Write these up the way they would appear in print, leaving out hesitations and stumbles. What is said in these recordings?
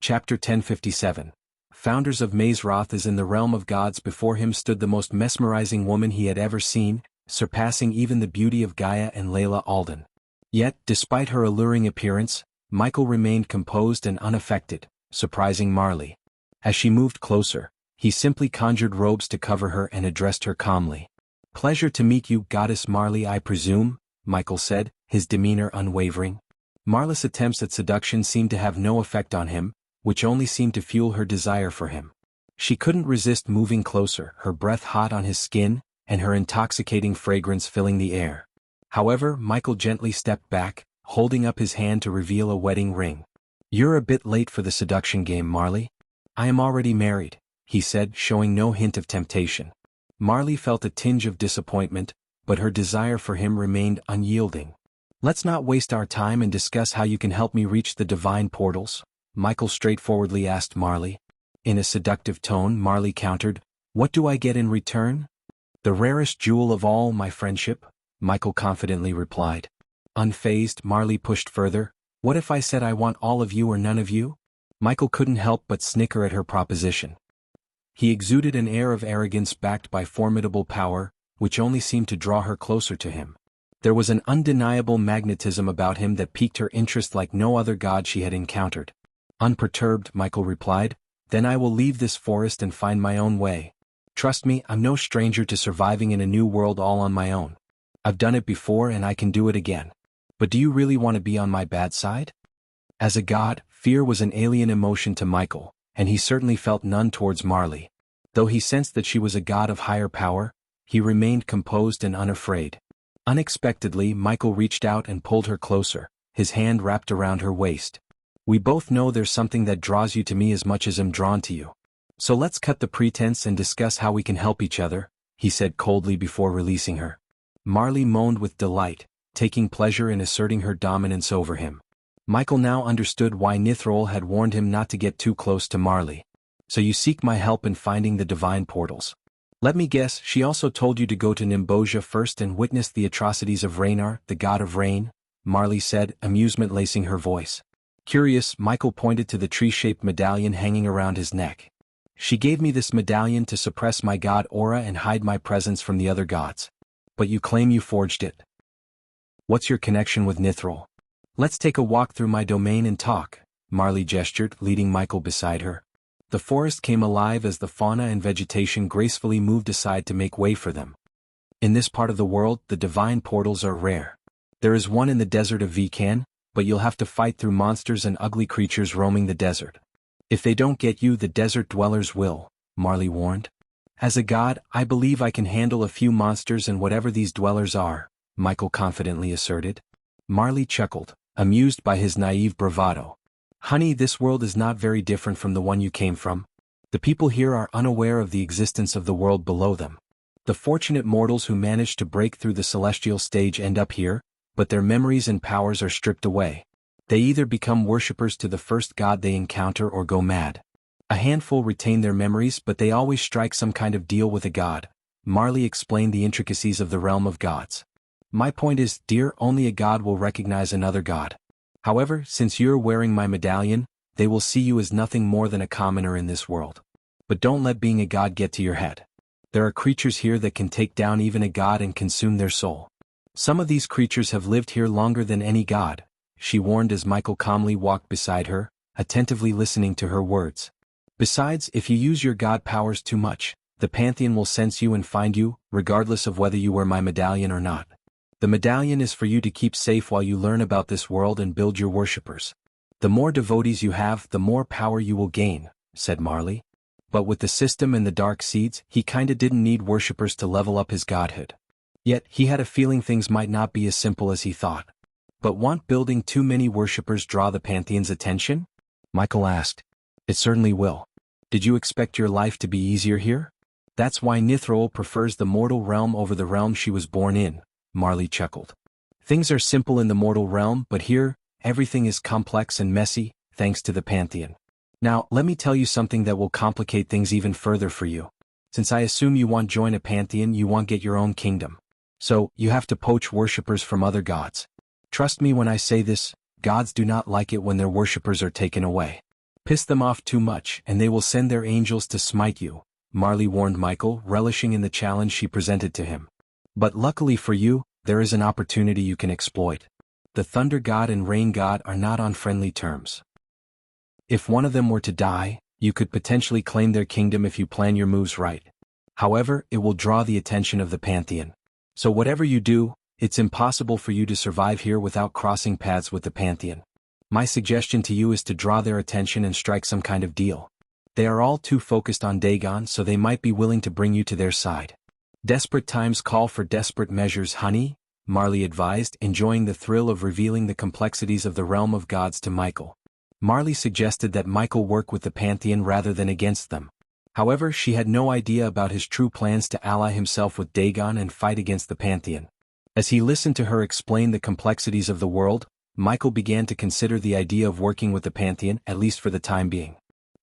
Chapter 1057. Founders of Mazeroth. As in the realm of gods before him stood the most mesmerizing woman he had ever seen, surpassing even the beauty of Gaia and Layla Alden. Yet, despite her alluring appearance, Michael remained composed and unaffected, surprising Marley. As she moved closer, he simply conjured robes to cover her and addressed her calmly. "Pleasure to meet you, Goddess Marley, I presume," Michael said, his demeanor unwavering. Marley's attempts at seduction seemed to have no effect on him, which only seemed to fuel her desire for him. She couldn't resist moving closer, her breath hot on his skin, and her intoxicating fragrance filling the air. However, Michael gently stepped back, holding up his hand to reveal a wedding ring. "You're a bit late for the seduction game, Marley. I am already married," he said, showing no hint of temptation. Marley felt a tinge of disappointment, but her desire for him remained unyielding. "Let's not waste our time and discuss how you can help me reach the divine portals," Michael straightforwardly asked Marley. In a seductive tone, Marley countered, "What do I get in return?" "The rarest jewel of all, my friendship," Michael confidently replied. Unfazed, Marley pushed further, "What if I said I want all of you or none of you?" Michael couldn't help but snicker at her proposition. He exuded an air of arrogance backed by formidable power, which only seemed to draw her closer to him. There was an undeniable magnetism about him that piqued her interest like no other god she had encountered. Unperturbed, Michael replied, "Then I will leave this forest and find my own way. Trust me, I'm no stranger to surviving in a new world all on my own. I've done it before and I can do it again. But do you really want to be on my bad side?" As a god, fear was an alien emotion to Michael, and he certainly felt none towards Marley. Though he sensed that she was a god of higher power, he remained composed and unafraid. Unexpectedly, Michael reached out and pulled her closer, his hand wrapped around her waist. "We both know there's something that draws you to me as much as I'm drawn to you. So let's cut the pretense and discuss how we can help each other," he said coldly before releasing her. Marley moaned with delight, taking pleasure in asserting her dominance over him. Michael now understood why Nithrol had warned him not to get too close to Marley. "So you seek my help in finding the divine portals. Let me guess, she also told you to go to Nimbosia first and witness the atrocities of Raynar, the god of rain," Marley said, amusement lacing her voice. Curious, Michael pointed to the tree-shaped medallion hanging around his neck. "She gave me this medallion to suppress my god aura and hide my presence from the other gods. But you claim you forged it. What's your connection with Nithrol?" "Let's take a walk through my domain and talk," Marley gestured, leading Michael beside her. The forest came alive as the fauna and vegetation gracefully moved aside to make way for them. In this part of the world, the divine portals are rare. There is one in the desert of Vikan, but you'll have to fight through monsters and ugly creatures roaming the desert. If they don't get you, the desert dwellers will," Marley warned. "As a god, I believe I can handle a few monsters and whatever these dwellers are," Michael confidently asserted. Marley chuckled, amused by his naive bravado. "Honey, this world is not very different from the one you came from. The people here are unaware of the existence of the world below them. The fortunate mortals who manage to break through the celestial stage end up here, but their memories and powers are stripped away. They either become worshippers to the first god they encounter or go mad. A handful retain their memories, but they always strike some kind of deal with a god." Marley explained the intricacies of the realm of gods. "My point is, dear, only a god will recognize another god. However, since you're wearing my medallion, they will see you as nothing more than a commoner in this world. But don't let being a god get to your head. There are creatures here that can take down even a god and consume their soul. Some of these creatures have lived here longer than any god," she warned as Michael calmly walked beside her, attentively listening to her words. "Besides, if you use your god powers too much, the Pantheon will sense you and find you, regardless of whether you wear my medallion or not. The medallion is for you to keep safe while you learn about this world and build your worshippers. The more devotees you have, the more power you will gain," said Marley. But with the system and the dark seeds, he kinda didn't need worshippers to level up his godhood. Yet, he had a feeling things might not be as simple as he thought. "But won't building too many worshippers draw the Pantheon's attention?" Michael asked. "It certainly will. Did you expect your life to be easier here? That's why Nithrol prefers the mortal realm over the realm she was born in," Marley chuckled. "Things are simple in the mortal realm, but here, everything is complex and messy, thanks to the Pantheon. Now, let me tell you something that will complicate things even further for you. Since I assume you won't join a Pantheon, you won't get your own kingdom. So, you have to poach worshippers from other gods. Trust me when I say this, gods do not like it when their worshippers are taken away. Piss them off too much and they will send their angels to smite you, Marley warned Michael, relishing in the challenge she presented to him. But luckily for you, there is an opportunity you can exploit. The Thunder God and Rain God are not on friendly terms. If one of them were to die, you could potentially claim their kingdom if you plan your moves right. However, it will draw the attention of the Pantheon. So whatever you do, it's impossible for you to survive here without crossing paths with the Pantheon. My suggestion to you is to draw their attention and strike some kind of deal. They are all too focused on Dagon, so they might be willing to bring you to their side. Desperate times call for desperate measures, honey, Marley advised, enjoying the thrill of revealing the complexities of the realm of gods to Michael. Marley suggested that Michael work with the Pantheon rather than against them. However, she had no idea about his true plans to ally himself with Dagon and fight against the Pantheon. As he listened to her explain the complexities of the world, Michael began to consider the idea of working with the Pantheon, at least for the time being.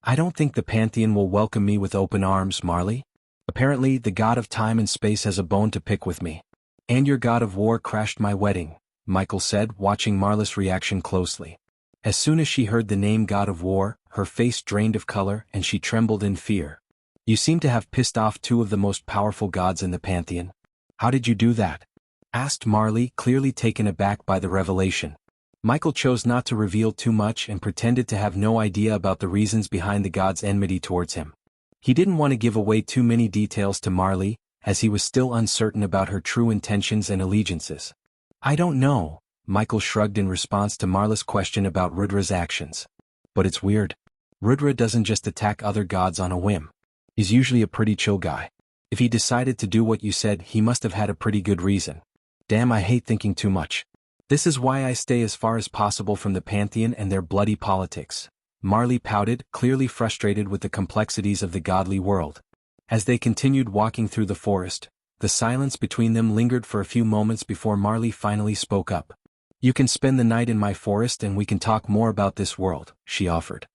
I don't think the Pantheon will welcome me with open arms, Marley. Apparently, the god of time and space has a bone to pick with me. And your god of war crashed my wedding, Michael said, watching Marla's reaction closely. As soon as she heard the name God of War, her face drained of color and she trembled in fear. You seem to have pissed off two of the most powerful gods in the Pantheon. How did you do that? Asked Marley, clearly taken aback by the revelation. Michael chose not to reveal too much and pretended to have no idea about the reasons behind the god's enmity towards him. He didn't want to give away too many details to Marley, as he was still uncertain about her true intentions and allegiances. I don't know, Michael shrugged in response to Marla's question about Rudra's actions. But it's weird. Rudra doesn't just attack other gods on a whim. He's usually a pretty chill guy. If he decided to do what you said, he must have had a pretty good reason. Damn, I hate thinking too much. This is why I stay as far as possible from the Pantheon and their bloody politics. Marley pouted, clearly frustrated with the complexities of the godly world. As they continued walking through the forest, the silence between them lingered for a few moments before Marley finally spoke up. You can spend the night in my forest and we can talk more about this world, she offered.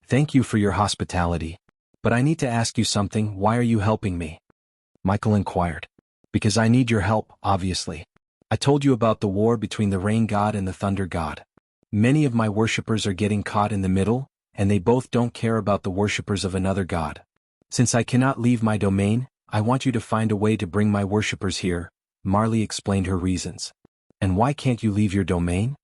Thank you for your hospitality. But I need to ask you something. Why are you helping me? Michael inquired. Because I need your help, obviously. I told you about the war between the Rain God and the Thunder God. Many of my worshippers are getting caught in the middle, and they both don't care about the worshippers of another god. Since I cannot leave my domain, I want you to find a way to bring my worshippers here, Marley explained her reasons. And why can't you leave your domain?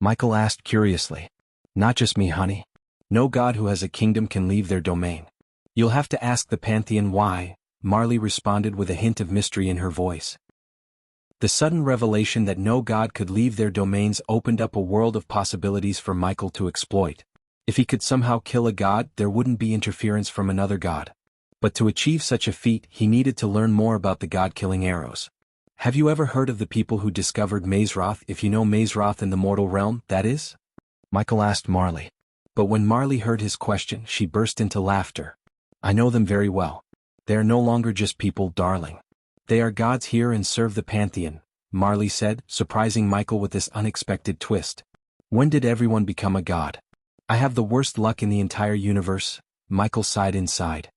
Michael asked curiously. Not just me, honey. No god who has a kingdom can leave their domain. You'll have to ask the Pantheon why, Marley responded with a hint of mystery in her voice. The sudden revelation that no god could leave their domains opened up a world of possibilities for Michael to exploit. If he could somehow kill a god, there wouldn't be interference from another god. But to achieve such a feat, he needed to learn more about the god-killing arrows. Have you ever heard of the people who discovered Mazroth? If you know Mazroth in the mortal realm, that is? Michael asked Marley. But when Marley heard his question, she burst into laughter. I know them very well. They are no longer just people, darling. They are gods here and serve the Pantheon, Marley said, surprising Michael with this unexpected twist. When did everyone become a god? I have the worst luck in the entire universe, Michael sighed inside.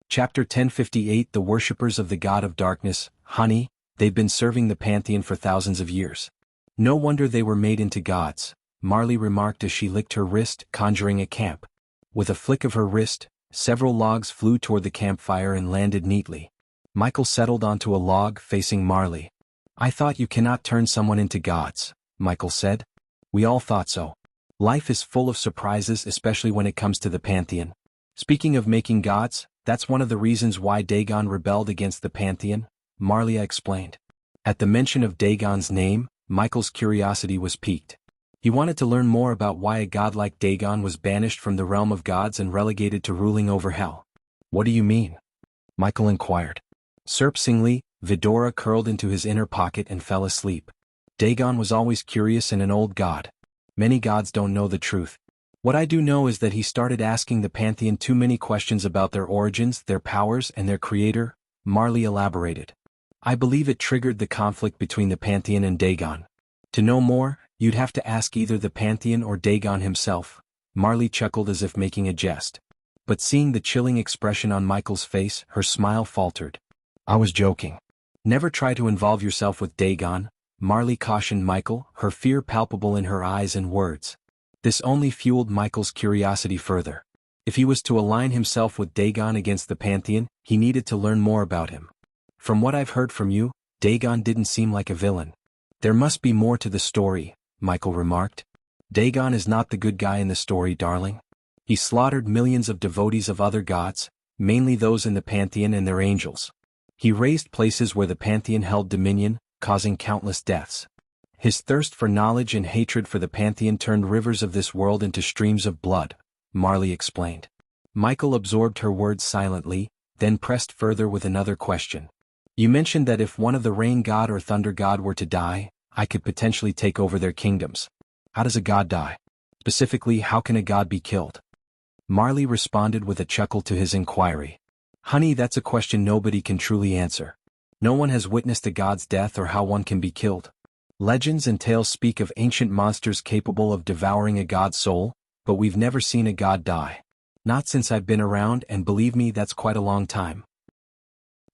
Chapter 1058 The Worshippers of the God of Darkness. Honey, they've been serving the Pantheon for thousands of years. No wonder they were made into gods, Marley remarked as she licked her wrist, conjuring a camp. With a flick of her wrist, several logs flew toward the campfire and landed neatly. Michael settled onto a log facing Marley. I thought you cannot turn someone into gods, Michael said. We all thought so. Life is full of surprises, especially when it comes to the Pantheon. Speaking of making gods, that's one of the reasons why Dagon rebelled against the Pantheon, Marley explained. At the mention of Dagon's name, Michael's curiosity was piqued. He wanted to learn more about why a god like Dagon was banished from the realm of gods and relegated to ruling over hell. What do you mean? Michael inquired. Surprisingly, Vidora curled into his inner pocket and fell asleep. Dagon was always curious and an old god. Many gods don't know the truth. What I do know is that he started asking the Pantheon too many questions about their origins, their powers, and their creator, Marley elaborated. I believe it triggered the conflict between the Pantheon and Dagon. To know more, you'd have to ask either the Pantheon or Dagon himself, Marley chuckled as if making a jest. But seeing the chilling expression on Michael's face, her smile faltered. I was joking. Never try to involve yourself with Dagon, Marley cautioned Michael, her fear palpable in her eyes and words. This only fueled Michael's curiosity further. If he was to align himself with Dagon against the Pantheon, he needed to learn more about him. From what I've heard from you, Dagon didn't seem like a villain. There must be more to the story, Michael remarked. Dagon is not the good guy in the story, darling. He slaughtered millions of devotees of other gods, mainly those in the Pantheon and their angels. He razed places where the Pantheon held dominion, causing countless deaths. His thirst for knowledge and hatred for the Pantheon turned rivers of this world into streams of blood, Marley explained. Michael absorbed her words silently, then pressed further with another question. You mentioned that if one of the rain god or thunder god were to die, I could potentially take over their kingdoms. How does a god die? Specifically, how can a god be killed? Marley responded with a chuckle to his inquiry. Honey, that's a question nobody can truly answer. No one has witnessed a god's death or how one can be killed. Legends and tales speak of ancient monsters capable of devouring a god's soul, but we've never seen a god die. Not since I've been around, and believe me, that's quite a long time.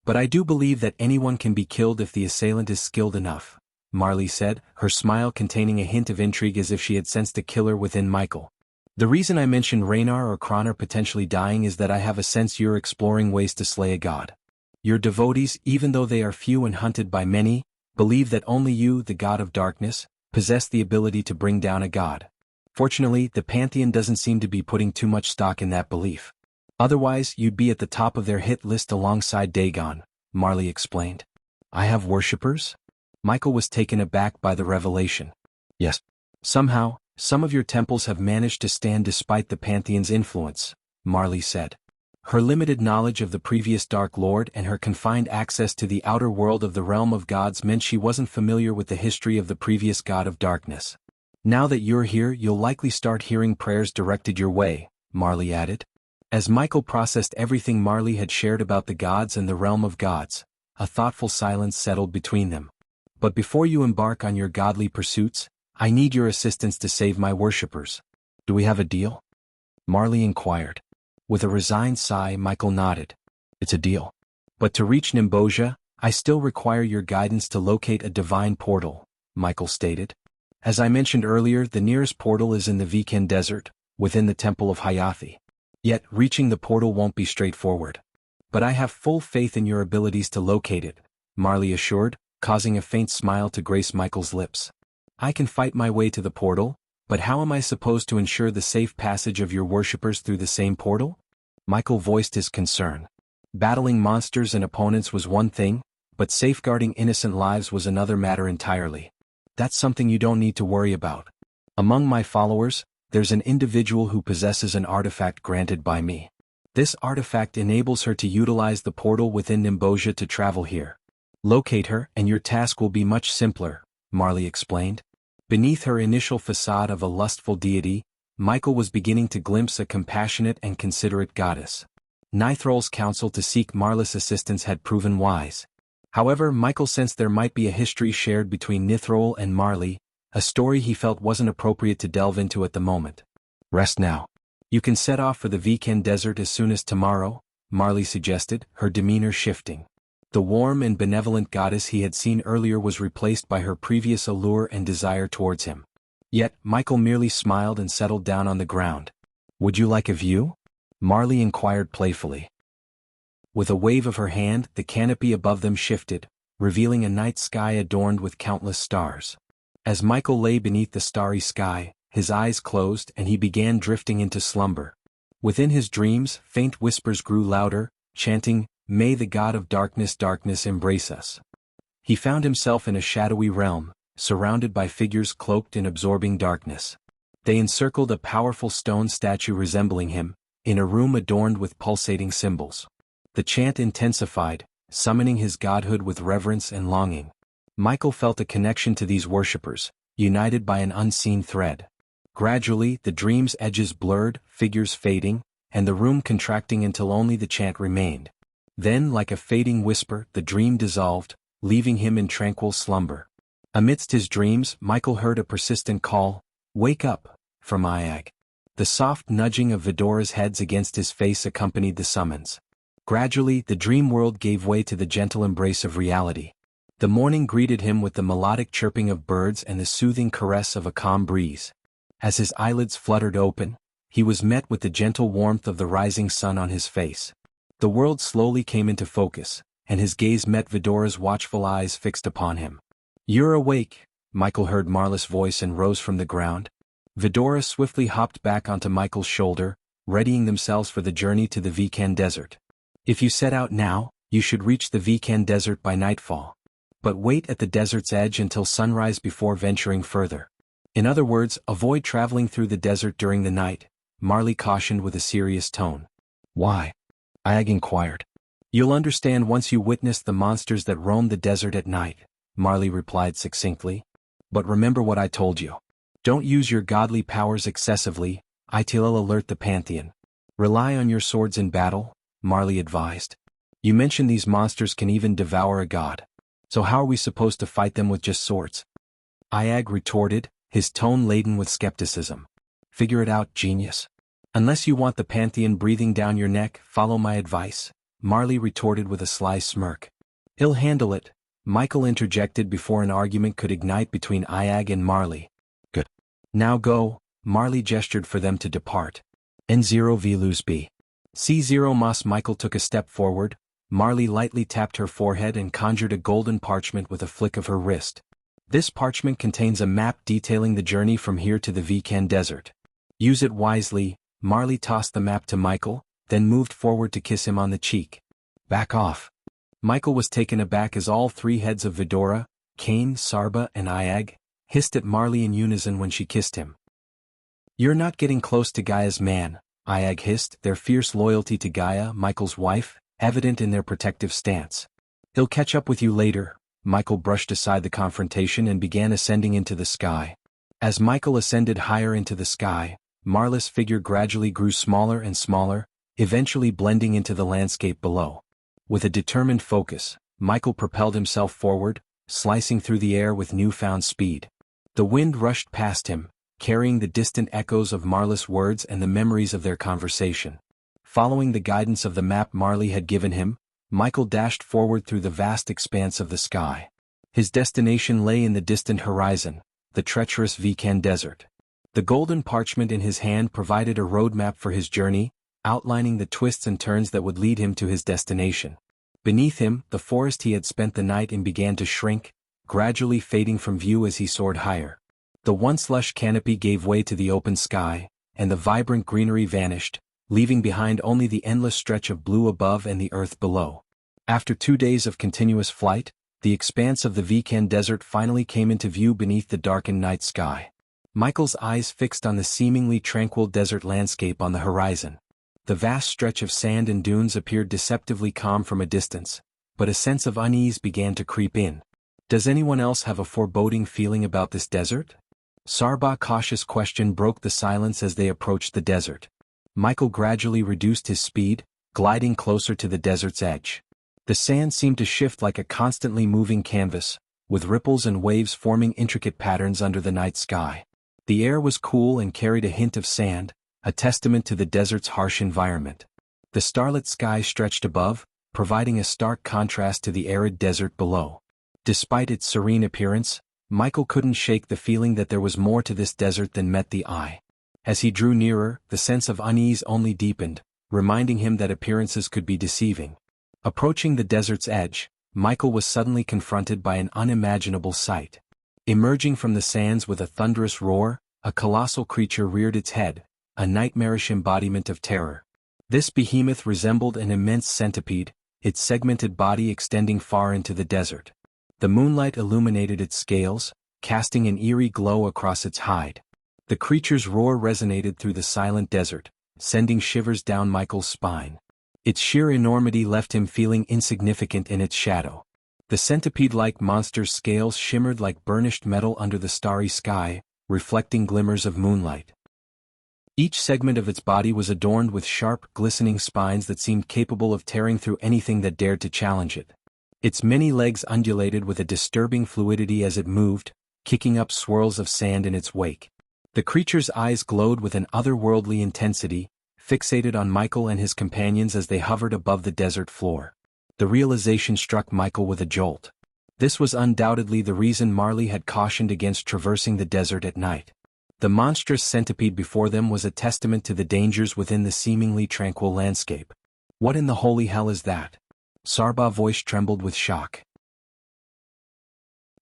But I do believe that anyone can be killed if the assailant is skilled enough, Marley said, her smile containing a hint of intrigue as if she had sensed a killer within Michael. The reason I mentioned Raynar or Cronar potentially dying is that I have a sense you're exploring ways to slay a god. Your devotees, even though they are few and hunted by many, believe that only you, the god of darkness, possess the ability to bring down a god. Fortunately, the Pantheon doesn't seem to be putting too much stock in that belief. Otherwise, you'd be at the top of their hit list alongside Dagon, Marley explained. I have worshippers? Michael was taken aback by the revelation. Yes. Somehow, some of your temples have managed to stand despite the Pantheon's influence, Marley said. Her limited knowledge of the previous Dark Lord and her confined access to the outer world of the realm of gods meant she wasn't familiar with the history of the previous god of darkness. Now that you're here, you'll likely start hearing prayers directed your way, Marley added. As Michael processed everything Marley had shared about the gods and the realm of gods, a thoughtful silence settled between them. But before you embark on your godly pursuits, I need your assistance to save my worshippers. Do we have a deal? Marley inquired. With a resigned sigh, Michael nodded. It's a deal. But to reach Nimbosia, I still require your guidance to locate a divine portal, Michael stated. As I mentioned earlier, the nearest portal is in the Viken Desert, within the Temple of Hayathi. Yet, reaching the portal won't be straightforward. But I have full faith in your abilities to locate it, Marley assured, causing a faint smile to grace Michael's lips. I can fight my way to the portal, but how am I supposed to ensure the safe passage of your worshippers through the same portal? Michael voiced his concern. Battling monsters and opponents was one thing, but safeguarding innocent lives was another matter entirely. That's something you don't need to worry about. Among my followers, there's an individual who possesses an artifact granted by me. This artifact enables her to utilize the portal within Nimbosia to travel here. Locate her, and your task will be much simpler, Marley explained. Beneath her initial facade of a lustful deity, Michael was beginning to glimpse a compassionate and considerate goddess. Nithrol's counsel to seek Marla's assistance had proven wise. However, Michael sensed there might be a history shared between Nithrol and Marley, a story he felt wasn't appropriate to delve into at the moment. Rest now. You can set off for the Viken Desert as soon as tomorrow, Marley suggested, her demeanor shifting. The warm and benevolent goddess he had seen earlier was replaced by her previous allure and desire towards him. Yet, Michael merely smiled and settled down on the ground. Would you like a view? Marley inquired playfully. With a wave of her hand, the canopy above them shifted, revealing a night sky adorned with countless stars. As Michael lay beneath the starry sky, his eyes closed and he began drifting into slumber. Within his dreams, faint whispers grew louder, chanting, "May the god of darkness embrace us." He found himself in a shadowy realm, surrounded by figures cloaked in absorbing darkness. They encircled a powerful stone statue resembling him, in a room adorned with pulsating symbols. The chant intensified, summoning his godhood with reverence and longing. Michael felt a connection to these worshippers, united by an unseen thread. Gradually, the dream's edges blurred, figures fading, and the room contracting until only the chant remained. Then, like a fading whisper, the dream dissolved, leaving him in tranquil slumber. Amidst his dreams, Michael heard a persistent call, "Wake up," from Iag. The soft nudging of Vidora's heads against his face accompanied the summons. Gradually, the dream world gave way to the gentle embrace of reality. The morning greeted him with the melodic chirping of birds and the soothing caress of a calm breeze. As his eyelids fluttered open, he was met with the gentle warmth of the rising sun on his face. The world slowly came into focus, and his gaze met Vidora's watchful eyes fixed upon him. "You're awake," Michael heard Marla's voice and rose from the ground. Vidora swiftly hopped back onto Michael's shoulder, readying themselves for the journey to the Vikan Desert. "If you set out now, you should reach the Vikan Desert by nightfall. But wait at the desert's edge until sunrise before venturing further. In other words, avoid traveling through the desert during the night," Marley cautioned with a serious tone. "Why?" Ayag inquired. "You'll understand once you witness the monsters that roam the desert at night," Marley replied succinctly. "But remember what I told you. Don't use your godly powers excessively, it'll alert the Pantheon. Rely on your swords in battle," Marley advised. "You mentioned these monsters can even devour a god. So how are we supposed to fight them with just swords?" Ayag retorted, his tone laden with skepticism. "Figure it out, genius. Unless you want the Pantheon breathing down your neck, follow my advice," Marley retorted with a sly smirk. "He'll handle it," Michael interjected before an argument could ignite between Ayag and Marley. "Good. Now go," Marley gestured for them to depart. "N0 Velus B. C0 Mas." Michael took a step forward. Marley lightly tapped her forehead and conjured a golden parchment with a flick of her wrist. "This parchment contains a map detailing the journey from here to the Vikan Desert. Use it wisely." Marley tossed the map to Michael, then moved forward to kiss him on the cheek. "Back off." Michael was taken aback as all three heads of Vidora, Kane, Sarba, and Ayag hissed at Marley in unison when she kissed him. "You're not getting close to Gaia's man," Ayag hissed, their fierce loyalty to Gaia, Michael's wife, evident in their protective stance. "He'll catch up with you later." Michael brushed aside the confrontation and began ascending into the sky. As Michael ascended higher into the sky, Marla's figure gradually grew smaller and smaller, eventually blending into the landscape below. With a determined focus, Michael propelled himself forward, slicing through the air with newfound speed. The wind rushed past him, carrying the distant echoes of Marla's words and the memories of their conversation. Following the guidance of the map Marley had given him, Michael dashed forward through the vast expanse of the sky. His destination lay in the distant horizon, the treacherous Vikan Desert. The golden parchment in his hand provided a roadmap for his journey, outlining the twists and turns that would lead him to his destination. Beneath him, the forest he had spent the night in began to shrink, gradually fading from view as he soared higher. The once lush canopy gave way to the open sky, and the vibrant greenery vanished, leaving behind only the endless stretch of blue above and the earth below. After 2 days of continuous flight, the expanse of the Vikan Desert finally came into view beneath the darkened night sky. Michael's eyes fixed on the seemingly tranquil desert landscape on the horizon. The vast stretch of sand and dunes appeared deceptively calm from a distance, but a sense of unease began to creep in. "Does anyone else have a foreboding feeling about this desert?" Sarba's cautious question broke the silence as they approached the desert. Michael gradually reduced his speed, gliding closer to the desert's edge. The sand seemed to shift like a constantly moving canvas, with ripples and waves forming intricate patterns under the night sky. The air was cool and carried a hint of sand, a testament to the desert's harsh environment. The starlit sky stretched above, providing a stark contrast to the arid desert below. Despite its serene appearance, Michael couldn't shake the feeling that there was more to this desert than met the eye. As he drew nearer, the sense of unease only deepened, reminding him that appearances could be deceiving. Approaching the desert's edge, Michael was suddenly confronted by an unimaginable sight. Emerging from the sands with a thunderous roar, a colossal creature reared its head, a nightmarish embodiment of terror. This behemoth resembled an immense centipede, its segmented body extending far into the desert. The moonlight illuminated its scales, casting an eerie glow across its hide. The creature's roar resonated through the silent desert, sending shivers down Michael's spine. Its sheer enormity left him feeling insignificant in its shadow. The centipede-like monster's scales shimmered like burnished metal under the starry sky, reflecting glimmers of moonlight. Each segment of its body was adorned with sharp, glistening spines that seemed capable of tearing through anything that dared to challenge it. Its many legs undulated with a disturbing fluidity as it moved, kicking up swirls of sand in its wake. The creature's eyes glowed with an otherworldly intensity, fixated on Michael and his companions as they hovered above the desert floor. The realization struck Michael with a jolt. This was undoubtedly the reason Marley had cautioned against traversing the desert at night. The monstrous centipede before them was a testament to the dangers within the seemingly tranquil landscape. What in the holy hell is that? Sarba's voice trembled with shock.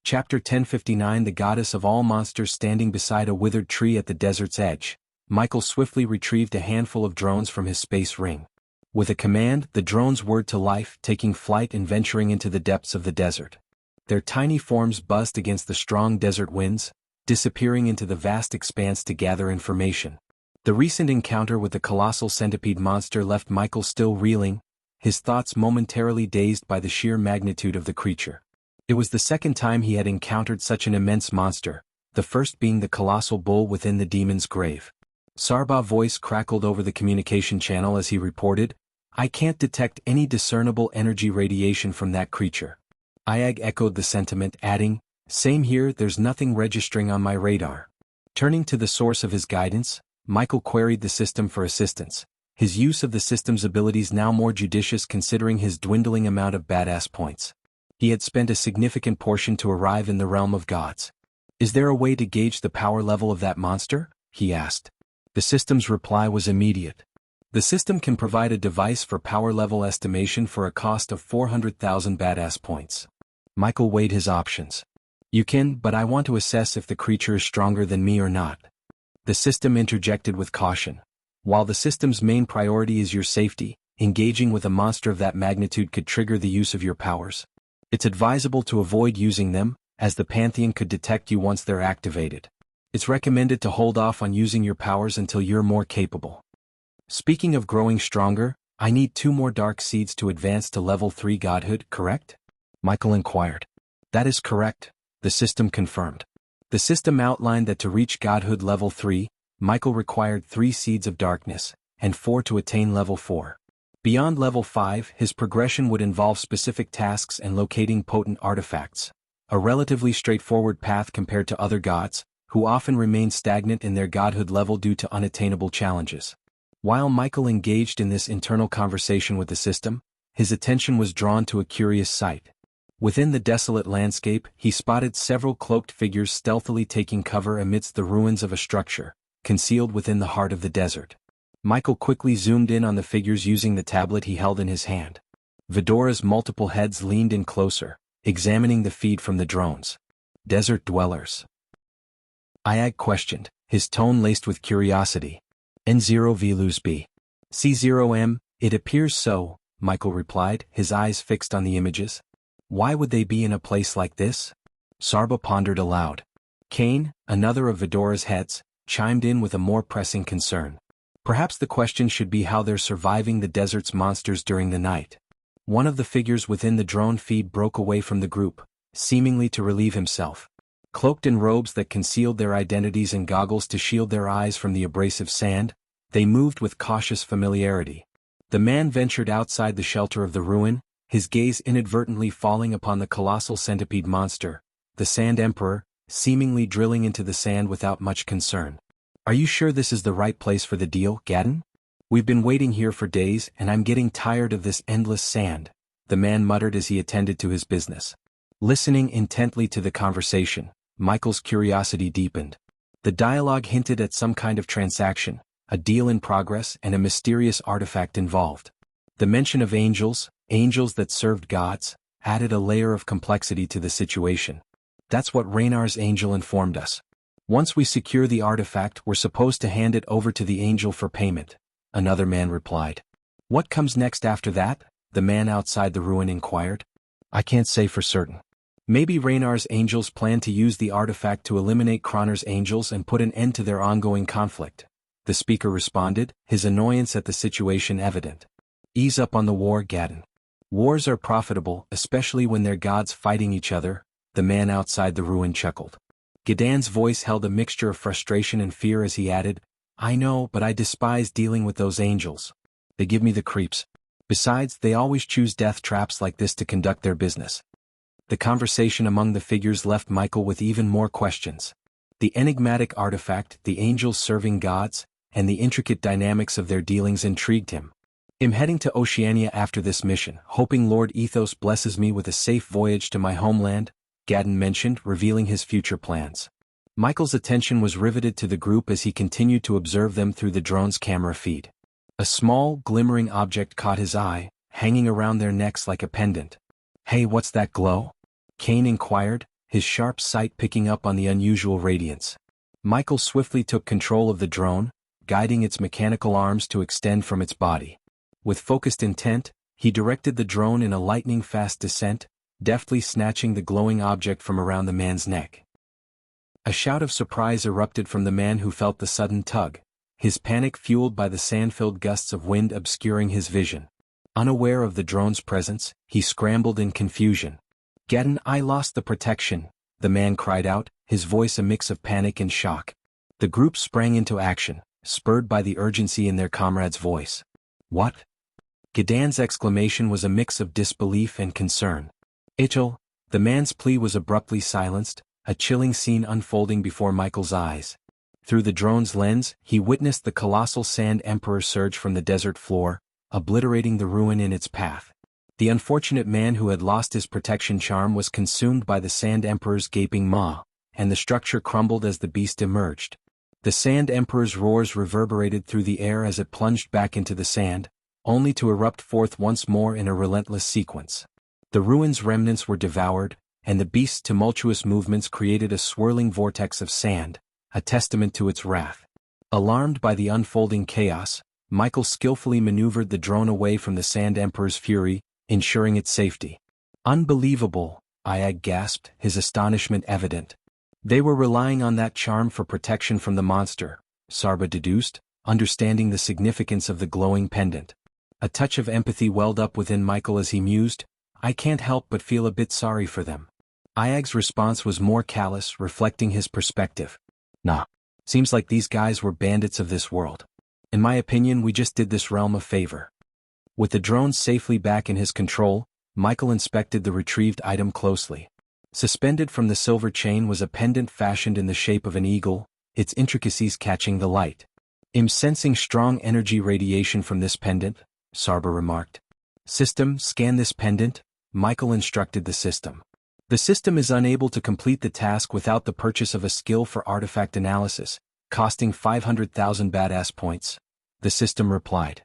Chapter 1059 The goddess of all monsters standing beside a withered tree at the desert's edge. Michael swiftly retrieved a handful of drones from his space ring. With a command, the drones whirred to life, taking flight and venturing into the depths of the desert. Their tiny forms buzzed against the strong desert winds, disappearing into the vast expanse to gather information. The recent encounter with the colossal centipede monster left Michael still reeling, his thoughts momentarily dazed by the sheer magnitude of the creature. It was the second time he had encountered such an immense monster, the first being the colossal bull within the demon's grave. Sarba's voice crackled over the communication channel as he reported, "I can't detect any discernible energy radiation from that creature." Ayag echoed the sentiment, adding, "Same here, there's nothing registering on my radar." Turning to the source of his guidance, Michael queried the system for assistance, his use of the system's abilities now more judicious considering his dwindling amount of badass points. He had spent a significant portion to arrive in the realm of gods. "Is there a way to gauge the power level of that monster?" he asked. The system's reply was immediate. The system can provide a device for power level estimation for a cost of 400,000 badass points. Michael weighed his options. "You can, but I want to assess if the creature is stronger than me or not." The system interjected with caution. "While the system's main priority is your safety, engaging with a monster of that magnitude could trigger the use of your powers. It's advisable to avoid using them, as the Pantheon could detect you once they're activated. It's recommended to hold off on using your powers until you're more capable." "Speaking of growing stronger, I need 2 more dark seeds to advance to level 3 godhood, correct?" Michael inquired. "That is correct," the system confirmed. The system outlined that to reach godhood level 3, Michael required 3 seeds of darkness, and 4 to attain level 4. Beyond level 5, his progression would involve specific tasks and locating potent artifacts, a relatively straightforward path compared to other gods, who often remain stagnant in their godhood level due to unattainable challenges. While Michael engaged in this internal conversation with the system, his attention was drawn to a curious sight. Within the desolate landscape, he spotted several cloaked figures stealthily taking cover amidst the ruins of a structure, concealed within the heart of the desert. Michael quickly zoomed in on the figures using the tablet he held in his hand. Vidora's multiple heads leaned in closer, examining the feed from the drones. "Desert dwellers?" Ayag questioned, his tone laced with curiosity. "N0V-B. C0M, it appears so," Michael replied, his eyes fixed on the images. "Why would they be in a place like this?" Sarba pondered aloud. Kane, another of Vidora's heads, chimed in with a more pressing concern. "Perhaps the question should be how they're surviving the desert's monsters during the night." One of the figures within the drone feed broke away from the group, seemingly to relieve himself. Cloaked in robes that concealed their identities and goggles to shield their eyes from the abrasive sand, they moved with cautious familiarity. The man ventured outside the shelter of the ruin, his gaze inadvertently falling upon the colossal centipede monster, the Sand Emperor, seemingly drilling into the sand without much concern. "Are you sure this is the right place for the deal, Gadden? We've been waiting here for days and I'm getting tired of this endless sand," the man muttered as he attended to his business. Listening intently to the conversation, Michael's curiosity deepened. The dialogue hinted at some kind of transaction, a deal in progress and a mysterious artifact involved. The mention of angels that served gods, added a layer of complexity to the situation. "That's what Raynar's angel informed us. Once we secure the artifact, we're supposed to hand it over to the angel for payment," another man replied. "What comes next after that?" the man outside the ruin inquired. "I can't say for certain. Maybe Raynar's angels plan to use the artifact to eliminate Kroner's angels and put an end to their ongoing conflict," the speaker responded, his annoyance at the situation evident. "Ease up on the war, Gadden. Wars are profitable, especially when they're gods fighting each other," the man outside the ruin chuckled. Gadan's voice held a mixture of frustration and fear as he added, "I know, but I despise dealing with those angels. They give me the creeps. Besides, they always choose death traps like this to conduct their business." The conversation among the figures left Michael with even more questions. The enigmatic artifact, the angels serving gods, and the intricate dynamics of their dealings intrigued him. "I'm heading to Oceania after this mission, hoping Lord Ethos blesses me with a safe voyage to my homeland," Gadden mentioned, revealing his future plans. Michael's attention was riveted to the group as he continued to observe them through the drone's camera feed. A small, glimmering object caught his eye, hanging around their necks like a pendant. "Hey, what's that glow?" Kane inquired, his sharp sight picking up on the unusual radiance. Michael swiftly took control of the drone, guiding its mechanical arms to extend from its body. With focused intent, he directed the drone in a lightning-fast descent, deftly snatching the glowing object from around the man's neck. A shout of surprise erupted from the man who felt the sudden tug, his panic fueled by the sand-filled gusts of wind obscuring his vision. Unaware of the drone's presence, he scrambled in confusion. "Gadden, I lost the protection," the man cried out, his voice a mix of panic and shock. The group sprang into action, spurred by the urgency in their comrade's voice. "What?" Gadden's exclamation was a mix of disbelief and concern. "Itchel," the man's plea was abruptly silenced, a chilling scene unfolding before Michael's eyes. Through the drone's lens, he witnessed the colossal Sand Emperor surge from the desert floor, obliterating the ruin in its path. The unfortunate man who had lost his protection charm was consumed by the Sand Emperor's gaping maw, and the structure crumbled as the beast emerged. The Sand Emperor's roars reverberated through the air as it plunged back into the sand, only to erupt forth once more in a relentless sequence. The ruin's remnants were devoured, and the beast's tumultuous movements created a swirling vortex of sand, a testament to its wrath. Alarmed by the unfolding chaos, Michael skillfully maneuvered the drone away from the Sand Emperor's fury, ensuring its safety. "Unbelievable," Iag gasped, his astonishment evident. "They were relying on that charm for protection from the monster," Sarba deduced, understanding the significance of the glowing pendant. A touch of empathy welled up within Michael as he mused, "I can't help but feel a bit sorry for them." Iag's response was more callous, reflecting his perspective. "Nah. Seems like these guys were bandits of this world. In my opinion, we just did this realm a favor." With the drone safely back in his control, Michael inspected the retrieved item closely. Suspended from the silver chain was a pendant fashioned in the shape of an eagle, its intricacies catching the light. "I'm sensing strong energy radiation from this pendant," Sarba remarked. "System, scan this pendant," Michael instructed the system. "The system is unable to complete the task without the purchase of a skill for artifact analysis, costing 500,000 badass points," the system replied.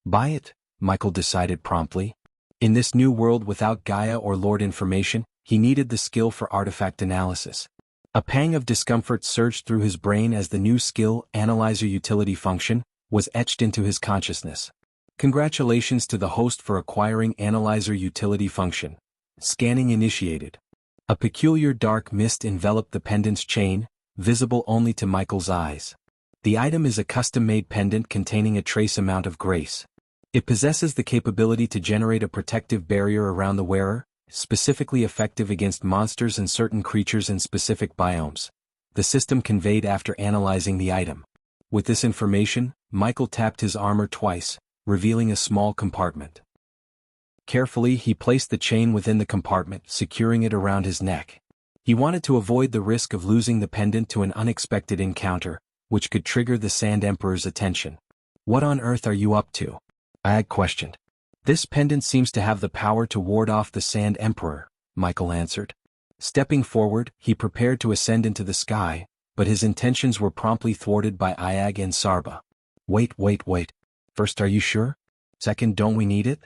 "Buy it," Michael decided promptly. In this new world without Gaia or Lord information, he needed the skill for artifact analysis. A pang of discomfort surged through his brain as the new skill, Analyzer Utility Function, was etched into his consciousness. "Congratulations to the host for acquiring Analyzer Utility Function. Scanning initiated." A peculiar dark mist enveloped the pendant's chain, visible only to Michael's eyes. The item is a custom-made pendant containing a trace amount of grace. It possesses the capability to generate a protective barrier around the wearer, specifically effective against monsters and certain creatures in specific biomes, the system conveyed after analyzing the item. With this information, Michael tapped his armor twice, revealing a small compartment. Carefully, he placed the chain within the compartment, securing it around his neck. He wanted to avoid the risk of losing the pendant to an unexpected encounter, which could trigger the Sand Emperor's attention. "What on earth are you up to?" Ag questioned. "This pendant seems to have the power to ward off the Sand Emperor," Michael answered. Stepping forward, he prepared to ascend into the sky, but his intentions were promptly thwarted by Iag and Sarba. Wait. First, are you sure? Second, don't we need it?"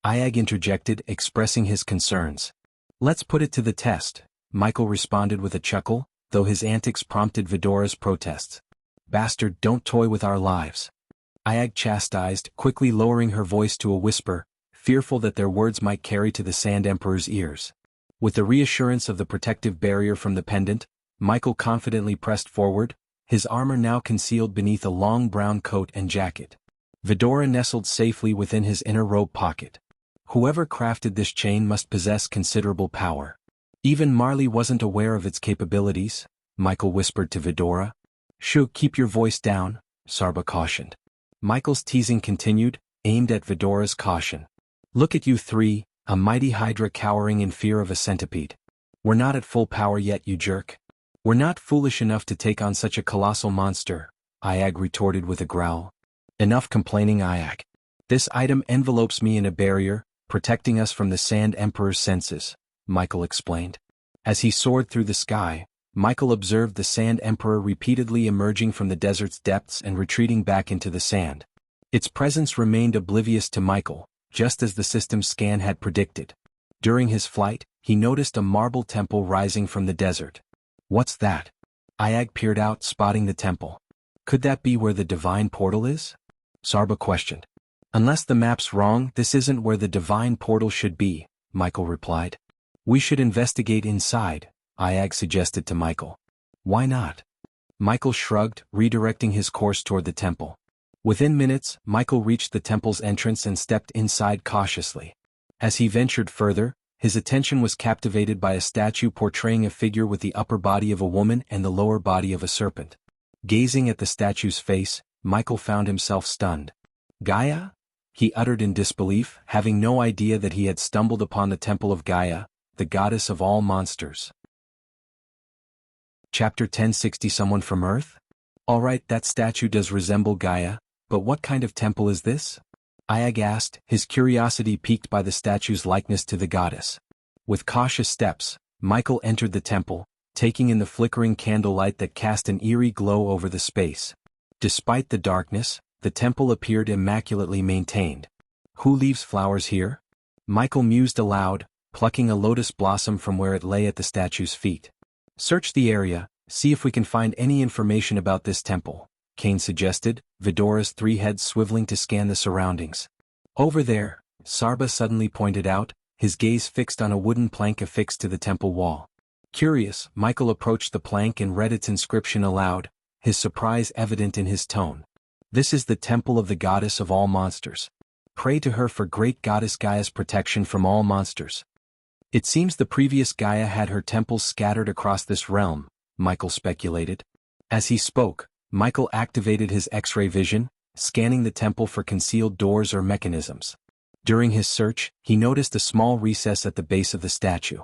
Iag interjected, expressing his concerns. "Let's put it to the test," Michael responded with a chuckle, though his antics prompted Vidora's protests. "Bastard, don't toy with our lives," Iag chastised, quickly lowering her voice to a whisper, fearful that their words might carry to the Sand Emperor's ears. With the reassurance of the protective barrier from the pendant, Michael confidently pressed forward, his armor now concealed beneath a long brown coat and jacket. Vidora nestled safely within his inner robe pocket. Whoever crafted this chain must possess considerable power. Even Marley wasn't aware of its capabilities, Michael whispered to Vidora. "Shoo, keep your voice down," Sarba cautioned. Michael's teasing continued, aimed at Vidora's caution. "Look at you three, a mighty hydra cowering in fear of a centipede. We're not at full power yet, you jerk. We're not foolish enough to take on such a colossal monster," Iag retorted with a growl. "Enough complaining, Iag. This item envelopes me in a barrier, protecting us from the Sand Emperor's senses," Michael explained. As he soared through the sky, Michael observed the Sand Emperor repeatedly emerging from the desert's depths and retreating back into the sand. Its presence remained oblivious to Michael, just as the system scan had predicted. During his flight, he noticed a marble temple rising from the desert. What's that? Ayag peered out, spotting the temple. Could that be where the divine portal is? Sarba questioned. Unless the map's wrong, this isn't where the divine portal should be, Michael replied. We should investigate inside, Ayag suggested to Michael. Why not? Michael shrugged, redirecting his course toward the temple. Within minutes, Michael reached the temple's entrance and stepped inside cautiously. As he ventured further, his attention was captivated by a statue portraying a figure with the upper body of a woman and the lower body of a serpent. Gazing at the statue's face, Michael found himself stunned. Gaia? He uttered in disbelief, having no idea that he had stumbled upon the temple of Gaia, the goddess of all monsters. Chapter 1060. Someone from Earth? Alright, that statue does resemble Gaia, but what kind of temple is this? Ayag asked, his curiosity piqued by the statue's likeness to the goddess. With cautious steps, Michael entered the temple, taking in the flickering candlelight that cast an eerie glow over the space. Despite the darkness, the temple appeared immaculately maintained. Who leaves flowers here? Michael mused aloud, plucking a lotus blossom from where it lay at the statue's feet. Search the area, see if we can find any information about this temple, Kane suggested, Vidora's three heads swiveling to scan the surroundings. Over there, Sarba suddenly pointed out, his gaze fixed on a wooden plank affixed to the temple wall. Curious, Michael approached the plank and read its inscription aloud, his surprise evident in his tone. This is the temple of the goddess of all monsters. Pray to her for great goddess Gaia's protection from all monsters. It seems the previous Gaia had her temples scattered across this realm, Michael speculated. As he spoke, Michael activated his X-ray vision, scanning the temple for concealed doors or mechanisms. During his search, he noticed a small recess at the base of the statue.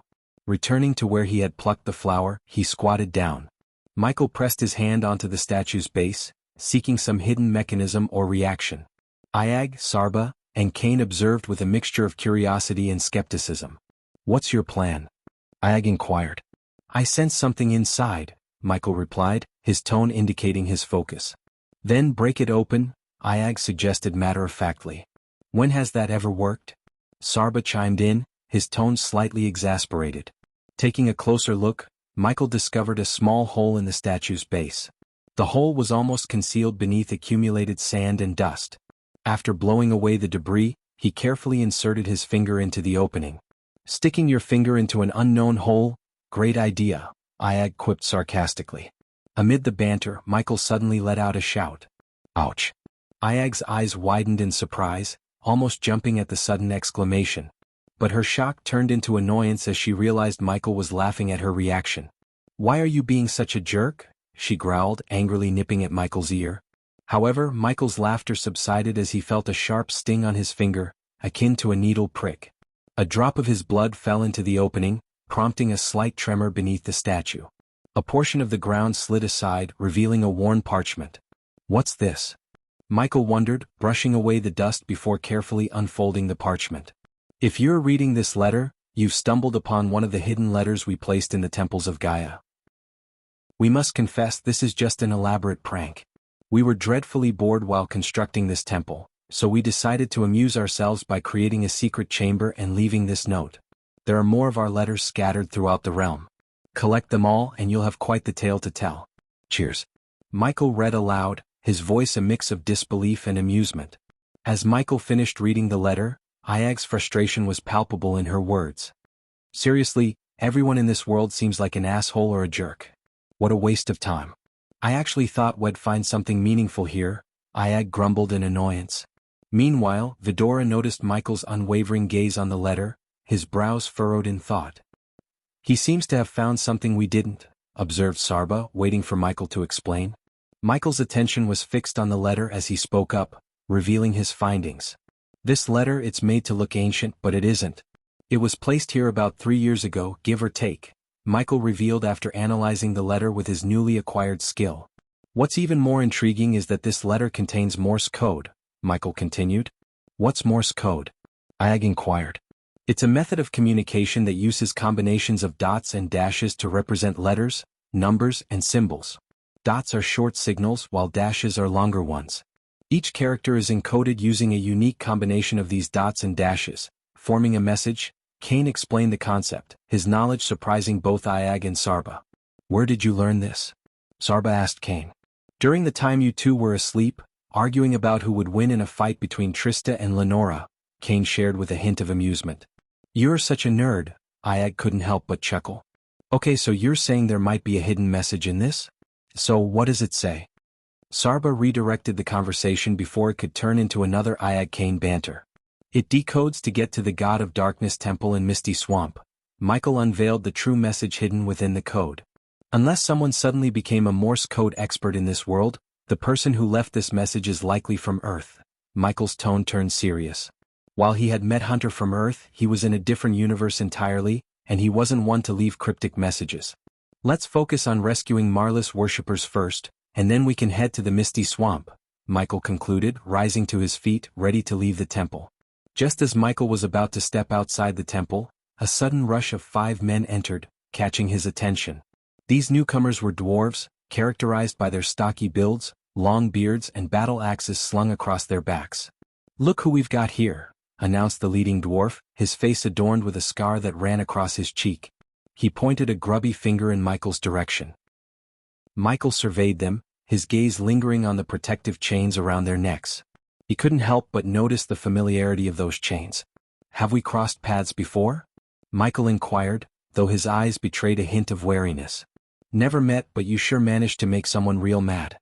Returning to where he had plucked the flower, he squatted down. Michael pressed his hand onto the statue's base, seeking some hidden mechanism or reaction. Ayag, Sarba, and Kane observed with a mixture of curiosity and skepticism. What's your plan? Ayag inquired. I sense something inside, Michael replied, his tone indicating his focus. Then break it open, Ayag suggested matter-of-factly. When has that ever worked? Sarba chimed in, his tone slightly exasperated. Taking a closer look, Michael discovered a small hole in the statue's base. The hole was almost concealed beneath accumulated sand and dust. After blowing away the debris, he carefully inserted his finger into the opening. Sticking your finger into an unknown hole? Great idea, Ayag quipped sarcastically. Amid the banter, Michael suddenly let out a shout. Ouch! Ayag's eyes widened in surprise, almost jumping at the sudden exclamation. But her shock turned into annoyance as she realized Michael was laughing at her reaction. Why are you being such a jerk? She growled, angrily nipping at Michael's ear. However, Michael's laughter subsided as he felt a sharp sting on his finger, akin to a needle prick. A drop of his blood fell into the opening, prompting a slight tremor beneath the statue. A portion of the ground slid aside, revealing a worn parchment. What's this? Michael wondered, brushing away the dust before carefully unfolding the parchment. If you're reading this letter, you've stumbled upon one of the hidden letters we placed in the temples of Gaia. We must confess this is just an elaborate prank. We were dreadfully bored while constructing this temple, so we decided to amuse ourselves by creating a secret chamber and leaving this note. There are more of our letters scattered throughout the realm. Collect them all and you'll have quite the tale to tell. Cheers. Michael read aloud, his voice a mix of disbelief and amusement. As Michael finished reading the letter, Ayag's frustration was palpable in her words. Seriously, everyone in this world seems like an asshole or a jerk. What a waste of time. I actually thought we'd find something meaningful here, Ayag grumbled in annoyance. Meanwhile, Vidora noticed Michael's unwavering gaze on the letter, his brows furrowed in thought. He seems to have found something we didn't, observed Sarba, waiting for Michael to explain. Michael's attention was fixed on the letter as he spoke up, revealing his findings. This letter, it's made to look ancient, but it isn't. It was placed here about 3 years ago, give or take, Michael revealed after analyzing the letter with his newly acquired skill. What's even more intriguing is that this letter contains Morse code, Michael continued. What's Morse code? Ayag inquired. It's a method of communication that uses combinations of dots and dashes to represent letters, numbers, and symbols. Dots are short signals while dashes are longer ones. Each character is encoded using a unique combination of these dots and dashes, forming a message. Kane explained the concept, his knowledge surprising both Ayag and Sarba. Where did you learn this? Sarba asked Kane. During the time you two were asleep, arguing about who would win in a fight between Trista and Lenora, Kane shared with a hint of amusement. You're such a nerd, Ayag couldn't help but chuckle. Okay, so you're saying there might be a hidden message in this? So what does it say? Sarba redirected the conversation before it could turn into another Ayag-Kane banter. It decodes to get to the God of Darkness temple in Misty Swamp. Michael unveiled the true message hidden within the code. Unless someone suddenly became a Morse code expert in this world, the person who left this message is likely from Earth. Michael's tone turned serious. While he had met Hunter from Earth, he was in a different universe entirely, and he wasn't one to leave cryptic messages. Let's focus on rescuing Marlis worshippers first, and then we can head to the Misty Swamp, Michael concluded, rising to his feet, ready to leave the temple. Just as Michael was about to step outside the temple, a sudden rush of 5 men entered, catching his attention. These newcomers were dwarves, characterized by their stocky builds, long beards, and battle axes slung across their backs. Look who we've got here, announced the leading dwarf, his face adorned with a scar that ran across his cheek. He pointed a grubby finger in Michael's direction. Michael surveyed them, his gaze lingering on the protective chains around their necks. He couldn't help but notice the familiarity of those chains. Have we crossed paths before? Michael inquired, though his eyes betrayed a hint of wariness. Never met, but you sure managed to make someone real mad.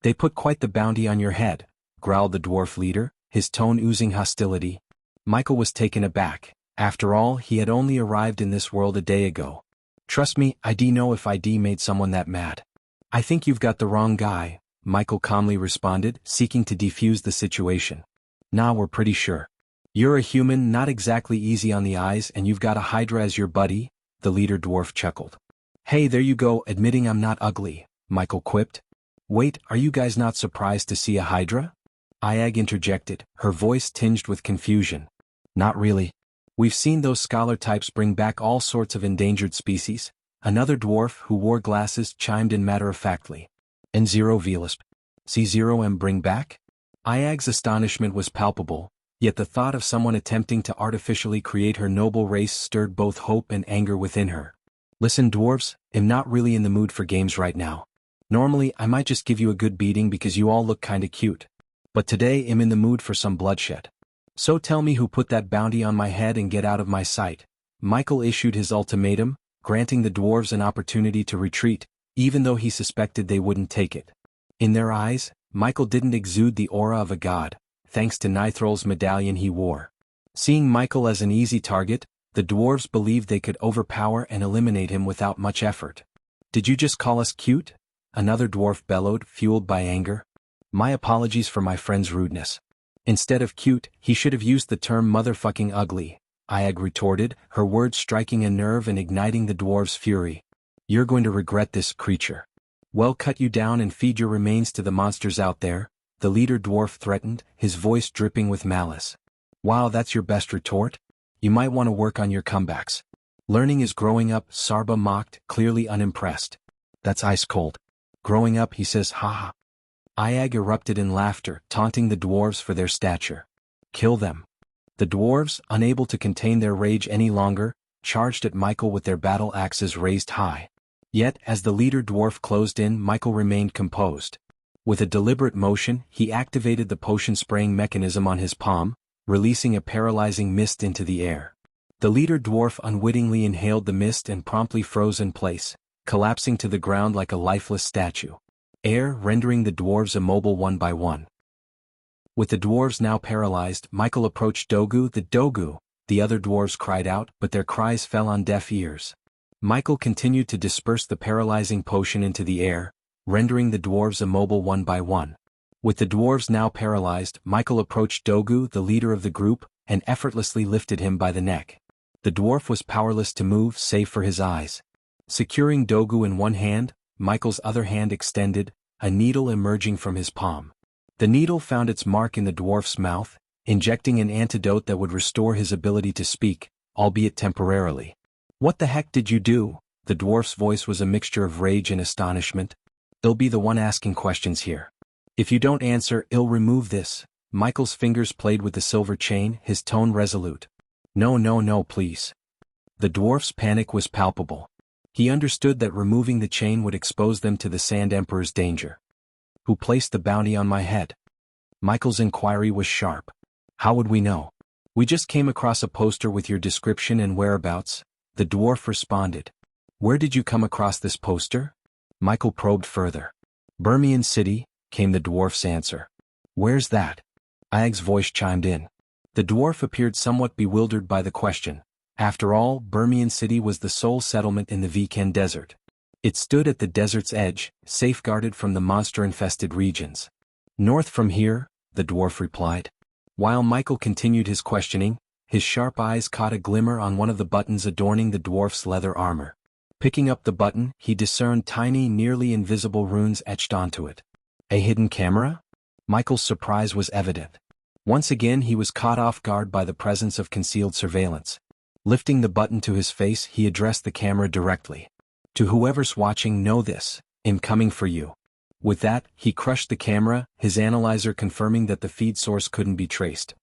They put quite the bounty on your head, growled the dwarf leader, his tone oozing hostility. Michael was taken aback. After all, he had only arrived in this world a day ago. Trust me, I know if I made someone that mad. I think you've got the wrong guy, Michael calmly responded, seeking to defuse the situation. Nah, we're pretty sure. You're a human, not exactly easy on the eyes, and you've got a Hydra as your buddy, the leader dwarf chuckled. Hey, there you go, admitting I'm not ugly, Michael quipped. Wait, are you guys not surprised to see a Hydra? Ayag interjected, her voice tinged with confusion. Not really. We've seen those scholar types bring back all sorts of endangered species. Another dwarf who wore glasses chimed in matter-of-factly. And Zero Velisp. See Zero M bring back? Ayag's astonishment was palpable, yet the thought of someone attempting to artificially create her noble race stirred both hope and anger within her. Listen, dwarves, I'm not really in the mood for games right now. Normally, I might just give you a good beating because you all look kinda cute. But today I'm in the mood for some bloodshed. So tell me who put that bounty on my head and get out of my sight. Michael issued his ultimatum, granting the dwarves an opportunity to retreat, even though he suspected they wouldn't take it. In their eyes, Michael didn't exude the aura of a god, thanks to Nithrol's medallion he wore. Seeing Michael as an easy target, the dwarves believed they could overpower and eliminate him without much effort. Did you just call us cute? Another dwarf bellowed, fueled by anger. My apologies for my friend's rudeness. Instead of cute, he should have used the term motherfucking ugly, Ayag retorted, her words striking a nerve and igniting the dwarf's fury. You're going to regret this, creature. Well, cut you down and feed your remains to the monsters out there, the leader dwarf threatened, his voice dripping with malice. Wow, that's your best retort? You might want to work on your comebacks. Learning is growing up, Sarba mocked, clearly unimpressed. That's ice cold. Growing up, he says, haha. Ayag erupted in laughter, taunting the dwarves for their stature. Kill them. The dwarves, unable to contain their rage any longer, charged at Michael with their battle axes raised high. Yet, as the leader dwarf closed in, Michael remained composed. With a deliberate motion, he activated the potion-spraying mechanism on his palm, releasing a paralyzing mist into the air. The leader dwarf unwittingly inhaled the mist and promptly froze in place, collapsing to the ground like a lifeless statue. Air rendering the dwarves immobile one by one. With the dwarves now paralyzed, Michael approached Dogu. The other dwarves cried out, but their cries fell on deaf ears. Michael continued to disperse the paralyzing potion into the air, rendering the dwarves immobile one by one. With the dwarves now paralyzed, Michael approached Dogu, the leader of the group, and effortlessly lifted him by the neck. The dwarf was powerless to move save for his eyes. Securing Dogu in one hand, Michael's other hand extended, a needle emerging from his palm. The needle found its mark in the dwarf's mouth, injecting an antidote that would restore his ability to speak, albeit temporarily. What the heck did you do? The The dwarf's voice was a mixture of rage and astonishment. "I'll be the one asking questions here. If you don't answer, I'll remove this." Michael's fingers played with the silver chain, his tone resolute. "No, no, no, please." The dwarf's panic was palpable. He understood that removing the chain would expose them to the Sand Emperor's danger. "Who placed the bounty on my head?" Michael's inquiry was sharp. "How would we know? We just came across a poster with your description and whereabouts," the dwarf responded. "Where did you come across this poster?" Michael probed further. "Birmian City," came the dwarf's answer. "Where's that?" Ayag's voice chimed in. The dwarf appeared somewhat bewildered by the question. After all, Birmian City was the sole settlement in the Viken Desert. It stood at the desert's edge, safeguarded from the monster-infested regions. "North from here," the dwarf replied. While Michael continued his questioning, his sharp eyes caught a glimmer on one of the buttons adorning the dwarf's leather armor. Picking up the button, he discerned tiny, nearly invisible runes etched onto it. A hidden camera? Michael's surprise was evident. Once again he was caught off guard by the presence of concealed surveillance. Lifting the button to his face, he addressed the camera directly. "To whoever's watching, know this. I'm coming for you." With that, he crushed the camera, his analyzer confirming that the feed source couldn't be traced.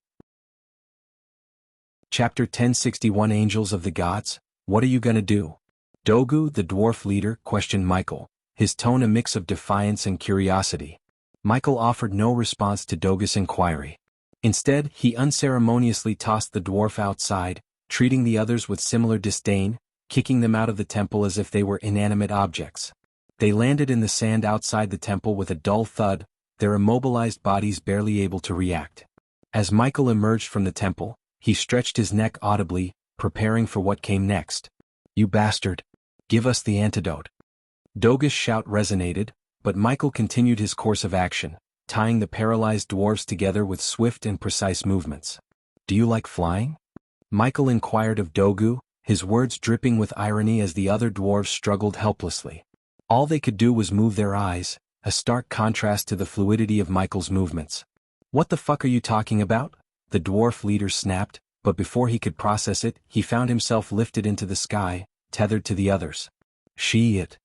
Chapter 1061 Angels of the Gods, what are you gonna do? Dogu, the dwarf leader, questioned Michael, his tone a mix of defiance and curiosity. Michael offered no response to Dogu's inquiry. Instead, he unceremoniously tossed the dwarf outside, treating the others with similar disdain, kicking them out of the temple as if they were inanimate objects. They landed in the sand outside the temple with a dull thud, their immobilized bodies barely able to react. As Michael emerged from the temple, he stretched his neck audibly, preparing for what came next. "You bastard! Give us the antidote." Dogu's shout resonated, but Michael continued his course of action, tying the paralyzed dwarves together with swift and precise movements. "Do you like flying?" Michael inquired of Dogu, his words dripping with irony as the other dwarves struggled helplessly. All they could do was move their eyes, a stark contrast to the fluidity of Michael's movements. "What the fuck are you talking about?" the dwarf leader snapped, but before he could process it, he found himself lifted into the sky, tethered to the others. "Shit!"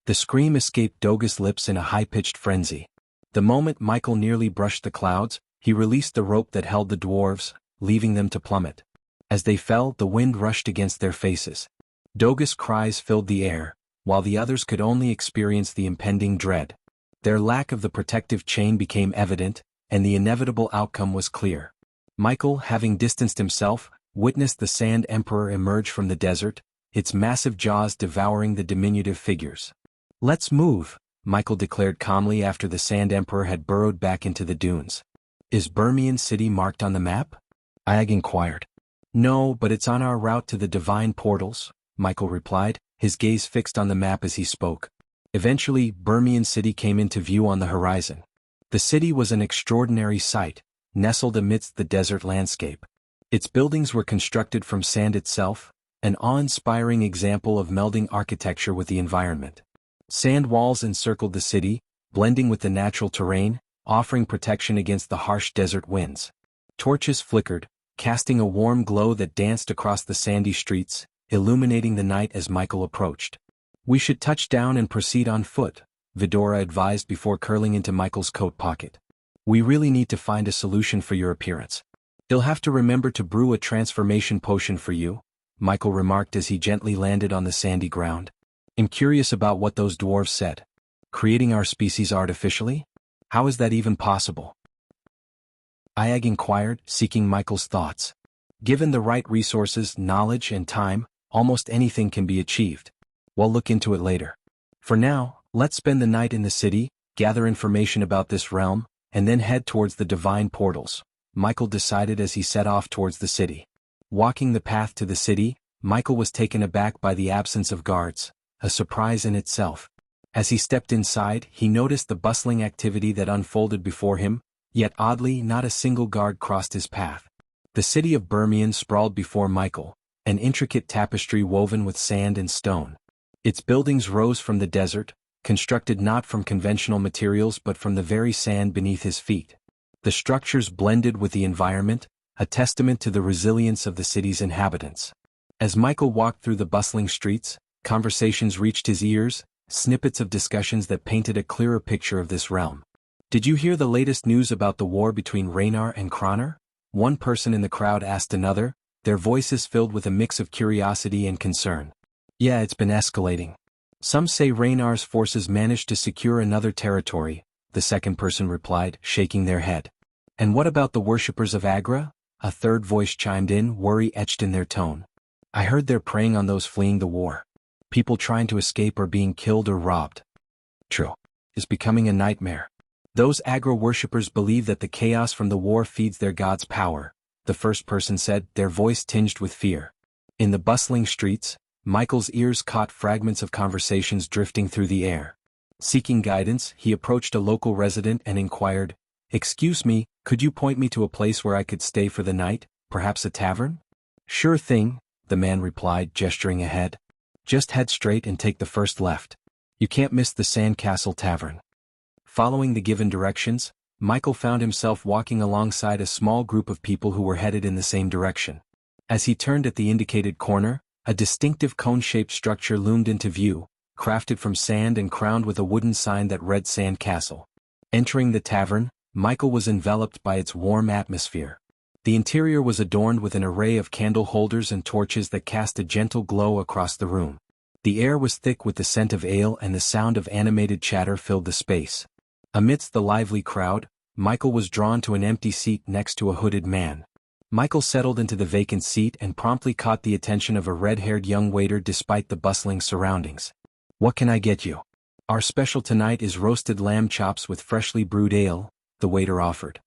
The scream escaped Dogu's lips in a high-pitched frenzy. The moment Michael nearly brushed the clouds, he released the rope that held the dwarves, leaving them to plummet. As they fell, the wind rushed against their faces. Dogu's cries filled the air, while the others could only experience the impending dread. Their lack of the protective chain became evident, and the inevitable outcome was clear. Michael, having distanced himself, witnessed the Sand Emperor emerge from the desert, its massive jaws devouring the diminutive figures. "Let's move," Michael declared calmly after the Sand Emperor had burrowed back into the dunes. "Is Birmian City marked on the map?" Ayag inquired. "No, but it's on our route to the divine portals," Michael replied, his gaze fixed on the map as he spoke. Eventually, Birmian City came into view on the horizon. The city was an extraordinary sight, nestled amidst the desert landscape. Its buildings were constructed from sand itself, an awe-inspiring example of melding architecture with the environment. Sand walls encircled the city, blending with the natural terrain, offering protection against the harsh desert winds. Torches flickered, casting a warm glow that danced across the sandy streets, illuminating the night as Michael approached. "We should touch down and proceed on foot," Vidora advised before curling into Michael's coat pocket. "We really need to find a solution for your appearance. They'll have to remember to brew a transformation potion for you," Michael remarked as he gently landed on the sandy ground. "I'm curious about what those dwarves said. Creating our species artificially? How is that even possible?" Ayag inquired, seeking Michael's thoughts. "Given the right resources, knowledge, and time, almost anything can be achieved. We'll look into it later. For now, let's spend the night in the city, gather information about this realm, and then head towards the divine portals," Michael decided as he set off towards the city. Walking the path to the city, Michael was taken aback by the absence of guards, a surprise in itself. As he stepped inside, he noticed the bustling activity that unfolded before him, yet oddly not a single guard crossed his path. The city of Birmian sprawled before Michael, an intricate tapestry woven with sand and stone. Its buildings rose from the desert, constructed not from conventional materials but from the very sand beneath his feet. The structures blended with the environment, a testament to the resilience of the city's inhabitants. As Michael walked through the bustling streets, Conversations reached his ears, snippets of discussions that painted a clearer picture of this realm. "Did you hear the latest news about the war between Raynar and Cronar?" one person in the crowd asked another, their voices filled with a mix of curiosity and concern. "Yeah, it's been escalating. Some say Raynar's forces managed to secure another territory," the second person replied, shaking their head. "And what about the worshippers of Agra?" a third voice chimed in, worry etched in their tone. "I heard they're preying on those fleeing the war. People trying to escape are being killed or robbed. True. Is becoming a nightmare. Those Agra worshippers believe that the chaos from the war feeds their god's power," the first person said, their voice tinged with fear. In the bustling streets, Michael's ears caught fragments of conversations drifting through the air. Seeking guidance, he approached a local resident and inquired, "Excuse me, could you point me to a place where I could stay for the night, perhaps a tavern?" "Sure thing," the man replied, gesturing ahead. "Just head straight and take the first left. You can't miss the Sandcastle Tavern." Following the given directions, Michael found himself walking alongside a small group of people who were headed in the same direction. As he turned at the indicated corner, a distinctive cone-shaped structure loomed into view, crafted from sand and crowned with a wooden sign that read Sandcastle. Entering the tavern, Michael was enveloped by its warm atmosphere. The interior was adorned with an array of candle holders and torches that cast a gentle glow across the room. The air was thick with the scent of ale and the sound of animated chatter filled the space. Amidst the lively crowd, Michael was drawn to an empty seat next to a hooded man. Michael settled into the vacant seat and promptly caught the attention of a red-haired young waiter despite the bustling surroundings. "What can I get you?" "Our special tonight is roasted lamb chops with freshly brewed ale," the waiter offered.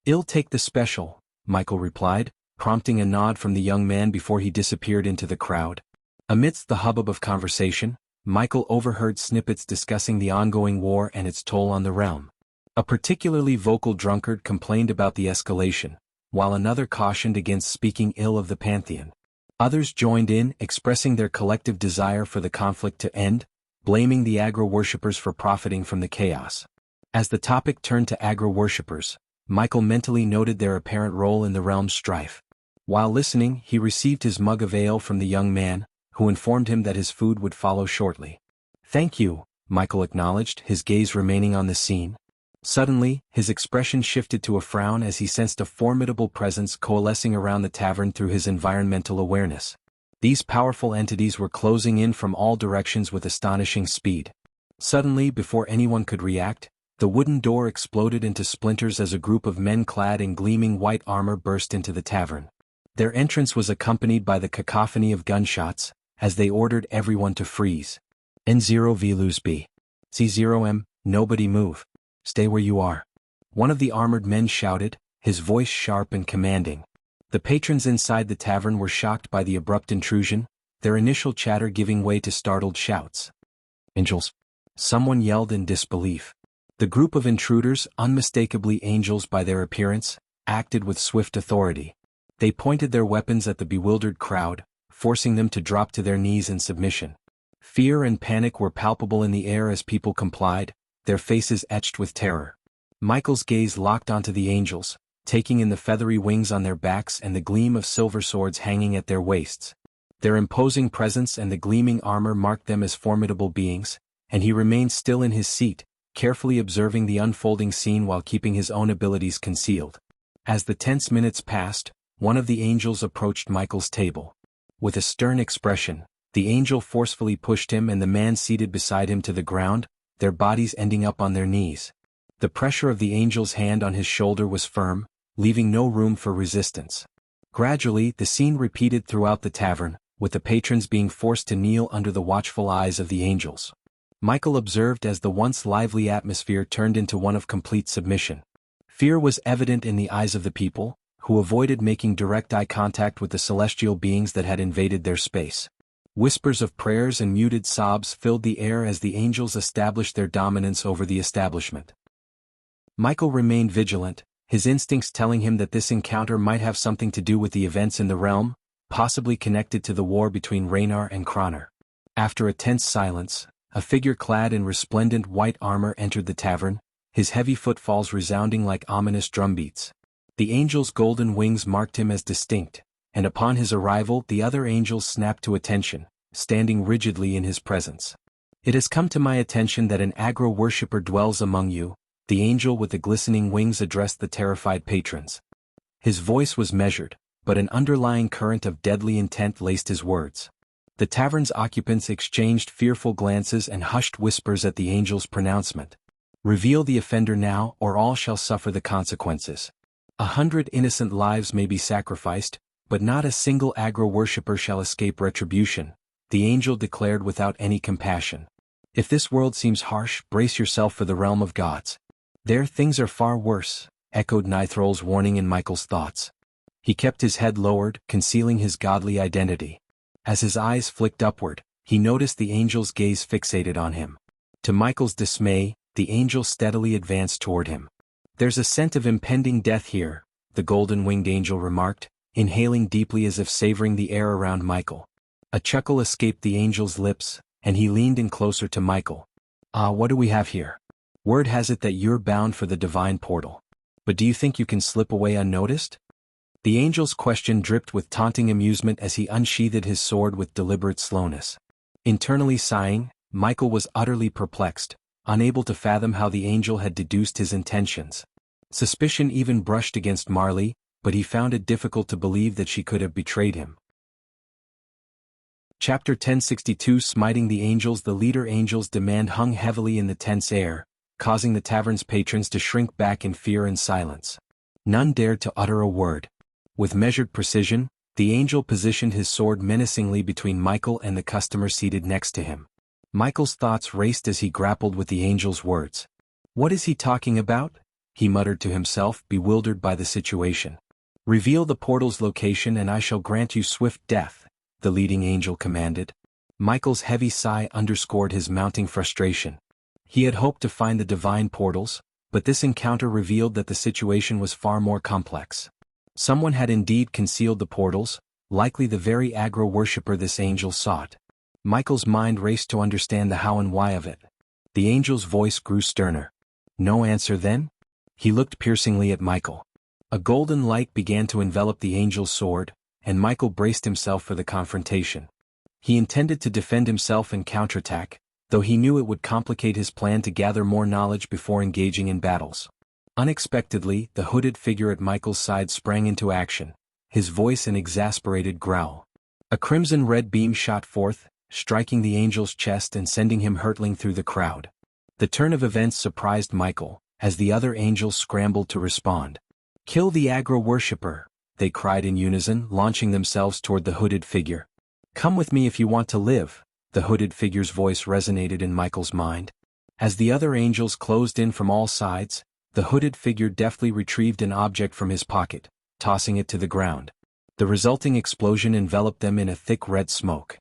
"I'll take the special," Michael replied, prompting a nod from the young man before he disappeared into the crowd. Amidst the hubbub of conversation, Michael overheard snippets discussing the ongoing war and its toll on the realm. A particularly vocal drunkard complained about the escalation, while another cautioned against speaking ill of the pantheon. Others joined in, expressing their collective desire for the conflict to end, blaming the Agra worshippers for profiting from the chaos. As the topic turned to Agra worshippers, Michael mentally noted their apparent role in the realm's strife. While listening, he received his mug of ale from the young man, who informed him that his food would follow shortly. "Thank you," Michael acknowledged, his gaze remaining on the scene. Suddenly, his expression shifted to a frown as he sensed a formidable presence coalescing around the tavern through his environmental awareness. These powerful entities were closing in from all directions with astonishing speed. Suddenly, before anyone could react, the wooden door exploded into splinters as a group of men clad in gleaming white armor burst into the tavern. Their entrance was accompanied by the cacophony of gunshots, as they ordered everyone to freeze. "N0 Velus B. C0M, nobody move. Stay where you are," one of the armored men shouted, his voice sharp and commanding. The patrons inside the tavern were shocked by the abrupt intrusion, their initial chatter giving way to startled shouts. "Angels!" someone yelled in disbelief. The group of intruders, unmistakably angels by their appearance, acted with swift authority. They pointed their weapons at the bewildered crowd, forcing them to drop to their knees in submission. Fear and panic were palpable in the air as people complied, their faces etched with terror. Michael's gaze locked onto the angels, taking in the feathery wings on their backs and the gleam of silver swords hanging at their waists. Their imposing presence and the gleaming armor marked them as formidable beings, and he remained still in his seat, carefully observing the unfolding scene while keeping his own abilities concealed. As the tense minutes passed, one of the angels approached Michael's table. With a stern expression, the angel forcefully pushed him and the man seated beside him to the ground, their bodies ending up on their knees. The pressure of the angel's hand on his shoulder was firm, leaving no room for resistance. Gradually, the scene repeated throughout the tavern, with the patrons being forced to kneel under the watchful eyes of the angels. Michael observed as the once lively atmosphere turned into one of complete submission. Fear was evident in the eyes of the people, who avoided making direct eye contact with the celestial beings that had invaded their space. Whispers of prayers and muted sobs filled the air as the angels established their dominance over the establishment. Michael remained vigilant, his instincts telling him that this encounter might have something to do with the events in the realm, possibly connected to the war between Raynar and Cronar. After a tense silence, a figure clad in resplendent white armor entered the tavern, his heavy footfalls resounding like ominous drumbeats. The angel's golden wings marked him as distinct, and upon his arrival the other angels snapped to attention, standing rigidly in his presence. "It has come to my attention that an aggro worshipper dwells among you," the angel with the glistening wings addressed the terrified patrons. His voice was measured, but an underlying current of deadly intent laced his words. The tavern's occupants exchanged fearful glances and hushed whispers at the angel's pronouncement. "Reveal the offender now, or all shall suffer the consequences. 100 innocent lives may be sacrificed, but not a single aggro worshipper shall escape retribution," the angel declared without any compassion. "If this world seems harsh, brace yourself for the realm of gods. There things are far worse," echoed Nithrol's warning in Michael's thoughts. He kept his head lowered, concealing his godly identity. As his eyes flicked upward, he noticed the angel's gaze fixated on him. To Michael's dismay, the angel steadily advanced toward him. "There's a scent of impending death here," the golden-winged angel remarked, inhaling deeply as if savoring the air around Michael. A chuckle escaped the angel's lips, and he leaned in closer to Michael. "Ah, what do we have here? Word has it that you're bound for the divine portal. But do you think you can slip away unnoticed?" The angel's question dripped with taunting amusement as he unsheathed his sword with deliberate slowness. Internally sighing, Michael was utterly perplexed, unable to fathom how the angel had deduced his intentions. Suspicion even brushed against Marley, but he found it difficult to believe that she could have betrayed him. Chapter 1062 Smiting the Angels. The leader angel's demand hung heavily in the tense air, causing the tavern's patrons to shrink back in fear and silence. None dared to utter a word. With measured precision, the angel positioned his sword menacingly between Michael and the customer seated next to him. Michael's thoughts raced as he grappled with the angel's words. "What is he talking about?" he muttered to himself, bewildered by the situation. "Reveal the portal's location and I shall grant you swift death," the leading angel commanded. Michael's heavy sigh underscored his mounting frustration. He had hoped to find the divine portals, but this encounter revealed that the situation was far more complex. Someone had indeed concealed the portals, likely the very aggro worshipper this angel sought. Michael's mind raced to understand the how and why of it. The angel's voice grew sterner. "No answer then?" He looked piercingly at Michael. A golden light began to envelop the angel's sword, and Michael braced himself for the confrontation. He intended to defend himself and counterattack, though he knew it would complicate his plan to gather more knowledge before engaging in battles. Unexpectedly, the hooded figure at Michael's side sprang into action, his voice an exasperated growl. A crimson-red beam shot forth, striking the angel's chest and sending him hurtling through the crowd. The turn of events surprised Michael, as the other angels scrambled to respond. "Kill the aggro worshipper," they cried in unison, launching themselves toward the hooded figure. "Come with me if you want to live," the hooded figure's voice resonated in Michael's mind. As the other angels closed in from all sides, the hooded figure deftly retrieved an object from his pocket, tossing it to the ground. The resulting explosion enveloped them in a thick red smoke.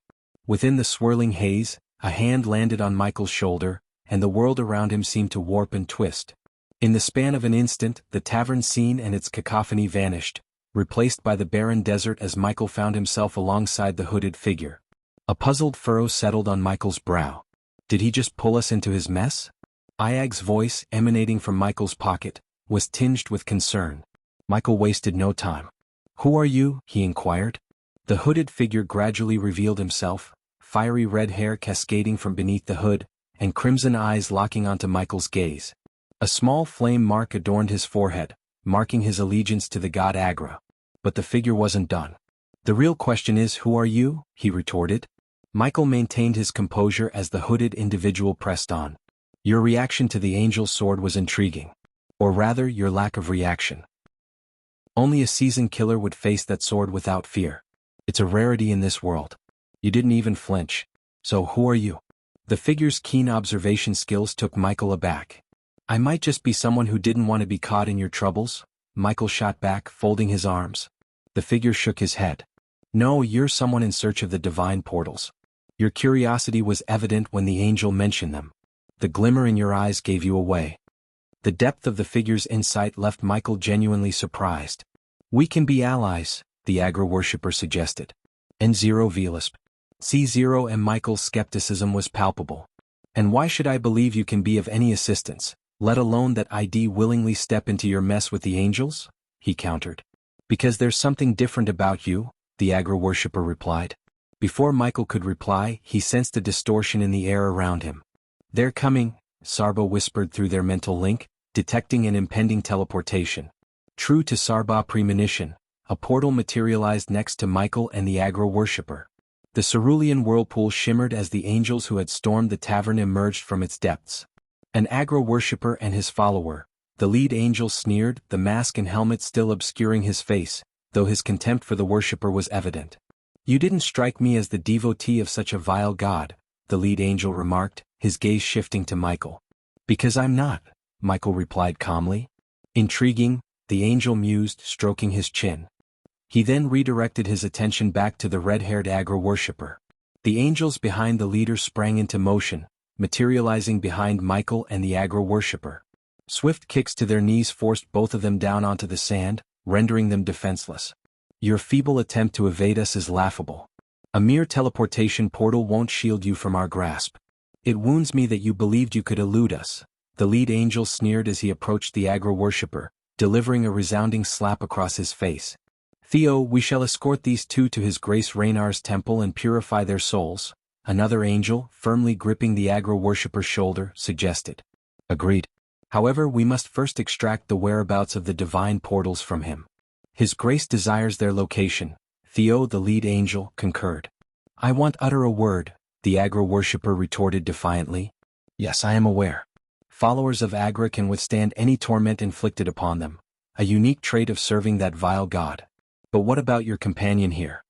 Within the swirling haze, a hand landed on Michael's shoulder, and the world around him seemed to warp and twist. In the span of an instant, the tavern scene and its cacophony vanished, replaced by the barren desert as Michael found himself alongside the hooded figure. A puzzled furrow settled on Michael's brow. Did he just pull us into his mess? Iag's voice, emanating from Michael's pocket, was tinged with concern. Michael wasted no time. "Who are you?" he inquired. The hooded figure gradually revealed himself, fiery red hair cascading from beneath the hood, and crimson eyes locking onto Michael's gaze. A small flame mark adorned his forehead, marking his allegiance to the god Agra. But the figure wasn't done. "The real question is, who are you?" he retorted. Michael maintained his composure as the hooded individual pressed on. "Your reaction to the angel's sword was intriguing. Or rather, your lack of reaction. Only a seasoned killer would face that sword without fear. It's a rarity in this world. You didn't even flinch. So who are you?" The figure's keen observation skills took Michael aback. "I might just be someone who didn't want to be caught in your troubles," Michael shot back, folding his arms. The figure shook his head. "No, you're someone in search of the divine portals. Your curiosity was evident when the angel mentioned them. The glimmer in your eyes gave you away." The depth of the figure's insight left Michael genuinely surprised. "We can be allies," the aggro worshipper suggested. N0 Velisp. C0 and Michael's skepticism was palpable. "And why should I believe you can be of any assistance, let alone that I'd willingly step into your mess with the angels?" he countered. "Because there's something different about you," the aggro worshipper replied. Before Michael could reply, he sensed a distortion in the air around him. "They're coming," Sarba whispered through their mental link, detecting an impending teleportation. True to Sarba's premonition, a portal materialized next to Michael and the aggro worshipper. The cerulean whirlpool shimmered as the angels who had stormed the tavern emerged from its depths. An aggro worshipper and his follower, the lead angel, sneered, the mask and helmet still obscuring his face, though his contempt for the worshipper was evident. "You didn't strike me as the devotee of such a vile god," the lead angel remarked, his gaze shifting to Michael. "Because I'm not," Michael replied calmly. "Intriguing," the angel mused, stroking his chin. He then redirected his attention back to the red-haired aggro worshipper. The angels behind the leader sprang into motion, materializing behind Michael and the aggro worshipper. Swift kicks to their knees forced both of them down onto the sand, rendering them defenseless. "Your feeble attempt to evade us is laughable. A mere teleportation portal won't shield you from our grasp. It wounds me that you believed you could elude us," the lead angel sneered as he approached the aggro worshipper, delivering a resounding slap across his face. "Theo, we shall escort these two to His Grace Raynar's temple and purify their souls," another angel, firmly gripping the aggro worshipper's shoulder, suggested. "Agreed. However, we must first extract the whereabouts of the divine portals from him. His Grace desires their location," Theo, the lead angel, concurred. "I won't utter a word," the aggro worshipper retorted defiantly. "Yes, I am aware. Followers of Agra can withstand any torment inflicted upon them, a unique trait of serving that vile god. But what about your companion here?"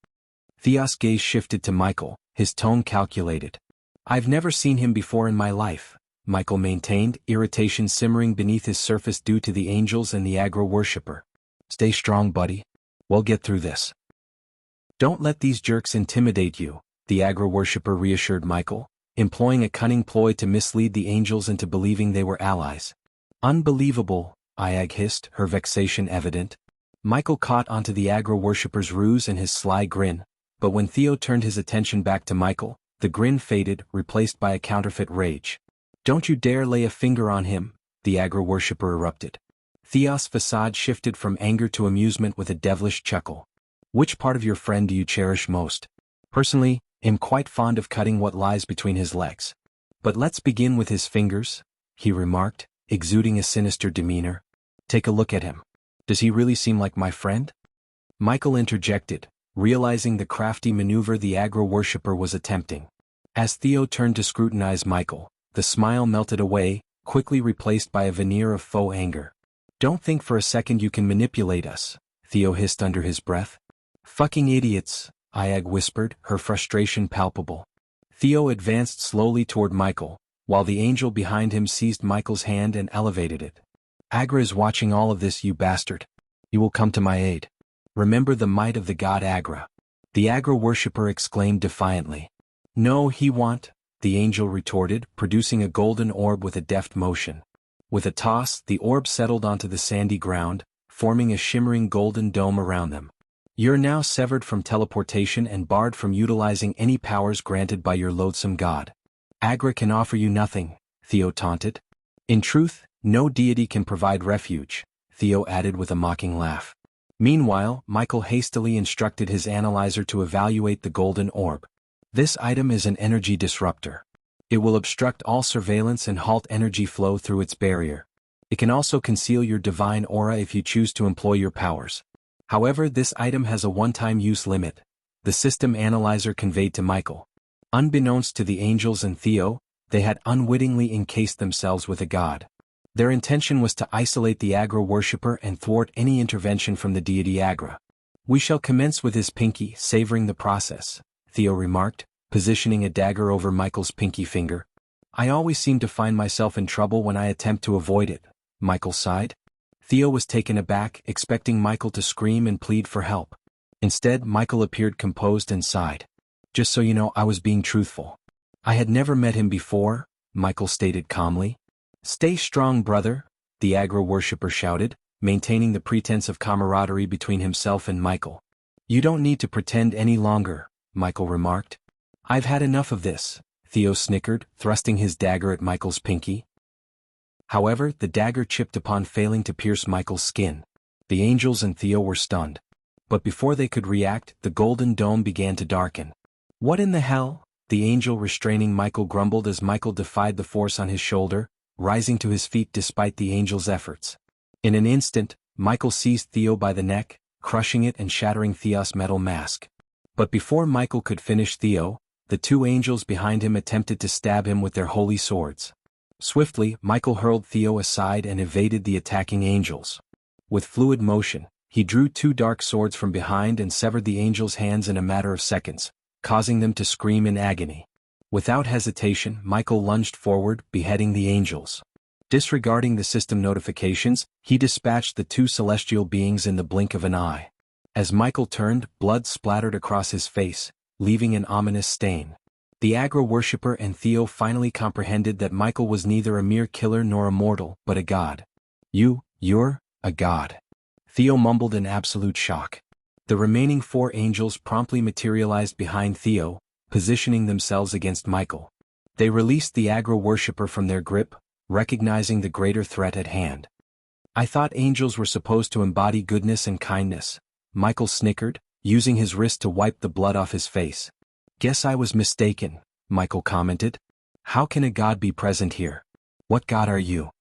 Theo's gaze shifted to Michael, his tone calculated. "I've never seen him before in my life," Michael maintained, irritation simmering beneath his surface due to the angels and the aggro worshipper. "Stay strong, buddy. We'll get through this." "Don't let these jerks intimidate you," the aggro worshipper reassured Michael, employing a cunning ploy to mislead the angels into believing they were allies. "Unbelievable," Iag hissed, her vexation evident. Michael caught onto the aggro worshipper's ruse and his sly grin, but when Theo turned his attention back to Michael, the grin faded, replaced by a counterfeit rage. "Don't you dare lay a finger on him," the aggro worshipper erupted. Theo's facade shifted from anger to amusement with a devilish chuckle. "Which part of your friend do you cherish most? Personally, I'm quite fond of cutting what lies between his legs. But let's begin with his fingers," he remarked, exuding a sinister demeanor. "Take a look at him. Does he really seem like my friend?" Michael interjected, realizing the crafty maneuver the aggro worshipper was attempting. As Theo turned to scrutinize Michael, the smile melted away, quickly replaced by a veneer of faux anger. "Don't think for a second you can manipulate us," Theo hissed under his breath. "Fucking idiots," Iag whispered, her frustration palpable. Theo advanced slowly toward Michael, while the angel behind him seized Michael's hand and elevated it. "Agra is watching all of this, you bastard. You will come to my aid. Remember the might of the god Agra," the aggro worshipper exclaimed defiantly. "No, he won't," the angel retorted, producing a golden orb with a deft motion. With a toss, the orb settled onto the sandy ground, forming a shimmering golden dome around them. "You're now severed from teleportation and barred from utilizing any powers granted by your loathsome god. Agra can offer you nothing," Theo taunted. "In truth, no deity can provide refuge," Theo added with a mocking laugh. Meanwhile, Michael hastily instructed his analyzer to evaluate the golden orb. "This item is an energy disruptor. It will obstruct all surveillance and halt energy flow through its barrier. It can also conceal your divine aura if you choose to employ your powers. However, this item has a one-time use limit," the system analyzer conveyed to Michael. Unbeknownst to the angels and Theo, they had unwittingly encased themselves with a god. Their intention was to isolate the aggro worshipper and thwart any intervention from the deity Agra. "We shall commence with his pinky, savoring the process," Theo remarked, positioning a dagger over Michael's pinky finger. "I always seem to find myself in trouble when I attempt to avoid it," Michael sighed. Theo was taken aback, expecting Michael to scream and plead for help. Instead, Michael appeared composed and sighed. "Just so you know, I was being truthful. I had never met him before," Michael stated calmly. "Stay strong, brother," the aggro worshipper shouted, maintaining the pretense of camaraderie between himself and Michael. "You don't need to pretend any longer," Michael remarked. "I've had enough of this," Theo snickered, thrusting his dagger at Michael's pinky. However, the dagger chipped upon failing to pierce Michael's skin. The angels and Theo were stunned. But before they could react, the golden dome began to darken. What in the hell? The angel restraining Michael grumbled as Michael defied the force on his shoulder, rising to his feet despite the angel's efforts. In an instant, Michael seized Theo by the neck, crushing it and shattering Theo's metal mask. But before Michael could finish Theo, the two angels behind him attempted to stab him with their holy swords. Swiftly, Michael hurled Theo aside and evaded the attacking angels. With fluid motion, he drew two dark swords from behind and severed the angels' hands in a matter of seconds, causing them to scream in agony. Without hesitation, Michael lunged forward, beheading the angels. Disregarding the system notifications, he dispatched the two celestial beings in the blink of an eye. As Michael turned, blood splattered across his face, leaving an ominous stain. The agro-worshipper and Theo finally comprehended that Michael was neither a mere killer nor a mortal, but a god. You're a god. Theo mumbled in absolute shock. The remaining four angels promptly materialized behind Theo, positioning themselves against Michael. They released the agro-worshipper from their grip, recognizing the greater threat at hand. I thought angels were supposed to embody goodness and kindness, Michael snickered, using his wrist to wipe the blood off his face. Guess I was mistaken, Michael commented. How can a god be present here? What god are you?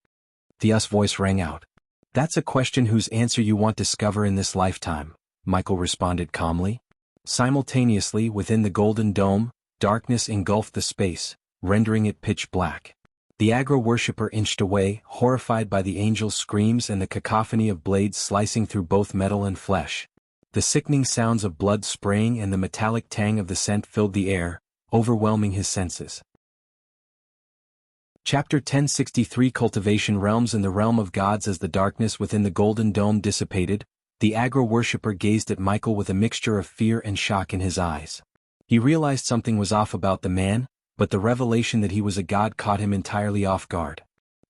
Theo's voice rang out. That's a question whose answer you won't discover in this lifetime, Michael responded calmly. Simultaneously within the golden dome, darkness engulfed the space, rendering it pitch black. The agro-worshipper inched away, horrified by the angel's screams and the cacophony of blades slicing through both metal and flesh. The sickening sounds of blood spraying and the metallic tang of the scent filled the air, overwhelming his senses. Chapter 1063 Cultivation Realms. In the realm of gods. As the darkness within the golden dome dissipated, the agro-worshipper gazed at Michael with a mixture of fear and shock in his eyes. He realized something was off about the man, but the revelation that he was a god caught him entirely off guard.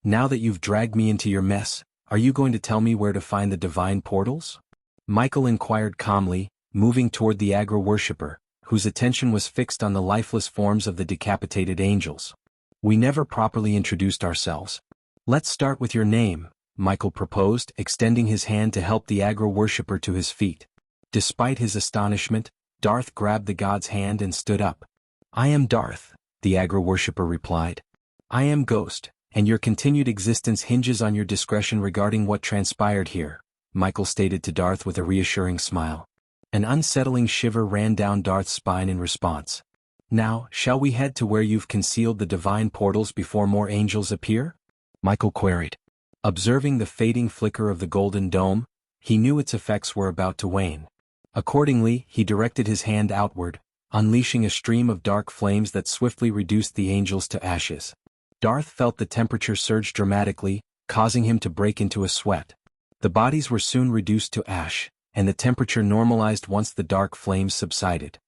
Now that you've dragged me into your mess, are you going to tell me where to find the divine portals? Michael inquired calmly, moving toward the agro-worshipper, whose attention was fixed on the lifeless forms of the decapitated angels. We never properly introduced ourselves. Let's start with your name, Michael proposed, extending his hand to help the agro-worshipper to his feet. Despite his astonishment, Darth grabbed the god's hand and stood up. I am Darth, the agro-worshipper replied. I am Ghost, and your continued existence hinges on your discretion regarding what transpired here, Michael stated to Darth with a reassuring smile. An unsettling shiver ran down Darth's spine in response. Now, shall we head to where you've concealed the divine portals before more angels appear? Michael queried. Observing the fading flicker of the golden dome, he knew its effects were about to wane. Accordingly, he directed his hand outward, unleashing a stream of dark flames that swiftly reduced the angels to ashes. Darth felt the temperature surge dramatically, causing him to break into a sweat. The bodies were soon reduced to ash, and the temperature normalized once the dark flames subsided.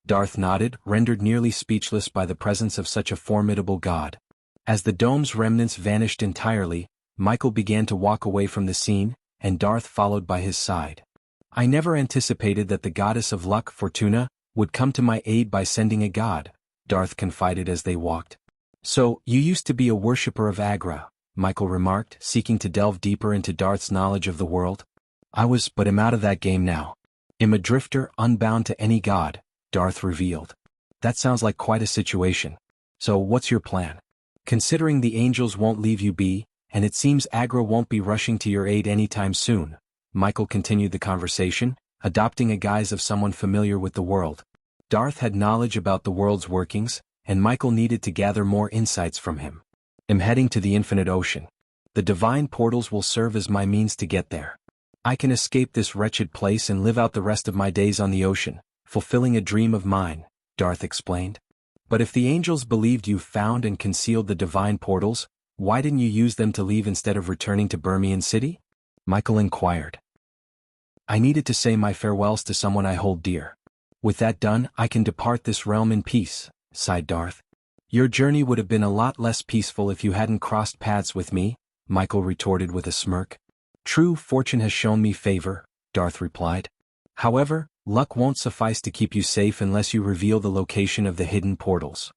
Darth nodded, rendered nearly speechless by the presence of such a formidable god. As the dome's remnants vanished entirely, Michael began to walk away from the scene, and Darth followed by his side. I never anticipated that the goddess of luck, Fortuna, would come to my aid by sending a god, Darth confided as they walked. So, you used to be a worshipper of Agra, Michael remarked, seeking to delve deeper into Darth's knowledge of the world. I was, but am out of that game now. Am a drifter, unbound to any god, Darth revealed. That sounds like quite a situation. So what's your plan? Considering the angels won't leave you be, and it seems Agra won't be rushing to your aid anytime soon, Michael continued the conversation, adopting a guise of someone familiar with the world. Darth had knowledge about the world's workings, and Michael needed to gather more insights from him. I'm heading to the infinite ocean. The divine portals will serve as my means to get there. I can escape this wretched place and live out the rest of my days on the ocean, fulfilling a dream of mine, Darth explained. But if the angels believed you found and concealed the divine portals, why didn't you use them to leave instead of returning to Birmian City? Michael inquired. I needed to say my farewells to someone I hold dear. With that done, I can depart this realm in peace, sighed Darth. Your journey would have been a lot less peaceful if you hadn't crossed paths with me, Michael retorted with a smirk. True, fortune has shown me favor, Darth replied. However, luck won't suffice to keep you safe unless you reveal the location of the hidden portals.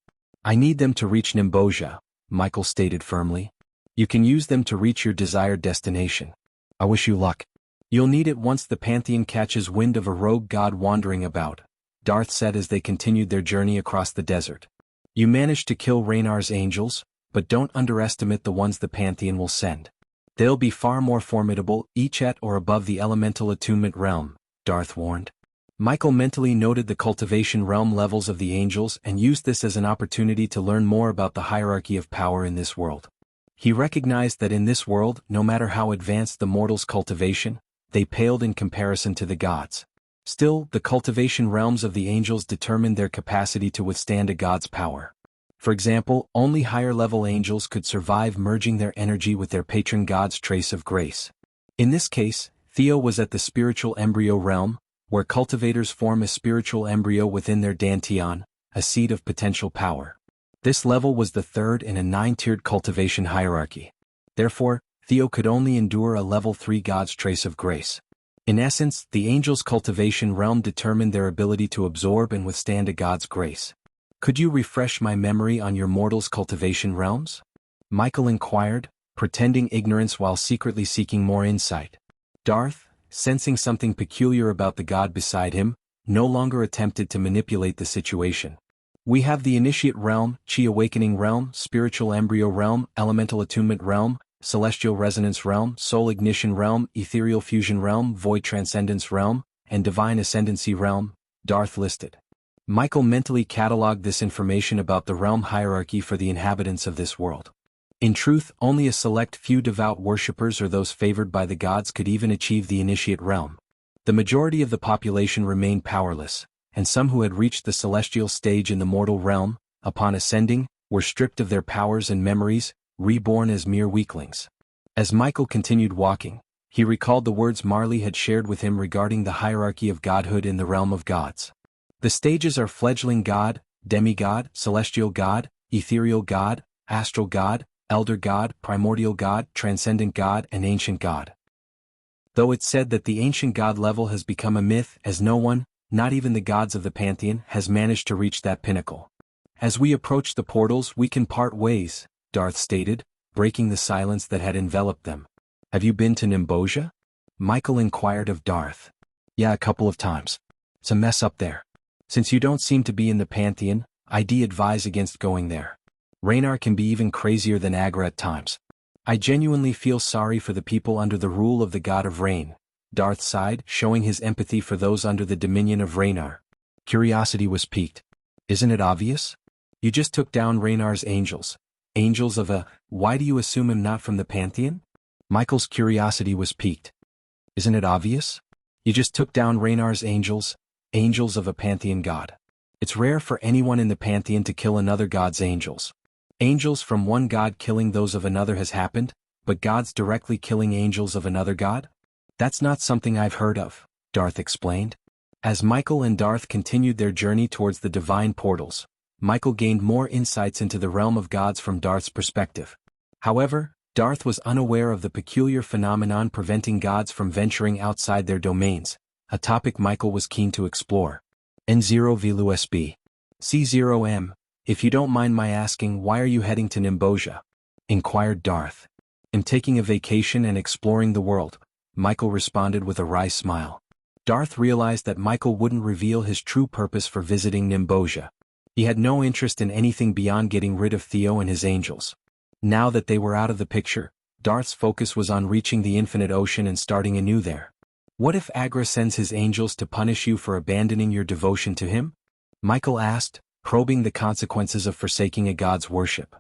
I need them to reach Nimbosia, Michael stated firmly. You can use them to reach your desired destination. I wish you luck. You'll need it once the Pantheon catches wind of a rogue god wandering about, Darth said as they continued their journey across the desert. You managed to kill Raynar's angels, but don't underestimate the ones the Pantheon will send. They'll be far more formidable, each at or above the elemental attunement realm, Darth warned. Michael mentally noted the cultivation realm levels of the angels and used this as an opportunity to learn more about the hierarchy of power in this world. He recognized that in this world, no matter how advanced the mortals' cultivation, they paled in comparison to the gods. Still, the cultivation realms of the angels determined their capacity to withstand a god's power. For example, only higher-level angels could survive merging their energy with their patron god's trace of grace. In this case, Theo was at the spiritual embryo realm, where cultivators form a spiritual embryo within their dantian, a seed of potential power. This level was the third in a 9-tiered cultivation hierarchy. Therefore, Theo could only endure a level 3 god's trace of grace. In essence, the angels' cultivation realm determined their ability to absorb and withstand a god's grace. Could you refresh my memory on your mortals' cultivation realms? Michael inquired, pretending ignorance while secretly seeking more insight. Darth, sensing something peculiar about the god beside him, no longer attempted to manipulate the situation. We have the initiate realm, chi awakening realm, spiritual embryo realm, elemental attunement realm, celestial resonance realm, soul ignition realm, ethereal fusion realm, void transcendence realm, and divine ascendancy realm, Darth listed. Michael mentally cataloged this information about the realm hierarchy for the inhabitants of this world. In truth, only a select few devout worshippers or those favored by the gods could even achieve the initiate realm. The majority of the population remained powerless, and some who had reached the celestial stage in the mortal realm, upon ascending, were stripped of their powers and memories, reborn as mere weaklings. As Michael continued walking, he recalled the words Marley had shared with him regarding the hierarchy of godhood in the realm of gods. The stages are fledgling god, demigod, celestial god, ethereal god, astral god, elder god, primordial god, transcendent god, and ancient god. Though it's said that the ancient god level has become a myth, as no one, not even the gods of the Pantheon, has managed to reach that pinnacle. As we approach the portals, we can part ways, Darth stated, breaking the silence that had enveloped them. Have you been to Nimbosia? Michael inquired of Darth. Yeah, a couple of times. It's a mess up there. Since you don't seem to be in the Pantheon, I'd advise against going there. Raynar can be even crazier than Agra at times. I genuinely feel sorry for the people under the rule of the God of Rain, Darth sighed, showing his empathy for those under the dominion of Raynar. Curiosity was piqued. Isn't it obvious? You just took down Raynar's angels. Angels of a, why do you assume him not from the Pantheon? Michael's curiosity was piqued. Isn't it obvious? You just took down Raynar's angels, angels of a Pantheon god. It's rare for anyone in the Pantheon to kill another god's angels. Angels from one god killing those of another has happened, but gods directly killing angels of another god? That's not something I've heard of, Darth explained. As Michael and Darth continued their journey towards the divine portals, Michael gained more insights into the realm of gods from Darth's perspective. However, Darth was unaware of the peculiar phenomenon preventing gods from venturing outside their domains, a topic Michael was keen to explore. N0 VLUSB. C0M, if you don't mind my asking, why are you heading to Nimbosia? Inquired Darth. I'm taking a vacation and exploring the world, Michael responded with a wry smile. Darth realized that Michael wouldn't reveal his true purpose for visiting Nimbosia. He had no interest in anything beyond getting rid of Theo and his angels. Now that they were out of the picture, Darth's focus was on reaching the infinite ocean and starting anew there. What if Agra sends his angels to punish you for abandoning your devotion to him? Michael asked, probing the consequences of forsaking a god's worship.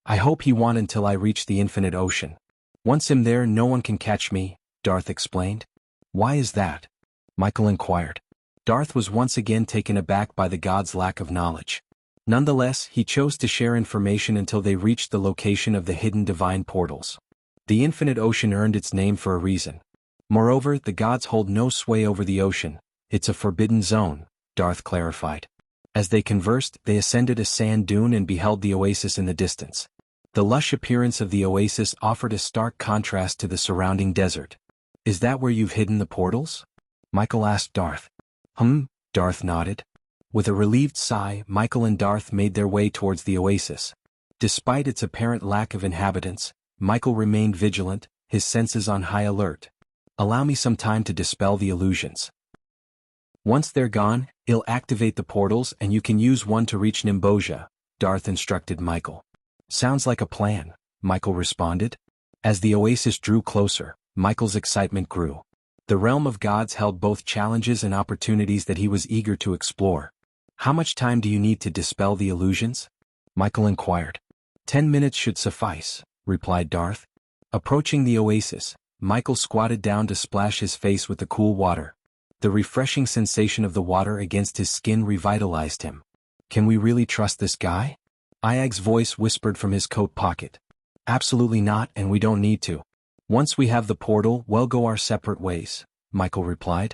I hope he won't until I reach the infinite ocean. Once I'm there, no one can catch me, Darth explained. Why is that? Michael inquired. Darth was once again taken aback by the god's lack of knowledge. Nonetheless, he chose to share information until they reached the location of the hidden divine portals. The infinite ocean earned its name for a reason. Moreover, the gods hold no sway over the ocean. It's a forbidden zone, Darth clarified. As they conversed, they ascended a sand dune and beheld the oasis in the distance. The lush appearance of the oasis offered a stark contrast to the surrounding desert. Is that where you've hidden the portals? Michael asked Darth. Darth nodded. With a relieved sigh, Michael and Darth made their way towards the oasis. Despite its apparent lack of inhabitants, Michael remained vigilant, his senses on high alert. Allow me some time to dispel the illusions. Once they're gone, it'll activate the portals and you can use one to reach Nimbosia, Darth instructed Michael. Sounds like a plan, Michael responded. As the oasis drew closer, Michael's excitement grew. The realm of gods held both challenges and opportunities that he was eager to explore. How much time do you need to dispel the illusions? Michael inquired. 10 minutes should suffice, replied Darth. Approaching the oasis, Michael squatted down to splash his face with the cool water. The refreshing sensation of the water against his skin revitalized him. Can we really trust this guy? Iag's voice whispered from his coat pocket. Absolutely not, and we don't need to. Once we have the portal, we'll go our separate ways, Michael replied.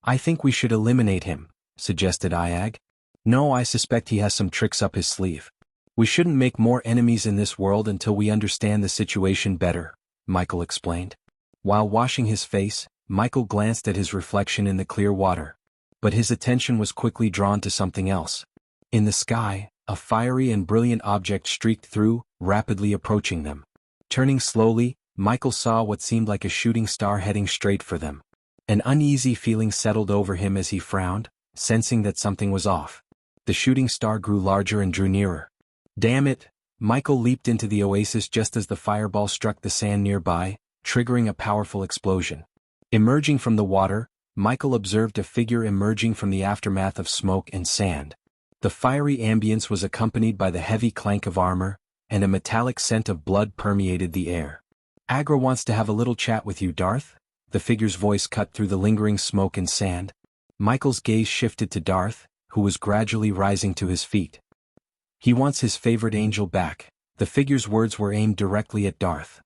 I think we should eliminate him, suggested Iag. No, I suspect he has some tricks up his sleeve. We shouldn't make more enemies in this world until we understand the situation better, Michael explained. While washing his face, Michael glanced at his reflection in the clear water. But his attention was quickly drawn to something else. In the sky, a fiery and brilliant object streaked through, rapidly approaching them. Turning slowly, Michael saw what seemed like a shooting star heading straight for them. An uneasy feeling settled over him as he frowned, sensing that something was off. The shooting star grew larger and drew nearer. Damn it! Michael leaped into the oasis just as the fireball struck the sand nearby, triggering a powerful explosion. Emerging from the water, Michael observed a figure emerging from the aftermath of smoke and sand. The fiery ambience was accompanied by the heavy clank of armor, and a metallic scent of blood permeated the air. Agra wants to have a little chat with you, Darth, the figure's voice cut through the lingering smoke and sand. Michael's gaze shifted to Darth, who was gradually rising to his feet. He wants his favorite angel back. The figure's words were aimed directly at Darth.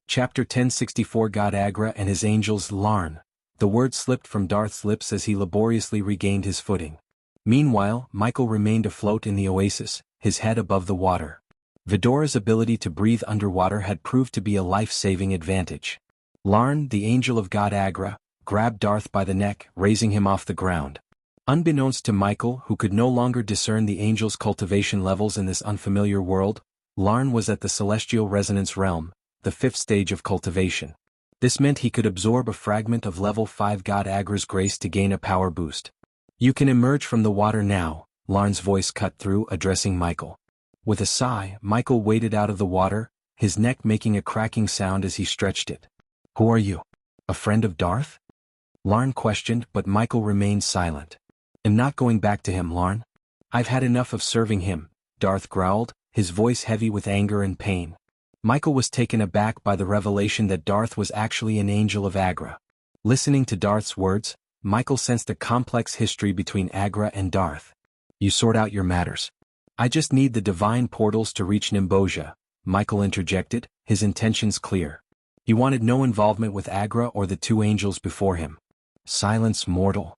Chapter 1064 God Agra and his angels Larn. The word slipped from Darth's lips as he laboriously regained his footing. Meanwhile, Michael remained afloat in the oasis, his head above the water. Vidora's ability to breathe underwater had proved to be a life-saving advantage. Larn, the angel of God Agra, grabbed Darth by the neck, raising him off the ground. Unbeknownst to Michael, who could no longer discern the angel's cultivation levels in this unfamiliar world, Larn was at the celestial resonance realm, the 5th stage of cultivation. This meant he could absorb a fragment of level 5 God Agra's grace to gain a power boost. You can emerge from the water now, Larn's voice cut through, addressing Michael. With a sigh, Michael waded out of the water, his neck making a cracking sound as he stretched it. Who are you? A friend of Darth? Larn questioned, but Michael remained silent. I'm not going back to him, Larn. I've had enough of serving him, Darth growled, his voice heavy with anger and pain. Michael was taken aback by the revelation that Darth was actually an angel of Agra. Listening to Darth's words, Michael sensed a complex history between Agra and Darth. You sort out your matters. I just need the divine portals to reach Nimbosia, Michael interjected, his intentions clear. He wanted no involvement with Agra or the 2 angels before him. Silence, mortal.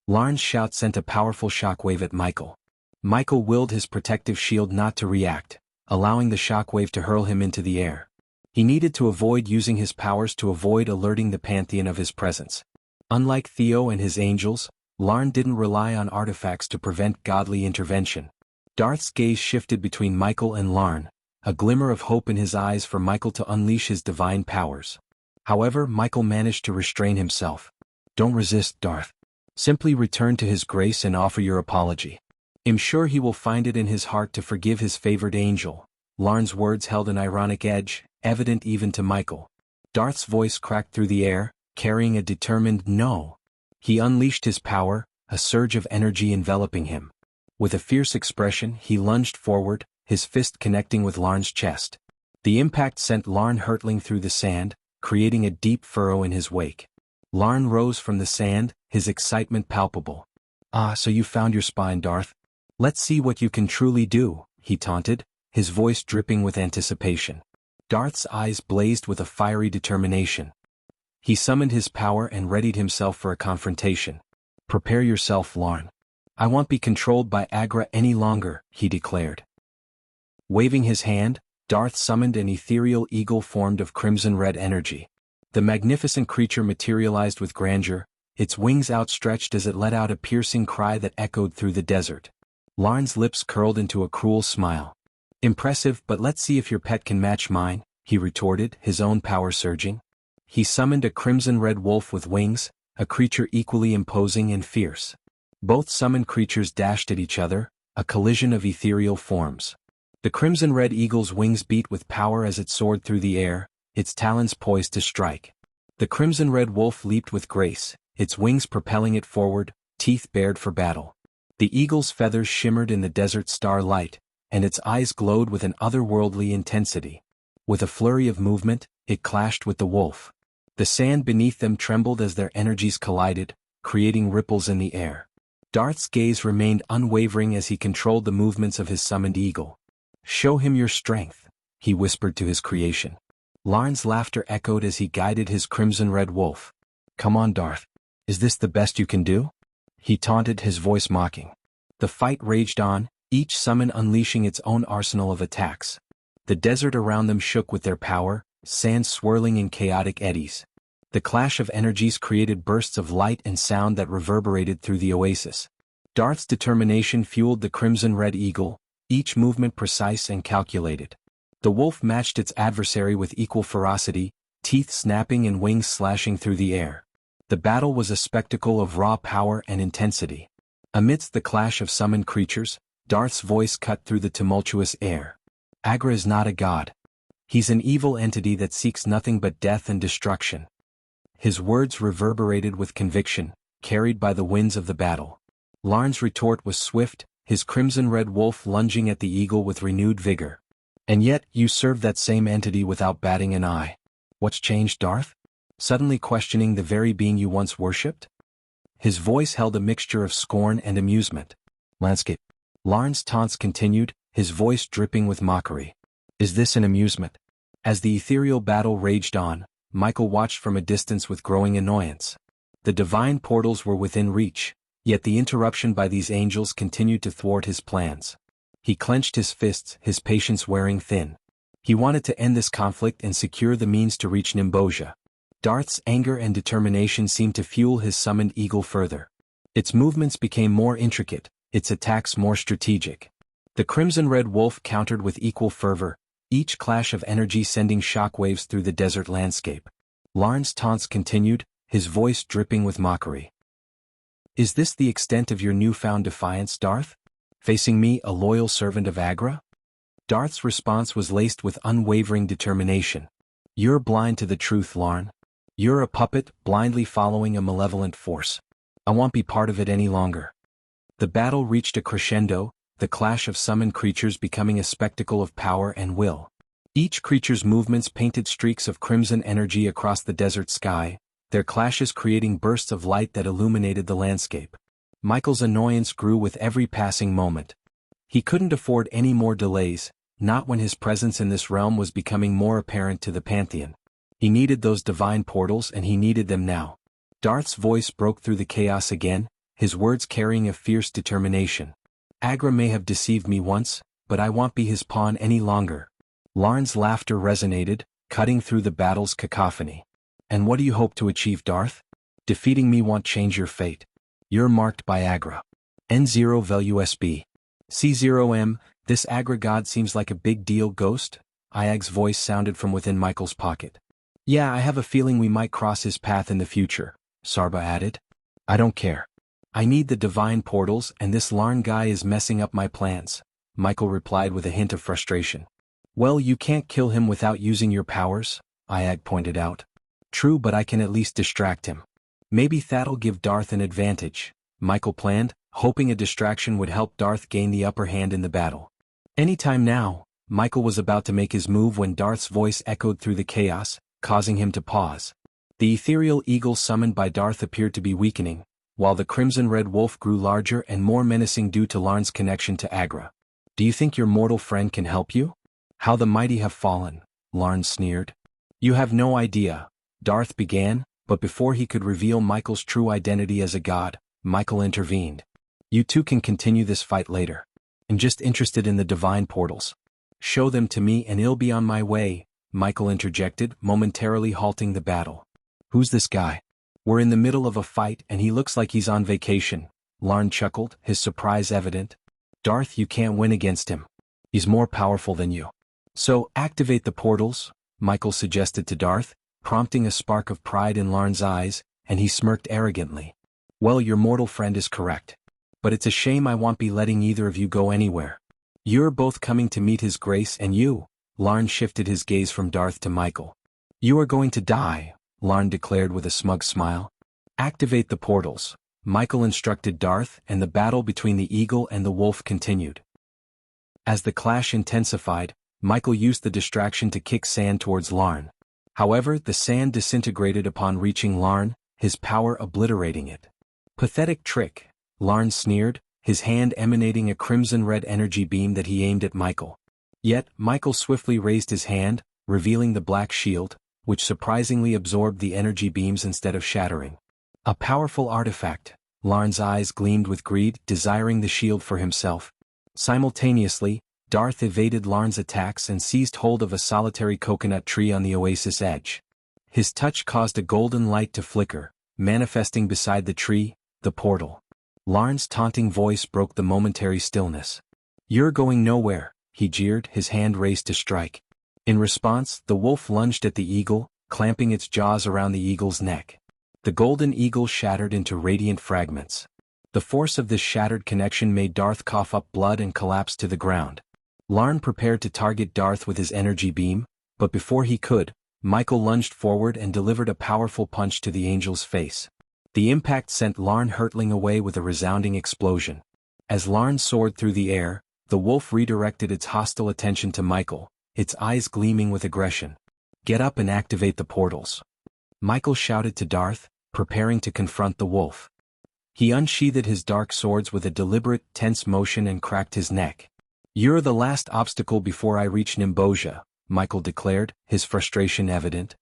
Larn's shout sent a powerful shockwave at Michael. Michael willed his protective shield not to react, allowing the shockwave to hurl him into the air. He needed to avoid using his powers to avoid alerting the pantheon of his presence. Unlike Theo and his angels, Larn didn't rely on artifacts to prevent godly intervention. Darth's gaze shifted between Michael and Larn, a glimmer of hope in his eyes for Michael to unleash his divine powers. However, Michael managed to restrain himself. Don't resist, Darth. Simply return to his grace and offer your apology. I'm sure he will find it in his heart to forgive his favored angel. Larn's words held an ironic edge, evident even to Michael. Darth's voice cracked through the air, carrying a determined no. He unleashed his power, a surge of energy enveloping him. With a fierce expression, he lunged forward, his fist connecting with Larn's chest. The impact sent Larn hurtling through the sand, creating a deep furrow in his wake. Larn rose from the sand, his excitement palpable. Ah, so you found your spine, Darth. Let's see what you can truly do, he taunted, his voice dripping with anticipation. Darth's eyes blazed with a fiery determination. He summoned his power and readied himself for a confrontation. Prepare yourself, Larn. I won't be controlled by Agra any longer, he declared. Waving his hand, Darth summoned an ethereal eagle formed of crimson-red energy. The magnificent creature materialized with grandeur, its wings outstretched as it let out a piercing cry that echoed through the desert. Larn's lips curled into a cruel smile. Impressive, but let's see if your pet can match mine, he retorted, his own power surging. He summoned a crimson-red wolf with wings, a creature equally imposing and fierce. Both summoned creatures dashed at each other, a collision of ethereal forms. The crimson-red eagle's wings beat with power as it soared through the air, its talons poised to strike. The crimson-red wolf leaped with grace, its wings propelling it forward, teeth bared for battle. The eagle's feathers shimmered in the desert starlight, and its eyes glowed with an otherworldly intensity. With a flurry of movement, it clashed with the wolf. The sand beneath them trembled as their energies collided, creating ripples in the air. Darth's gaze remained unwavering as he controlled the movements of his summoned eagle. "Show him your strength," he whispered to his creation. Larn's laughter echoed as he guided his crimson-red wolf. "Come on, Darth. Is this the best you can do?" he taunted, his voice mocking. The fight raged on, each summon unleashing its own arsenal of attacks. The desert around them shook with their power, sand swirling in chaotic eddies. The clash of energies created bursts of light and sound that reverberated through the oasis. Darth's determination fueled the crimson-red eagle, each movement precise and calculated. The wolf matched its adversary with equal ferocity, teeth snapping and wings slashing through the air. The battle was a spectacle of raw power and intensity. Amidst the clash of summoned creatures, Darth's voice cut through the tumultuous air. "Agra is not a god. He's an evil entity that seeks nothing but death and destruction." His words reverberated with conviction, carried by the winds of the battle. Larn's retort was swift, his crimson-red wolf lunging at the eagle with renewed vigor. "And yet, you serve that same entity without batting an eye. What's changed, Darth? Suddenly questioning the very being you once worshipped?" His voice held a mixture of scorn and amusement. "Landscape." Larn's taunts continued, his voice dripping with mockery. "Is this an amusement?" As the ethereal battle raged on, Michael watched from a distance with growing annoyance. The divine portals were within reach, yet the interruption by these angels continued to thwart his plans. He clenched his fists, his patience wearing thin. He wanted to end this conflict and secure the means to reach Nimbosia. Darth's anger and determination seemed to fuel his summoned eagle further. Its movements became more intricate, its attacks more strategic. The crimson-red wolf countered with equal fervor, each clash of energy sending shockwaves through the desert landscape. Larn's taunts continued, his voice dripping with mockery. "Is this the extent of your newfound defiance, Darth? Facing me, a loyal servant of Agra?" Darth's response was laced with unwavering determination. "You're blind to the truth, Larn. You're a puppet, blindly following a malevolent force. I won't be part of it any longer." The battle reached a crescendo, the clash of summoned creatures becoming a spectacle of power and will. Each creature's movements painted streaks of crimson energy across the desert sky, their clashes creating bursts of light that illuminated the landscape. Michael's annoyance grew with every passing moment. He couldn't afford any more delays, not when his presence in this realm was becoming more apparent to the Pantheon. He needed those divine portals and he needed them now. Darth's voice broke through the chaos again, his words carrying a fierce determination. "Agra may have deceived me once, but I won't be his pawn any longer." Larn's laughter resonated, cutting through the battle's cacophony. "And what do you hope to achieve, Darth? Defeating me won't change your fate. You're marked by Agra. N0VLUSB. C0M, this Agra god seems like a big deal, Ghost?" Iag's voice sounded from within Michael's pocket. "Yeah, I have a feeling we might cross his path in the future," Sarba added. "I don't care. I need the divine portals and this Larn guy is messing up my plans," Michael replied with a hint of frustration. "Well, you can't kill him without using your powers," Iag pointed out. "True, but I can at least distract him." "Maybe that'll give Darth an advantage," Michael planned, hoping a distraction would help Darth gain the upper hand in the battle. Anytime now, Michael was about to make his move when Darth's voice echoed through the chaos, causing him to pause. The ethereal eagle summoned by Darth appeared to be weakening, while the crimson-red wolf grew larger and more menacing due to Larn's connection to Agra. "Do you think your mortal friend can help you?" "How the mighty have fallen," Larn sneered. "You have no idea," Darth began, but before he could reveal Michael's true identity as a god, Michael intervened. "You two can continue this fight later. I'm just interested in the divine portals. Show them to me and I'll be on my way," Michael interjected, momentarily halting the battle. "Who's this guy? We're in the middle of a fight and he looks like he's on vacation," Larn chuckled, his surprise evident. "Darth, you can't win against him. He's more powerful than you. So, activate the portals," Michael suggested to Darth, prompting a spark of pride in Larn's eyes, and he smirked arrogantly. Well, your mortal friend is correct. But it's a shame I won't be letting either of you go anywhere. You're both coming to meet his grace and you, Larn shifted his gaze from Darth to Michael. You are going to die, Larn declared with a smug smile. Activate the portals, Michael instructed Darth, and the battle between the eagle and the wolf continued. As the clash intensified, Michael used the distraction to kick sand towards Larn. However, the sand disintegrated upon reaching Larn, his power obliterating it. Pathetic trick, Larn sneered, his hand emanating a crimson-red energy beam that he aimed at Michael. Yet, Michael swiftly raised his hand, revealing the black shield, which surprisingly absorbed the energy beams instead of shattering. A powerful artifact, Larn's eyes gleamed with greed, desiring the shield for himself. Simultaneously, Darth evaded Larn's attacks and seized hold of a solitary coconut tree on the oasis edge. His touch caused a golden light to flicker, manifesting beside the tree, the portal. Larn's taunting voice broke the momentary stillness. You're going nowhere, he jeered, his hand raised to strike. In response, the wolf lunged at the eagle, clamping its jaws around the eagle's neck. The golden eagle shattered into radiant fragments. The force of this shattered connection made Darth cough up blood and collapse to the ground. Larn prepared to target Darth with his energy beam, but before he could, Michael lunged forward and delivered a powerful punch to the angel's face. The impact sent Larn hurtling away with a resounding explosion. As Larn soared through the air, the wolf redirected its hostile attention to Michael, its eyes gleaming with aggression. Get up and activate the portals, Michael shouted to Darth, preparing to confront the wolf. He unsheathed his dark swords with a deliberate, tense motion and cracked his neck. You're the last obstacle before I reach Nimbosia, Michael declared, his frustration evident.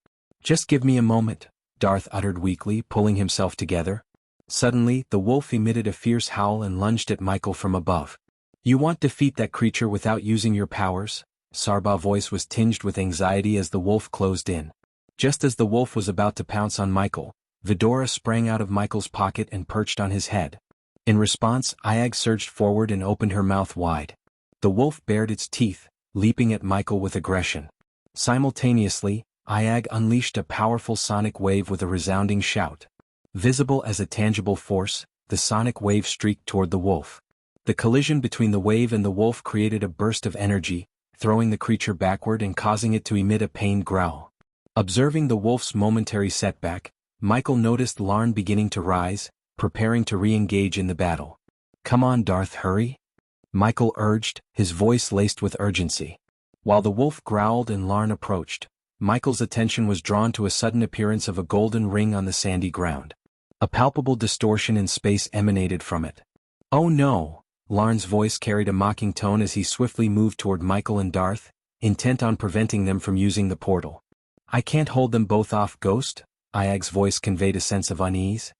Just give me a moment, Darth uttered weakly, pulling himself together. Suddenly, the wolf emitted a fierce howl and lunged at Michael from above. You want to defeat that creature without using your powers? Sarbaugh's voice was tinged with anxiety as the wolf closed in. Just as the wolf was about to pounce on Michael, Vidora sprang out of Michael's pocket and perched on his head. In response, Iag surged forward and opened her mouth wide. The wolf bared its teeth, leaping at Michael with aggression. Simultaneously, Iag unleashed a powerful sonic wave with a resounding shout. Visible as a tangible force, the sonic wave streaked toward the wolf. The collision between the wave and the wolf created a burst of energy, throwing the creature backward and causing it to emit a pained growl. Observing the wolf's momentary setback, Michael noticed Larn beginning to rise, preparing to re-engage in the battle. Come on, Darth, hurry, Michael urged, his voice laced with urgency. While the wolf growled and Larn approached, Michael's attention was drawn to a sudden appearance of a golden ring on the sandy ground. A palpable distortion in space emanated from it. Oh no, Larn's voice carried a mocking tone as he swiftly moved toward Michael and Darth, intent on preventing them from using the portal. I can't hold them both off, Ghost, Iag's voice conveyed a sense of unease.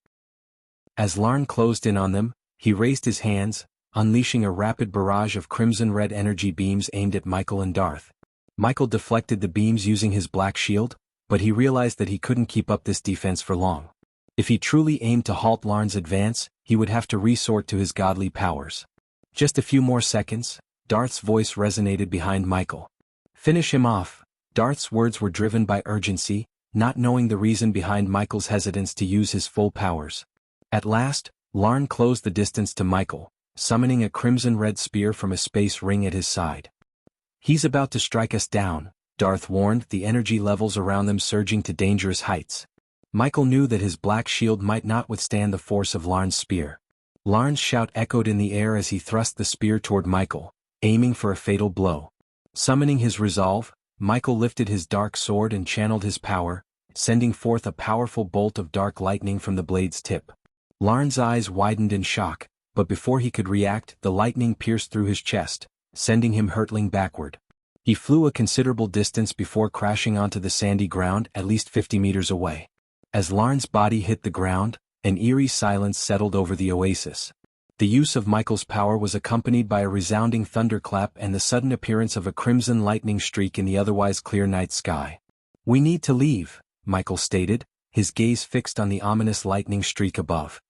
As Larn closed in on them, he raised his hands, unleashing a rapid barrage of crimson-red energy beams aimed at Michael and Darth. Michael deflected the beams using his black shield, but he realized that he couldn't keep up this defense for long. If he truly aimed to halt Larn's advance, he would have to resort to his godly powers. Just a few more seconds, Darth's voice resonated behind Michael. Finish him off. Darth's words were driven by urgency, not knowing the reason behind Michael's hesitance to use his full powers. At last, Larn closed the distance to Michael, summoning a crimson-red spear from a space ring at his side. He's about to strike us down, Darth warned, the energy levels around them surging to dangerous heights. Michael knew that his black shield might not withstand the force of Larn's spear. Larn's shout echoed in the air as he thrust the spear toward Michael, aiming for a fatal blow. Summoning his resolve, Michael lifted his dark sword and channeled his power, sending forth a powerful bolt of dark lightning from the blade's tip. Larn's eyes widened in shock, but before he could react, the lightning pierced through his chest, sending him hurtling backward. He flew a considerable distance before crashing onto the sandy ground at least 50 meters away. As Larn's body hit the ground, an eerie silence settled over the oasis. The use of Michael's power was accompanied by a resounding thunderclap and the sudden appearance of a crimson lightning streak in the otherwise clear night sky. We need to leave, Michael stated, his gaze fixed on the ominous lightning streak above.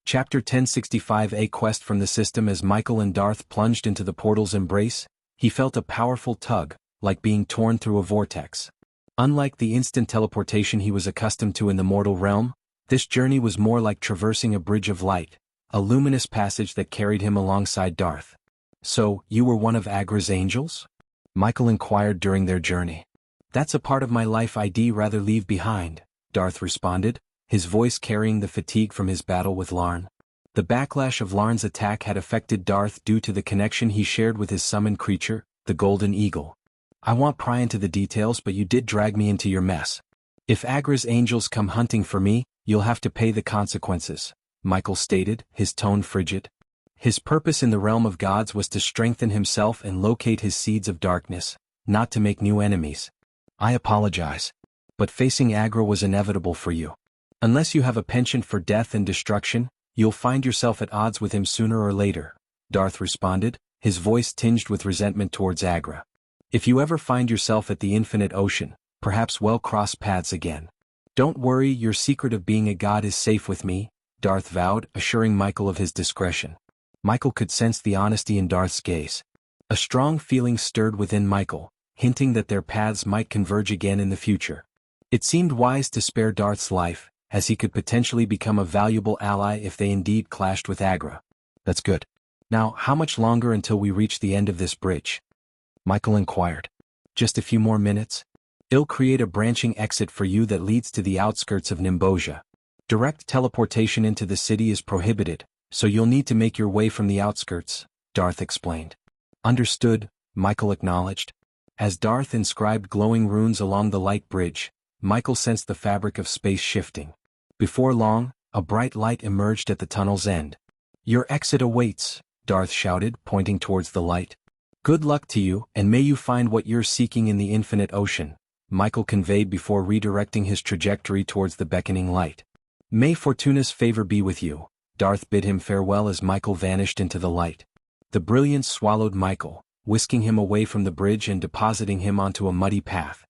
Chapter 1065. A quest from the system. As Michael and Darth plunged into the portal's embrace, he felt a powerful tug, like being torn through a vortex. Unlike the instant teleportation he was accustomed to in the mortal realm, this journey was more like traversing a bridge of light, a luminous passage that carried him alongside Darth. "So, you were one of Agra's angels?" Michael inquired during their journey. "That's a part of my life I'd rather leave behind," Darth responded, his voice carrying the fatigue from his battle with Larn. The backlash of Larn's attack had affected Darth due to the connection he shared with his summoned creature, the Golden Eagle. "I won't pry into the details, but you did drag me into your mess. If Agra's angels come hunting for me, you'll have to pay the consequences," Michael stated, his tone frigid. His purpose in the realm of gods was to strengthen himself and locate his seeds of darkness, not to make new enemies. "I apologize. But facing Agra was inevitable for you. Unless you have a penchant for death and destruction, you'll find yourself at odds with him sooner or later," Darth responded, his voice tinged with resentment towards Agra. "If you ever find yourself at the infinite ocean, perhaps we'll cross paths again." "Don't worry, your secret of being a god is safe with me," Darth vowed, assuring Michael of his discretion. Michael could sense the honesty in Darth's gaze. A strong feeling stirred within Michael, hinting that their paths might converge again in the future. It seemed wise to spare Darth's life, as he could potentially become a valuable ally if they indeed clashed with Agra. "That's good. Now, how much longer until we reach the end of this bridge?" Michael inquired. "Just a few more minutes. It'll create a branching exit for you that leads to the outskirts of Nimbosia. Direct teleportation into the city is prohibited, so you'll need to make your way from the outskirts," Darth explained. "Understood," Michael acknowledged. As Darth inscribed glowing runes along the light bridge, Michael sensed the fabric of space shifting. Before long, a bright light emerged at the tunnel's end. "Your exit awaits," Darth shouted, pointing towards the light. "Good luck to you, and may you find what you're seeking in the infinite ocean," Michael conveyed before redirecting his trajectory towards the beckoning light. "May Fortuna's favor be with you," Darth bid him farewell as Michael vanished into the light. The brilliance swallowed Michael, whisking him away from the bridge and depositing him onto a muddy path.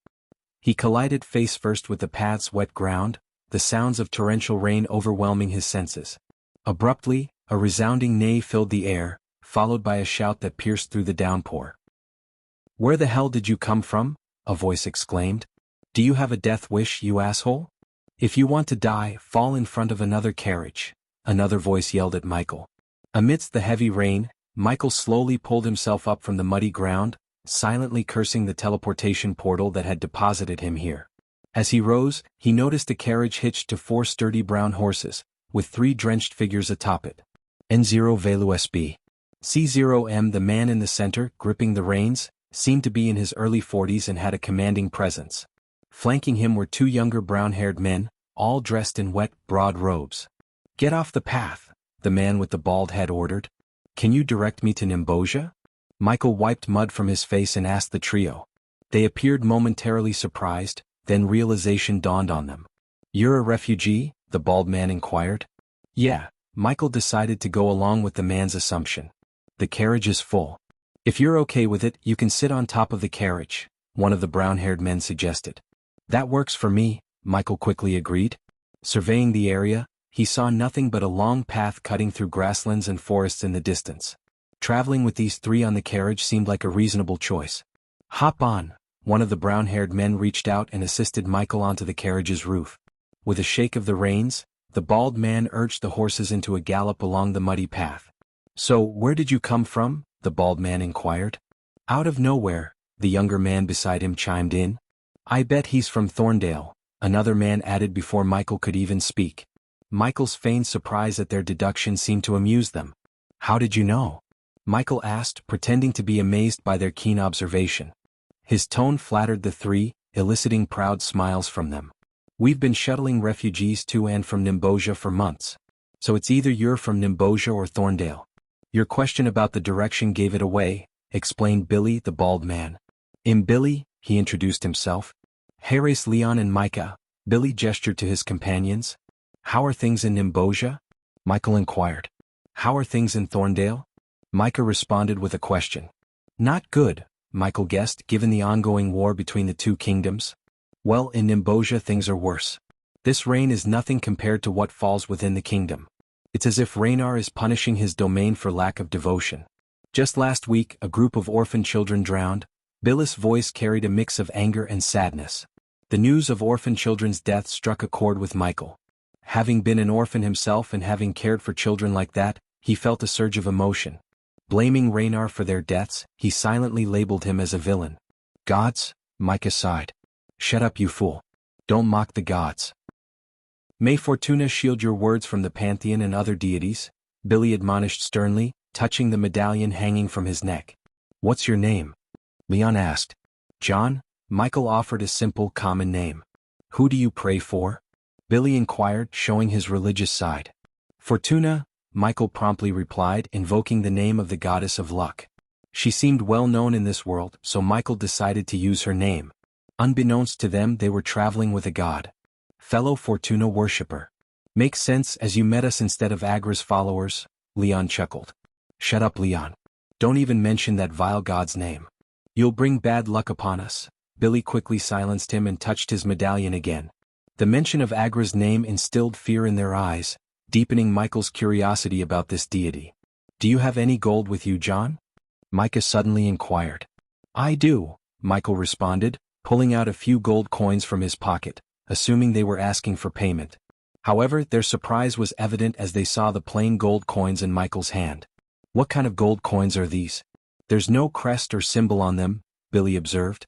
He collided face first with the path's wet ground, the sounds of torrential rain overwhelming his senses. Abruptly, a resounding neigh filled the air, followed by a shout that pierced through the downpour. "Where the hell did you come from?" a voice exclaimed. "Do you have a death wish, you asshole? If you want to die, fall in front of another carriage," another voice yelled at Michael. Amidst the heavy rain, Michael slowly pulled himself up from the muddy ground, silently cursing the teleportation portal that had deposited him here. As he rose, he noticed a carriage hitched to 4 sturdy brown horses, with 3 drenched figures atop it. N0 Velu SB. C0M. The man in the center, gripping the reins, seemed to be in his early 40s and had a commanding presence. Flanking him were 2 younger brown-haired men, all dressed in wet, broad robes. "Get off the path," the man with the bald head ordered. "Can you direct me to Nimbosia?" Michael wiped mud from his face and asked the trio. They appeared momentarily surprised, then realization dawned on them. "You're a refugee?" the bald man inquired. "Yeah," Michael decided to go along with the man's assumption. "The carriage is full. If you're okay with it, you can sit on top of the carriage," one of the brown-haired men suggested. "That works for me," Michael quickly agreed. Surveying the area, he saw nothing but a long path cutting through grasslands and forests in the distance. Traveling with these 3 on the carriage seemed like a reasonable choice. "Hop on," one of the brown-haired men reached out and assisted Michael onto the carriage's roof. With a shake of the reins, the bald man urged the horses into a gallop along the muddy path. "So, where did you come from?" the bald man inquired. "Out of nowhere," the younger man beside him chimed in. "I bet he's from Thorndale," another man added before Michael could even speak. Michael's feigned surprise at their deduction seemed to amuse them. "How did you know?" Michael asked, pretending to be amazed by their keen observation. His tone flattered the 3, eliciting proud smiles from them. "We've been shuttling refugees to and from Nimbosia for months. So it's either you're from Nimbosia or Thorndale. Your question about the direction gave it away," explained Billy, the bald man. Billy," he introduced himself. "Harris, Leon and Micah," Billy gestured to his companions. "How are things in Nimbosia?" Michael inquired. "How are things in Thorndale?" Micah responded with a question. "Not good," Michael guessed, given the ongoing war between the 2 kingdoms. "Well, in Nimbosia things are worse. This rain is nothing compared to what falls within the kingdom. It's as if Raynar is punishing his domain for lack of devotion. Just last week, a group of orphan children drowned." Billy's voice carried a mix of anger and sadness. The news of orphan children's death struck a chord with Michael. Having been an orphan himself and having cared for children like that, he felt a surge of emotion. Blaming Raynar for their deaths, he silently labeled him as a villain. Gods? Micah sighed. Shut up, you fool. Don't mock the gods. May Fortuna shield your words from the pantheon and other deities, Billy admonished sternly, touching the medallion hanging from his neck. What's your name? Leon asked. John, Michael offered a simple, common name. Who do you pray for? Billy inquired, showing his religious side. Fortuna, Michael promptly replied, invoking the name of the goddess of luck. She seemed well known in this world, so Michael decided to use her name. Unbeknownst to them, they were traveling with a god. Fellow Fortuna worshipper. Makes sense, as you met us instead of Agra's followers, Leon chuckled. Shut up, Leon. Don't even mention that vile god's name. You'll bring bad luck upon us. Billy quickly silenced him and touched his medallion again. The mention of Agra's name instilled fear in their eyes, deepening Michael's curiosity about this deity. Do you have any gold with you, John? Micah suddenly inquired. I do, Michael responded, pulling out a few gold coins from his pocket, assuming they were asking for payment. However, their surprise was evident as they saw the plain gold coins in Michael's hand. What kind of gold coins are these? There's no crest or symbol on them, Billy observed.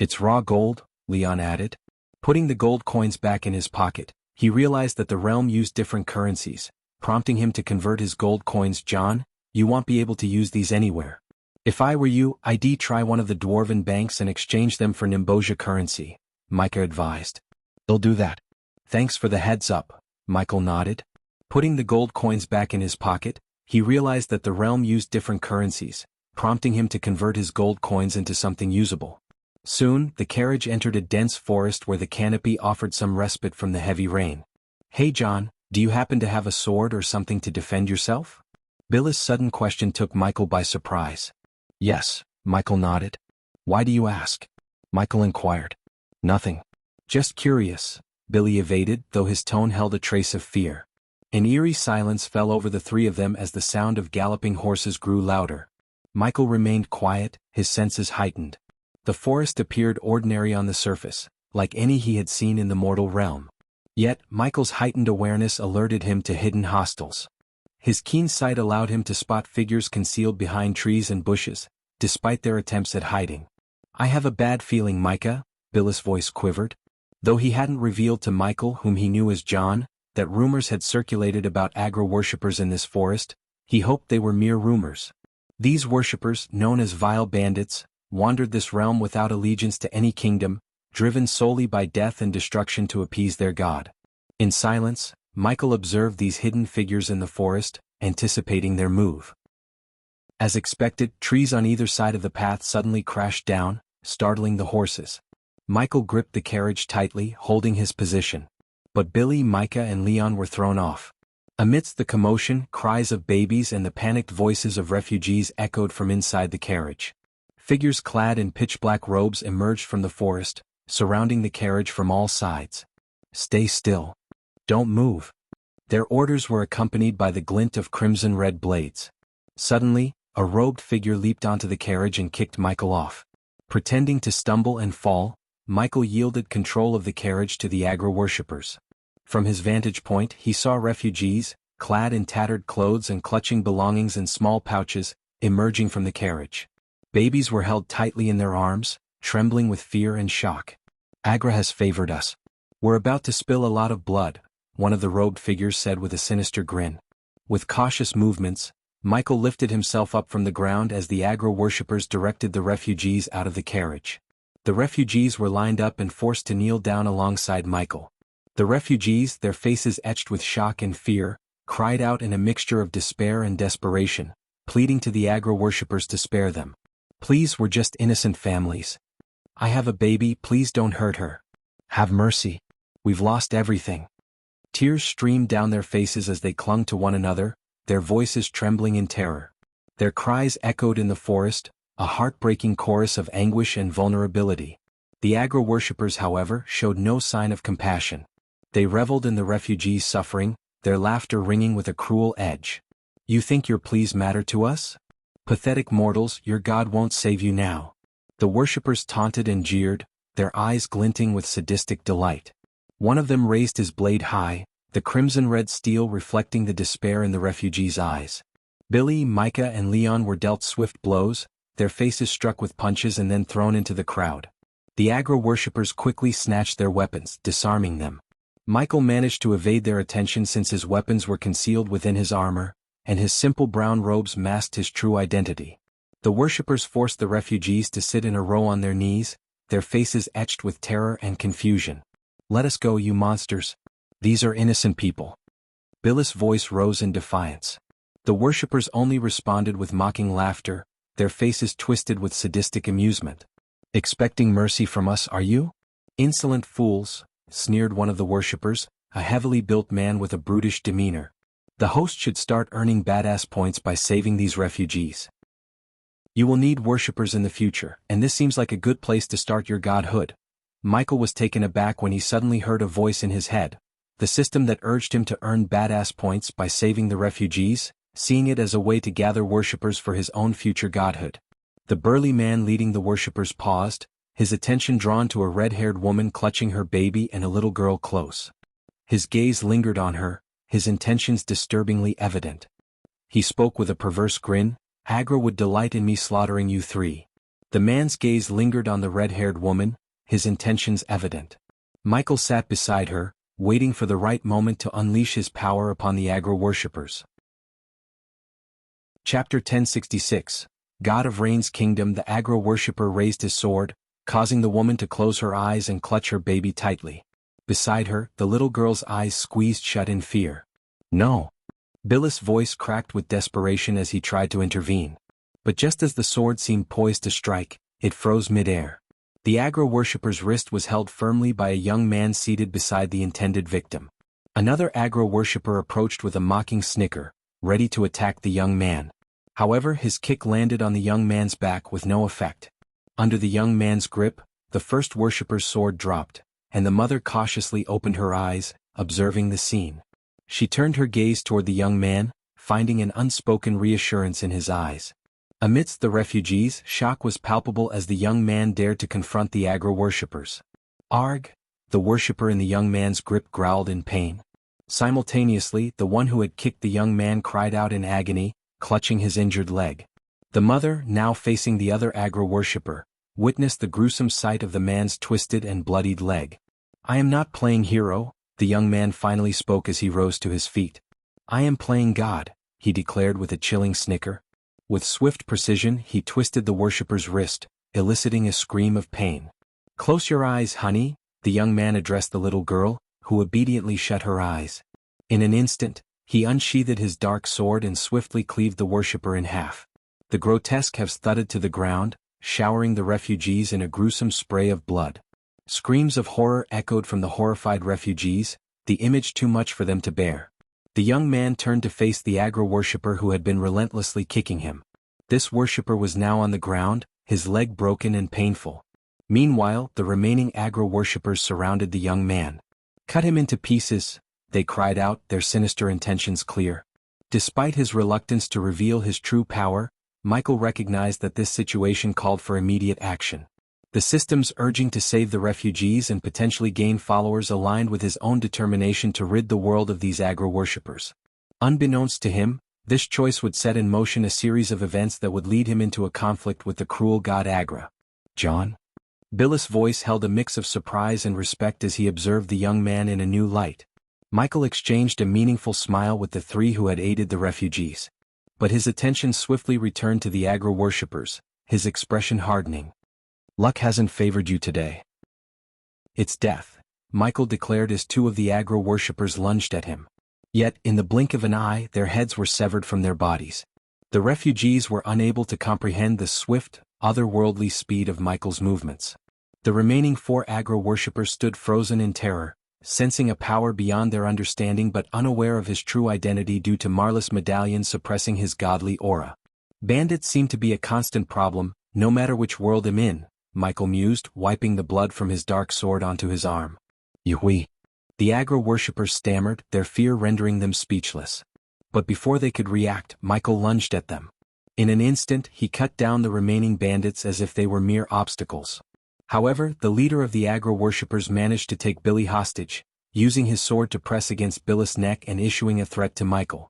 It's raw gold, Leon added. Putting the gold coins back in his pocket, he realized that the realm used different currencies, prompting him to convert his gold coins. John, you won't be able to use these anywhere. If I were you, I'd try one of the dwarven banks and exchange them for Nimbosia currency, Micah advised. They'll do that. Thanks for the heads up, Michael nodded. Putting the gold coins back in his pocket, he realized that the realm used different currencies, prompting him to convert his gold coins into something usable. Soon, the carriage entered a dense forest where the canopy offered some respite from the heavy rain. Hey John, do you happen to have a sword or something to defend yourself? Billy's sudden question took Michael by surprise. Yes, Michael nodded. Why do you ask? Michael inquired. Nothing. Just curious, Billy evaded, though his tone held a trace of fear. An eerie silence fell over the three of them as the sound of galloping horses grew louder. Michael remained quiet, his senses heightened. The forest appeared ordinary on the surface, like any he had seen in the mortal realm. Yet, Michael's heightened awareness alerted him to hidden hostiles. His keen sight allowed him to spot figures concealed behind trees and bushes, despite their attempts at hiding. I have a bad feeling, Micah, Billy's voice quivered. Though he hadn't revealed to Michael, whom he knew as John, that rumors had circulated about Agra worshippers in this forest, he hoped they were mere rumors. These worshippers, known as vile bandits, wandered this realm without allegiance to any kingdom, driven solely by death and destruction to appease their god. In silence, Michael observed these hidden figures in the forest, anticipating their move. As expected, trees on either side of the path suddenly crashed down, startling the horses. Michael gripped the carriage tightly, holding his position. But Billy, Micah and Leon were thrown off. Amidst the commotion, cries of babies and the panicked voices of refugees echoed from inside the carriage. Figures clad in pitch-black robes emerged from the forest, surrounding the carriage from all sides. Stay still. Don't move. Their orders were accompanied by the glint of crimson-red blades. Suddenly, a robed figure leaped onto the carriage and kicked Michael off. Pretending to stumble and fall, Michael yielded control of the carriage to the Agra worshippers. From his vantage point, he saw refugees, clad in tattered clothes and clutching belongings in small pouches, emerging from the carriage. Babies were held tightly in their arms, trembling with fear and shock. Agra has favored us. We're about to spill a lot of blood, one of the robed figures said with a sinister grin. With cautious movements, Michael lifted himself up from the ground as the Agra worshippers directed the refugees out of the carriage. The refugees were lined up and forced to kneel down alongside Michael. The refugees, their faces etched with shock and fear, cried out in a mixture of despair and desperation, pleading to the Agra worshippers to spare them. Please, we're just innocent families. I have a baby, please don't hurt her. Have mercy. We've lost everything. Tears streamed down their faces as they clung to one another, their voices trembling in terror. Their cries echoed in the forest, a heartbreaking chorus of anguish and vulnerability. The Agra worshippers, however, showed no sign of compassion. They reveled in the refugees' suffering, their laughter ringing with a cruel edge. You think your pleas matter to us? Pathetic mortals, your God won't save you now. The worshippers taunted and jeered, their eyes glinting with sadistic delight. One of them raised his blade high, the crimson-red steel reflecting the despair in the refugee's eyes. Billy, Micah and Leon were dealt swift blows, their faces struck with punches and then thrown into the crowd. The aggro worshippers quickly snatched their weapons, disarming them. Michael managed to evade their attention since his weapons were concealed within his armor, and his simple brown robes masked his true identity. The worshippers forced the refugees to sit in a row on their knees, their faces etched with terror and confusion. "Let us go, you monsters. These are innocent people." Billy's voice rose in defiance. The worshippers only responded with mocking laughter, their faces twisted with sadistic amusement. "Expecting mercy from us, are you? Insolent fools," sneered one of the worshippers, a heavily built man with a brutish demeanor. "The host should start earning badass points by saving these refugees. You will need worshippers in the future, and this seems like a good place to start your godhood." Michael was taken aback when he suddenly heard a voice in his head, the system that urged him to earn badass points by saving the refugees, seeing it as a way to gather worshippers for his own future godhood. The burly man leading the worshippers paused, his attention drawn to a red-haired woman clutching her baby and a little girl close. His gaze lingered on her, his intentions disturbingly evident. He spoke with a perverse grin, "Agra would delight in me slaughtering you three." The man's gaze lingered on the red-haired woman, his intentions evident. Michael sat beside her, waiting for the right moment to unleash his power upon the aggro worshippers. Chapter 1066. God of Rain's Kingdom. The aggro worshipper raised his sword, causing the woman to close her eyes and clutch her baby tightly. Beside her, the little girl's eyes squeezed shut in fear. "No." Billy's voice cracked with desperation as he tried to intervene. But just as the sword seemed poised to strike, it froze mid-air. The aggro worshipper's wrist was held firmly by a young man seated beside the intended victim. Another aggro worshipper approached with a mocking snicker, ready to attack the young man. However, his kick landed on the young man's back with no effect. Under the young man's grip, the first worshipper's sword dropped, and the mother cautiously opened her eyes, observing the scene. She turned her gaze toward the young man, finding an unspoken reassurance in his eyes. Amidst the refugees, shock was palpable as the young man dared to confront the aggro worshippers. "Arg!" The worshipper in the young man's grip growled in pain. Simultaneously, the one who had kicked the young man cried out in agony, clutching his injured leg. The mother, now facing the other aggro worshipper, witnessed the gruesome sight of the man's twisted and bloodied leg. "I am not playing hero," the young man finally spoke as he rose to his feet. "I am playing God," he declared with a chilling snicker. With swift precision, he twisted the worshipper's wrist, eliciting a scream of pain. "Close your eyes, honey," the young man addressed the little girl, who obediently shut her eyes. In an instant, he unsheathed his dark sword and swiftly cleaved the worshipper in half. The grotesque halves thudded to the ground, showering the refugees in a gruesome spray of blood. Screams of horror echoed from the horrified refugees, the image too much for them to bear. The young man turned to face the aggro worshipper who had been relentlessly kicking him. This worshipper was now on the ground, his leg broken and painful. Meanwhile, the remaining aggro worshippers surrounded the young man. "Cut him into pieces," they cried out, their sinister intentions clear. Despite his reluctance to reveal his true power, Michael recognized that this situation called for immediate action. The system's urging to save the refugees and potentially gain followers aligned with his own determination to rid the world of these aggro worshippers. Unbeknownst to him, this choice would set in motion a series of events that would lead him into a conflict with the cruel god Agra. "John?" Billy's voice held a mix of surprise and respect as he observed the young man in a new light. Michael exchanged a meaningful smile with the three who had aided the refugees. But his attention swiftly returned to the aggro worshippers, his expression hardening. "Luck hasn't favored you today. It's death," Michael declared as two of the aggro worshippers lunged at him. Yet, in the blink of an eye, their heads were severed from their bodies. The refugees were unable to comprehend the swift, otherworldly speed of Michael's movements. The remaining four aggro worshippers stood frozen in terror, sensing a power beyond their understanding but unaware of his true identity due to Marla's medallion suppressing his godly aura. "Bandits seem to be a constant problem, no matter which world I'm in," Michael mused, wiping the blood from his dark sword onto his arm. "Yuhui." The aggro worshippers stammered, their fear rendering them speechless. But before they could react, Michael lunged at them. In an instant, he cut down the remaining bandits as if they were mere obstacles. However, the leader of the agro-worshippers managed to take Billy hostage, using his sword to press against Billy's neck and issuing a threat to Michael.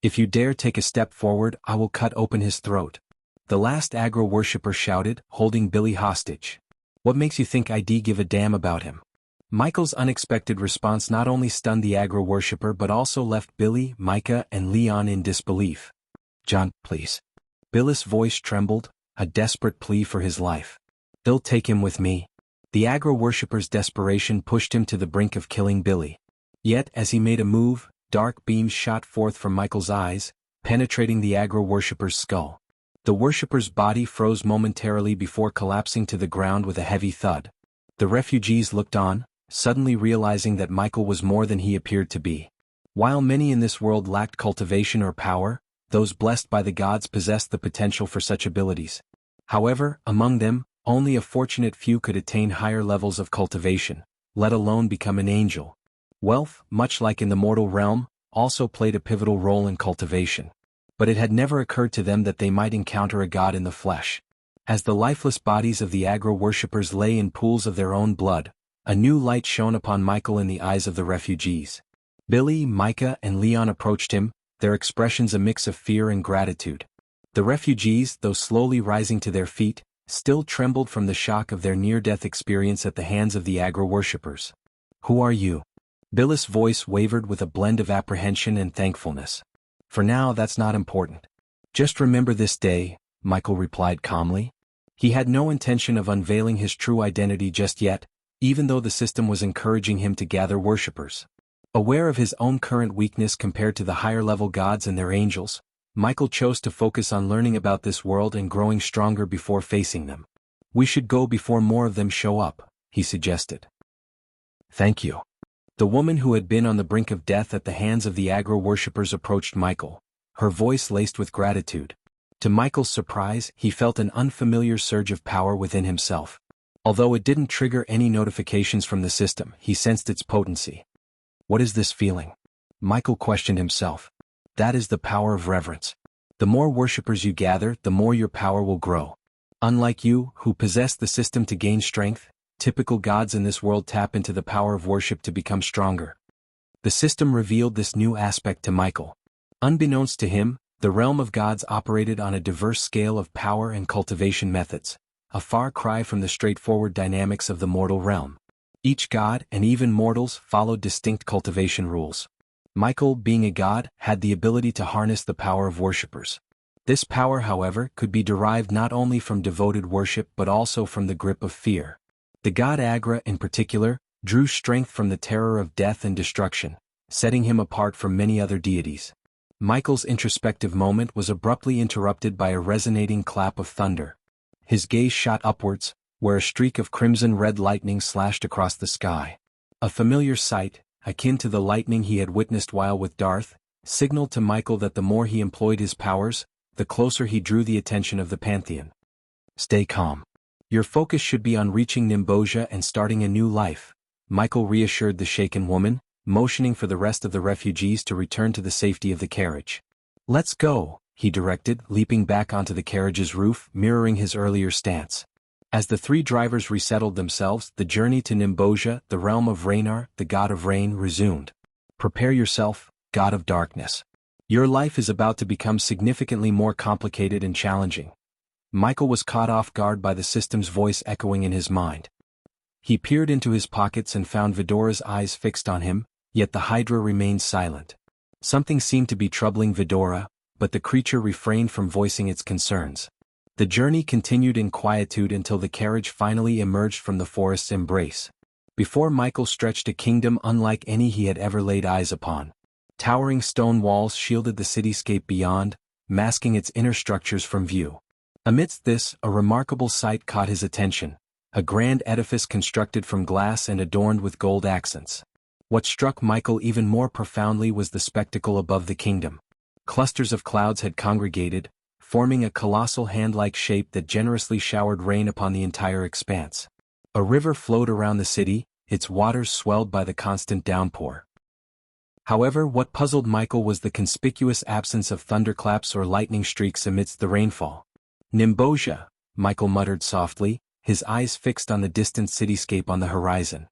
"If you dare take a step forward, I will cut open his throat," the last agro-worshipper shouted, holding Billy hostage. "What makes you think I'd give a damn about him?" Michael's unexpected response not only stunned the agro-worshipper but also left Billy, Micah, and Leon in disbelief. "John, please." Billy's voice trembled, a desperate plea for his life. "They'll take him with me." The agro-worshipper's desperation pushed him to the brink of killing Billy. Yet, as he made a move, dark beams shot forth from Michael's eyes, penetrating the agro-worshipper's skull. The worshipper's body froze momentarily before collapsing to the ground with a heavy thud. The refugees looked on, suddenly realizing that Michael was more than he appeared to be. While many in this world lacked cultivation or power, those blessed by the gods possessed the potential for such abilities. However, among them, only a fortunate few could attain higher levels of cultivation, let alone become an angel. Wealth, much like in the mortal realm, also played a pivotal role in cultivation. But it had never occurred to them that they might encounter a god in the flesh. As the lifeless bodies of the agro-worshippers lay in pools of their own blood, a new light shone upon Michael in the eyes of the refugees. Billy, Micah, and Leon approached him, their expressions a mix of fear and gratitude. The refugees, though slowly rising to their feet, still trembled from the shock of their near-death experience at the hands of the agro-worshippers. "Who are you?" Billy's voice wavered with a blend of apprehension and thankfulness. "For now, that's not important. Just remember this day," Michael replied calmly. He had no intention of unveiling his true identity just yet, even though the system was encouraging him to gather worshippers. Aware of his own current weakness compared to the higher-level gods and their angels, Michael chose to focus on learning about this world and growing stronger before facing them. "We should go before more of them show up," he suggested. "Thank you." The woman who had been on the brink of death at the hands of the agro-worshippers approached Michael, her voice laced with gratitude. To Michael's surprise, he felt an unfamiliar surge of power within himself. Although it didn't trigger any notifications from the system, he sensed its potency. "What is this feeling?" Michael questioned himself. "That is the power of reverence. The more worshippers you gather, the more your power will grow. Unlike you, who possess the system to gain strength, typical gods in this world tap into the power of worship to become stronger." The system revealed this new aspect to Michael. Unbeknownst to him, the realm of gods operated on a diverse scale of power and cultivation methods, a far cry from the straightforward dynamics of the mortal realm. Each god, and even mortals, followed distinct cultivation rules. Michael, being a god, had the ability to harness the power of worshippers. This power, however, could be derived not only from devoted worship but also from the grip of fear. The god Agra, in particular, drew strength from the terror of death and destruction, setting him apart from many other deities. Michael's introspective moment was abruptly interrupted by a resonating clap of thunder. His gaze shot upwards, where a streak of crimson-red lightning slashed across the sky. A familiar sight, akin to the lightning he had witnessed while with Darth, signaled to Michael that the more he employed his powers, the closer he drew the attention of the Pantheon. "Stay calm. Your focus should be on reaching Nimbosia and starting a new life," Michael reassured the shaken woman, motioning for the rest of the refugees to return to the safety of the carriage. "Let's go," he directed, leaping back onto the carriage's roof, mirroring his earlier stance. As the three drivers resettled themselves, the journey to Nimbosia, the realm of Raynar, the god of rain, resumed. "Prepare yourself, god of darkness. Your life is about to become significantly more complicated and challenging." Michael was caught off guard by the system's voice echoing in his mind. He peered into his pockets and found Vidora's eyes fixed on him, yet the Hydra remained silent. Something seemed to be troubling Vidora, but the creature refrained from voicing its concerns. The journey continued in quietude until the carriage finally emerged from the forest's embrace. Before Michael stretched a kingdom unlike any he had ever laid eyes upon. Towering stone walls shielded the cityscape beyond, masking its inner structures from view. Amidst this, a remarkable sight caught his attention, a grand edifice constructed from glass and adorned with gold accents. What struck Michael even more profoundly was the spectacle above the kingdom. Clusters of clouds had congregated, forming a colossal hand-like shape that generously showered rain upon the entire expanse. A river flowed around the city, its waters swelled by the constant downpour. However, what puzzled Michael was the conspicuous absence of thunderclaps or lightning streaks amidst the rainfall. "Nimbosia," Michael muttered softly, his eyes fixed on the distant cityscape on the horizon.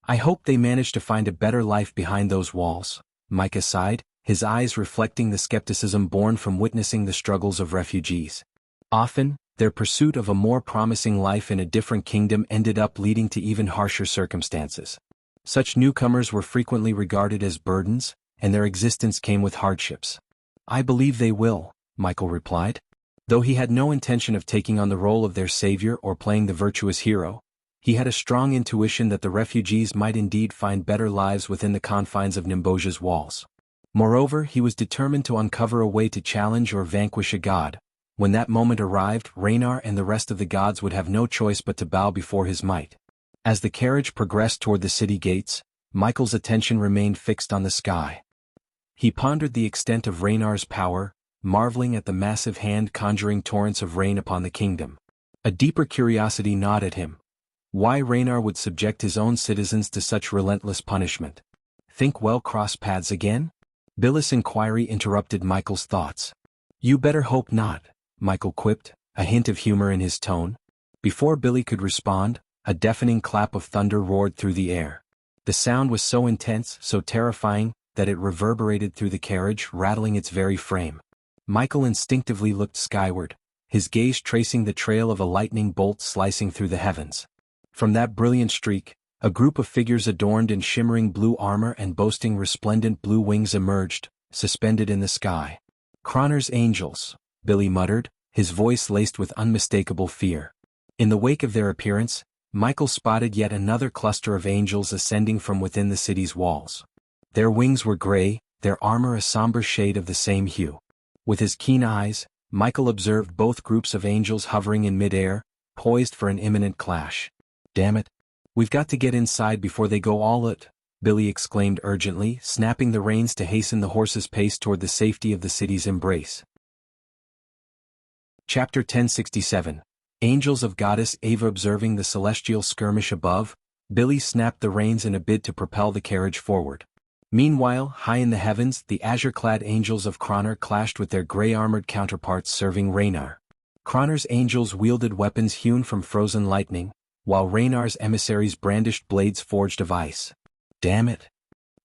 "I hope they manage to find a better life behind those walls," Micah sighed, his eyes reflecting the skepticism born from witnessing the struggles of refugees. Often, their pursuit of a more promising life in a different kingdom ended up leading to even harsher circumstances. Such newcomers were frequently regarded as burdens, and their existence came with hardships. "I believe they will," Michael replied. Though he had no intention of taking on the role of their savior or playing the virtuous hero, he had a strong intuition that the refugees might indeed find better lives within the confines of Nimbosia's walls. Moreover, he was determined to uncover a way to challenge or vanquish a god. When that moment arrived, Raynar and the rest of the gods would have no choice but to bow before his might. As the carriage progressed toward the city gates, Michael's attention remained fixed on the sky. He pondered the extent of Raynar's power, marveling at the massive hand conjuring torrents of rain upon the kingdom. A deeper curiosity gnawed at him. Why Raynar would subject his own citizens to such relentless punishment? Think we'll cross paths again? Billis' inquiry interrupted Michael's thoughts. "You better hope not," Michael quipped, a hint of humor in his tone. Before Billy could respond, a deafening clap of thunder roared through the air. The sound was so intense, so terrifying, that it reverberated through the carriage, rattling its very frame. Michael instinctively looked skyward, his gaze tracing the trail of a lightning bolt slicing through the heavens. From that brilliant streak, a group of figures adorned in shimmering blue armor and boasting resplendent blue wings emerged, suspended in the sky. "Cronar's angels," Billy muttered, his voice laced with unmistakable fear. In the wake of their appearance, Michael spotted yet another cluster of angels ascending from within the city's walls. Their wings were gray, their armor a somber shade of the same hue. With his keen eyes, Michael observed both groups of angels hovering in midair, poised for an imminent clash. "Damn it! We've got to get inside before they go all out," Billy exclaimed urgently, snapping the reins to hasten the horse's pace toward the safety of the city's embrace. Chapter 1067. Angels of Goddess Ava. Observing the celestial skirmish above, Billy snapped the reins in a bid to propel the carriage forward. Meanwhile, high in the heavens, the azure-clad angels of Cronar clashed with their gray-armored counterparts serving Raynar. Cronar's angels wielded weapons hewn from frozen lightning, while Raynar's emissaries brandished blades forged of ice. "Damn it!"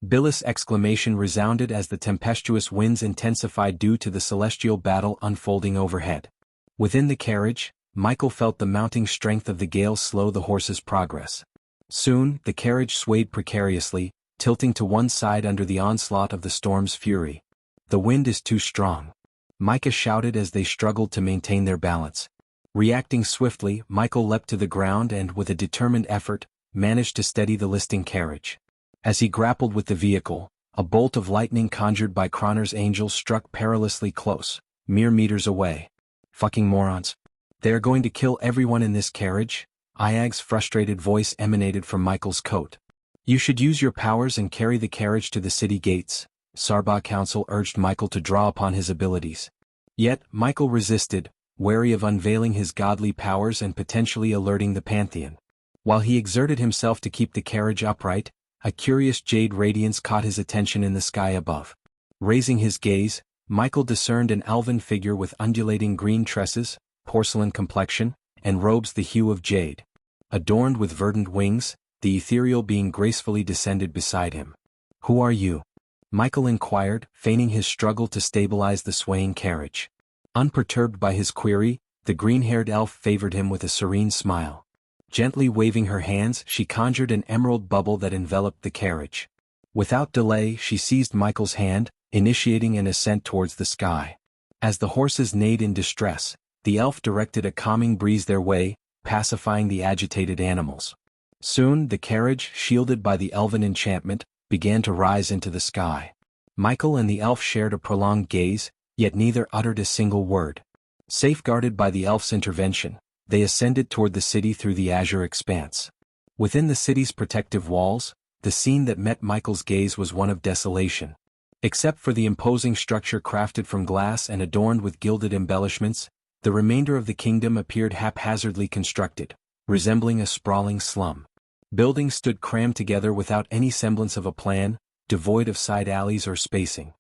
Billis' exclamation resounded as the tempestuous winds intensified due to the celestial battle unfolding overhead. Within the carriage, Michael felt the mounting strength of the gale slow the horse's progress. Soon, the carriage swayed precariously, tilting to one side under the onslaught of the storm's fury. "The wind is too strong," Micah shouted as they struggled to maintain their balance. Reacting swiftly, Michael leapt to the ground and, with a determined effort, managed to steady the listing carriage. As he grappled with the vehicle, a bolt of lightning conjured by Cronar's angels struck perilously close, mere meters away. "Fucking morons. They are going to kill everyone in this carriage," Iag's frustrated voice emanated from Michael's coat. "You should use your powers and carry the carriage to the city gates," Sarba Council urged Michael to draw upon his abilities. Yet, Michael resisted, wary of unveiling his godly powers and potentially alerting the Pantheon. While he exerted himself to keep the carriage upright, a curious jade radiance caught his attention in the sky above. Raising his gaze, Michael discerned an elven figure with undulating green tresses, porcelain complexion, and robes the hue of jade. Adorned with verdant wings, the ethereal being gracefully descended beside him. "Who are you?" Michael inquired, feigning his struggle to stabilize the swaying carriage. Unperturbed by his query, the green-haired elf favored him with a serene smile. Gently waving her hands, she conjured an emerald bubble that enveloped the carriage. Without delay, she seized Michael's hand, initiating an ascent towards the sky. As the horses neighed in distress, the elf directed a calming breeze their way, pacifying the agitated animals. Soon, the carriage, shielded by the elven enchantment, began to rise into the sky. Michael and the elf shared a prolonged gaze, yet neither uttered a single word. Safeguarded by the elf's intervention, they ascended toward the city through the azure expanse. Within the city's protective walls, the scene that met Michael's gaze was one of desolation. Except for the imposing structure crafted from glass and adorned with gilded embellishments, the remainder of the kingdom appeared haphazardly constructed, resembling a sprawling slum. Buildings stood crammed together without any semblance of a plan, devoid of side alleys or spacing.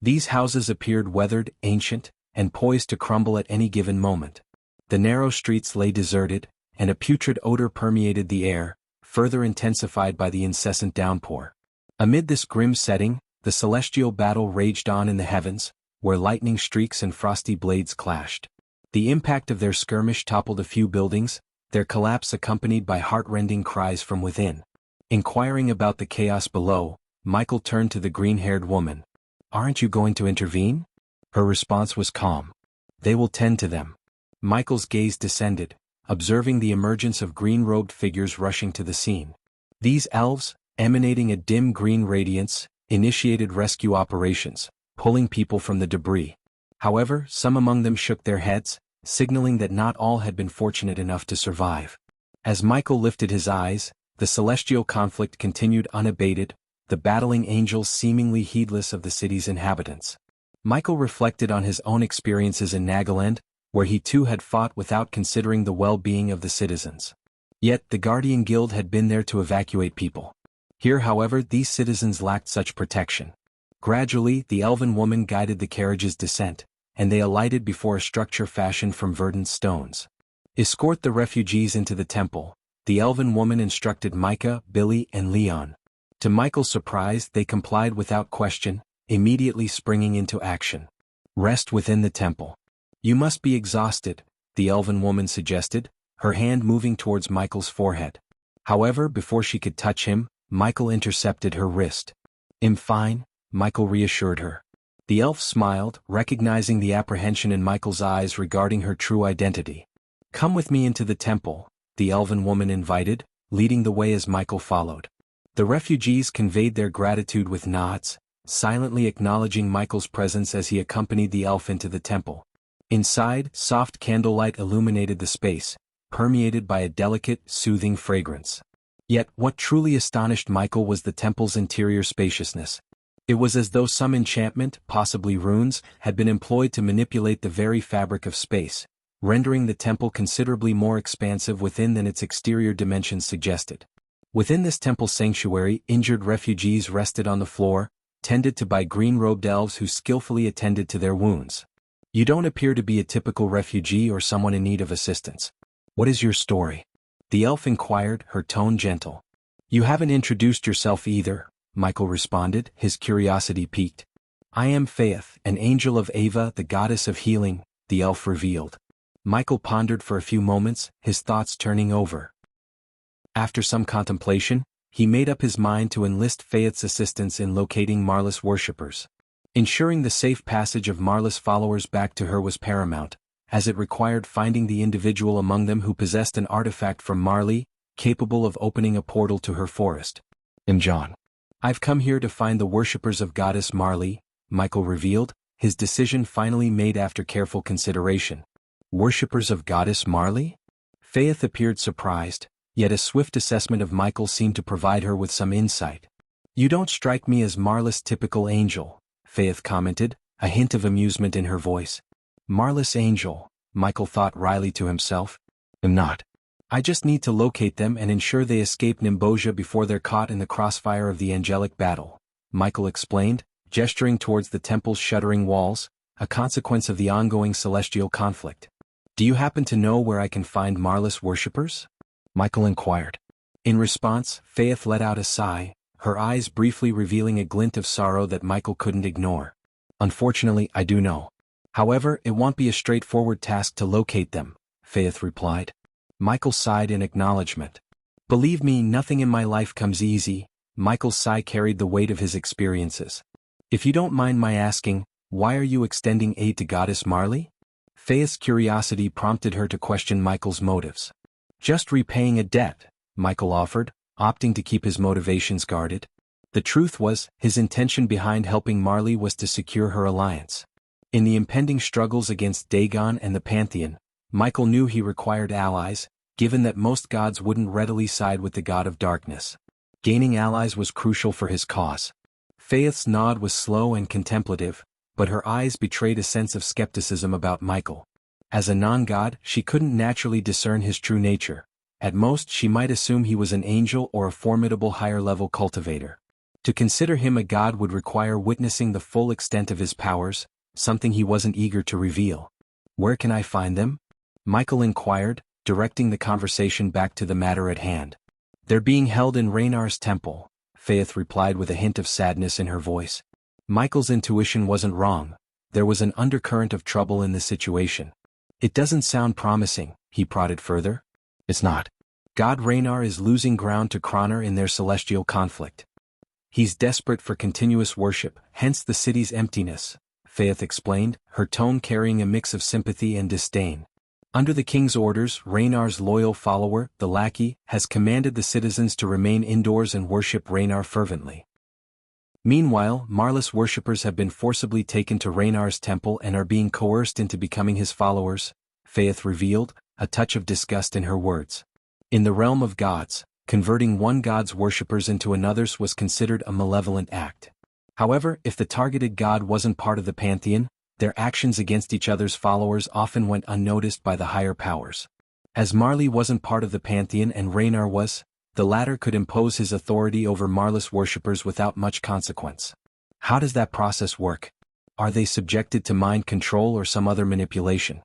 These houses appeared weathered, ancient, and poised to crumble at any given moment. The narrow streets lay deserted, and a putrid odor permeated the air, further intensified by the incessant downpour. Amid this grim setting, the celestial battle raged on in the heavens, where lightning streaks and frosty blades clashed. The impact of their skirmish toppled a few buildings, their collapse accompanied by heart-rending cries from within. Inquiring about the chaos below, Michael turned to the green-haired woman. "Aren't you going to intervene?" Her response was calm. "They will tend to them." Michael's gaze descended, observing the emergence of green-robed figures rushing to the scene. These elves, emanating a dim green radiance, initiated rescue operations, pulling people from the debris. However, some among them shook their heads, signaling that not all had been fortunate enough to survive. As Michael lifted his eyes, the celestial conflict continued unabated, the battling angels seemingly heedless of the city's inhabitants. Michael reflected on his own experiences in Nagaland, where he too had fought without considering the well-being of the citizens. Yet the Guardian Guild had been there to evacuate people. Here, however, these citizens lacked such protection. Gradually, the elven woman guided the carriage's descent, and they alighted before a structure fashioned from verdant stones. "Escort the refugees into the temple," the elven woman instructed Micah, Billy, and Leon. To Michael's surprise, they complied without question, immediately springing into action. "Rest within the temple. You must be exhausted," the elven woman suggested, her hand moving towards Michael's forehead. However, before she could touch him, Michael intercepted her wrist. "I'm fine," Michael reassured her. The elf smiled, recognizing the apprehension in Michael's eyes regarding her true identity. "Come with me into the temple," the elven woman invited, leading the way as Michael followed. The refugees conveyed their gratitude with nods, silently acknowledging Michael's presence as he accompanied the elf into the temple. Inside, soft candlelight illuminated the space, permeated by a delicate, soothing fragrance. Yet, what truly astonished Michael was the temple's interior spaciousness. It was as though some enchantment, possibly runes, had been employed to manipulate the very fabric of space, rendering the temple considerably more expansive within than its exterior dimensions suggested. Within this temple sanctuary, injured refugees rested on the floor, tended to by green-robed elves who skillfully attended to their wounds. "You don't appear to be a typical refugee or someone in need of assistance. What is your story?" the elf inquired, her tone gentle. "You haven't introduced yourself either," Michael responded, his curiosity piqued. "I am Faith, an angel of Ava, the goddess of healing," the elf revealed. Michael pondered for a few moments, his thoughts turning over. After some contemplation, he made up his mind to enlist Faith's assistance in locating Marlis worshippers. Ensuring the safe passage of Marlis followers back to her was paramount, as it required finding the individual among them who possessed an artifact from Marley, capable of opening a portal to her forest. "I'm John. I've come here to find the worshippers of goddess Marley," Michael revealed, his decision finally made after careful consideration. "Worshippers of goddess Marley?" Faith appeared surprised, yet a swift assessment of Michael seemed to provide her with some insight. "You don't strike me as Marlis' typical angel," Faith commented, a hint of amusement in her voice. "Marlis angel," Michael thought wryly to himself. "I'm not. I just need to locate them and ensure they escape Nimbosia before they're caught in the crossfire of the angelic battle," Michael explained, gesturing towards the temple's shuddering walls, a consequence of the ongoing celestial conflict. "Do you happen to know where I can find Marlis worshippers?" Michael inquired. In response, Faith let out a sigh, her eyes briefly revealing a glint of sorrow that Michael couldn't ignore. "Unfortunately, I do know. However, it won't be a straightforward task to locate them," Faith replied. Michael sighed in acknowledgement. "Believe me, nothing in my life comes easy," Michael's sigh carried the weight of his experiences. "If you don't mind my asking, why are you extending aid to Goddess Marley?" Faith's curiosity prompted her to question Michael's motives. "Just repaying a debt," Michael offered, opting to keep his motivations guarded. The truth was, his intention behind helping Marley was to secure her alliance. In the impending struggles against Dagon and the Pantheon, Michael knew he required allies, given that most gods wouldn't readily side with the god of darkness. Gaining allies was crucial for his cause. Faith's nod was slow and contemplative, but her eyes betrayed a sense of skepticism about Michael. As a non-god, she couldn't naturally discern his true nature. At most, she might assume he was an angel or a formidable higher-level cultivator. To consider him a god would require witnessing the full extent of his powers, something he wasn't eager to reveal. "Where can I find them?" Michael inquired, directing the conversation back to the matter at hand. "They're being held in Raynar's temple," Faith replied with a hint of sadness in her voice. Michael's intuition wasn't wrong. There was an undercurrent of trouble in the situation. "It doesn't sound promising," he prodded further. "It's not. God Raynar is losing ground to Cronar in their celestial conflict. He's desperate for continuous worship, hence the city's emptiness," Faith explained, her tone carrying a mix of sympathy and disdain. "Under the king's orders, Raynar's loyal follower, the lackey, has commanded the citizens to remain indoors and worship Raynar fervently. Meanwhile, Marlis worshippers have been forcibly taken to Raynar's temple and are being coerced into becoming his followers," Faith revealed, a touch of disgust in her words. "In the realm of gods, converting one god's worshippers into another's was considered a malevolent act. However, if the targeted god wasn't part of the pantheon, their actions against each other's followers often went unnoticed by the higher powers. As Marley wasn't part of the pantheon and Raynar was, the latter could impose his authority over Marlis worshippers without much consequence." "How does that process work? Are they subjected to mind control or some other manipulation?"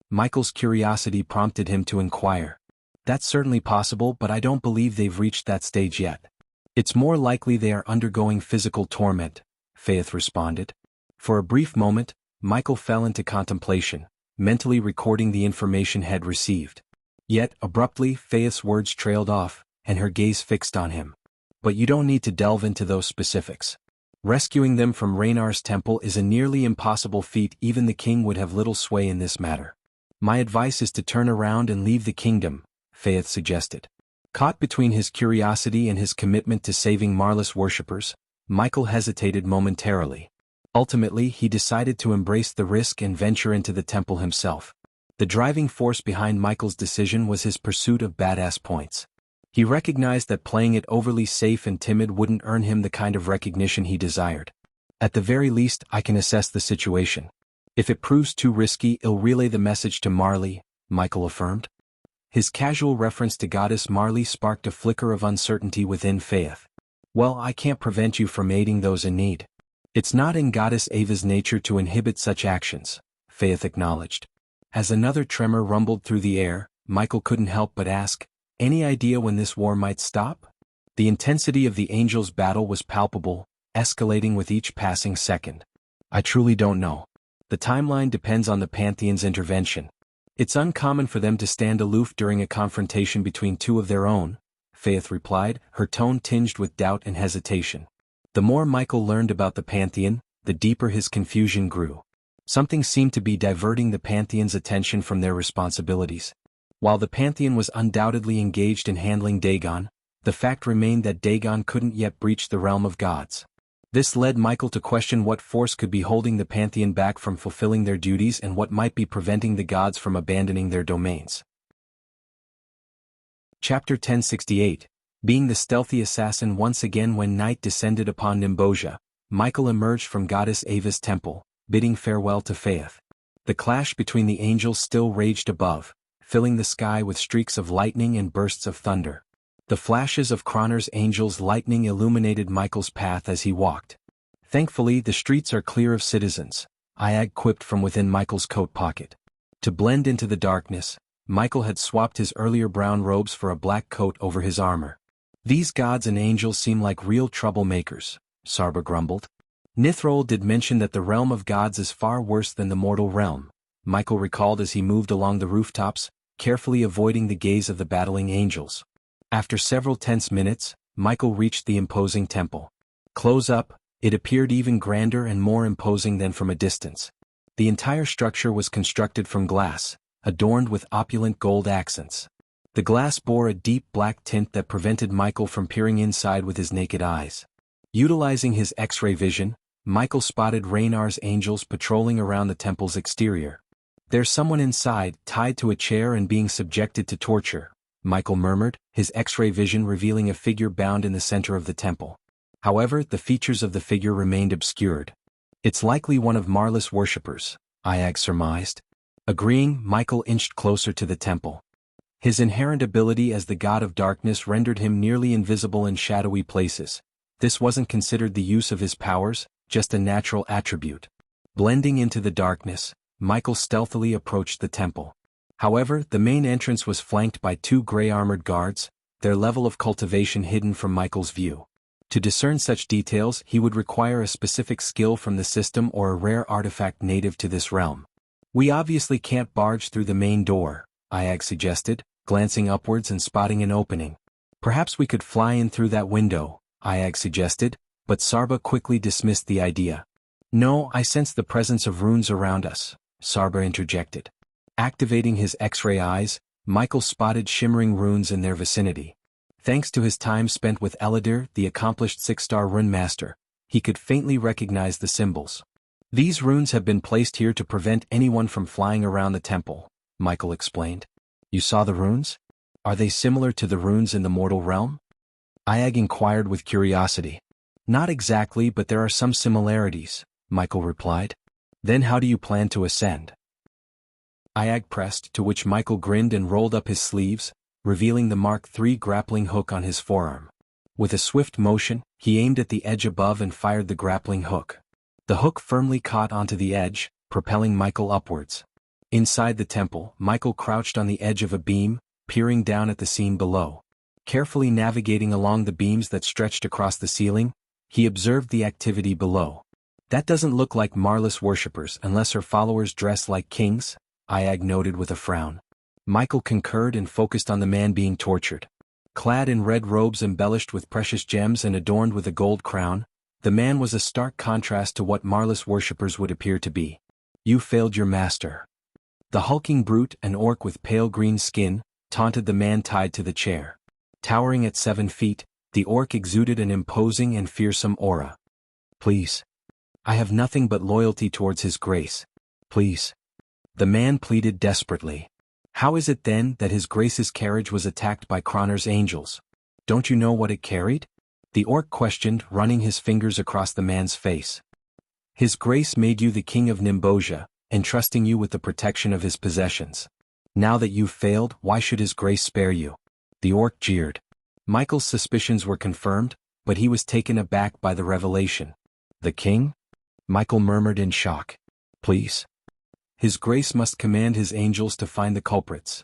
Michael's curiosity prompted him to inquire. "That's certainly possible, but I don't believe they've reached that stage yet. It's more likely they are undergoing physical torment," Faith responded. For a brief moment, Michael fell into contemplation, mentally recording the information he'd received. Yet, abruptly, Faith's words trailed off, and her gaze fixed on him. "But you don't need to delve into those specifics. Rescuing them from Raynar's temple is a nearly impossible feat. Even the king would have little sway in this matter. My advice is to turn around and leave the kingdom," Faith suggested. Caught between his curiosity and his commitment to saving Marlis worshippers, Michael hesitated momentarily. Ultimately, he decided to embrace the risk and venture into the temple himself. The driving force behind Michael's decision was his pursuit of badass points. He recognized that playing it overly safe and timid wouldn't earn him the kind of recognition he desired. "At the very least, I can assess the situation. If it proves too risky, I'll relay the message to Marley," Michael affirmed. His casual reference to Goddess Marley sparked a flicker of uncertainty within Faith. "Well, I can't prevent you from aiding those in need. It's not in Goddess Ava's nature to inhibit such actions," Faith acknowledged. As another tremor rumbled through the air, Michael couldn't help but ask, "Any idea when this war might stop?" The intensity of the angels' battle was palpable, escalating with each passing second. "I truly don't know. The timeline depends on the Pantheon's intervention. It's uncommon for them to stand aloof during a confrontation between two of their own," Faith replied, her tone tinged with doubt and hesitation. The more Michael learned about the Pantheon, the deeper his confusion grew. Something seemed to be diverting the Pantheon's attention from their responsibilities. While the Pantheon was undoubtedly engaged in handling Dagon, the fact remained that Dagon couldn't yet breach the realm of gods. This led Michael to question what force could be holding the Pantheon back from fulfilling their duties and what might be preventing the gods from abandoning their domains. Chapter 1068. Being the stealthy assassin. Once again, when night descended upon Nimbosia, Michael emerged from Goddess Ava's temple, bidding farewell to Faith. The clash between the angels still raged above, filling the sky with streaks of lightning and bursts of thunder. The flashes of Cronar's angels' lightning illuminated Michael's path as he walked. "Thankfully, the streets are clear of citizens," Iag quipped from within Michael's coat pocket. To blend into the darkness, Michael had swapped his earlier brown robes for a black coat over his armor. "These gods and angels seem like real troublemakers," Sarba grumbled. "Nithrol did mention that the realm of gods is far worse than the mortal realm," Michael recalled as he moved along the rooftops, carefully avoiding the gaze of the battling angels. After several tense minutes, Michael reached the imposing temple. Close up, it appeared even grander and more imposing than from a distance. The entire structure was constructed from glass, adorned with opulent gold accents. The glass bore a deep black tint that prevented Michael from peering inside with his naked eyes. Utilizing his X-ray vision, Michael spotted Raynar's angels patrolling around the temple's exterior. "There's someone inside, tied to a chair and being subjected to torture," Michael murmured, his X-ray vision revealing a figure bound in the center of the temple. However, the features of the figure remained obscured. "It's likely one of Marlis worshippers," Iag surmised. Agreeing, Michael inched closer to the temple. His inherent ability as the god of darkness rendered him nearly invisible in shadowy places. This wasn't considered the use of his powers, just a natural attribute. Blending into the darkness, Michael stealthily approached the temple. However, the main entrance was flanked by 2 gray-armored guards, their level of cultivation hidden from Michael's view. To discern such details, he would require a specific skill from the system or a rare artifact native to this realm. We obviously can't barge through the main door, Ayag suggested, glancing upwards and spotting an opening. Perhaps we could fly in through that window, Ayag suggested, but Sarba quickly dismissed the idea. No, I sense the presence of runes around us, Sarba interjected. Activating his X-ray eyes, Michael spotted shimmering runes in their vicinity. Thanks to his time spent with Eladir, the accomplished 6-star rune master, he could faintly recognize the symbols. These runes have been placed here to prevent anyone from flying around the temple, Michael explained. You saw the runes? Are they similar to the runes in the mortal realm? Ayag inquired with curiosity. Not exactly, but there are some similarities, Michael replied. Then how do you plan to ascend? Ayag pressed, to which Michael grinned and rolled up his sleeves, revealing the Mark III grappling hook on his forearm. With a swift motion, he aimed at the edge above and fired the grappling hook. The hook firmly caught onto the edge, propelling Michael upwards. Inside the temple, Michael crouched on the edge of a beam, peering down at the scene below. Carefully navigating along the beams that stretched across the ceiling, he observed the activity below. That doesn't look like Marlis worshippers unless her followers dress like kings, Ayag noted with a frown. Michael concurred and focused on the man being tortured. Clad in red robes embellished with precious gems and adorned with a gold crown, the man was a stark contrast to what Marlis worshippers would appear to be. You failed your master. The hulking brute, an orc with pale green skin, taunted the man tied to the chair. Towering at 7 feet, the orc exuded an imposing and fearsome aura. Please. I have nothing but loyalty towards his grace. Please. The man pleaded desperately. How is it then that his grace's carriage was attacked by Croner's angels? Don't you know what it carried? The orc questioned, running his fingers across the man's face. His grace made you the king of Nimbosia, entrusting you with the protection of his possessions. Now that you've failed, why should his grace spare you? The orc jeered. Michael's suspicions were confirmed, but he was taken aback by the revelation. The king? Michael murmured in shock. Please. His grace must command his angels to find the culprits.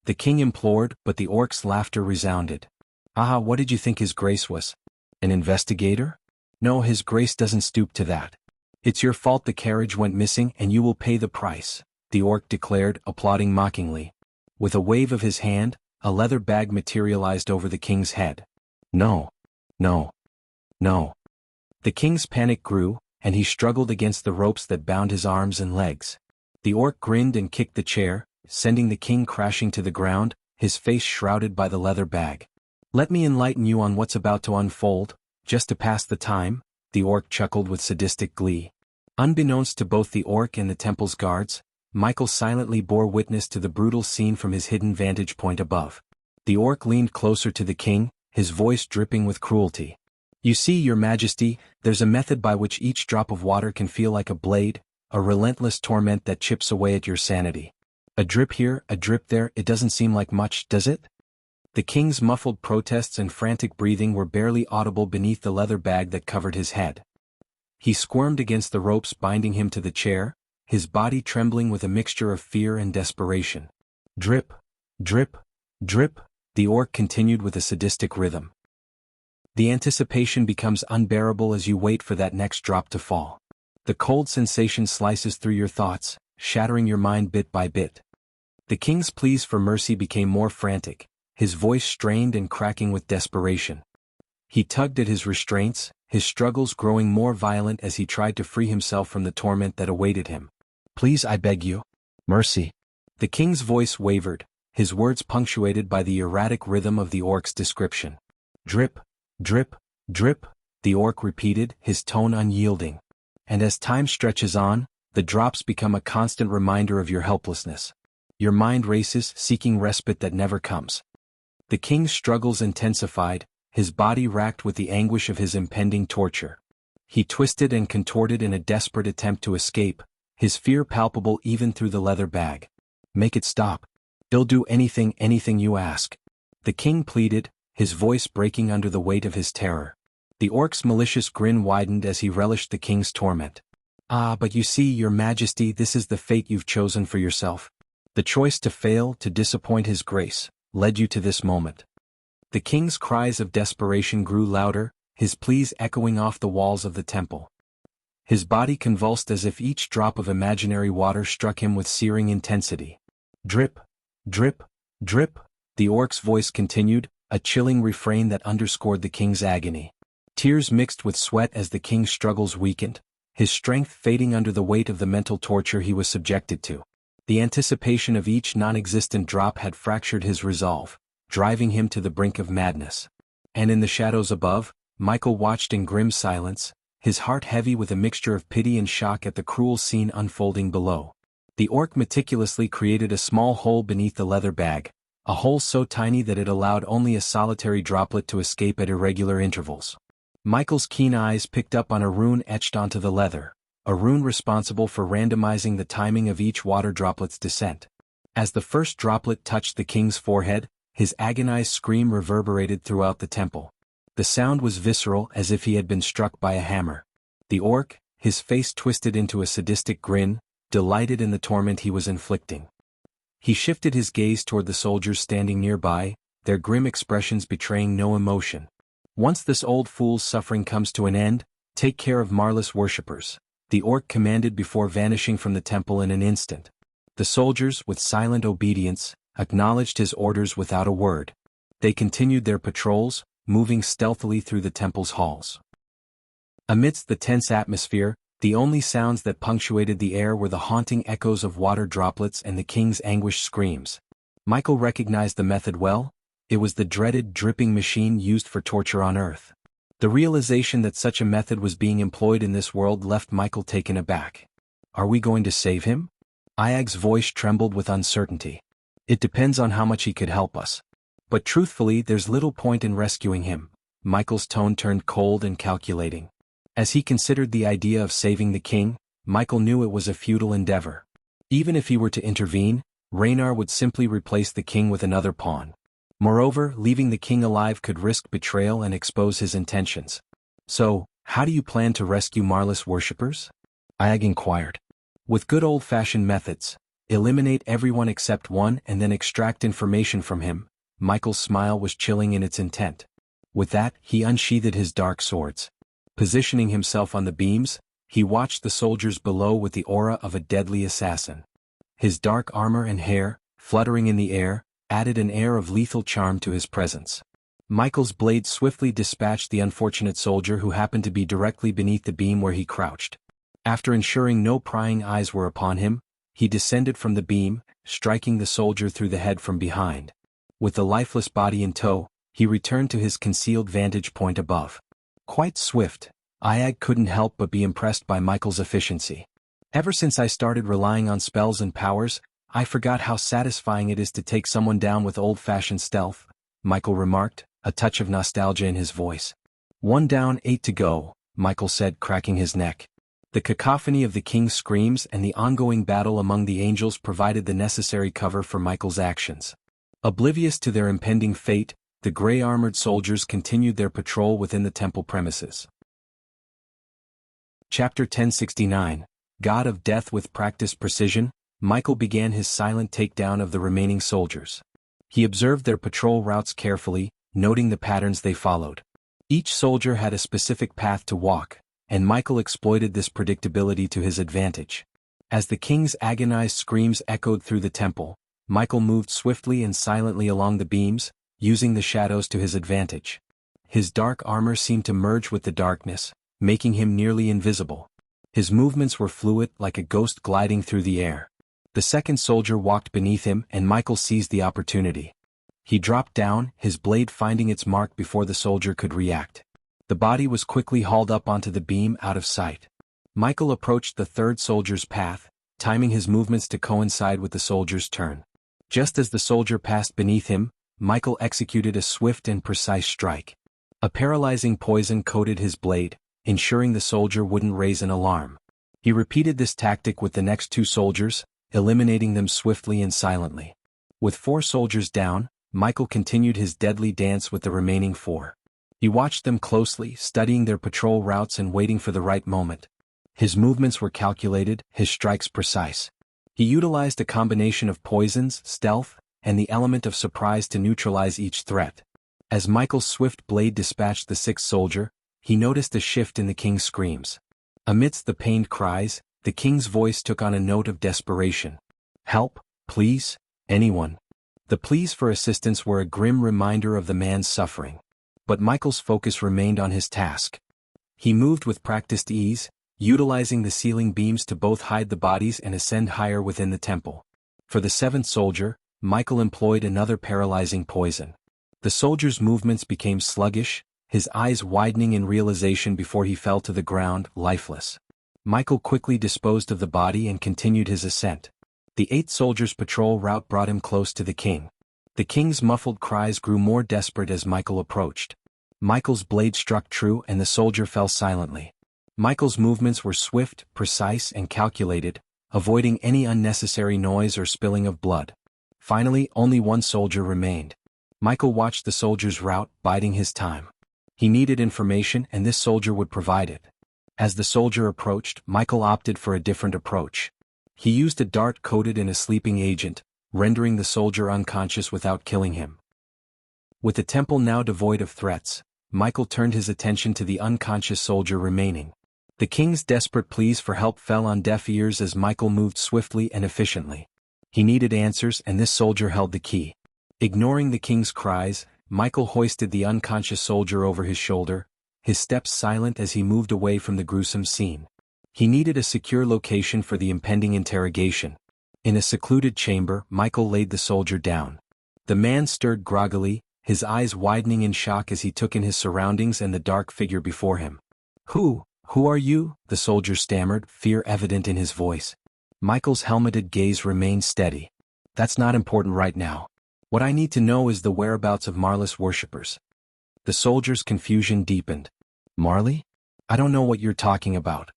The king implored, but the orc's laughter resounded. Ah, what did you think his grace was? An investigator? No, his grace doesn't stoop to that. It's your fault the carriage went missing and you will pay the price, the orc declared, applauding mockingly. With a wave of his hand, a leather bag materialized over the king's head. No. No. No. The king's panic grew, and he struggled against the ropes that bound his arms and legs. The orc grinned and kicked the chair, sending the king crashing to the ground, his face shrouded by the leather bag. Let me enlighten you on what's about to unfold, just to pass the time, the orc chuckled with sadistic glee. Unbeknownst to both the orc and the temple's guards, Michael silently bore witness to the brutal scene from his hidden vantage point above. The orc leaned closer to the king, his voice dripping with cruelty. You see, your majesty, there's a method by which each drop of water can feel like a blade, a relentless torment that chips away at your sanity. A drip here, a drip there, it doesn't seem like much, does it? The king's muffled protests and frantic breathing were barely audible beneath the leather bag that covered his head. He squirmed against the ropes binding him to the chair, his body trembling with a mixture of fear and desperation. Drip, drip, drip, the orc continued with a sadistic rhythm. The anticipation becomes unbearable as you wait for that next drop to fall. The cold sensation slices through your thoughts, shattering your mind bit by bit. The king's pleas for mercy became more frantic, his voice strained and cracking with desperation. He tugged at his restraints, his struggles growing more violent as he tried to free himself from the torment that awaited him. Please, I beg you. Mercy. The king's voice wavered, his words punctuated by the erratic rhythm of the orc's description. Drip, drip, drip, the orc repeated, his tone unyielding. And as time stretches on, the drops become a constant reminder of your helplessness. Your mind races, seeking respite that never comes. The king's struggles intensified, his body racked with the anguish of his impending torture. He twisted and contorted in a desperate attempt to escape, his fear palpable even through the leather bag. Make it stop. They'll do anything you ask. The king pleaded, his voice breaking under the weight of his terror. The orc's malicious grin widened as he relished the king's torment. Ah, but you see, your majesty, this is the fate you've chosen for yourself. The choice to fail, to disappoint his grace, led you to this moment. The king's cries of desperation grew louder, his pleas echoing off the walls of the temple. His body convulsed as if each drop of imaginary water struck him with searing intensity. Drip, drip, drip, the orc's voice continued, a chilling refrain that underscored the king's agony. Tears mixed with sweat as the king's struggles weakened, his strength fading under the weight of the mental torture he was subjected to. The anticipation of each non-existent drop had fractured his resolve, driving him to the brink of madness. And in the shadows above, Michael watched in grim silence, his heart heavy with a mixture of pity and shock at the cruel scene unfolding below. The orc meticulously created a small hole beneath the leather bag, a hole so tiny that it allowed only a solitary droplet to escape at irregular intervals. Michael's keen eyes picked up on a rune etched onto the leather, a rune responsible for randomizing the timing of each water droplet's descent. As the first droplet touched the king's forehead, his agonized scream reverberated throughout the temple. The sound was visceral, as if he had been struck by a hammer. The orc, his face twisted into a sadistic grin, delighted in the torment he was inflicting. He shifted his gaze toward the soldiers standing nearby, their grim expressions betraying no emotion. "Once this old fool's suffering comes to an end, take care of Marlis worshippers," the orc commanded before vanishing from the temple in an instant. The soldiers, with silent obedience, acknowledged his orders without a word. They continued their patrols, moving stealthily through the temple's halls. Amidst the tense atmosphere, the only sounds that punctuated the air were the haunting echoes of water droplets and the king's anguished screams. Michael recognized the method well. It was the dreaded dripping machine used for torture on Earth. The realization that such a method was being employed in this world left Michael taken aback. "Are we going to save him?" Iag's voice trembled with uncertainty. "It depends on how much he could help us. But truthfully, there's little point in rescuing him." Michael's tone turned cold and calculating. As he considered the idea of saving the king, Michael knew it was a futile endeavor. Even if he were to intervene, Raynar would simply replace the king with another pawn. Moreover, leaving the king alive could risk betrayal and expose his intentions. "So, how do you plan to rescue Marlis worshippers?" Iag inquired. "With good old-fashioned methods. Eliminate everyone except one and then extract information from him." Michael's smile was chilling in its intent. With that, he unsheathed his dark swords. Positioning himself on the beams, he watched the soldiers below with the aura of a deadly assassin. His dark armor and hair, fluttering in the air, added an air of lethal charm to his presence. Michael's blade swiftly dispatched the unfortunate soldier who happened to be directly beneath the beam where he crouched. After ensuring no prying eyes were upon him, he descended from the beam, striking the soldier through the head from behind. With the lifeless body in tow, he returned to his concealed vantage point above. Quite swift, Iag couldn't help but be impressed by Michael's efficiency. "Ever since I started relying on spells and powers, I forgot how satisfying it is to take someone down with old-fashioned stealth," Michael remarked, a touch of nostalgia in his voice. "One down, 8 to go," Michael said, cracking his neck. The cacophony of the king's screams and the ongoing battle among the angels provided the necessary cover for Michael's actions. Oblivious to their impending fate, the gray-armored soldiers continued their patrol within the temple premises. Chapter 1069, God of Death. With practiced precision, Michael began his silent takedown of the remaining soldiers. He observed their patrol routes carefully, noting the patterns they followed. Each soldier had a specific path to walk, and Michael exploited this predictability to his advantage. As the king's agonized screams echoed through the temple, Michael moved swiftly and silently along the beams, using the shadows to his advantage. His dark armor seemed to merge with the darkness, making him nearly invisible. His movements were fluid, like a ghost gliding through the air. The second soldier walked beneath him, and Michael seized the opportunity. He dropped down, his blade finding its mark before the soldier could react. The body was quickly hauled up onto the beam, out of sight. Michael approached the third soldier's path, timing his movements to coincide with the soldier's turn. Just as the soldier passed beneath him, Michael executed a swift and precise strike. A paralyzing poison coated his blade, ensuring the soldier wouldn't raise an alarm. He repeated this tactic with the next 2 soldiers, eliminating them swiftly and silently. With 4 soldiers down, Michael continued his deadly dance with the remaining 4. He watched them closely, studying their patrol routes and waiting for the right moment. His movements were calculated, his strikes precise. He utilized a combination of poisons, stealth, and the element of surprise to neutralize each threat. As Michael's swift blade dispatched the sixth soldier, he noticed a shift in the king's screams. Amidst the pained cries, the king's voice took on a note of desperation. "Help, please, anyone." The pleas for assistance were a grim reminder of the man's suffering. But Michael's focus remained on his task. He moved with practiced ease, utilizing the ceiling beams to both hide the bodies and ascend higher within the temple. For the seventh soldier, Michael employed another paralyzing poison. The soldier's movements became sluggish, his eyes widening in realization before he fell to the ground, lifeless. Michael quickly disposed of the body and continued his ascent. The eighth soldier's patrol route brought him close to the king. The king's muffled cries grew more desperate as Michael approached. Michael's blade struck true and the soldier fell silently. Michael's movements were swift, precise, and calculated, avoiding any unnecessary noise or spilling of blood. Finally, only one soldier remained. Michael watched the soldier's route, biding his time. He needed information and this soldier would provide it. As the soldier approached, Michael opted for a different approach. He used a dart coated in a sleeping agent, rendering the soldier unconscious without killing him. With the temple now devoid of threats, Michael turned his attention to the unconscious soldier remaining. The king's desperate pleas for help fell on deaf ears as Michael moved swiftly and efficiently. He needed answers and this soldier held the key. Ignoring the king's cries, Michael hoisted the unconscious soldier over his shoulder, his steps silent as he moved away from the gruesome scene. He needed a secure location for the impending interrogation. In a secluded chamber, Michael laid the soldier down. The man stirred groggily, his eyes widening in shock as he took in his surroundings and the dark figure before him. Who are you?" the soldier stammered, fear evident in his voice. Michael's helmeted gaze remained steady. "That's not important right now. What I need to know is the whereabouts of Marlis worshippers." The soldier's confusion deepened. "Marley? I don't know what you're talking about."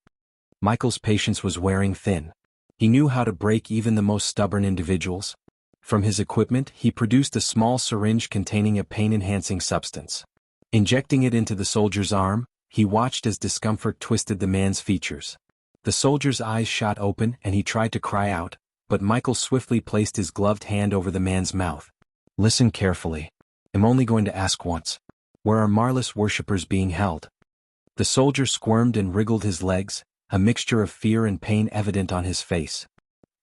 Michael's patience was wearing thin. He knew how to break even the most stubborn individuals. From his equipment, he produced a small syringe containing a pain-enhancing substance. Injecting it into the soldier's arm, he watched as discomfort twisted the man's features. The soldier's eyes shot open and he tried to cry out, but Michael swiftly placed his gloved hand over the man's mouth. "Listen carefully. I'm only going to ask once. Where are Marlis worshippers being held?" The soldier squirmed and wriggled his legs, a mixture of fear and pain evident on his face.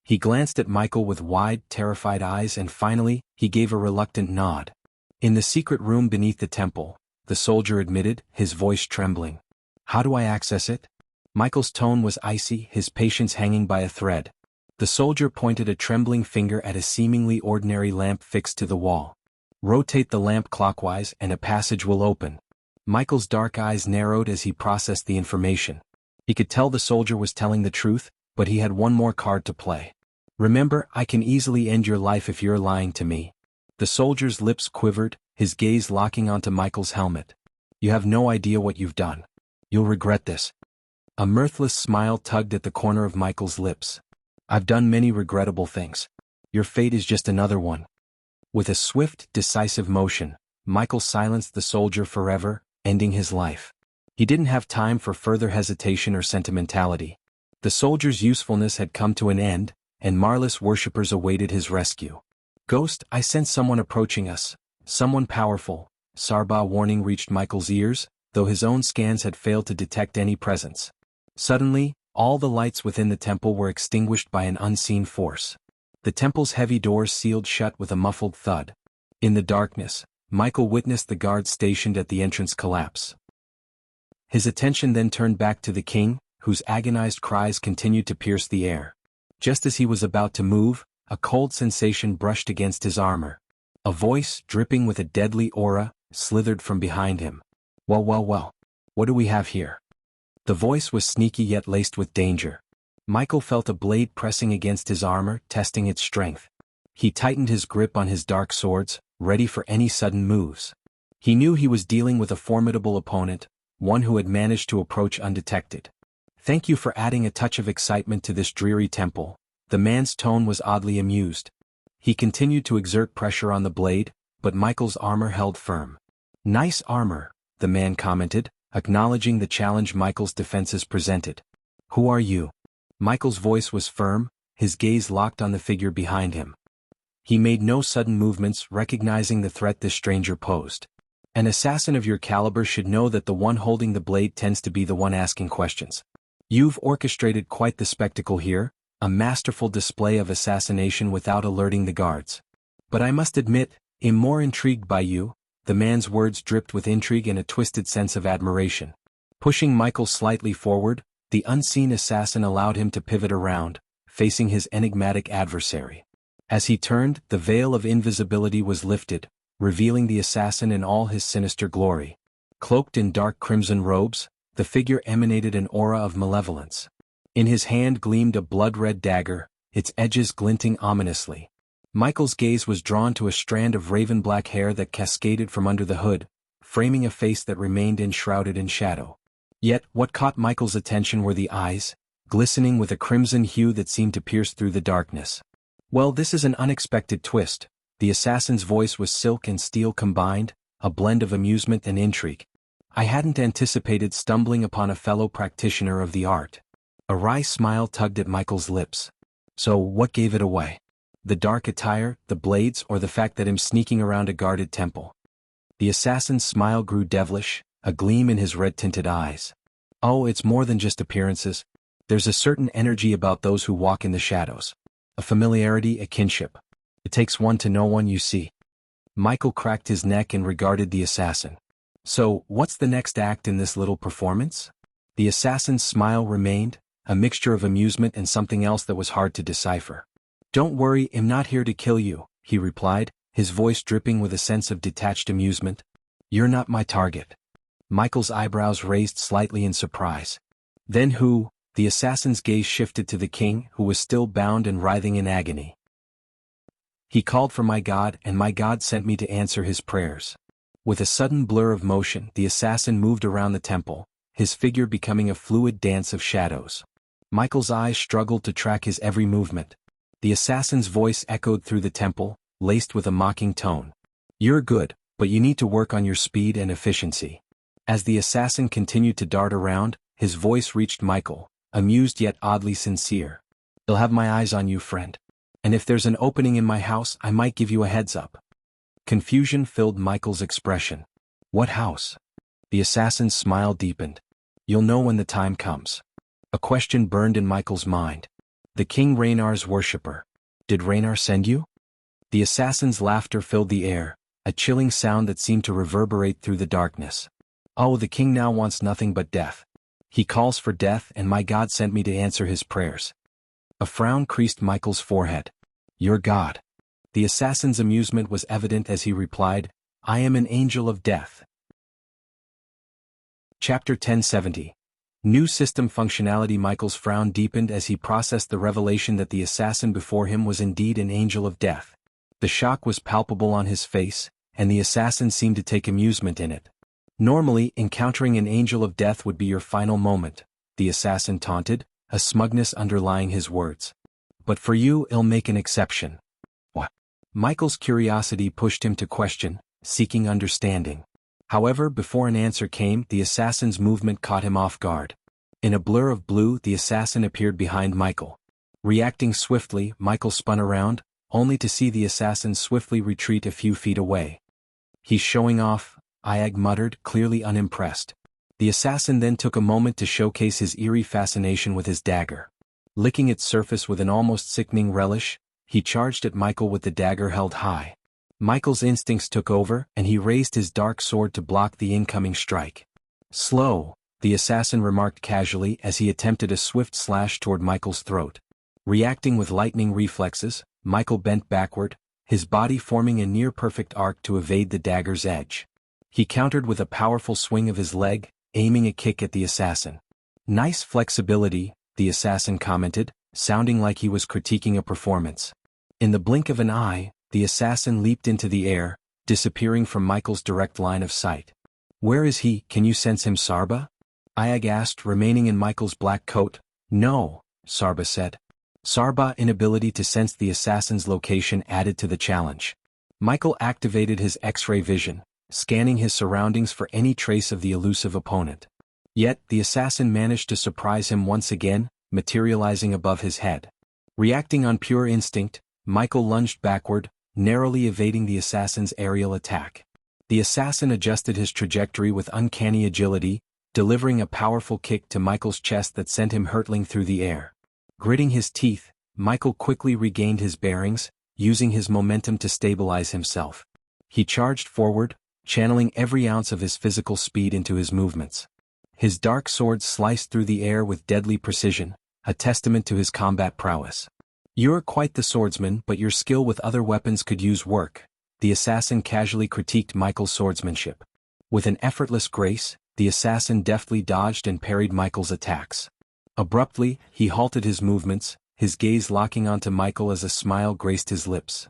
He glanced at Michael with wide, terrified eyes and finally, he gave a reluctant nod. "In the secret room beneath the temple," the soldier admitted, his voice trembling. "How do I access it?" Michael's tone was icy, his patience hanging by a thread. The soldier pointed a trembling finger at a seemingly ordinary lamp fixed to the wall. "Rotate the lamp clockwise and a passage will open." Michael's dark eyes narrowed as he processed the information. He could tell the soldier was telling the truth, but he had one more card to play. "Remember, I can easily end your life if you're lying to me." The soldier's lips quivered, his gaze locking onto Michael's helmet. "You have no idea what you've done. You'll regret this." A mirthless smile tugged at the corner of Michael's lips. "I've done many regrettable things. Your fate is just another one." With a swift, decisive motion, Michael silenced the soldier forever, ending his life. He didn't have time for further hesitation or sentimentality. The soldier's usefulness had come to an end, and Marlis worshippers awaited his rescue. "Ghost, I sense someone approaching us. Someone powerful." Sarba warning reached Michael's ears, though his own scans had failed to detect any presence. Suddenly, all the lights within the temple were extinguished by an unseen force. The temple's heavy doors sealed shut with a muffled thud. In the darkness, Michael witnessed the guards stationed at the entrance collapse. His attention then turned back to the king, whose agonized cries continued to pierce the air. Just as he was about to move, a cold sensation brushed against his armor. A voice, dripping with a deadly aura, slithered from behind him. Well, what do we have here?" The voice was sneaky yet laced with danger. Michael felt a blade pressing against his armor, testing its strength. He tightened his grip on his dark swords, ready for any sudden moves. He knew he was dealing with a formidable opponent, one who had managed to approach undetected. "Thank you for adding a touch of excitement to this dreary temple." The man's tone was oddly amused. He continued to exert pressure on the blade, but Michael's armor held firm. "Nice armor," the man commented, acknowledging the challenge Michael's defenses presented. "Who are you?" Michael's voice was firm, his gaze locked on the figure behind him. He made no sudden movements, recognizing the threat this stranger posed. An assassin of your caliber should know that the one holding the blade tends to be the one asking questions. You've orchestrated quite the spectacle here, a masterful display of assassination without alerting the guards. But I must admit, I'm more intrigued by you. The man's words dripped with intrigue and a twisted sense of admiration. Pushing Michael slightly forward, the unseen assassin allowed him to pivot around, facing his enigmatic adversary. As he turned, the veil of invisibility was lifted, revealing the assassin in all his sinister glory. Cloaked in dark crimson robes, the figure emanated an aura of malevolence. In his hand gleamed a blood-red dagger, its edges glinting ominously. Michael's gaze was drawn to a strand of raven-black hair that cascaded from under the hood, framing a face that remained enshrouded in shadow. Yet, what caught Michael's attention were the eyes, glistening with a crimson hue that seemed to pierce through the darkness. Well, this is an unexpected twist. The assassin's voice was silk and steel combined, a blend of amusement and intrigue. I hadn't anticipated stumbling upon a fellow practitioner of the art. A wry smile tugged at Michael's lips. So, what gave it away? The dark attire, the blades, or the fact that I'm sneaking around a guarded temple? The assassin's smile grew devilish, a gleam in his red-tinted eyes. Oh, it's more than just appearances. There's a certain energy about those who walk in the shadows. A familiarity, a kinship. It takes one to know one, you see. Michael cracked his neck and regarded the assassin. So, what's the next act in this little performance? The assassin's smile remained, a mixture of amusement and something else that was hard to decipher. Don't worry, I'm not here to kill you, he replied, his voice dripping with a sense of detached amusement. You're not my target. Michael's eyebrows raised slightly in surprise. Then who? The assassin's gaze shifted to the king, who was still bound and writhing in agony. He called for my God, and my God sent me to answer his prayers. With a sudden blur of motion, the assassin moved around the temple, his figure becoming a fluid dance of shadows. Michael's eyes struggled to track his every movement. The assassin's voice echoed through the temple, laced with a mocking tone. You're good, but you need to work on your speed and efficiency. As the assassin continued to dart around, his voice reached Michael, amused yet oddly sincere. I'll have my eyes on you, friend. And if there's an opening in my house, I might give you a heads up. Confusion filled Michael's expression. What house? The assassin's smile deepened. You'll know when the time comes. A question burned in Michael's mind. The King Raynar's worshipper. Did Raynar send you? The assassin's laughter filled the air, a chilling sound that seemed to reverberate through the darkness. Oh, the king now wants nothing but death. He calls for death, and my God sent me to answer his prayers. A frown creased Michael's forehead. Your God. The assassin's amusement was evident as he replied, I am an angel of death. Chapter 1070. New system functionality. Michael's frown deepened as he processed the revelation that the assassin before him was indeed an angel of death. The shock was palpable on his face, and the assassin seemed to take amusement in it. Normally, encountering an angel of death would be your final moment, the assassin taunted, a smugness underlying his words. But for you, I'll make an exception. What? Michael's curiosity pushed him to question, seeking understanding. However, before an answer came, the assassin's movement caught him off guard. In a blur of blue, the assassin appeared behind Michael. Reacting swiftly, Michael spun around, only to see the assassin swiftly retreat a few feet away. He's showing off, Ayag muttered, clearly unimpressed. The assassin then took a moment to showcase his eerie fascination with his dagger. Licking its surface with an almost sickening relish, he charged at Michael with the dagger held high. Michael's instincts took over, and he raised his dark sword to block the incoming strike. Slow, the assassin remarked casually as he attempted a swift slash toward Michael's throat. Reacting with lightning reflexes, Michael bent backward, his body forming a near-perfect arc to evade the dagger's edge. He countered with a powerful swing of his leg, aiming a kick at the assassin. Nice flexibility, the assassin commented, sounding like he was critiquing a performance. In the blink of an eye, the assassin leaped into the air, disappearing from Michael's direct line of sight. Where is he? Can you sense him, Sarba? Ayag asked, remaining in Michael's black coat. No, Sarba said. Sarba's inability to sense the assassin's location added to the challenge. Michael activated his X-ray vision, scanning his surroundings for any trace of the elusive opponent. Yet, the assassin managed to surprise him once again, materializing above his head. Reacting on pure instinct, Michael lunged backward, narrowly evading the assassin's aerial attack. The assassin adjusted his trajectory with uncanny agility, delivering a powerful kick to Michael's chest that sent him hurtling through the air. Gritting his teeth, Michael quickly regained his bearings, using his momentum to stabilize himself. He charged forward, channeling every ounce of his physical speed into his movements. His dark sword sliced through the air with deadly precision, a testament to his combat prowess. "You're quite the swordsman, but your skill with other weapons could use work," the assassin casually critiqued Michael's swordsmanship. With an effortless grace, the assassin deftly dodged and parried Michael's attacks. Abruptly, he halted his movements, his gaze locking onto Michael as a smile graced his lips.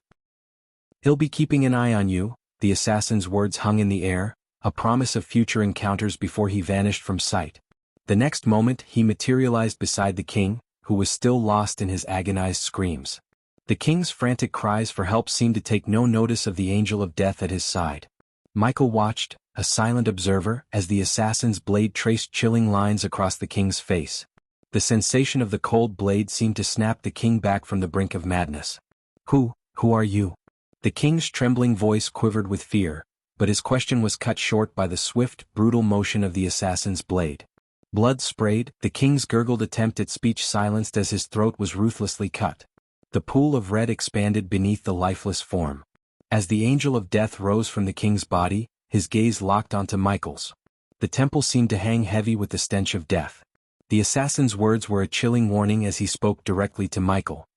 "He'll be keeping an eye on you," the assassin's words hung in the air, a promise of future encounters before he vanished from sight. The next moment he materialized beside the king, who was still lost in his agonized screams. The king's frantic cries for help seemed to take no notice of the angel of death at his side. Michael watched, a silent observer, as the assassin's blade traced chilling lines across the king's face. The sensation of the cold blade seemed to snap the king back from the brink of madness. Who are you?" The king's trembling voice quivered with fear, but his question was cut short by the swift, brutal motion of the assassin's blade. Blood sprayed, the king's gurgled attempt at speech silenced as his throat was ruthlessly cut. The pool of red expanded beneath the lifeless form. As the angel of death rose from the king's body, his gaze locked onto Michael's. The temple seemed to hang heavy with the stench of death. The assassin's words were a chilling warning as he spoke directly to Michael.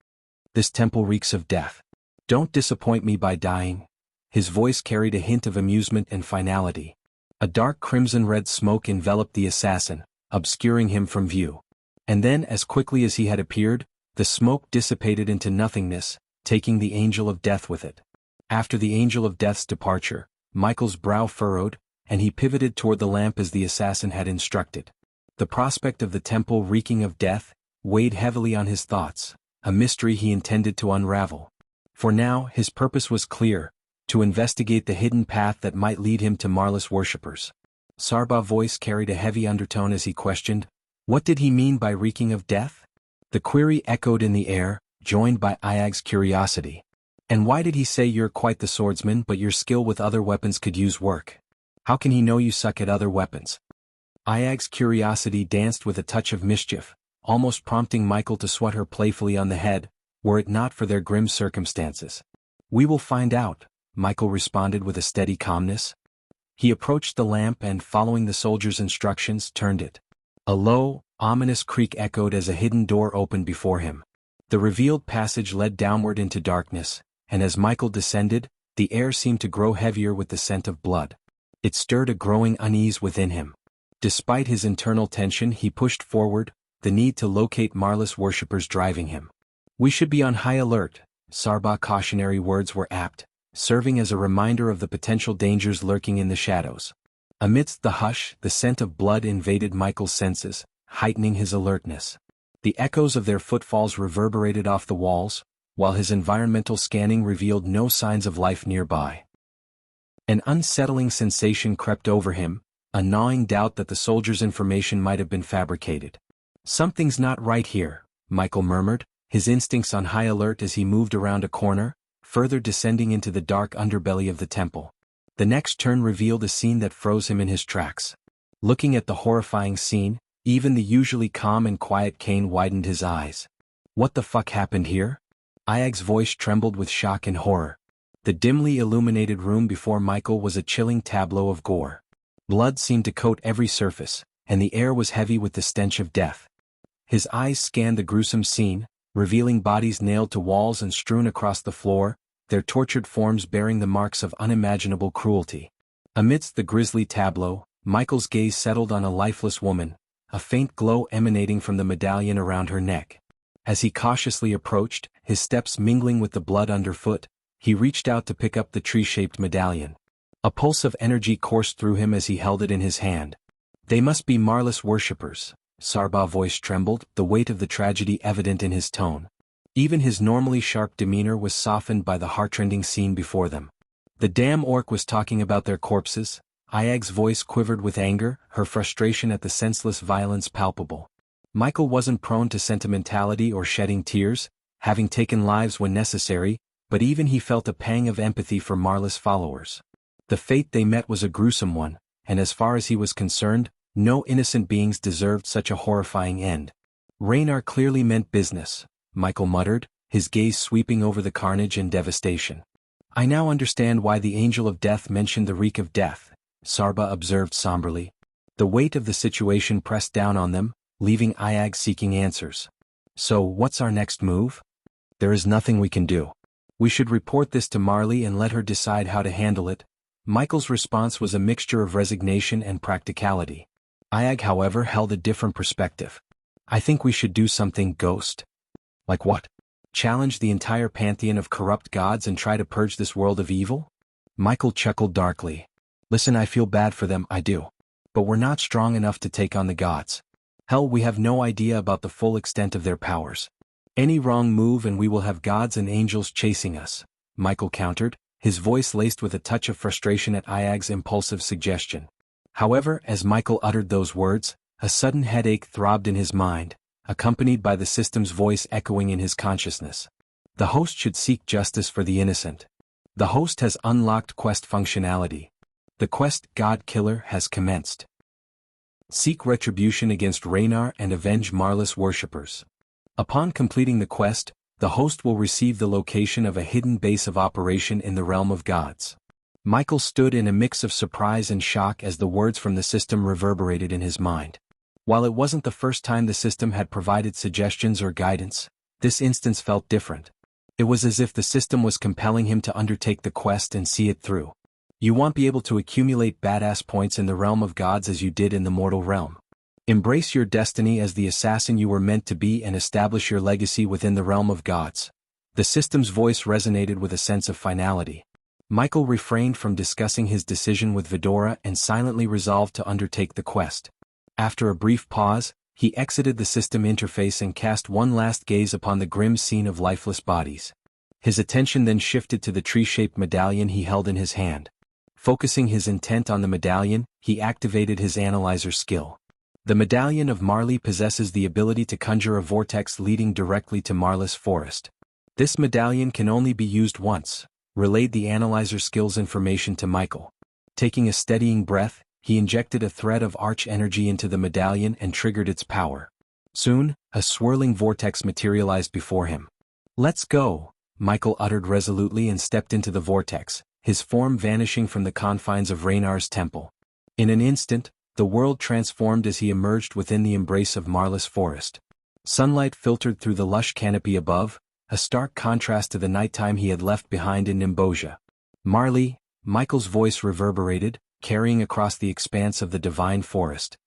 "This temple reeks of death. Don't disappoint me by dying." His voice carried a hint of amusement and finality. A dark crimson-red smoke enveloped the assassin, obscuring him from view. And then, as quickly as he had appeared, the smoke dissipated into nothingness, taking the angel of death with it. After the angel of death's departure, Michael's brow furrowed, and he pivoted toward the lamp as the assassin had instructed. The prospect of the temple reeking of death weighed heavily on his thoughts, a mystery he intended to unravel. For now, his purpose was clear: to investigate the hidden path that might lead him to Marlis worshippers. Sarba's voice carried a heavy undertone as he questioned, what did he mean by reeking of death? The query echoed in the air, joined by Iag's curiosity. And why did he say you're quite the swordsman but your skill with other weapons could use work? How can he know you suck at other weapons? Iag's curiosity danced with a touch of mischief, almost prompting Michael to swat her playfully on the head, were it not for their grim circumstances. "We will find out," Michael responded with a steady calmness. He approached the lamp and, following the soldier's instructions, turned it. A low, ominous creak echoed as a hidden door opened before him. The revealed passage led downward into darkness, and as Michael descended, the air seemed to grow heavier with the scent of blood. It stirred a growing unease within him. Despite his internal tension, he pushed forward, the need to locate Marlis worshippers driving him. "We should be on high alert," Sarba's cautionary words were apt, serving as a reminder of the potential dangers lurking in the shadows. Amidst the hush, the scent of blood invaded Michael's senses, heightening his alertness. The echoes of their footfalls reverberated off the walls, while his environmental scanning revealed no signs of life nearby. An unsettling sensation crept over him, a gnawing doubt that the soldier's information might have been fabricated. "Something's not right here," Michael murmured, his instincts on high alert as he moved around a corner, further descending into the dark underbelly of the temple. The next turn revealed a scene that froze him in his tracks. Looking at the horrifying scene, even the usually calm and quiet Kane widened his eyes. "What the fuck happened here?" Iag's voice trembled with shock and horror. The dimly illuminated room before Michael was a chilling tableau of gore. Blood seemed to coat every surface, and the air was heavy with the stench of death. His eyes scanned the gruesome scene, revealing bodies nailed to walls and strewn across the floor, their tortured forms bearing the marks of unimaginable cruelty. Amidst the grisly tableau, Michael's gaze settled on a lifeless woman, a faint glow emanating from the medallion around her neck. As he cautiously approached, his steps mingling with the blood underfoot, he reached out to pick up the tree-shaped medallion. A pulse of energy coursed through him as he held it in his hand. "They must be Marlis worshippers." Sarba's voice trembled, the weight of the tragedy evident in his tone. Even his normally sharp demeanor was softened by the heartrending scene before them. "The damn orc was talking about their corpses." Iag's voice quivered with anger, her frustration at the senseless violence palpable. Michael wasn't prone to sentimentality or shedding tears, having taken lives when necessary, but even he felt a pang of empathy for Marlis' followers. The fate they met was a gruesome one, and as far as he was concerned, no innocent beings deserved such a horrifying end. Raynar clearly meant business, Michael muttered, his gaze sweeping over the carnage and devastation. I now understand why the Angel of Death mentioned the reek of death, Sarba observed somberly. The weight of the situation pressed down on them, leaving Iag seeking answers. So, what's our next move? There is nothing we can do. We should report this to Marley and let her decide how to handle it. Michael's response was a mixture of resignation and practicality. Iag, however, held a different perspective. I think we should do something, Ghost. Like what? Challenge the entire pantheon of corrupt gods and try to purge this world of evil? Michael chuckled darkly. Listen, I feel bad for them, I do. But we're not strong enough to take on the gods. Hell, we have no idea about the full extent of their powers. Any wrong move and we will have gods and angels chasing us, Michael countered, his voice laced with a touch of frustration at Iag's impulsive suggestion. However, as Michael uttered those words, a sudden headache throbbed in his mind, accompanied by the system's voice echoing in his consciousness. The host should seek justice for the innocent. The host has unlocked quest functionality. The quest, God Killer, has commenced. Seek retribution against Raynar and avenge Marlis worshippers. Upon completing the quest, the host will receive the location of a hidden base of operation in the realm of gods. Michael stood in a mix of surprise and shock as the words from the system reverberated in his mind. While it wasn't the first time the system had provided suggestions or guidance, this instance felt different. It was as if the system was compelling him to undertake the quest and see it through. You won't be able to accumulate badass points in the realm of gods as you did in the mortal realm. Embrace your destiny as the assassin you were meant to be and establish your legacy within the realm of gods. The system's voice resonated with a sense of finality. Michael refrained from discussing his decision with Vidora and silently resolved to undertake the quest. After a brief pause, he exited the system interface and cast one last gaze upon the grim scene of lifeless bodies. His attention then shifted to the tree-shaped medallion he held in his hand. Focusing his intent on the medallion, he activated his analyzer skill. The medallion of Marley possesses the ability to conjure a vortex leading directly to Marlis Forest. This medallion can only be used once, relayed the analyzer skill's information to Michael. Taking a steadying breath, he injected a thread of arch energy into the medallion and triggered its power. Soon, a swirling vortex materialized before him. Let's go, Michael uttered resolutely and stepped into the vortex, his form vanishing from the confines of Raynar's temple. In an instant, the world transformed as he emerged within the embrace of Marlis Forest. Sunlight filtered through the lush canopy above, a stark contrast to the nighttime he had left behind in Nimbosia. Marley, Michael's voice reverberated, carrying across the expanse of the divine forest.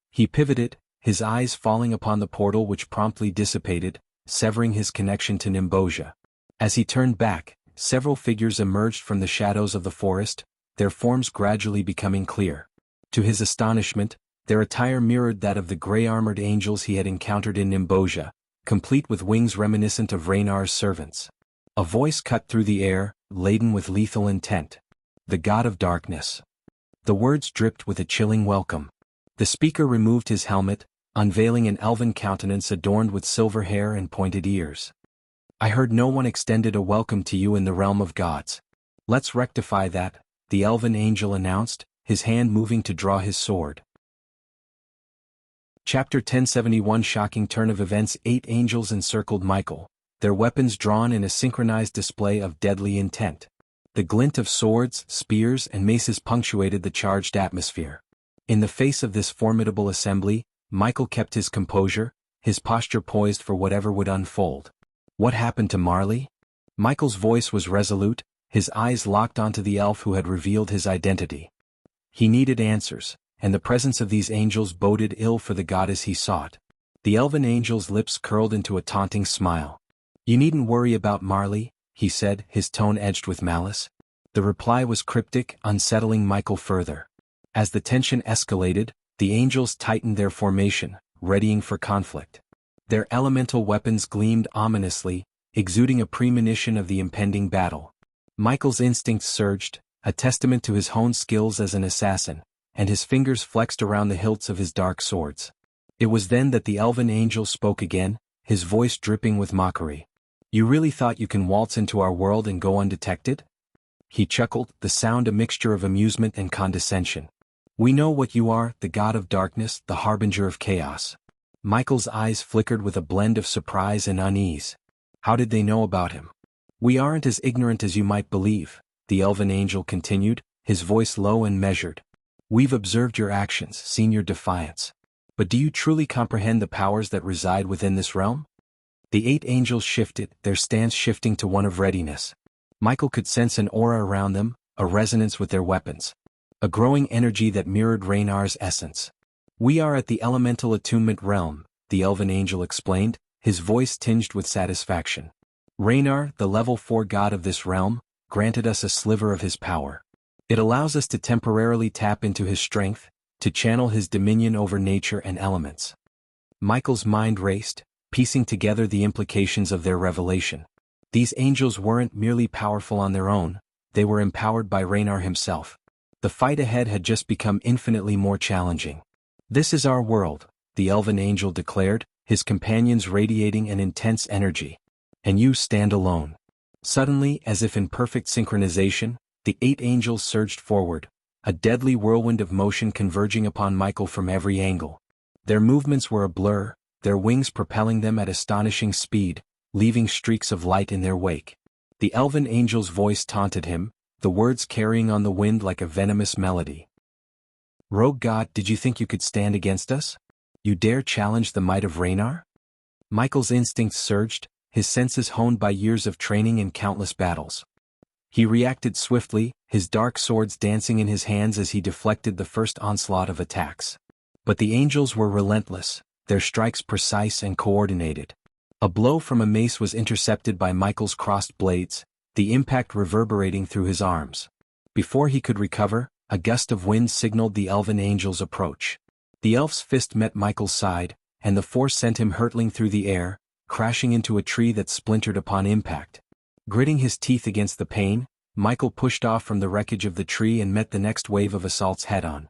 He pivoted, his eyes falling upon the portal which promptly dissipated, severing his connection to Nimbosia. As he turned back, several figures emerged from the shadows of the forest, their forms gradually becoming clear. To his astonishment, their attire mirrored that of the gray-armored angels he had encountered in Nimbosia, complete with wings reminiscent of Raynar's servants. A voice cut through the air, laden with lethal intent. The God of Darkness. The words dripped with a chilling welcome. The speaker removed his helmet, unveiling an elven countenance adorned with silver hair and pointed ears. I heard no one extended a welcome to you in the realm of gods. Let's rectify that, the elven angel announced, his hand moving to draw his sword. Chapter 1071 Shocking turn of events. 8 angels encircled Michael, their weapons drawn in a synchronized display of deadly intent. The glint of swords, spears, and maces punctuated the charged atmosphere. In the face of this formidable assembly, Michael kept his composure, his posture poised for whatever would unfold. What happened to Marley? Michael's voice was resolute, his eyes locked onto the elf who had revealed his identity. He needed answers, and the presence of these angels boded ill for the goddess he sought. The elven angel's lips curled into a taunting smile. You needn't worry about Marley, he said, his tone edged with malice. The reply was cryptic, unsettling Michael further. As the tension escalated, the angels tightened their formation, readying for conflict. Their elemental weapons gleamed ominously, exuding a premonition of the impending battle. Michael's instincts surged, a testament to his honed skills as an assassin, and his fingers flexed around the hilts of his dark swords. It was then that the elven angel spoke again, his voice dripping with mockery. You really thought you can waltz into our world and go undetected? He chuckled, the sound a mixture of amusement and condescension. We know what you are, the god of darkness, the harbinger of chaos. Michael's eyes flickered with a blend of surprise and unease. How did they know about him? We aren't as ignorant as you might believe, the elven angel continued, his voice low and measured. We've observed your actions, seen your defiance. But do you truly comprehend the powers that reside within this realm? The 8 angels shifted, their stance shifting to one of readiness. Michael could sense an aura around them, a resonance with their weapons. A growing energy that mirrored Raynar's essence. We are at the elemental attunement realm, the elven angel explained, his voice tinged with satisfaction. Raynar, the level 4 god of this realm, granted us a sliver of his power. It allows us to temporarily tap into his strength, to channel his dominion over nature and elements. Michael's mind raced, piecing together the implications of their revelation. These angels weren't merely powerful on their own, they were empowered by Raynar himself. The fight ahead had just become infinitely more challenging. This is our world, the elven angel declared, his companions radiating an intense energy. And you stand alone. Suddenly, as if in perfect synchronization, the 8 angels surged forward, a deadly whirlwind of motion converging upon Michael from every angle. Their movements were a blur, their wings propelling them at astonishing speed, leaving streaks of light in their wake. The elven angel's voice taunted him, the words carrying on the wind like a venomous melody. Rogue god, did you think you could stand against us? You dare challenge the might of Raynar? Michael's instincts surged, his senses honed by years of training in countless battles. He reacted swiftly, his dark swords dancing in his hands as he deflected the first onslaught of attacks. But the angels were relentless, their strikes precise and coordinated. A blow from a mace was intercepted by Michael's crossed blades, the impact reverberating through his arms. Before he could recover, a gust of wind signaled the elven angel's approach. The elf's fist met Michael's side, and the force sent him hurtling through the air, crashing into a tree that splintered upon impact. Gritting his teeth against the pain, Michael pushed off from the wreckage of the tree and met the next wave of assaults head-on.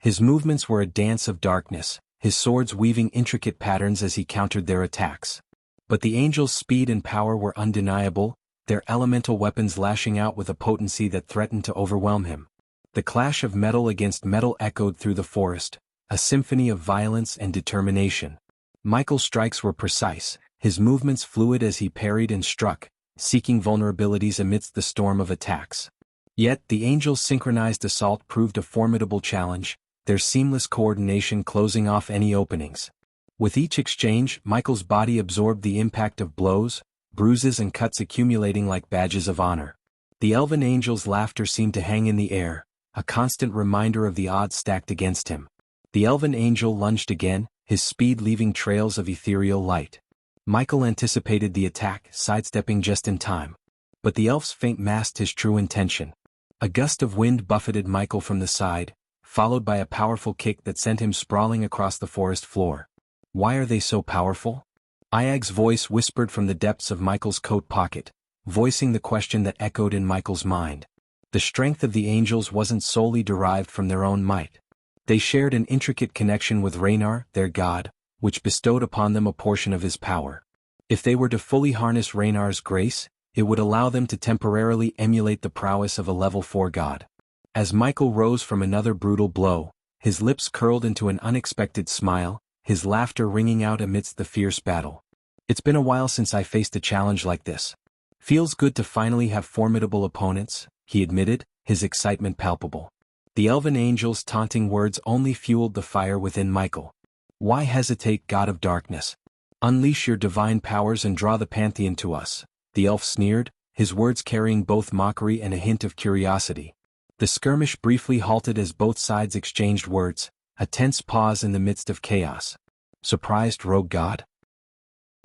His movements were a dance of darkness, his swords weaving intricate patterns as he countered their attacks. But the angels' speed and power were undeniable, their elemental weapons lashing out with a potency that threatened to overwhelm him. The clash of metal against metal echoed through the forest, a symphony of violence and determination. Michael's strikes were precise, his movements fluid as he parried and struck, seeking vulnerabilities amidst the storm of attacks. Yet the angels' synchronized assault proved a formidable challenge, their seamless coordination closing off any openings. With each exchange, Michael's body absorbed the impact of blows, bruises and cuts accumulating like badges of honor. The elven angel's laughter seemed to hang in the air, a constant reminder of the odds stacked against him. The elven angel lunged again, his speed leaving trails of ethereal light. Michael anticipated the attack, sidestepping just in time. But the elf's feint masked his true intention. A gust of wind buffeted Michael from the side, followed by a powerful kick that sent him sprawling across the forest floor. Why are they so powerful? Iag's voice whispered from the depths of Michael's coat pocket, voicing the question that echoed in Michael's mind. The strength of the angels wasn't solely derived from their own might. They shared an intricate connection with Raynar, their god, which bestowed upon them a portion of his power. If they were to fully harness Raynar's grace, it would allow them to temporarily emulate the prowess of a level 4 god. As Michael rose from another brutal blow, his lips curled into an unexpected smile, his laughter ringing out amidst the fierce battle. It's been a while since I faced a challenge like this. Feels good to finally have formidable opponents, he admitted, his excitement palpable. The elven angel's taunting words only fueled the fire within Michael. Why hesitate, god of darkness? Unleash your divine powers and draw the pantheon to us, the elf sneered, his words carrying both mockery and a hint of curiosity. The skirmish briefly halted as both sides exchanged words, a tense pause in the midst of chaos. Surprised, rogue god?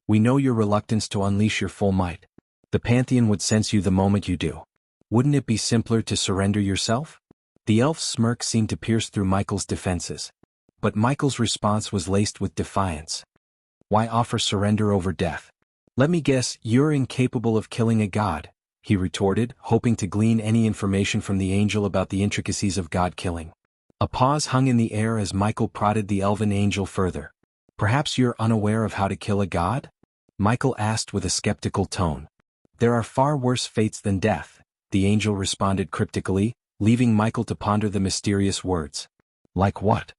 We know your reluctance to unleash your full might. The pantheon would sense you the moment you do. Wouldn't it be simpler to surrender yourself? The elf's smirk seemed to pierce through Michael's defenses. But Michael's response was laced with defiance. Why offer surrender over death? Let me guess, you're incapable of killing a god, he retorted, hoping to glean any information from the angel about the intricacies of god-killing. A pause hung in the air as Michael prodded the elven angel further. Perhaps you're unaware of how to kill a god? Michael asked with a skeptical tone. There are far worse fates than death, the angel responded cryptically, leaving Michael to ponder the mysterious words. Like what?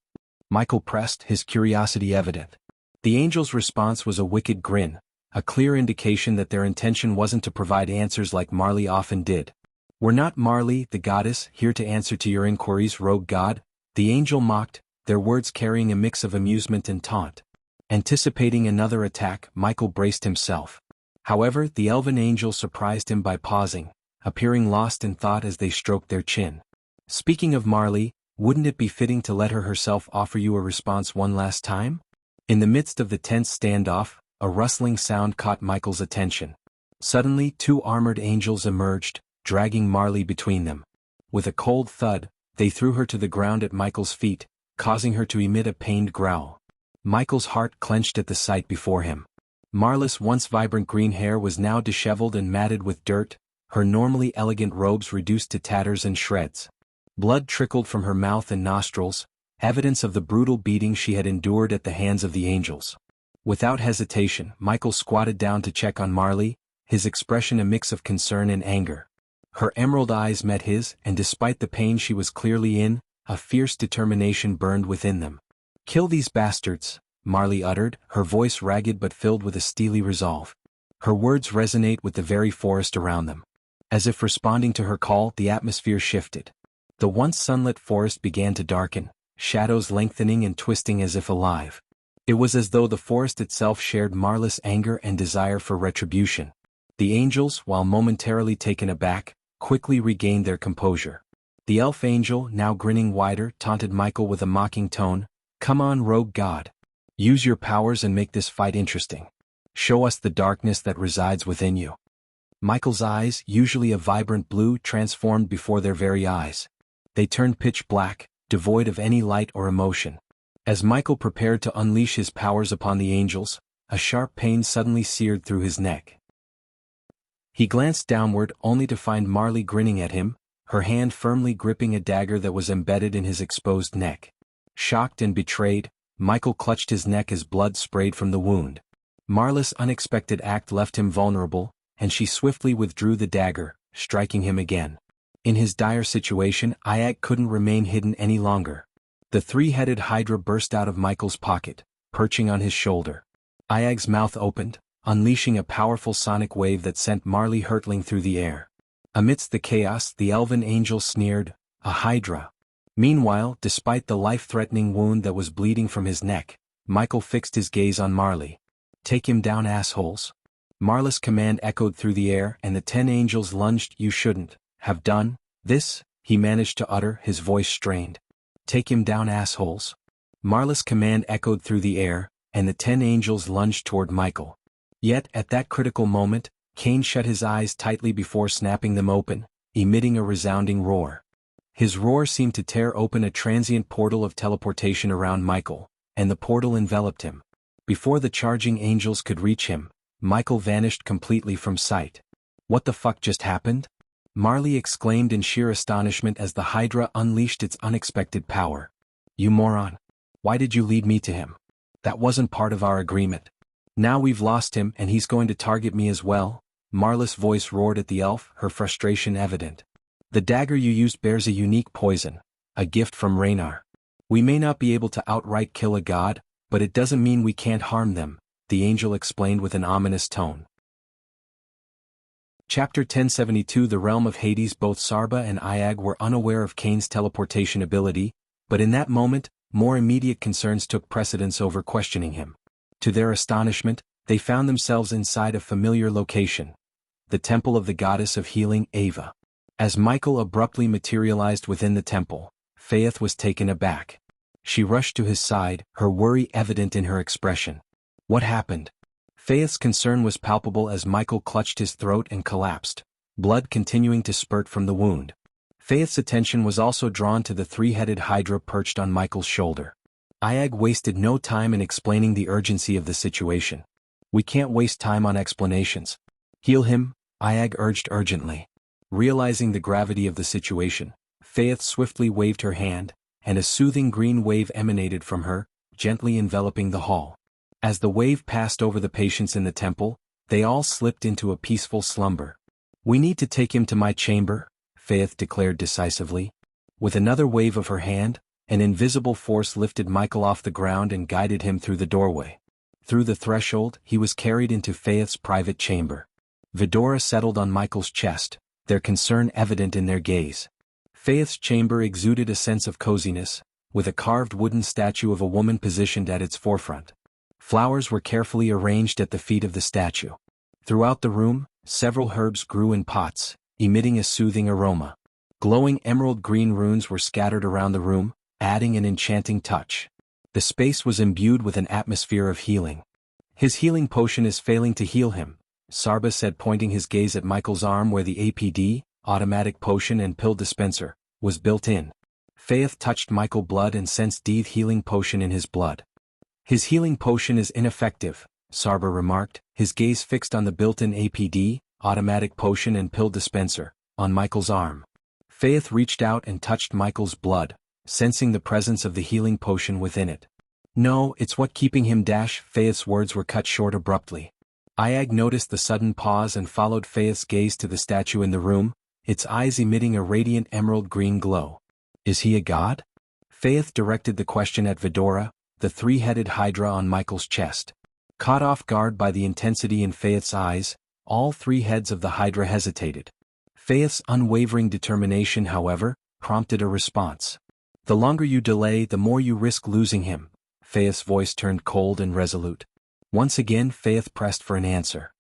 Michael pressed, his curiosity evident. The angel's response was a wicked grin, a clear indication that their intention wasn't to provide answers like Marley often did. We're not Marley, the goddess, here to answer to your inquiries, rogue god, the angel mocked, their words carrying a mix of amusement and taunt. Anticipating another attack, Michael braced himself. However, the elven angel surprised him by pausing, appearing lost in thought as they stroked their chin. Speaking of Marley, wouldn't it be fitting to let her herself offer you a response one last time? In the midst of the tense standoff, a rustling sound caught Michael's attention. Suddenly, two armored angels emerged, dragging Marley between them. With a cold thud, they threw her to the ground at Michael's feet, causing her to emit a pained growl. Michael's heart clenched at the sight before him. Marla's once vibrant green hair was now disheveled and matted with dirt, her normally elegant robes reduced to tatters and shreds. Blood trickled from her mouth and nostrils, evidence of the brutal beating she had endured at the hands of the angels. Without hesitation, Michael squatted down to check on Marley, his expression a mix of concern and anger. Her emerald eyes met his, and despite the pain she was clearly in, a fierce determination burned within them. Kill these bastards, Marley uttered, her voice ragged but filled with a steely resolve. Her words resonate with the very forest around them. As if responding to her call, the atmosphere shifted. The once sunlit forest began to darken, shadows lengthening and twisting as if alive. It was as though the forest itself shared Marla's anger and desire for retribution. The angels, while momentarily taken aback, quickly regained their composure. The elf angel, now grinning wider, taunted Michael with a mocking tone, "Come on, rogue god. Use your powers and make this fight interesting. Show us the darkness that resides within you." Michael's eyes, usually a vibrant blue, transformed before their very eyes. They turned pitch black, devoid of any light or emotion. As Michael prepared to unleash his powers upon the angels, a sharp pain suddenly seared through his neck. He glanced downward only to find Marley grinning at him, her hand firmly gripping a dagger that was embedded in his exposed neck. Shocked and betrayed, Michael clutched his neck as blood sprayed from the wound. Marla's unexpected act left him vulnerable, and she swiftly withdrew the dagger, striking him again. In his dire situation, Ayag couldn't remain hidden any longer. The three-headed hydra burst out of Michael's pocket, perching on his shoulder. Ayag's mouth opened, unleashing a powerful sonic wave that sent Marley hurtling through the air. Amidst the chaos, the elven angel sneered, "A hydra." Meanwhile, despite the life-threatening wound that was bleeding from his neck, Michael fixed his gaze on Marley. "Take him down, assholes." Marla's command echoed through the air and the 10 angels lunged. "You shouldn't have done this," he managed to utter, his voice strained. "Take him down, assholes." Marla's command echoed through the air, and the 10 angels lunged toward Michael. Yet, at that critical moment, Cain shut his eyes tightly before snapping them open, emitting a resounding roar. His roar seemed to tear open a transient portal of teleportation around Michael, and the portal enveloped him. Before the charging angels could reach him, Michael vanished completely from sight. "What the fuck just happened?" Marley exclaimed in sheer astonishment as the Hydra unleashed its unexpected power. "You moron. Why did you lead me to him? That wasn't part of our agreement. Now we've lost him and he's going to target me as well." Marla's voice roared at the elf, her frustration evident. "The dagger you used bears a unique poison, a gift from Raynar. We may not be able to outright kill a god, but it doesn't mean we can't harm them," the angel explained with an ominous tone. Chapter 1072 The Realm of Hades. Both Sarba and Ayag were unaware of Cain's teleportation ability, but in that moment, more immediate concerns took precedence over questioning him. To their astonishment, they found themselves inside a familiar location, the temple of the goddess of healing, Ava. As Michael abruptly materialized within the temple, Faith was taken aback. She rushed to his side, her worry evident in her expression. "What happened?" Faith's concern was palpable as Michael clutched his throat and collapsed, blood continuing to spurt from the wound. Faith's attention was also drawn to the three-headed hydra perched on Michael's shoulder. Ayag wasted no time in explaining the urgency of the situation. "We can't waste time on explanations. Heal him," Ayag urged urgently. Realizing the gravity of the situation, Faith swiftly waved her hand, and a soothing green wave emanated from her, gently enveloping the hall. As the wave passed over the patients in the temple, they all slipped into a peaceful slumber. "We need to take him to my chamber," Faith declared decisively. With another wave of her hand, an invisible force lifted Michael off the ground and guided him through the doorway. Through the threshold, he was carried into Faith's private chamber. Vidora settled on Michael's chest, their concern evident in their gaze. Faith's chamber exuded a sense of coziness, with a carved wooden statue of a woman positioned at its forefront. Flowers were carefully arranged at the feet of the statue. Throughout the room, several herbs grew in pots, emitting a soothing aroma. Glowing emerald green runes were scattered around the room, adding an enchanting touch. The space was imbued with an atmosphere of healing. "His healing potion is failing to heal him," Sarba said, pointing his gaze at Michael's arm where the APD, automatic potion and pill dispenser, was built in. Faith touched Michael's blood and sensed the healing potion in his blood. "His healing potion is ineffective," Sarba remarked, his gaze fixed on the built-in APD, automatic potion and pill dispenser, on Michael's arm. Faith reached out and touched Michael's blood, sensing the presence of the healing potion within it. "No, it's what keeping him." Faith's words were cut short abruptly. Ayag noticed the sudden pause and followed Faith's gaze to the statue in the room, its eyes emitting a radiant emerald green glow. "Is he a god?" Faith directed the question at Vidora, the three-headed hydra on Michael's chest. Caught off guard by the intensity in Faith's eyes, all three heads of the hydra hesitated. Faith's unwavering determination, however, prompted a response. "The longer you delay, the more you risk losing him." Faith's voice turned cold and resolute. Once again Faith pressed for an answer.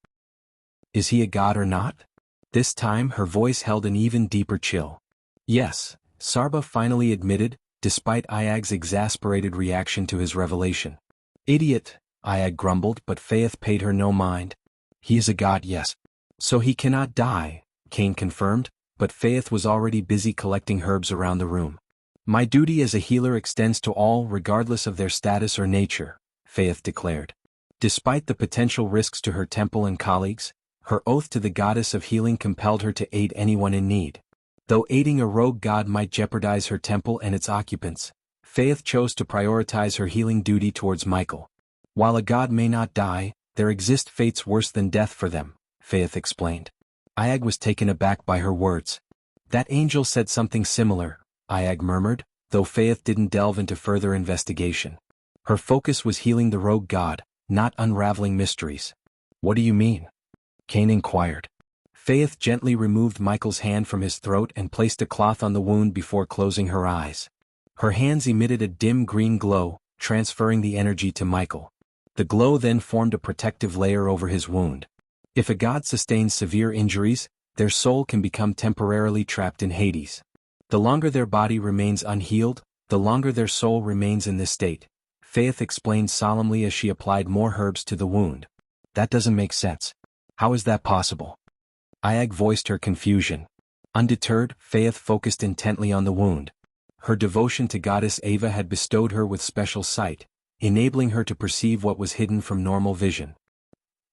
"Is he a god or not?" This time her voice held an even deeper chill. "Yes," Sarba finally admitted, despite Ayag's exasperated reaction to his revelation. "Idiot," Ayag grumbled, but Faith paid her no mind. "He is a god, yes. So he cannot die," Cain confirmed, but Faith was already busy collecting herbs around the room. "My duty as a healer extends to all regardless of their status or nature," Faith declared. Despite the potential risks to her temple and colleagues, her oath to the goddess of healing compelled her to aid anyone in need. Though aiding a rogue god might jeopardize her temple and its occupants, Faith chose to prioritize her healing duty towards Michael. "While a god may not die, there exist fates worse than death for them," Faith explained. Ayag was taken aback by her words. "That angel said something similar," Ayag murmured, though Faith didn't delve into further investigation. Her focus was healing the rogue god, not unraveling mysteries. "What do you mean?" Cain inquired. Faith gently removed Michael's hand from his throat and placed a cloth on the wound before closing her eyes. Her hands emitted a dim green glow, transferring the energy to Michael. The glow then formed a protective layer over his wound. If a god sustains severe injuries, their soul can become temporarily trapped in Hades. The longer their body remains unhealed, the longer their soul remains in this state, Faith explained solemnly as she applied more herbs to the wound. "That doesn't make sense. How is that possible?" Ayag voiced her confusion. Undeterred, Faith focused intently on the wound. Her devotion to goddess Ava had bestowed her with special sight, enabling her to perceive what was hidden from normal vision.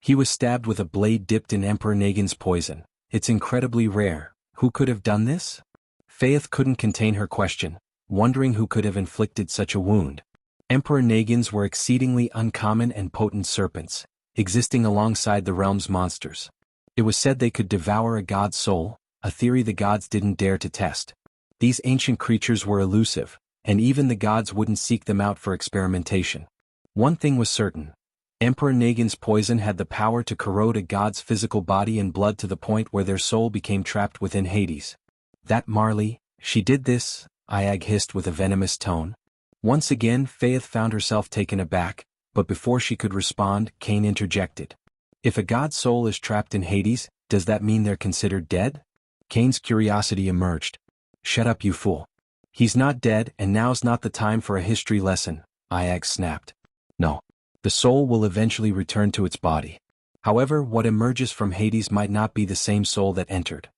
"He was stabbed with a blade dipped in Emperor Nagin's poison. It's incredibly rare. Who could have done this?" Faith couldn't contain her question, wondering who could have inflicted such a wound. Emperor Nagins were exceedingly uncommon and potent serpents, existing alongside the realm's monsters. It was said they could devour a god's soul, a theory the gods didn't dare to test. These ancient creatures were elusive, and even the gods wouldn't seek them out for experimentation. One thing was certain. Emperor Nagin's poison had the power to corrode a god's physical body and blood to the point where their soul became trapped within Hades. "That Marley, she did this," Ayag hissed with a venomous tone. Once again Faith found herself taken aback, but before she could respond, Cain interjected. "If a god's soul is trapped in Hades, does that mean they're considered dead?" Cain's curiosity emerged. "Shut up, you fool. He's not dead, and now's not the time for a history lesson," Ayag snapped. "No. The soul will eventually return to its body. However, what emerges from Hades might not be the same soul that entered.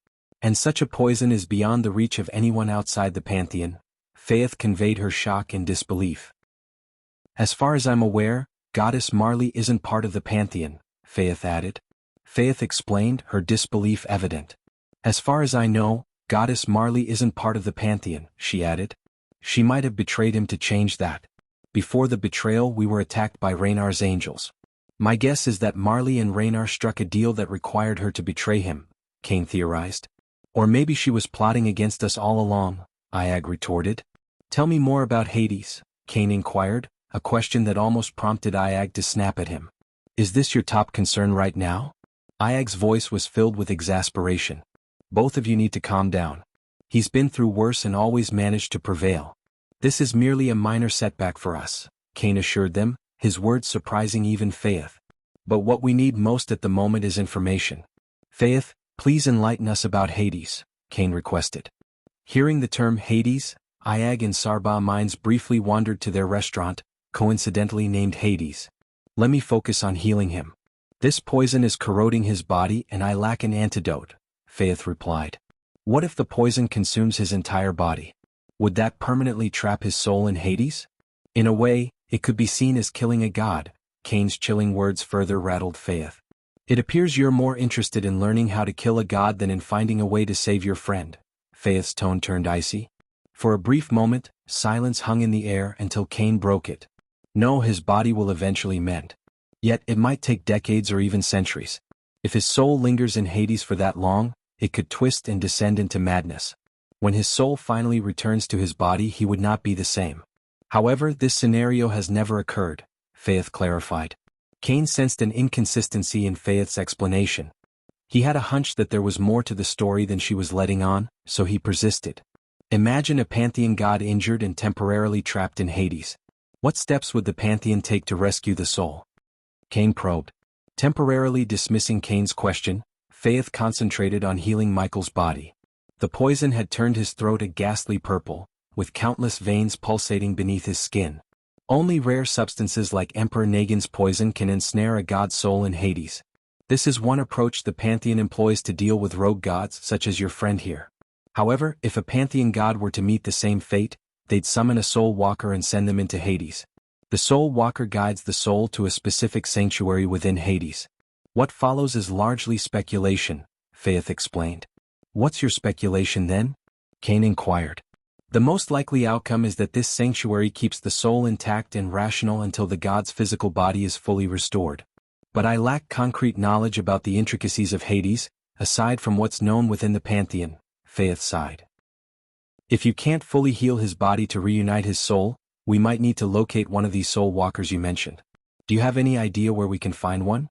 And such a poison is beyond the reach of anyone outside the Pantheon." Faith conveyed her shock and disbelief. "As far as I'm aware, Goddess Marley isn't part of the Pantheon," Faith added. Faith explained, her disbelief evident. "As far as I know, Goddess Marley isn't part of the Pantheon," she added. "She might have betrayed him to change that." Before the betrayal we were attacked by Raynar's angels. My guess is that Marley and Raynar struck a deal that required her to betray him, Cain theorized. Or maybe she was plotting against us all along, Iag retorted. Tell me more about Hades, Cain inquired, a question that almost prompted Iag to snap at him. Is this your top concern right now? Iag's voice was filled with exasperation. Both of you need to calm down. He's been through worse and always managed to prevail. This is merely a minor setback for us, Cain assured them, his words surprising even Faith. But what we need most at the moment is information. Faith, please enlighten us about Hades, Cain requested. Hearing the term Hades, Iag and Sarba's minds briefly wandered to their restaurant, coincidentally named Hades. Let me focus on healing him. This poison is corroding his body and I lack an antidote, Faith replied. What if the poison consumes his entire body? Would that permanently trap his soul in Hades? In a way, it could be seen as killing a god, Cain's chilling words further rattled Faith. It appears you're more interested in learning how to kill a god than in finding a way to save your friend. Faith's tone turned icy. For a brief moment, silence hung in the air until Cain broke it. No, his body will eventually mend. Yet it might take decades or even centuries. If his soul lingers in Hades for that long, it could twist and descend into madness. When his soul finally returns to his body he would not be the same. However, this scenario has never occurred, Faith clarified. Cain sensed an inconsistency in Faith's explanation. He had a hunch that there was more to the story than she was letting on, so he persisted. Imagine a pantheon god injured and temporarily trapped in Hades. What steps would the pantheon take to rescue the soul? Cain probed. Temporarily dismissing Cain's question, Faith concentrated on healing Michael's body. The poison had turned his throat a ghastly purple, with countless veins pulsating beneath his skin. Only rare substances like Emperor Nagin's poison can ensnare a god's soul in Hades. This is one approach the pantheon employs to deal with rogue gods such as your friend here. However, if a pantheon god were to meet the same fate, they'd summon a soul walker and send them into Hades. The soul walker guides the soul to a specific sanctuary within Hades. What follows is largely speculation, Faith explained. What's your speculation then? Cain inquired. The most likely outcome is that this sanctuary keeps the soul intact and rational until the god's physical body is fully restored. But I lack concrete knowledge about the intricacies of Hades, aside from what's known within the pantheon, Faith sighed. If you can't fully heal his body to reunite his soul, we might need to locate one of these soul walkers you mentioned. Do you have any idea where we can find one?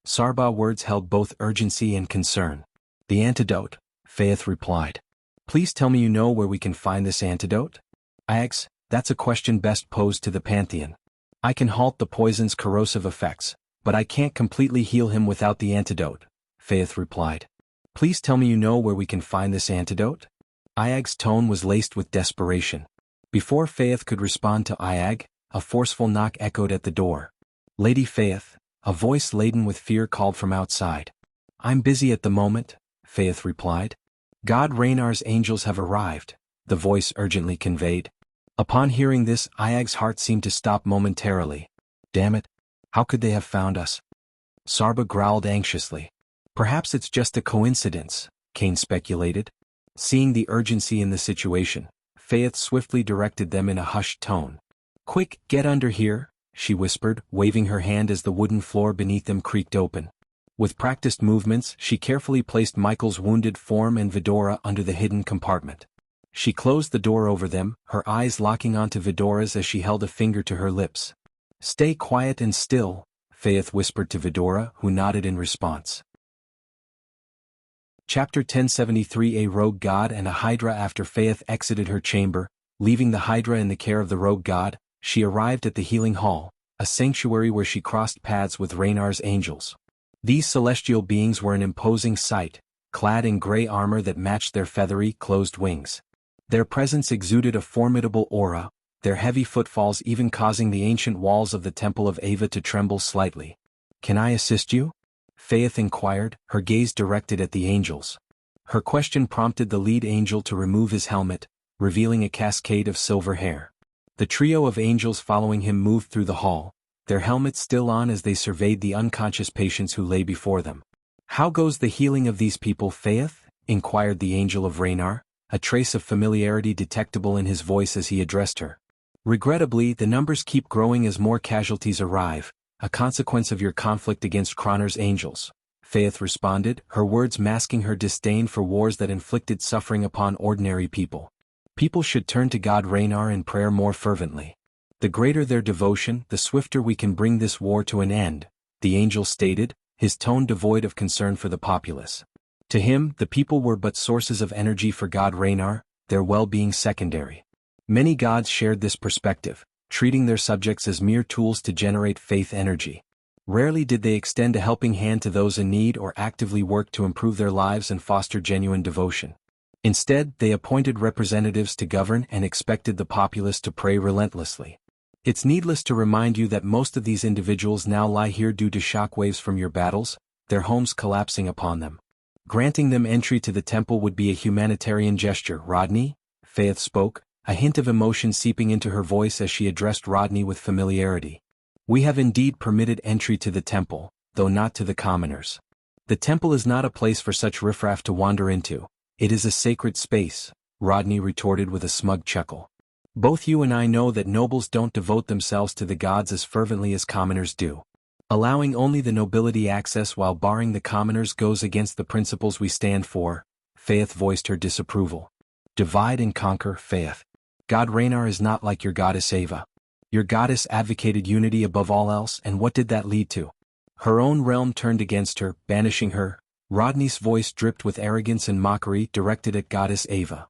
Sarba's words held both urgency and concern. The antidote, Faith replied. Please tell me you know where we can find this antidote? Ax, that's a question best posed to the pantheon. I can halt the poison's corrosive effects, but I can't completely heal him without the antidote, Faith replied. Please tell me you know where we can find this antidote? Iag's tone was laced with desperation. Before Faith could respond to Iag, a forceful knock echoed at the door. Lady Faith, a voice laden with fear called from outside. I'm busy at the moment, Faith replied. God Raynar's angels have arrived, the voice urgently conveyed. Upon hearing this, Iag's heart seemed to stop momentarily. Damn it, how could they have found us? Sarba growled anxiously. Perhaps it's just a coincidence, Cain speculated. Seeing the urgency in the situation, Faith swiftly directed them in a hushed tone. Quick, get under here, she whispered, waving her hand as the wooden floor beneath them creaked open. With practiced movements, she carefully placed Michael's wounded form and Vidora under the hidden compartment. She closed the door over them, her eyes locking onto Vidora's as she held a finger to her lips. Stay quiet and still, Faith whispered to Vidora, who nodded in response. Chapter 1073 A Rogue God and a Hydra. After Faith exited her chamber, leaving the Hydra in the care of the rogue god, she arrived at the Healing Hall, a sanctuary where she crossed paths with Raynar's angels. These celestial beings were an imposing sight, clad in gray armor that matched their feathery, closed wings. Their presence exuded a formidable aura, their heavy footfalls even causing the ancient walls of the Temple of Ava to tremble slightly. Can I assist you? Faith inquired, her gaze directed at the angels. Her question prompted the lead angel to remove his helmet, revealing a cascade of silver hair. The trio of angels following him moved through the hall, their helmets still on as they surveyed the unconscious patients who lay before them. How goes the healing of these people, Faith? Inquired the angel of Raynar, a trace of familiarity detectable in his voice as he addressed her. Regrettably, the numbers keep growing as more casualties arrive, a consequence of your conflict against Croner's angels. Faith responded, her words masking her disdain for wars that inflicted suffering upon ordinary people. People should turn to God Raynar in prayer more fervently. The greater their devotion, the swifter we can bring this war to an end, the angel stated, his tone devoid of concern for the populace. To him, the people were but sources of energy for God Raynar, their well-being secondary. Many gods shared this perspective, treating their subjects as mere tools to generate faith energy. Rarely did they extend a helping hand to those in need or actively work to improve their lives and foster genuine devotion. Instead, they appointed representatives to govern and expected the populace to pray relentlessly. It's needless to remind you that most of these individuals now lie here due to shockwaves from your battles, their homes collapsing upon them. Granting them entry to the temple would be a humanitarian gesture, Rodney, Faith spoke, a hint of emotion seeping into her voice as she addressed Rodney with familiarity. We have indeed permitted entry to the temple, though not to the commoners. The temple is not a place for such riffraff to wander into. It is a sacred space, Rodney retorted with a smug chuckle. Both you and I know that nobles don't devote themselves to the gods as fervently as commoners do. Allowing only the nobility access while barring the commoners goes against the principles we stand for. Faith voiced her disapproval. Divide and conquer, Faith. God Raynar is not like your goddess Ava. Your goddess advocated unity above all else, and what did that lead to? Her own realm turned against her, banishing her. Rodney's voice dripped with arrogance and mockery directed at goddess Ava.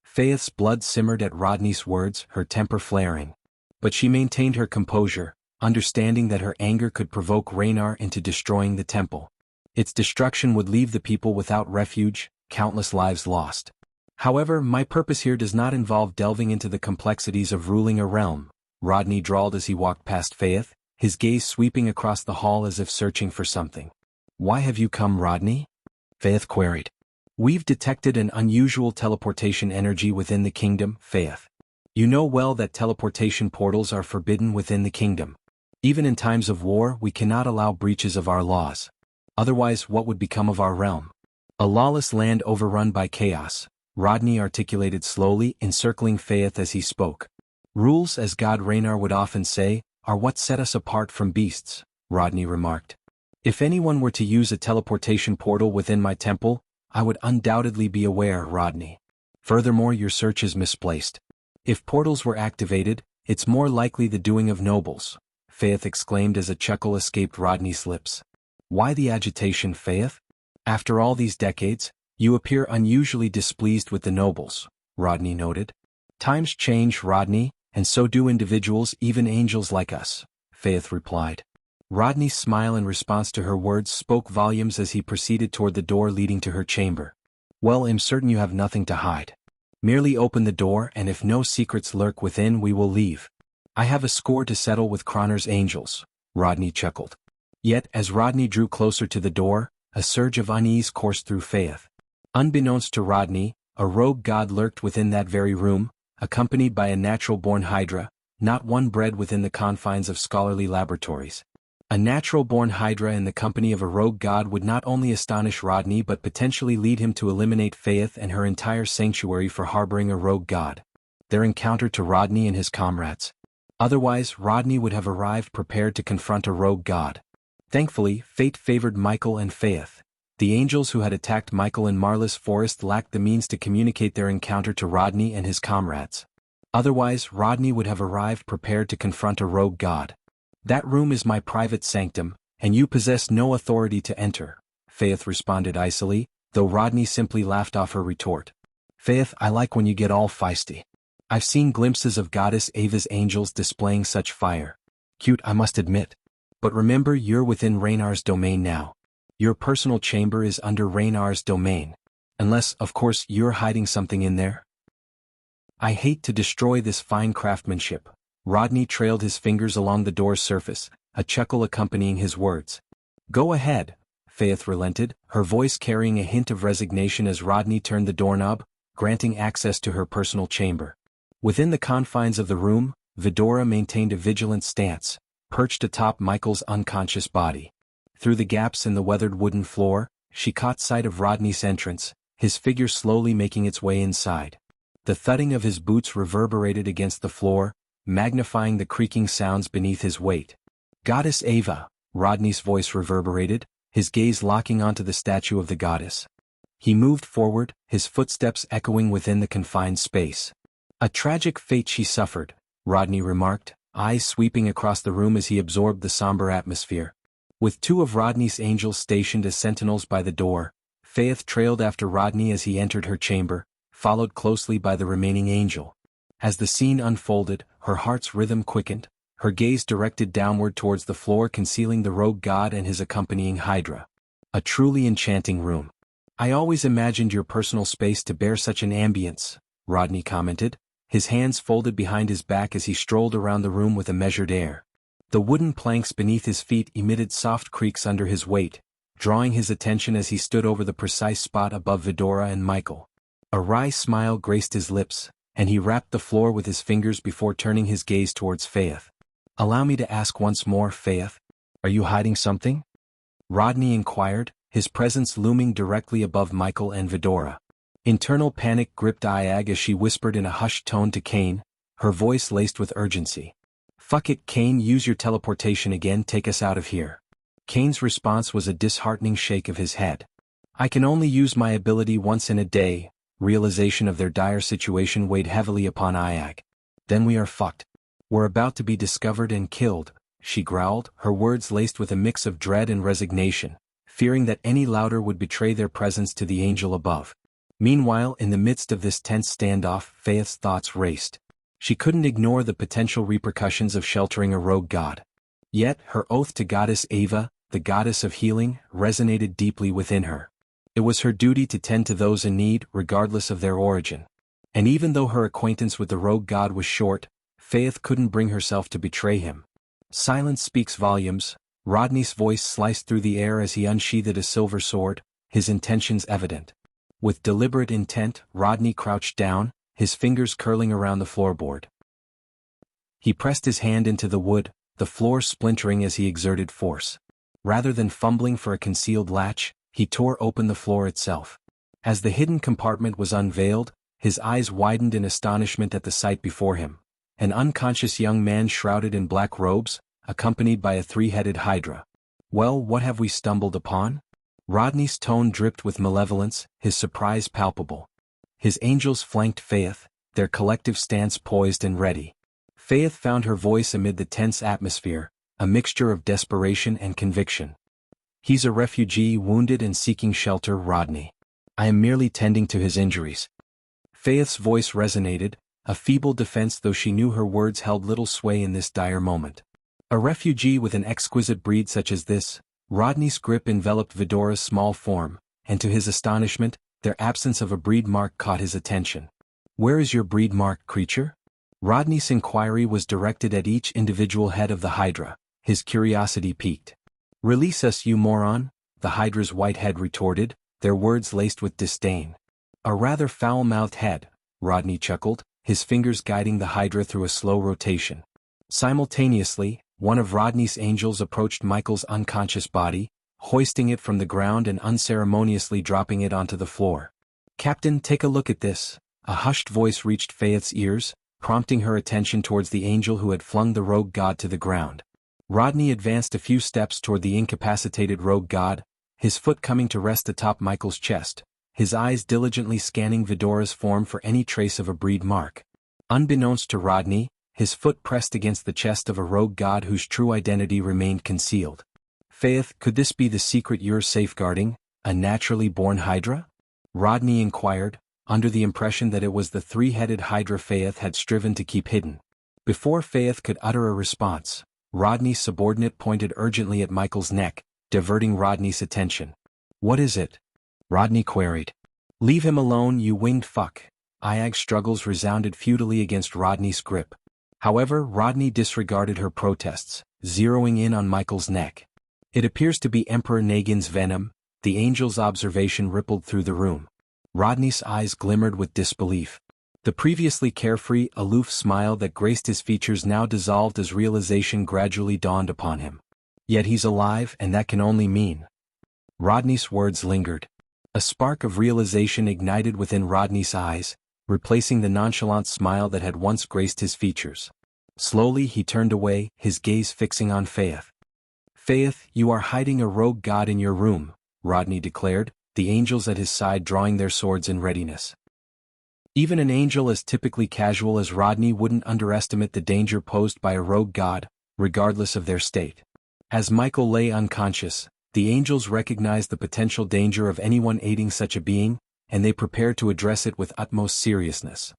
Faith's blood simmered at Rodney's words, her temper flaring. But she maintained her composure, understanding that her anger could provoke Raynar into destroying the temple. Its destruction would leave the people without refuge, countless lives lost. However, my purpose here does not involve delving into the complexities of ruling a realm, Rodney drawled as he walked past Faith, his gaze sweeping across the hall as if searching for something. Why have you come, Rodney? Faith queried. We've detected an unusual teleportation energy within the kingdom, Faith. You know well that teleportation portals are forbidden within the kingdom. Even in times of war, we cannot allow breaches of our laws. Otherwise, what would become of our realm? A lawless land overrun by chaos, Rodney articulated slowly, encircling Faith as he spoke. Rules, as God Raynar would often say, are what set us apart from beasts, Rodney remarked. If anyone were to use a teleportation portal within my temple, I would undoubtedly be aware, Rodney. Furthermore, your search is misplaced. If portals were activated, it's more likely the doing of nobles, Faith exclaimed as a chuckle escaped Rodney's lips. Why the agitation, Faith? After all these decades, you appear unusually displeased with the nobles, Rodney noted. Times change, Rodney, and so do individuals, even angels like us, Faith replied. Rodney's smile in response to her words spoke volumes as he proceeded toward the door leading to her chamber. Well, I'm certain you have nothing to hide. Merely open the door, and if no secrets lurk within, we will leave. I have a score to settle with Croner's angels, Rodney chuckled. Yet, as Rodney drew closer to the door, a surge of unease coursed through Faith. Unbeknownst to Rodney, a rogue god lurked within that very room, accompanied by a natural-born hydra, not one bred within the confines of scholarly laboratories. A natural-born hydra in the company of a rogue god would not only astonish Rodney but potentially lead him to eliminate Faith and her entire sanctuary for harboring a rogue god. Their encounter to Rodney and his comrades. Otherwise, Rodney would have arrived prepared to confront a rogue god. Thankfully, fate favored Michael and Faith. The angels who had attacked Michael in Marlis Forest lacked the means to communicate their encounter to Rodney and his comrades. Otherwise, Rodney would have arrived prepared to confront a rogue god. That room is my private sanctum, and you possess no authority to enter, Faith responded icily, though Rodney simply laughed off her retort. Faith, I like when you get all feisty. I've seen glimpses of Goddess Ava's angels displaying such fire. Cute, I must admit. But remember, you're within Raynar's domain now. Your personal chamber is under Raynar's domain. Unless, of course, you're hiding something in there. I hate to destroy this fine craftsmanship. Rodney trailed his fingers along the door's surface, a chuckle accompanying his words. Go ahead, Faith relented, her voice carrying a hint of resignation as Rodney turned the doorknob, granting access to her personal chamber. Within the confines of the room, Vidora maintained a vigilant stance, perched atop Michael's unconscious body. Through the gaps in the weathered wooden floor, she caught sight of Rodney's entrance, his figure slowly making its way inside. The thudding of his boots reverberated against the floor, magnifying the creaking sounds beneath his weight. "Goddess Ava," Rodney's voice reverberated, his gaze locking onto the statue of the goddess. He moved forward, his footsteps echoing within the confined space. "A tragic fate she suffered," Rodney remarked, eyes sweeping across the room as he absorbed the somber atmosphere. With two of Rodney's angels stationed as sentinels by the door, Faith trailed after Rodney as he entered her chamber, followed closely by the remaining angel. As the scene unfolded, her heart's rhythm quickened, her gaze directed downward towards the floor concealing the rogue god and his accompanying hydra. A truly enchanting room. "I always imagined your personal space to bear such an ambience," Rodney commented, his hands folded behind his back as he strolled around the room with a measured air. The wooden planks beneath his feet emitted soft creaks under his weight, drawing his attention as he stood over the precise spot above Vidora and Michael. A wry smile graced his lips, and he rapped the floor with his fingers before turning his gaze towards Faith. "Allow me to ask once more, Faith. Are you hiding something?" Rodney inquired, his presence looming directly above Michael and Vidora. Internal panic gripped Iag as she whispered in a hushed tone to Kane, her voice laced with urgency. "Fuck it, Kane, use your teleportation again, take us out of here." Kane's response was a disheartening shake of his head. "I can only use my ability once in a day." Realization of their dire situation weighed heavily upon Iag. "Then we are fucked. We're about to be discovered and killed," she growled, her words laced with a mix of dread and resignation, fearing that any louder would betray their presence to the angel above. Meanwhile, in the midst of this tense standoff, Faith's thoughts raced. She couldn't ignore the potential repercussions of sheltering a rogue god. Yet, her oath to goddess Ava, the goddess of healing, resonated deeply within her. It was her duty to tend to those in need, regardless of their origin. And even though her acquaintance with the rogue god was short, Faith couldn't bring herself to betray him. "Silence speaks volumes," Rodney's voice sliced through the air as he unsheathed a silver sword, his intentions evident. With deliberate intent, Rodney crouched down, his fingers curling around the floorboard. He pressed his hand into the wood, the floor splintering as he exerted force. Rather than fumbling for a concealed latch, he tore open the floor itself. As the hidden compartment was unveiled, his eyes widened in astonishment at the sight before him. An unconscious young man shrouded in black robes, accompanied by a three-headed hydra. "Well, what have we stumbled upon?" Rodney's tone dripped with malevolence, his surprise palpable. His angels flanked Faith, their collective stance poised and ready. Faith found her voice amid the tense atmosphere, a mixture of desperation and conviction. "He's a refugee wounded and seeking shelter, Rodney. I am merely tending to his injuries." Faith's voice resonated, a feeble defense though she knew her words held little sway in this dire moment. A refugee with an exquisite breed such as this, Rodney's grip enveloped Vidora's small form, and to his astonishment, their absence of a breed mark caught his attention. "Where is your breed mark, creature?" Rodney's inquiry was directed at each individual head of the hydra, his curiosity piqued. "Release us, you moron," the hydra's white head retorted, their words laced with disdain. "A rather foul-mouthed head," Rodney chuckled, his fingers guiding the hydra through a slow rotation. Simultaneously, one of Rodney's angels approached Michael's unconscious body, hoisting it from the ground and unceremoniously dropping it onto the floor. "Captain, take a look at this." A hushed voice reached Faith's ears, prompting her attention towards the angel who had flung the rogue god to the ground. Rodney advanced a few steps toward the incapacitated rogue god, his foot coming to rest atop Michael's chest, his eyes diligently scanning Vidora's form for any trace of a breed mark. Unbeknownst to Rodney, his foot pressed against the chest of a rogue god whose true identity remained concealed. "Faith, could this be the secret you're safeguarding, a naturally born hydra?" Rodney inquired, under the impression that it was the three-headed hydra Faith had striven to keep hidden. Before Faith could utter a response, Rodney's subordinate pointed urgently at Michael's neck, diverting Rodney's attention. "What is it?" Rodney queried. "Leave him alone, you winged fuck." Iag's struggles resounded futilely against Rodney's grip. However, Rodney disregarded her protests, zeroing in on Michael's neck. "It appears to be Emperor Nagin's venom," the angel's observation rippled through the room. Rodney's eyes glimmered with disbelief. The previously carefree, aloof smile that graced his features now dissolved as realization gradually dawned upon him. "Yet he's alive, and that can only mean—" Rodney's words lingered. A spark of realization ignited within Rodney's eyes, replacing the nonchalant smile that had once graced his features. Slowly he turned away, his gaze fixing on Faith. "Faith, you are hiding a rogue god in your room," Rodney declared, the angels at his side drawing their swords in readiness. Even an angel as typically casual as Rodney wouldn't underestimate the danger posed by a rogue god, regardless of their state. As Michael lay unconscious, the angels recognized the potential danger of anyone aiding such a being, and they prepared to address it with utmost seriousness.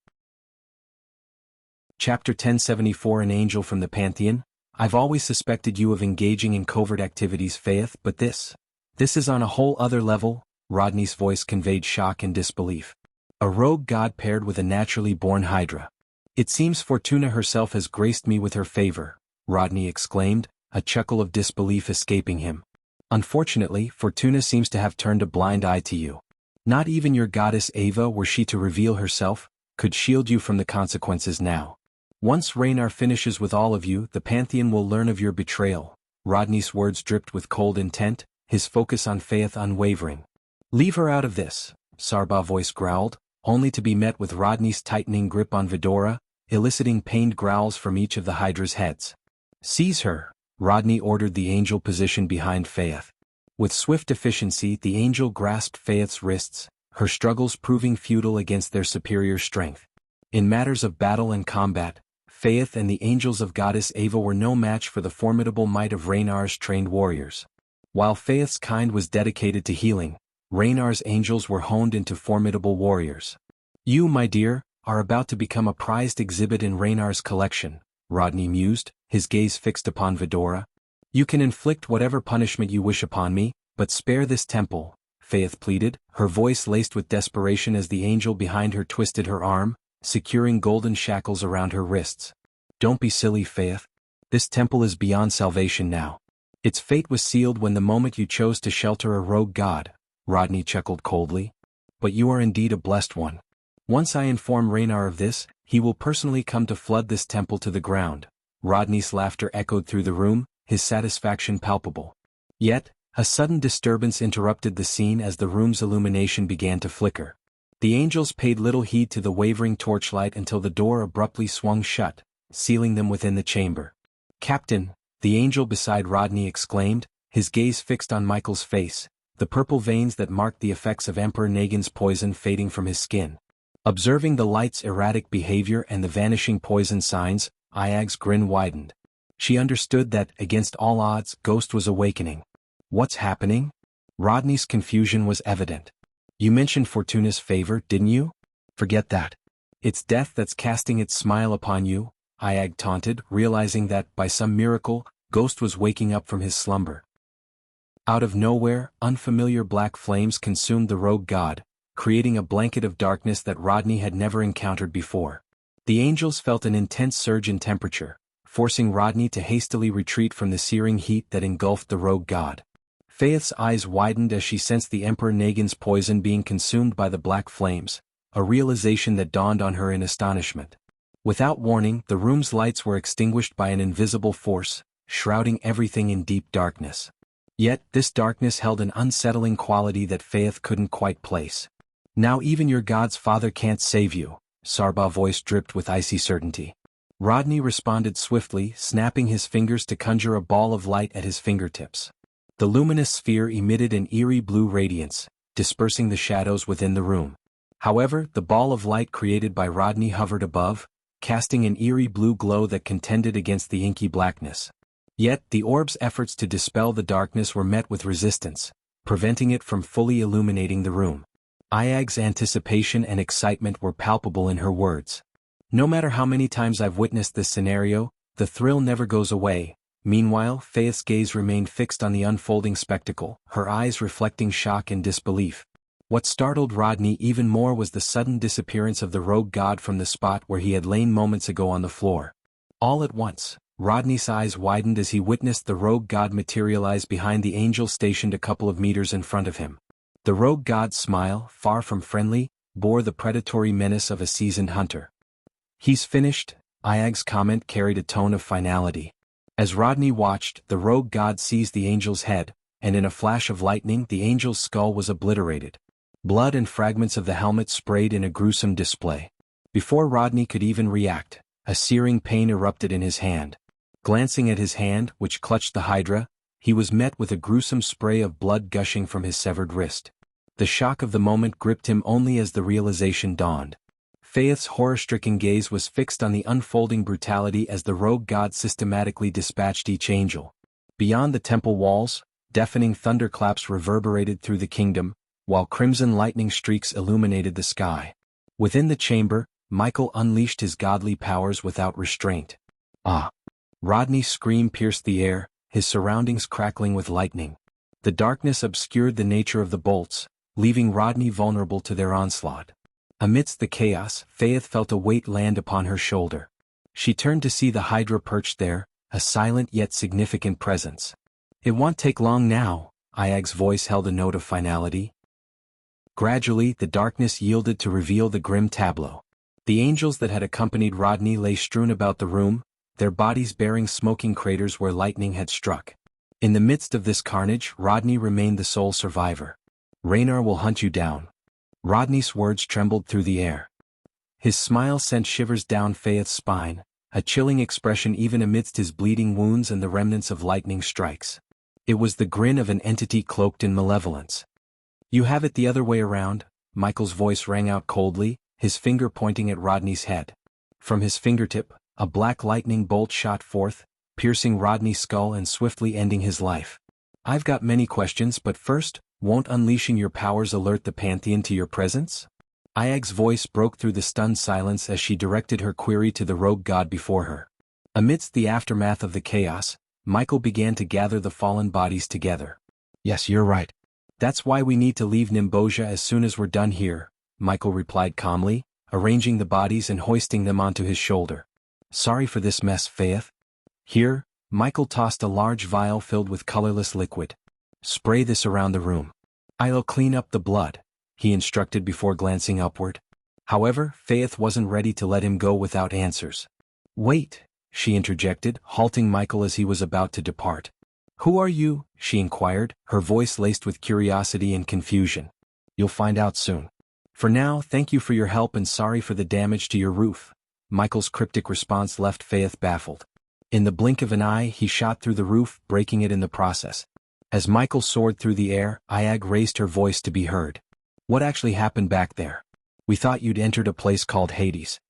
Chapter 1074 An Angel from the Pantheon. "I've always suspected you of engaging in covert activities, Faith, but this is on a whole other level," Rodney's voice conveyed shock and disbelief. "A rogue god paired with a naturally born hydra. It seems Fortuna herself has graced me with her favor," Rodney exclaimed, a chuckle of disbelief escaping him. "Unfortunately, Fortuna seems to have turned a blind eye to you. Not even your goddess Ava, were she to reveal herself, could shield you from the consequences now. Once Raynar finishes with all of you, the Pantheon will learn of your betrayal." Rodney's words dripped with cold intent, his focus on Faith unwavering. "Leave her out of this," Sarbaugh's voice growled, only to be met with Rodney's tightening grip on Vidora, eliciting pained growls from each of the Hydra's heads. "Seize her," Rodney ordered the angel positioned behind Faith. With swift efficiency the angel grasped Faith's wrists, her struggles proving futile against their superior strength. In matters of battle and combat, Faith and the angels of goddess Ava were no match for the formidable might of Raynar's trained warriors. While Faith's kind was dedicated to healing, Raynar's angels were honed into formidable warriors. "You, my dear, are about to become a prized exhibit in Raynar's collection," Rodney mused, his gaze fixed upon Vidora. "You can inflict whatever punishment you wish upon me, but spare this temple," Faith pleaded, her voice laced with desperation as the angel behind her twisted her arm, securing golden shackles around her wrists. "Don't be silly, Faith. This temple is beyond salvation now. Its fate was sealed when the moment you chose to shelter a rogue god," Rodney chuckled coldly. "But you are indeed a blessed one. Once I inform Raynar of this, he will personally come to flood this temple to the ground." Rodney's laughter echoed through the room, his satisfaction palpable. Yet, a sudden disturbance interrupted the scene as the room's illumination began to flicker. The angels paid little heed to the wavering torchlight until the door abruptly swung shut, sealing them within the chamber. "Captain," the angel beside Rodney exclaimed, his gaze fixed on Michael's face, the purple veins that marked the effects of Emperor Nagin's poison fading from his skin. Observing the light's erratic behavior and the vanishing poison signs, Iag's grin widened. She understood that, against all odds, Ghost was awakening. "What's happening?" Rodney's confusion was evident. "You mentioned Fortuna's favor, didn't you? Forget that. It's death that's casting its smile upon you," Iag taunted, realizing that, by some miracle, Ghost was waking up from his slumber. Out of nowhere, unfamiliar black flames consumed the rogue god, creating a blanket of darkness that Rodney had never encountered before. The angels felt an intense surge in temperature, forcing Rodney to hastily retreat from the searing heat that engulfed the rogue god. Faith's eyes widened as she sensed the Emperor Nagin's poison being consumed by the black flames, a realization that dawned on her in astonishment. Without warning, the room's lights were extinguished by an invisible force, shrouding everything in deep darkness. Yet, this darkness held an unsettling quality that Faith couldn't quite place. "Now even your god's father can't save you," Sarbaugh's voice dripped with icy certainty. Rodney responded swiftly, snapping his fingers to conjure a ball of light at his fingertips. The luminous sphere emitted an eerie blue radiance, dispersing the shadows within the room. However, the ball of light created by Rodney hovered above, casting an eerie blue glow that contended against the inky blackness. Yet, the orb's efforts to dispel the darkness were met with resistance, preventing it from fully illuminating the room. Iag's anticipation and excitement were palpable in her words. "No matter how many times I've witnessed this scenario, the thrill never goes away." Meanwhile, Faith's gaze remained fixed on the unfolding spectacle, her eyes reflecting shock and disbelief. What startled Rodney even more was the sudden disappearance of the rogue god from the spot where he had lain moments ago on the floor. All at once, Rodney's eyes widened as he witnessed the rogue god materialize behind the angel stationed a couple of meters in front of him. The rogue god's smile, far from friendly, bore the predatory menace of a seasoned hunter. "He's finished," Iag's comment carried a tone of finality. As Rodney watched, the rogue god seized the angel's head, and in a flash of lightning the angel's skull was obliterated. Blood and fragments of the helmet sprayed in a gruesome display. Before Rodney could even react, a searing pain erupted in his hand. Glancing at his hand, which clutched the hydra, he was met with a gruesome spray of blood gushing from his severed wrist. The shock of the moment gripped him only as the realization dawned. Faith's horror-stricken gaze was fixed on the unfolding brutality as the rogue god systematically dispatched each angel. Beyond the temple walls, deafening thunderclaps reverberated through the kingdom, while crimson lightning streaks illuminated the sky. Within the chamber, Michael unleashed his godly powers without restraint. Ah! Rodney's scream pierced the air, his surroundings crackling with lightning. The darkness obscured the nature of the bolts, leaving Rodney vulnerable to their onslaught. Amidst the chaos, Faith felt a weight land upon her shoulder. She turned to see the hydra perched there, a silent yet significant presence. "It won't take long now," Iag's voice held a note of finality. Gradually, the darkness yielded to reveal the grim tableau. The angels that had accompanied Rodney lay strewn about the room, their bodies bearing smoking craters where lightning had struck. In the midst of this carnage, Rodney remained the sole survivor. "Raynar will hunt you down." Rodney's words trembled through the air. His smile sent shivers down Faith's spine, a chilling expression even amidst his bleeding wounds and the remnants of lightning strikes. It was the grin of an entity cloaked in malevolence. "You have it the other way around," Michael's voice rang out coldly, his finger pointing at Rodney's head. From his fingertip, a black lightning bolt shot forth, piercing Rodney's skull and swiftly ending his life. "I've got many questions, but first, won't unleashing your powers alert the Pantheon to your presence?" Iag's voice broke through the stunned silence as she directed her query to the rogue god before her. Amidst the aftermath of the chaos, Michael began to gather the fallen bodies together. "Yes, you're right. That's why we need to leave Nimbosia as soon as we're done here," Michael replied calmly, arranging the bodies and hoisting them onto his shoulder. "Sorry for this mess, Faith." Here, Michael tossed a large vial filled with colorless liquid. "Spray this around the room. I'll clean up the blood," he instructed before glancing upward. However, Faith wasn't ready to let him go without answers. "Wait," she interjected, halting Michael as he was about to depart. "Who are you?" she inquired, her voice laced with curiosity and confusion. "You'll find out soon. For now, thank you for your help and sorry for the damage to your roof." Michael's cryptic response left Faith baffled. In the blink of an eye, he shot through the roof, breaking it in the process. As Michael soared through the air, Iag raised her voice to be heard. "What actually happened back there? We thought you'd entered a place called Hades."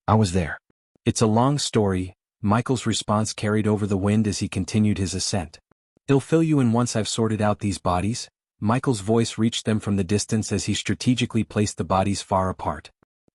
"I was there." "It's a long story," Michael's response carried over the wind as he continued his ascent. "I'll fill you in once I've sorted out these bodies." Michael's voice reached them from the distance as he strategically placed the bodies far apart.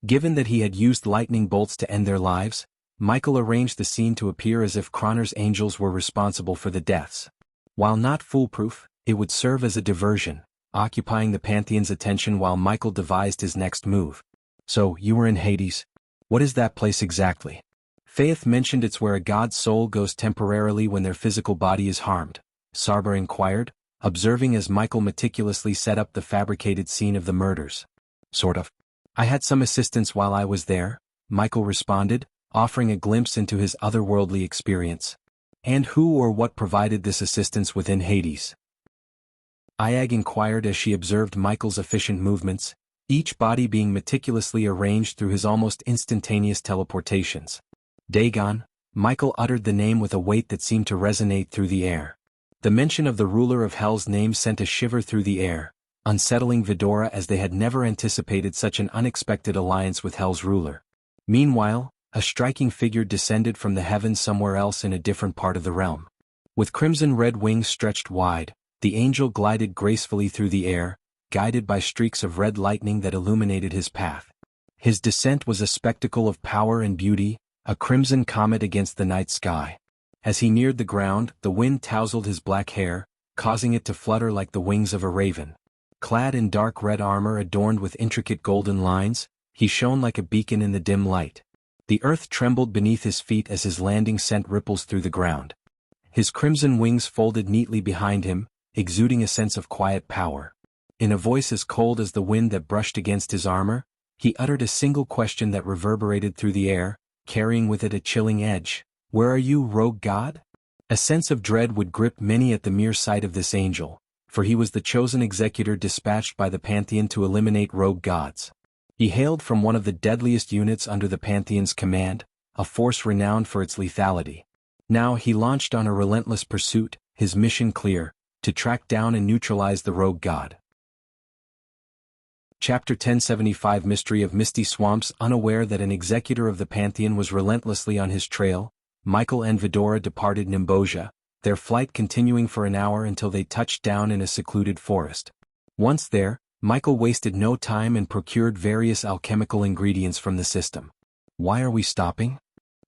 Given that he had used lightning bolts to end their lives, Michael arranged the scene to appear as if Cronner's angels were responsible for the deaths. While not foolproof, it would serve as a diversion, occupying the Pantheon's attention while Michael devised his next move. "So, you were in Hades. What is that place exactly?" Faith mentioned it's where a god's soul goes temporarily when their physical body is harmed, Sarber inquired, observing as Michael meticulously set up the fabricated scene of the murders. "Sort of. I had some assistance while I was there," Michael responded, offering a glimpse into his otherworldly experience. "And who or what provided this assistance within Hades?" Iag inquired as she observed Michael's efficient movements, each body being meticulously arranged through his almost instantaneous teleportations. "Dagon," Michael uttered the name with a weight that seemed to resonate through the air. The mention of the ruler of Hell's name sent a shiver through the air, unsettling Vidora as they had never anticipated such an unexpected alliance with Hell's ruler. Meanwhile, a striking figure descended from the heavens somewhere else in a different part of the realm. With crimson-red wings stretched wide, the angel glided gracefully through the air, guided by streaks of red lightning that illuminated his path. His descent was a spectacle of power and beauty, a crimson comet against the night sky. As he neared the ground, the wind tousled his black hair, causing it to flutter like the wings of a raven. Clad in dark red armor adorned with intricate golden lines, he shone like a beacon in the dim light. The earth trembled beneath his feet as his landing sent ripples through the ground. His crimson wings folded neatly behind him, exuding a sense of quiet power. In a voice as cold as the wind that brushed against his armor, he uttered a single question that reverberated through the air, carrying with it a chilling edge. "Where are you, rogue god?" A sense of dread would grip many at the mere sight of this angel, for he was the chosen executor dispatched by the Pantheon to eliminate rogue gods. He hailed from one of the deadliest units under the Pantheon's command, a force renowned for its lethality. Now he launched on a relentless pursuit, his mission clear: to track down and neutralize the rogue god. Chapter 1075 Mystery of Misty Swamps. Unaware that an executor of the Pantheon was relentlessly on his trail, Michael and Vidora departed Nimbosia, their flight continuing for an hour until they touched down in a secluded forest. Once there, Michael wasted no time and procured various alchemical ingredients from the system. Why are we stopping?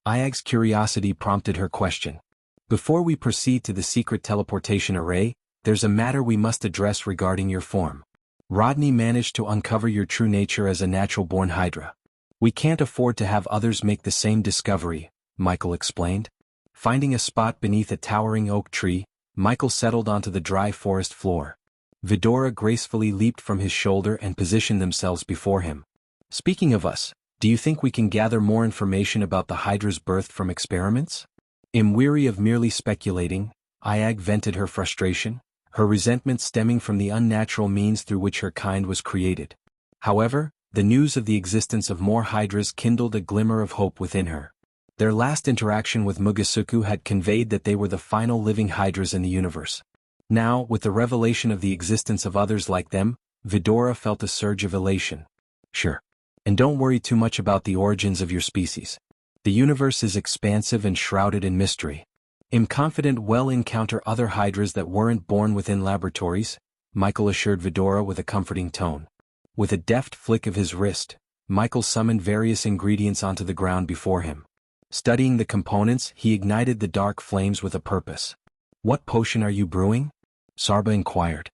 Ayag's curiosity prompted her question. Before we proceed to the secret teleportation array, there's a matter we must address regarding your form. Rodney managed to uncover your true nature as a natural-born Hydra. We can't afford to have others make the same discovery, Michael explained. Finding a spot beneath a towering oak tree, Michael settled onto the dry forest floor. Vidora gracefully leaped from his shoulder and positioned themselves before him. Speaking of us, do you think we can gather more information about the Hydra's birth from experiments? Weary of merely speculating, Ayag vented her frustration, her resentment stemming from the unnatural means through which her kind was created. However, the news of the existence of more Hydras kindled a glimmer of hope within her. Their last interaction with Mugasuku had conveyed that they were the final living Hydras in the universe. Now, with the revelation of the existence of others like them, Vidora felt a surge of elation. Sure. And don't worry too much about the origins of your species. The universe is expansive and shrouded in mystery. I'm confident we'll encounter other Hydras that weren't born within laboratories, Michael assured Vidora with a comforting tone. With a deft flick of his wrist, Michael summoned various ingredients onto the ground before him. Studying the components, he ignited the dark flames with a purpose. What potion are you brewing? Sarba inquired.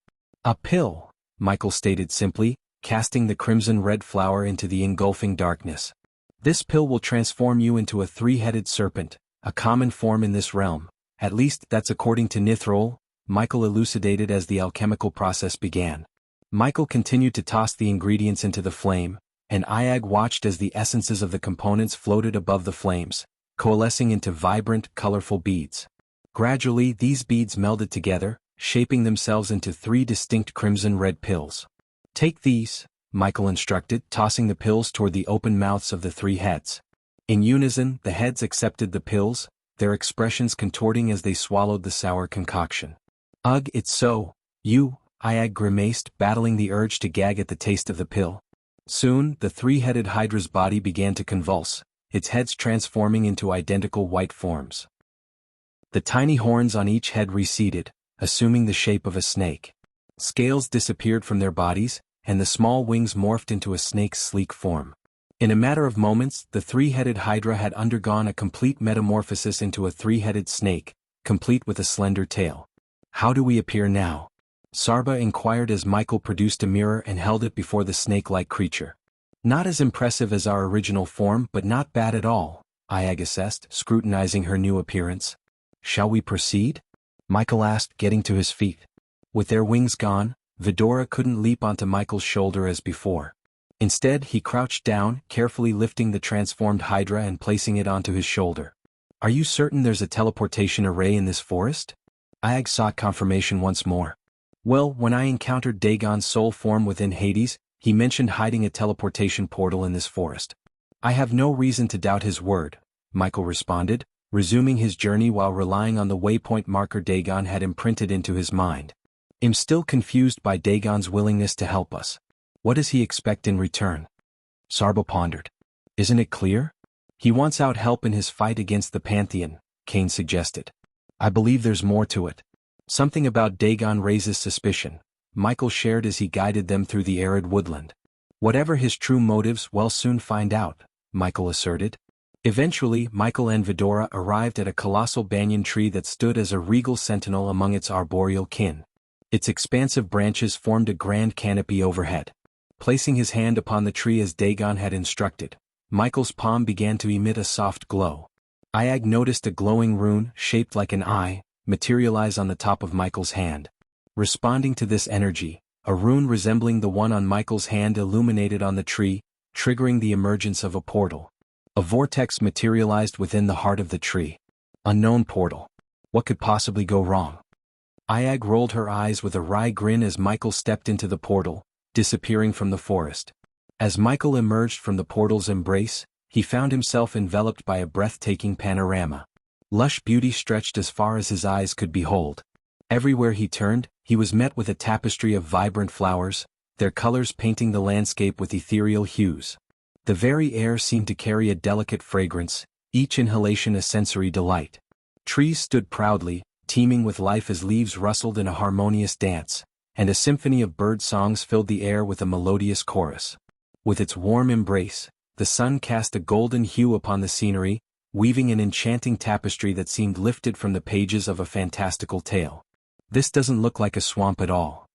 A pill, Michael stated simply, casting the crimson-red flower into the engulfing darkness. This pill will transform you into a three-headed serpent, a common form in this realm. At least that's according to Nithrol, Michael elucidated as the alchemical process began. Michael continued to toss the ingredients into the flame, and Ayag watched as the essences of the components floated above the flames, coalescing into vibrant, colorful beads. Gradually, these beads melded together, shaping themselves into three distinct crimson-red pills. Take these, Michael instructed, tossing the pills toward the open mouths of the three heads. In unison, the heads accepted the pills, their expressions contorting as they swallowed the sour concoction. Ugh, it's so. Ayag grimaced, battling the urge to gag at the taste of the pill. Soon, the three-headed Hydra's body began to convulse, its heads transforming into identical white forms. The tiny horns on each head receded, assuming the shape of a snake. Scales disappeared from their bodies, and the small wings morphed into a snake's sleek form. In a matter of moments, the three-headed Hydra had undergone a complete metamorphosis into a three-headed snake, complete with a slender tail. How do we appear now? Sarba inquired as Michael produced a mirror and held it before the snake-like creature. Not as impressive as our original form, but not bad at all, Ayag assessed, scrutinizing her new appearance. Shall we proceed? Michael asked, getting to his feet. With their wings gone, Vidora couldn't leap onto Michael's shoulder as before. Instead, he crouched down, carefully lifting the transformed Hydra and placing it onto his shoulder. Are you certain there's a teleportation array in this forest? Ayag sought confirmation once more. Well, when I encountered Dagon's soul form within Hades, he mentioned hiding a teleportation portal in this forest. I have no reason to doubt his word, Michael responded, resuming his journey while relying on the waypoint marker Dagon had imprinted into his mind. I'm still confused by Dagon's willingness to help us. What does he expect in return? Sarba pondered. Isn't it clear? He wants out help in his fight against the Pantheon, Kane suggested. I believe there's more to it. Something about Dagon raises suspicion, Michael shared as he guided them through the arid woodland. Whatever his true motives, we'll soon find out, Michael asserted. Eventually, Michael and Vidora arrived at a colossal banyan tree that stood as a regal sentinel among its arboreal kin. Its expansive branches formed a grand canopy overhead. Placing his hand upon the tree as Dagon had instructed, Michael's palm began to emit a soft glow. Ayag noticed a glowing rune, shaped like an eye, materialize on the top of Michael's hand. Responding to this energy, a rune resembling the one on Michael's hand illuminated on the tree, triggering the emergence of a portal. A vortex materialized within the heart of the tree. Unknown portal. What could possibly go wrong? Ayag rolled her eyes with a wry grin as Michael stepped into the portal, disappearing from the forest. As Michael emerged from the portal's embrace, he found himself enveloped by a breathtaking panorama. Lush beauty stretched as far as his eyes could behold. Everywhere he turned, he was met with a tapestry of vibrant flowers, their colors painting the landscape with ethereal hues. The very air seemed to carry a delicate fragrance, each inhalation a sensory delight. Trees stood proudly, teeming with life as leaves rustled in a harmonious dance, and a symphony of bird songs filled the air with a melodious chorus. With its warm embrace, the sun cast a golden hue upon the scenery, weaving an enchanting tapestry that seemed lifted from the pages of a fantastical tale. "This doesn't look like a swamp at all,"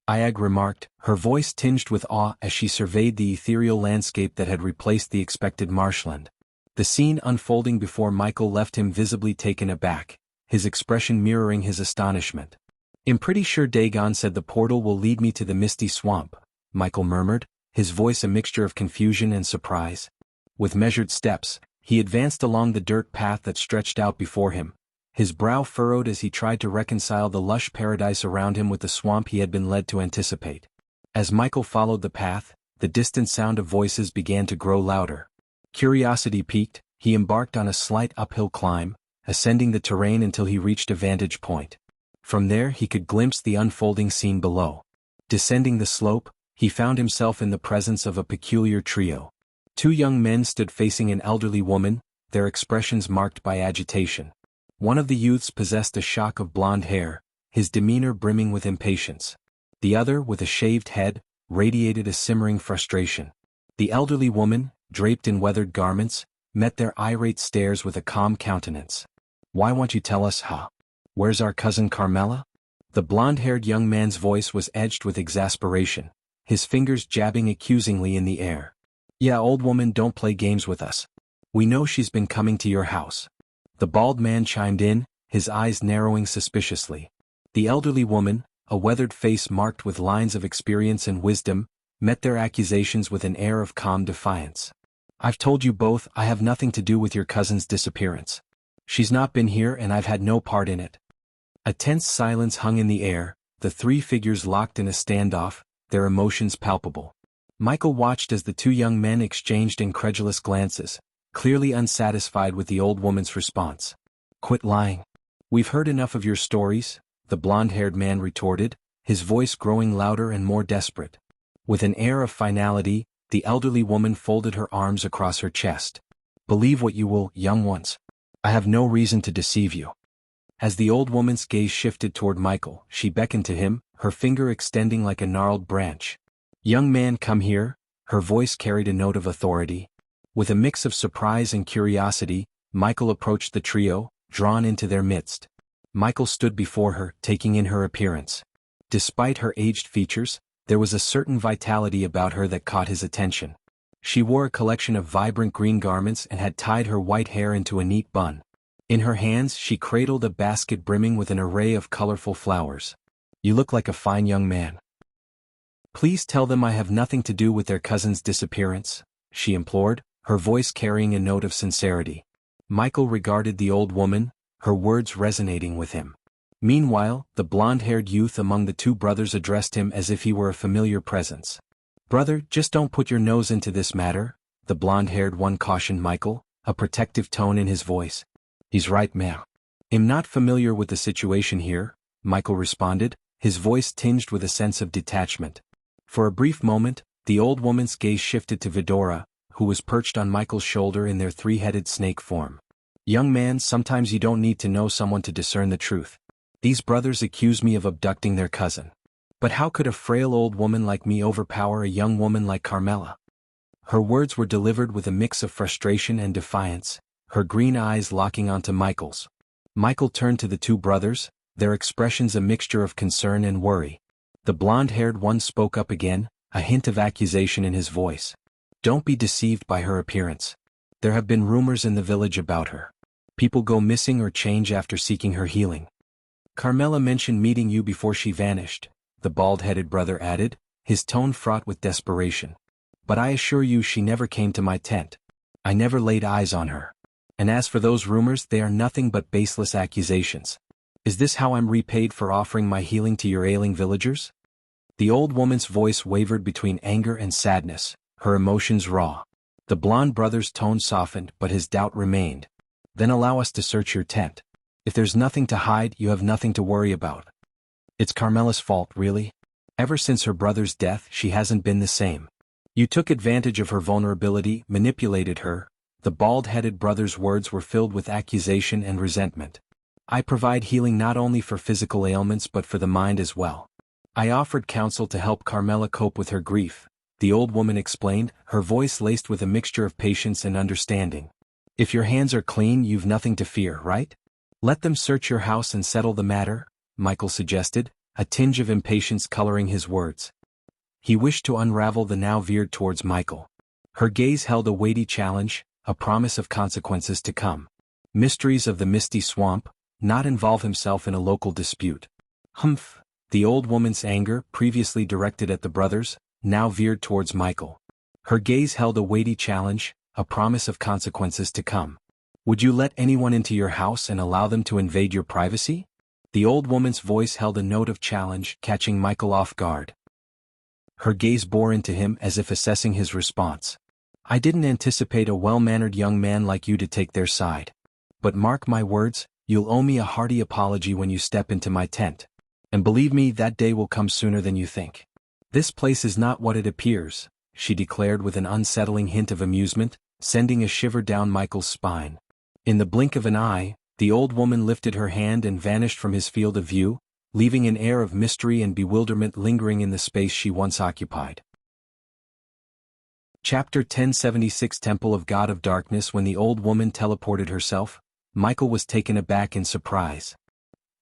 Ayag remarked, her voice tinged with awe as she surveyed the ethereal landscape that had replaced the expected marshland. The scene unfolding before Michael left him visibly taken aback, his expression mirroring his astonishment. "I'm pretty sure Dagon said the portal will lead me to the misty swamp," Michael murmured, his voice a mixture of confusion and surprise. With measured steps, he advanced along the dirt path that stretched out before him, his brow furrowed as he tried to reconcile the lush paradise around him with the swamp he had been led to anticipate. As Michael followed the path, the distant sound of voices began to grow louder. Curiosity piqued, he embarked on a slight uphill climb, ascending the terrain until he reached a vantage point. From there he could glimpse the unfolding scene below. Descending the slope, he found himself in the presence of a peculiar trio. Two young men stood facing an elderly woman, their expressions marked by agitation. One of the youths possessed a shock of blonde hair, his demeanor brimming with impatience. The other, with a shaved head, radiated a simmering frustration. The elderly woman, draped in weathered garments, met their irate stares with a calm countenance. "Why won't you tell us, huh? Where's our cousin Carmela?" The blonde-haired young man's voice was edged with exasperation, his fingers jabbing accusingly in the air. "Yeah, old woman, don't play games with us. We know she's been coming to your house." The bald man chimed in, his eyes narrowing suspiciously. The elderly woman, a weathered face marked with lines of experience and wisdom, met their accusations with an air of calm defiance. "I've told you both I have nothing to do with your cousin's disappearance. She's not been here and I've had no part in it." A tense silence hung in the air, the three figures locked in a standoff, their emotions palpable. Michael watched as the two young men exchanged incredulous glances, clearly unsatisfied with the old woman's response. "Quit lying. We've heard enough of your stories," the blonde-haired man retorted, his voice growing louder and more desperate. With an air of finality, the elderly woman folded her arms across her chest. "Believe what you will, young ones. I have no reason to deceive you." As the old woman's gaze shifted toward Michael, she beckoned to him, her finger extending like a gnarled branch. "Young man, come here," her voice carried a note of authority. With a mix of surprise and curiosity, Michael approached the trio, drawn into their midst. Michael stood before her, taking in her appearance. Despite her aged features, there was a certain vitality about her that caught his attention. She wore a collection of vibrant green garments and had tied her white hair into a neat bun. In her hands she cradled a basket brimming with an array of colorful flowers. "You look like a fine young man. Please tell them I have nothing to do with their cousin's disappearance," she implored, her voice carrying a note of sincerity. Michael regarded the old woman, her words resonating with him. Meanwhile, the blonde-haired youth among the two brothers addressed him as if he were a familiar presence. "Brother, just don't put your nose into this matter," the blonde-haired one cautioned Michael, a protective tone in his voice. "He's right, ma'am. I'm not familiar with the situation here," Michael responded, his voice tinged with a sense of detachment. For a brief moment, the old woman's gaze shifted to Vidora, who was perched on Michael's shoulder in their three-headed snake form. "Young man, sometimes you don't need to know someone to discern the truth. These brothers accuse me of abducting their cousin. But how could a frail old woman like me overpower a young woman like Carmela?" Her words were delivered with a mix of frustration and defiance, her green eyes locking onto Michael's. Michael turned to the two brothers, their expressions a mixture of concern and worry. The blonde-haired one spoke up again, a hint of accusation in his voice. "Don't be deceived by her appearance. There have been rumors in the village about her. People go missing or change after seeking her healing. Carmela mentioned meeting you before she vanished," the bald-headed brother added, his tone fraught with desperation. "But I assure you she never came to my tent. I never laid eyes on her. And as for those rumors, they are nothing but baseless accusations. Is this how I'm repaid for offering my healing to your ailing villagers?" The old woman's voice wavered between anger and sadness, her emotions raw. The blonde brother's tone softened, but his doubt remained. Then allow us to search your tent. If there's nothing to hide, you have nothing to worry about. It's Carmela's fault, really? Ever since her brother's death, she hasn't been the same. You took advantage of her vulnerability, manipulated her. The bald-headed brother's words were filled with accusation and resentment. I provide healing not only for physical ailments but for the mind as well. I offered counsel to help Carmela cope with her grief, the old woman explained, her voice laced with a mixture of patience and understanding. If your hands are clean, you've nothing to fear, right? Let them search your house and settle the matter, Michael suggested, a tinge of impatience coloring his words. He wished to unravel the now veered towards Michael. Her gaze held a weighty challenge, a promise of consequences to come. Mysteries of the misty swamp, not involve himself in a local dispute. Humph. The old woman's anger, previously directed at the brothers, now veered towards Michael. Her gaze held a weighty challenge, a promise of consequences to come. Would you let anyone into your house and allow them to invade your privacy? The old woman's voice held a note of challenge, catching Michael off guard. Her gaze bore into him as if assessing his response. I didn't anticipate a well-mannered young man like you to take their side. But mark my words, you'll owe me a hearty apology when you step into my tent. And believe me, that day will come sooner than you think. This place is not what it appears, she declared with an unsettling hint of amusement, sending a shiver down Michael's spine. In the blink of an eye, the old woman lifted her hand and vanished from his field of view, leaving an air of mystery and bewilderment lingering in the space she once occupied. Chapter 1076 Temple of God of Darkness. When the old woman teleported herself, Michael was taken aback in surprise.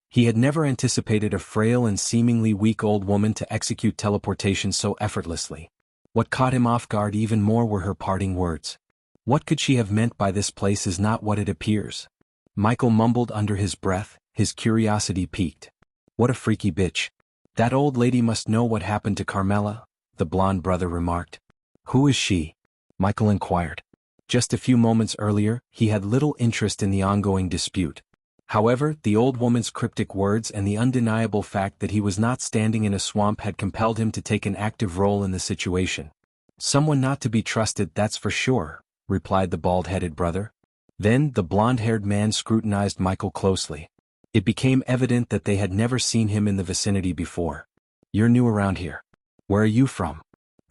He had never anticipated a frail and seemingly weak old woman to execute teleportation so effortlessly. What caught him off guard even more were her parting words. What could she have meant by "this place is not what it appears"? Michael mumbled under his breath, his curiosity piqued. What a freaky bitch. That old lady must know what happened to Carmela, the blonde brother remarked. Who is she? Michael inquired. Just a few moments earlier, he had little interest in the ongoing dispute. However, the old woman's cryptic words and the undeniable fact that he was not standing in a swamp had compelled him to take an active role in the situation. Someone not to be trusted, that's for sure, replied the bald-headed brother. Then the blonde-haired man scrutinized Michael closely. It became evident that they had never seen him in the vicinity before. You're new around here. Where are you from?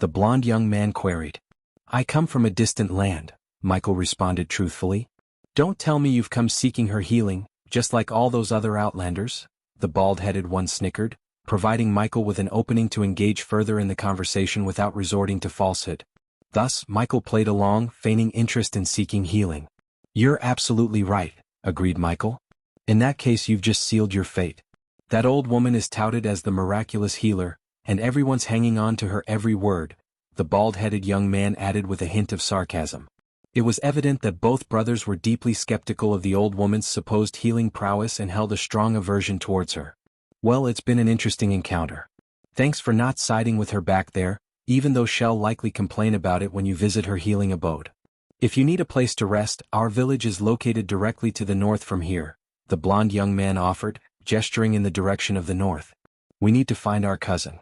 The blonde young man queried. I come from a distant land, Michael responded truthfully. Don't tell me you've come seeking her healing, just like all those other outlanders, the bald-headed one snickered, providing Michael with an opening to engage further in the conversation without resorting to falsehood. Thus, Michael played along, feigning interest in seeking healing. You're absolutely right, agreed Michael. In that case, you've just sealed your fate. That old woman is touted as the miraculous healer, and everyone's hanging on to her every word, the bald-headed young man added with a hint of sarcasm. It was evident that both brothers were deeply skeptical of the old woman's supposed healing prowess and held a strong aversion towards her. Well, it's been an interesting encounter. Thanks for not siding with her back there, even though she'll likely complain about it when you visit her healing abode. If you need a place to rest, our village is located directly to the north from here, the blond young man offered, gesturing in the direction of the north. We need to find our cousin.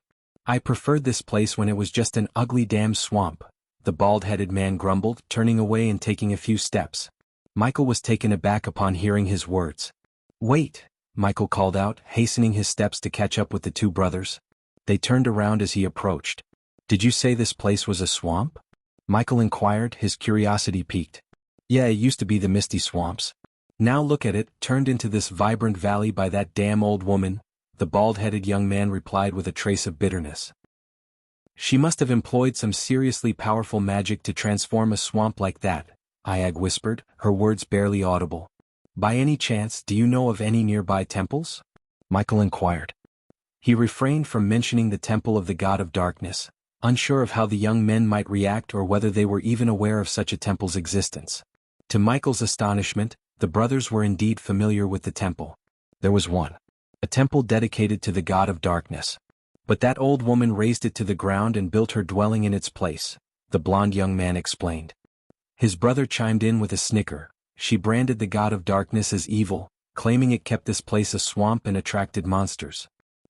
I preferred this place when it was just an ugly damn swamp, the bald-headed man grumbled, turning away and taking a few steps. Michael was taken aback upon hearing his words. Wait, Michael called out, hastening his steps to catch up with the two brothers. They turned around as he approached. Did you say this place was a swamp? Michael inquired, his curiosity piqued. Yeah, it used to be the misty swamps. Now look at it, turned into this vibrant valley by that damn old woman, the bald-headed young man replied with a trace of bitterness. She must have employed some seriously powerful magic to transform a swamp like that, Iag whispered, her words barely audible. By any chance, do you know of any nearby temples? Michael inquired. He refrained from mentioning the temple of the god of darkness, unsure of how the young men might react or whether they were even aware of such a temple's existence. To Michael's astonishment, the brothers were indeed familiar with the temple. There was one. A temple dedicated to the god of darkness. But that old woman razed it to the ground and built her dwelling in its place, the blond young man explained. His brother chimed in with a snicker. She branded the god of darkness as evil, claiming it kept this place a swamp and attracted monsters.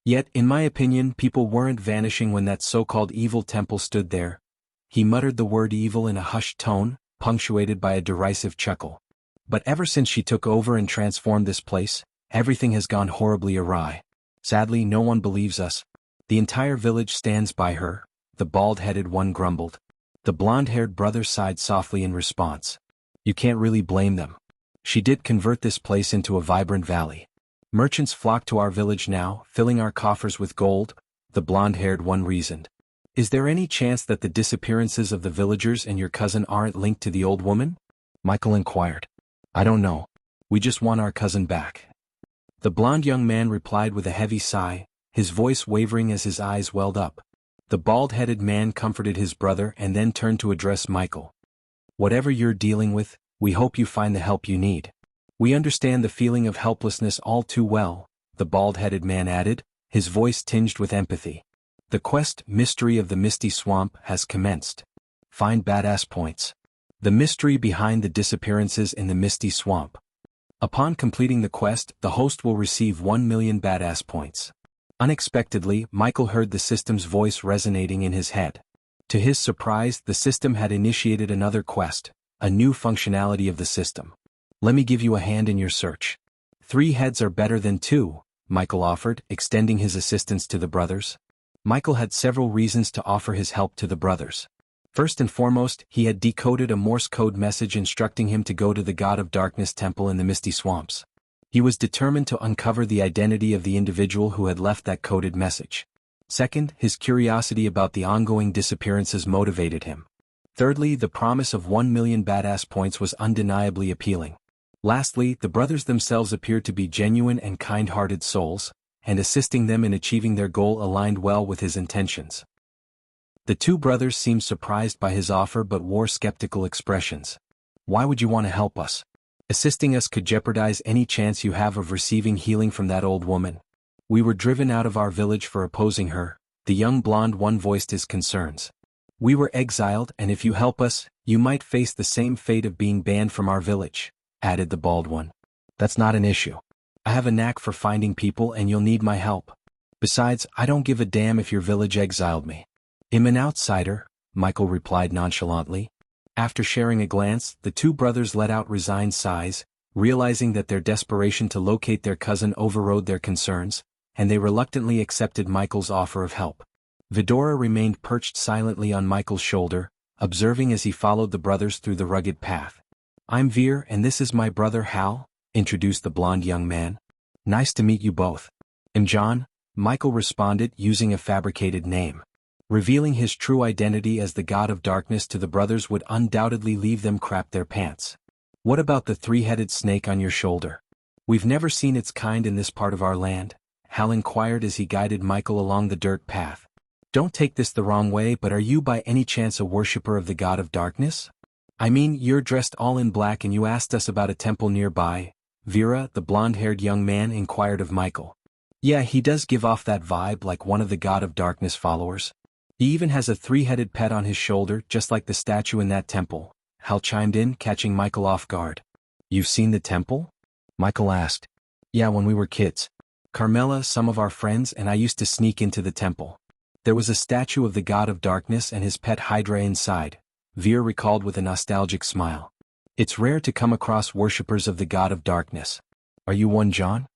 Yet, in my opinion, people weren't vanishing when that so-called evil temple stood there. He muttered the word evil in a hushed tone, punctuated by a derisive chuckle. But ever since she took over and transformed this place, everything has gone horribly awry. Sadly, no one believes us. The entire village stands by her, the bald-headed one grumbled. The blonde-haired brother sighed softly in response. You can't really blame them. She did convert this place into a vibrant valley. Merchants flock to our village now, filling our coffers with gold, the blonde-haired one reasoned. Is there any chance that the disappearances of the villagers and your cousin aren't linked to the old woman? Michael inquired. I don't know. We just want our cousin back. The blond young man replied with a heavy sigh, his voice wavering as his eyes welled up. The bald-headed man comforted his brother and then turned to address Michael. Whatever you're dealing with, we hope you find the help you need. We understand the feeling of helplessness all too well, the bald-headed man added, his voice tinged with empathy. The quest, Mystery of the Misty Swamp, has commenced. Find badass points. The mystery behind the disappearances in the Misty Swamp. Upon completing the quest, the host will receive 1 million badass points. Unexpectedly, Michael heard the system's voice resonating in his head. To his surprise, the system had initiated another quest, a new functionality of the system. Let me give you a hand in your search. 3 heads are better than 2, Michael offered, extending his assistance to the brothers. Michael had several reasons to offer his help to the brothers. First and foremost, he had decoded a Morse code message instructing him to go to the God of Darkness temple in the Misty Swamps. He was determined to uncover the identity of the individual who had left that coded message. Second, his curiosity about the ongoing disappearances motivated him. Thirdly, the promise of 1 million badass points was undeniably appealing. Lastly, the brothers themselves appeared to be genuine and kind-hearted souls, and assisting them in achieving their goal aligned well with his intentions. The 2 brothers seemed surprised by his offer but wore skeptical expressions. Why would you want to help us? Assisting us could jeopardize any chance you have of receiving healing from that old woman. We were driven out of our village for opposing her, the young blonde one voiced his concerns. We were exiled, and if you help us, you might face the same fate of being banned from our village, added the bald one. That's not an issue. I have a knack for finding people and you'll need my help. Besides, I don't give a damn if your village exiled me. I'm an outsider, Michael replied nonchalantly. After sharing a glance, the 2 brothers let out resigned sighs, realizing that their desperation to locate their cousin overrode their concerns, and they reluctantly accepted Michael's offer of help. Vidora remained perched silently on Michael's shoulder, observing as he followed the brothers through the rugged path. I'm Veer and this is my brother Hal, introduced the blond young man. Nice to meet you both. I'm John, Michael responded using a fabricated name. Revealing his true identity as the God of Darkness to the brothers would undoubtedly leave them crap their pants. What about the 3-headed snake on your shoulder? We've never seen its kind in this part of our land, Hal inquired as he guided Michael along the dirt path. Don't take this the wrong way, but are you by any chance a worshipper of the God of Darkness? I mean, you're dressed all in black and you asked us about a temple nearby, Vera, the blonde-haired young man, inquired of Michael. Yeah, he does give off that vibe like one of the God of Darkness followers. He even has a 3-headed pet on his shoulder just like the statue in that temple, Hal chimed in, catching Michael off guard. You've seen the temple? Michael asked. Yeah, when we were kids. Carmela, some of our friends, and I used to sneak into the temple. There was a statue of the God of Darkness and his pet Hydra inside, Veer recalled with a nostalgic smile. It's rare to come across worshippers of the God of Darkness. Are you one, John?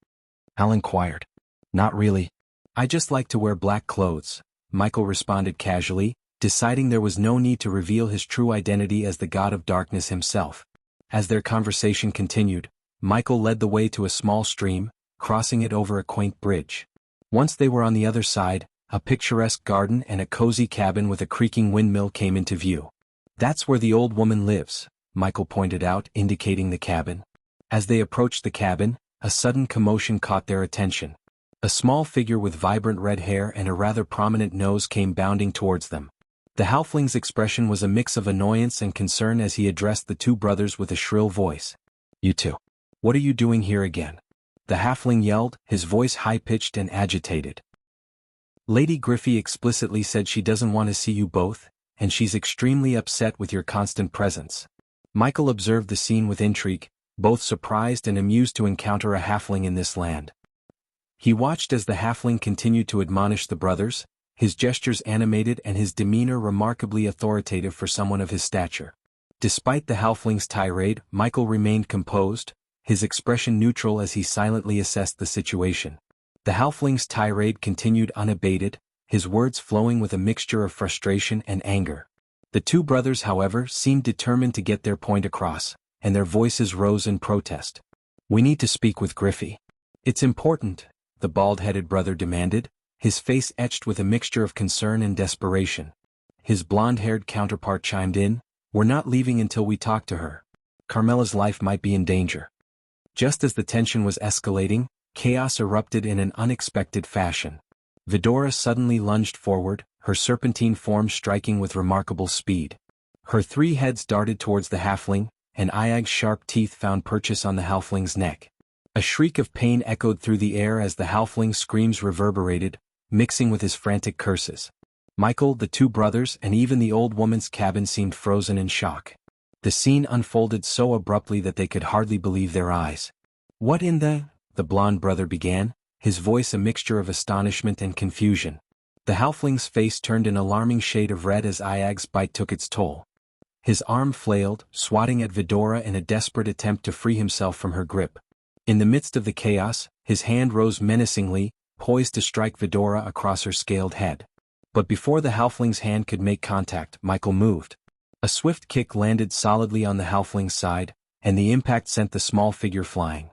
Hal inquired. Not really. I just like to wear black clothes, Michael responded casually, deciding there was no need to reveal his true identity as the God of Darkness himself. As their conversation continued, Michael led the way to a small stream, crossing it over a quaint bridge. Once they were on the other side, a picturesque garden and a cozy cabin with a creaking windmill came into view. That's where the old woman lives, Michael pointed out, indicating the cabin. As they approached the cabin, a sudden commotion caught their attention. A small figure with vibrant red hair and a rather prominent nose came bounding towards them. The halfling's expression was a mix of annoyance and concern as he addressed the 2 brothers with a shrill voice. You two. What are you doing here again? The halfling yelled, his voice high-pitched and agitated. Lady Griffey explicitly said she doesn't want to see you both, and she's extremely upset with your constant presence. Michael observed the scene with intrigue, both surprised and amused to encounter a halfling in this land. He watched as the halfling continued to admonish the brothers, his gestures animated and his demeanor remarkably authoritative for someone of his stature. Despite the halfling's tirade, Michael remained composed, his expression neutral as he silently assessed the situation. The halfling's tirade continued unabated, his words flowing with a mixture of frustration and anger. The two brothers, however, seemed determined to get their point across, and their voices rose in protest. "We need to speak with Griffey. It's important," the bald-headed brother demanded, his face etched with a mixture of concern and desperation. His blonde-haired counterpart chimed in, "We're not leaving until we talk to her. Carmela's life might be in danger." Just as the tension was escalating, chaos erupted in an unexpected fashion. Vidora suddenly lunged forward, her serpentine form striking with remarkable speed. Her three heads darted towards the halfling, and Iag's sharp teeth found purchase on the halfling's neck. A shriek of pain echoed through the air as the halfling's screams reverberated, mixing with his frantic curses. Michael, the two brothers, and even the old woman's cabin seemed frozen in shock. The scene unfolded so abruptly that they could hardly believe their eyes. "What in the blonde brother began, his voice a mixture of astonishment and confusion. The halfling's face turned an alarming shade of red as Iag's bite took its toll. His arm flailed, swatting at Vidora in a desperate attempt to free himself from her grip. In the midst of the chaos, his hand rose menacingly, poised to strike Vidora across her scaled head. But before the halfling's hand could make contact, Michael moved. A swift kick landed solidly on the halfling's side, and the impact sent the small figure flying.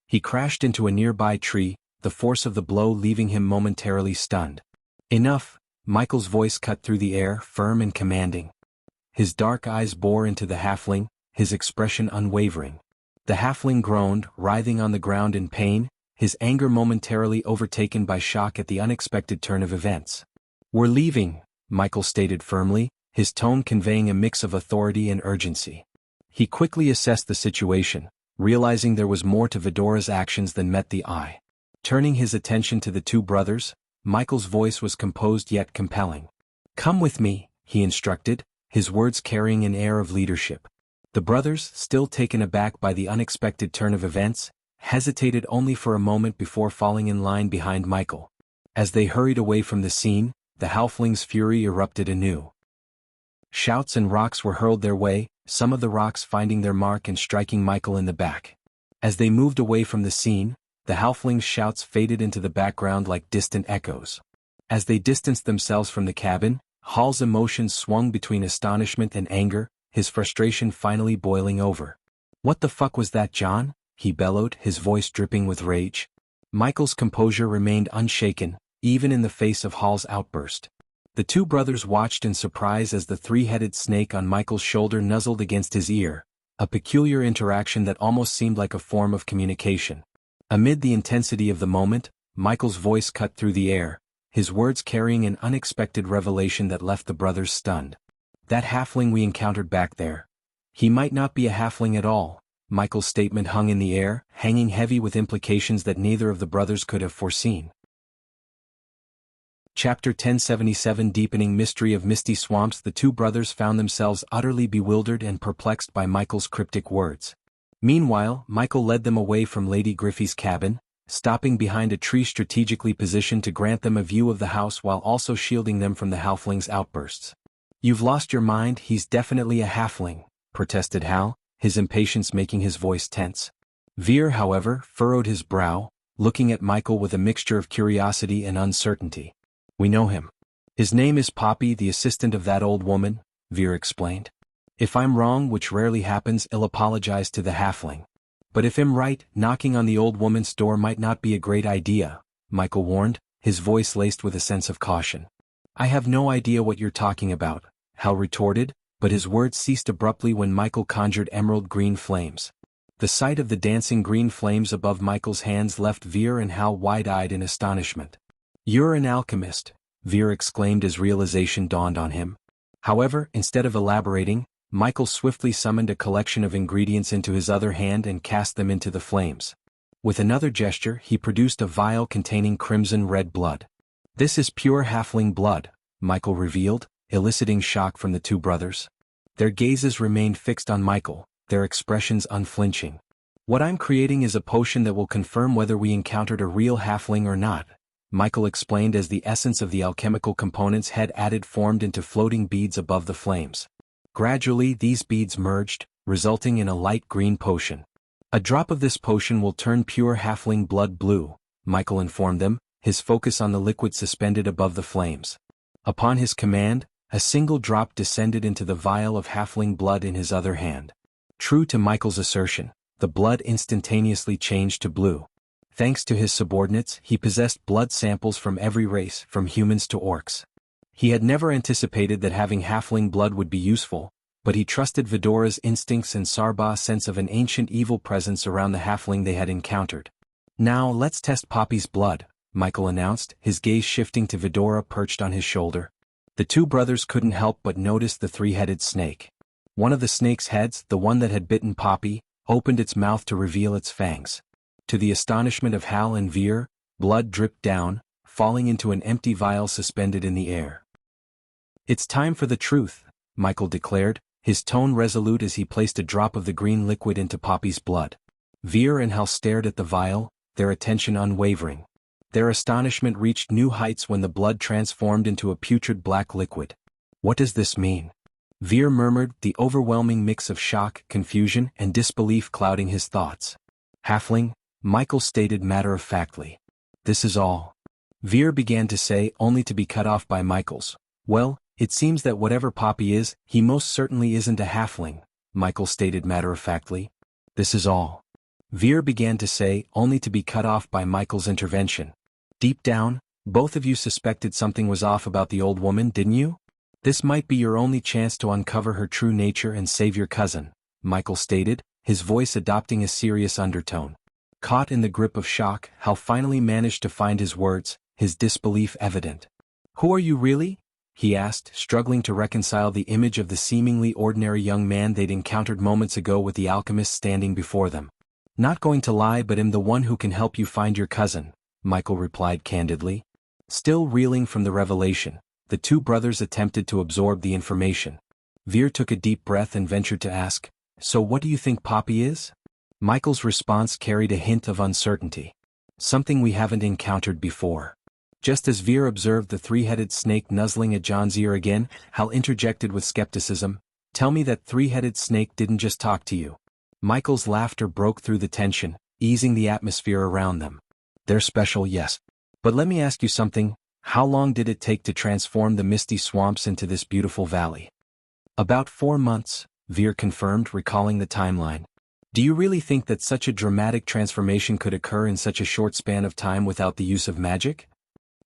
He crashed into a nearby tree, the force of the blow leaving him momentarily stunned. "Enough," Michael's voice cut through the air, firm and commanding. His dark eyes bore into the halfling, his expression unwavering. The halfling groaned, writhing on the ground in pain, his anger momentarily overtaken by shock at the unexpected turn of events. "We're leaving," Michael stated firmly, his tone conveying a mix of authority and urgency. He quickly assessed the situation, realizing there was more to Vidora's actions than met the eye. Turning his attention to the two brothers, Michael's voice was composed yet compelling. "Come with me," he instructed, his words carrying an air of leadership. The brothers, still taken aback by the unexpected turn of events, hesitated only for a moment before falling in line behind Michael. As they hurried away from the scene, the halfling's fury erupted anew. Shouts and rocks were hurled their way, some of the rocks finding their mark and striking Michael in the back. As they moved away from the scene, the halfling's shouts faded into the background like distant echoes. As they distanced themselves from the cabin, Hall's emotions swung between astonishment and anger, his frustration finally boiling over. "What the fuck was that, John?" he bellowed, his voice dripping with rage. Michael's composure remained unshaken, even in the face of Hall's outburst. The two brothers watched in surprise as the three-headed snake on Michael's shoulder nuzzled against his ear, a peculiar interaction that almost seemed like a form of communication. Amid the intensity of the moment, Michael's voice cut through the air, his words carrying an unexpected revelation that left the brothers stunned. "That halfling we encountered back there. He might not be a halfling at all." Michael's statement hung in the air, hanging heavy with implications that neither of the brothers could have foreseen. Chapter 1077 Deepening Mystery of Misty Swamps. The two brothers found themselves utterly bewildered and perplexed by Michael's cryptic words. Meanwhile, Michael led them away from Lady Griffey's cabin, stopping behind a tree strategically positioned to grant them a view of the house while also shielding them from the halfling's outbursts. "You've lost your mind, he's definitely a halfling," protested Hal, his impatience making his voice tense. Veer, however, furrowed his brow, looking at Michael with a mixture of curiosity and uncertainty. "We know him. His name is Poppy, the assistant of that old woman," Veer explained. "If I'm wrong, which rarely happens, I'll apologize to the halfling. But if I'm right, knocking on the old woman's door might not be a great idea," Michael warned, his voice laced with a sense of caution. "I have no idea what you're talking about," Hal retorted, but his words ceased abruptly when Michael conjured emerald green flames. The sight of the dancing green flames above Michael's hands left Veer and Hal wide-eyed in astonishment. "You're an alchemist," Veer exclaimed as realization dawned on him. However, instead of elaborating, Michael swiftly summoned a collection of ingredients into his other hand and cast them into the flames. With another gesture, he produced a vial containing crimson-red blood. "This is pure halfling blood," Michael revealed, eliciting shock from the two brothers. Their gazes remained fixed on Michael, their expressions unflinching. What I'm creating is a potion that will confirm whether we encountered a real halfling or not, Michael explained as the essence of the alchemical components had added formed into floating beads above the flames. Gradually these beads merged, resulting in a light green potion. A drop of this potion will turn pure halfling blood blue, Michael informed them, his focus on the liquid suspended above the flames. Upon his command, a single drop descended into the vial of halfling blood in his other hand. True to Michael's assertion, the blood instantaneously changed to blue. Thanks to his subordinates, he possessed blood samples from every race, from humans to orcs. He had never anticipated that having halfling blood would be useful, but he trusted Vidora's instincts and Sarbah's sense of an ancient evil presence around the halfling they had encountered. Now let's test Poppy's blood, Michael announced, his gaze shifting to Vidora perched on his shoulder. The two brothers couldn't help but notice the three-headed snake. One of the snake's heads, the one that had bitten Poppy, opened its mouth to reveal its fangs. To the astonishment of Hal and Veer, blood dripped down, falling into an empty vial suspended in the air. "It's time for the truth," Michael declared, his tone resolute as he placed a drop of the green liquid into Poppy's blood. Veer and Hal stared at the vial, their attention unwavering. Their astonishment reached new heights when the blood transformed into a putrid black liquid. "What does this mean?" Veer murmured, the overwhelming mix of shock, confusion, and disbelief clouding his thoughts. "Halfling," Michael stated matter-of-factly. "This is all." Veer began to say, only to be cut off by Michael's. "Well, it seems that whatever Poppy is, he most certainly isn't a halfling," Michael stated matter-of-factly. "This is all." Veer began to say, only to be cut off by Michael's intervention. "Deep down, both of you suspected something was off about the old woman, didn't you? This might be your only chance to uncover her true nature and save your cousin," Michael stated, his voice adopting a serious undertone. Caught in the grip of shock, Hal finally managed to find his words, his disbelief evident. "Who are you really?" he asked, struggling to reconcile the image of the seemingly ordinary young man they'd encountered moments ago with the alchemist standing before them. "Not going to lie, but am the one who can help you find your cousin," Michael replied candidly. Still reeling from the revelation, the two brothers attempted to absorb the information. Veer took a deep breath and ventured to ask, "So what do you think Poppy is?" Michael's response carried a hint of uncertainty. "Something we haven't encountered before." Just as Veer observed the three-headed snake nuzzling at John's ear again, Hal interjected with skepticism, "Tell me that three-headed snake didn't just talk to you." Michael's laughter broke through the tension, easing the atmosphere around them. "They're special, yes. But let me ask you something, how long did it take to transform the misty swamps into this beautiful valley?" "About 4 months, Veer confirmed, recalling the timeline. "Do you really think that such a dramatic transformation could occur in such a short span of time without the use of magic?"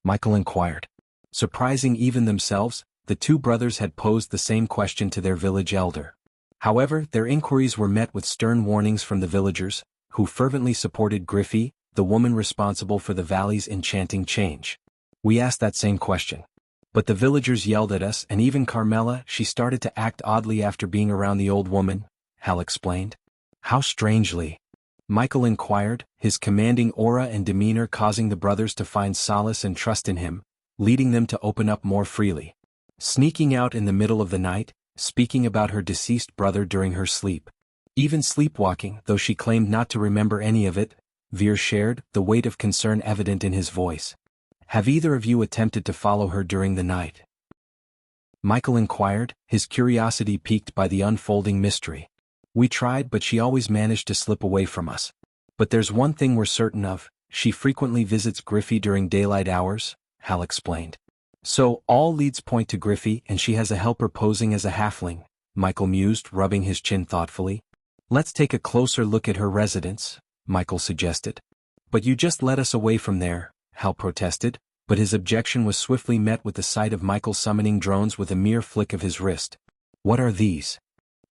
Michael inquired. Surprising even themselves, the two brothers had posed the same question to their village elder. However, their inquiries were met with stern warnings from the villagers, who fervently supported Griffey, the woman responsible for the valley's enchanting change. "We asked that same question. But the villagers yelled at us, and even Carmela, she started to act oddly after being around the old woman," Hal explained. "How strangely?" Michael inquired, his commanding aura and demeanor causing the brothers to find solace and trust in him, leading them to open up more freely. Sneaking out in the middle of the night, speaking about her deceased brother during her sleep. Even sleepwalking, though she claimed not to remember any of it, Veer shared, the weight of concern evident in his voice. "Have either of you attempted to follow her during the night?" Michael inquired, his curiosity piqued by the unfolding mystery. "We tried, but she always managed to slip away from us. But there's one thing we're certain of, she frequently visits Griffey during daylight hours," Hal explained. "So, all leads point to Griffey, and she has a helper posing as a halfling," Michael mused, rubbing his chin thoughtfully. "Let's take a closer look at her residence," Michael suggested. "But you just led us away from there," Hal protested, but his objection was swiftly met with the sight of Michael summoning drones with a mere flick of his wrist. "What are these?"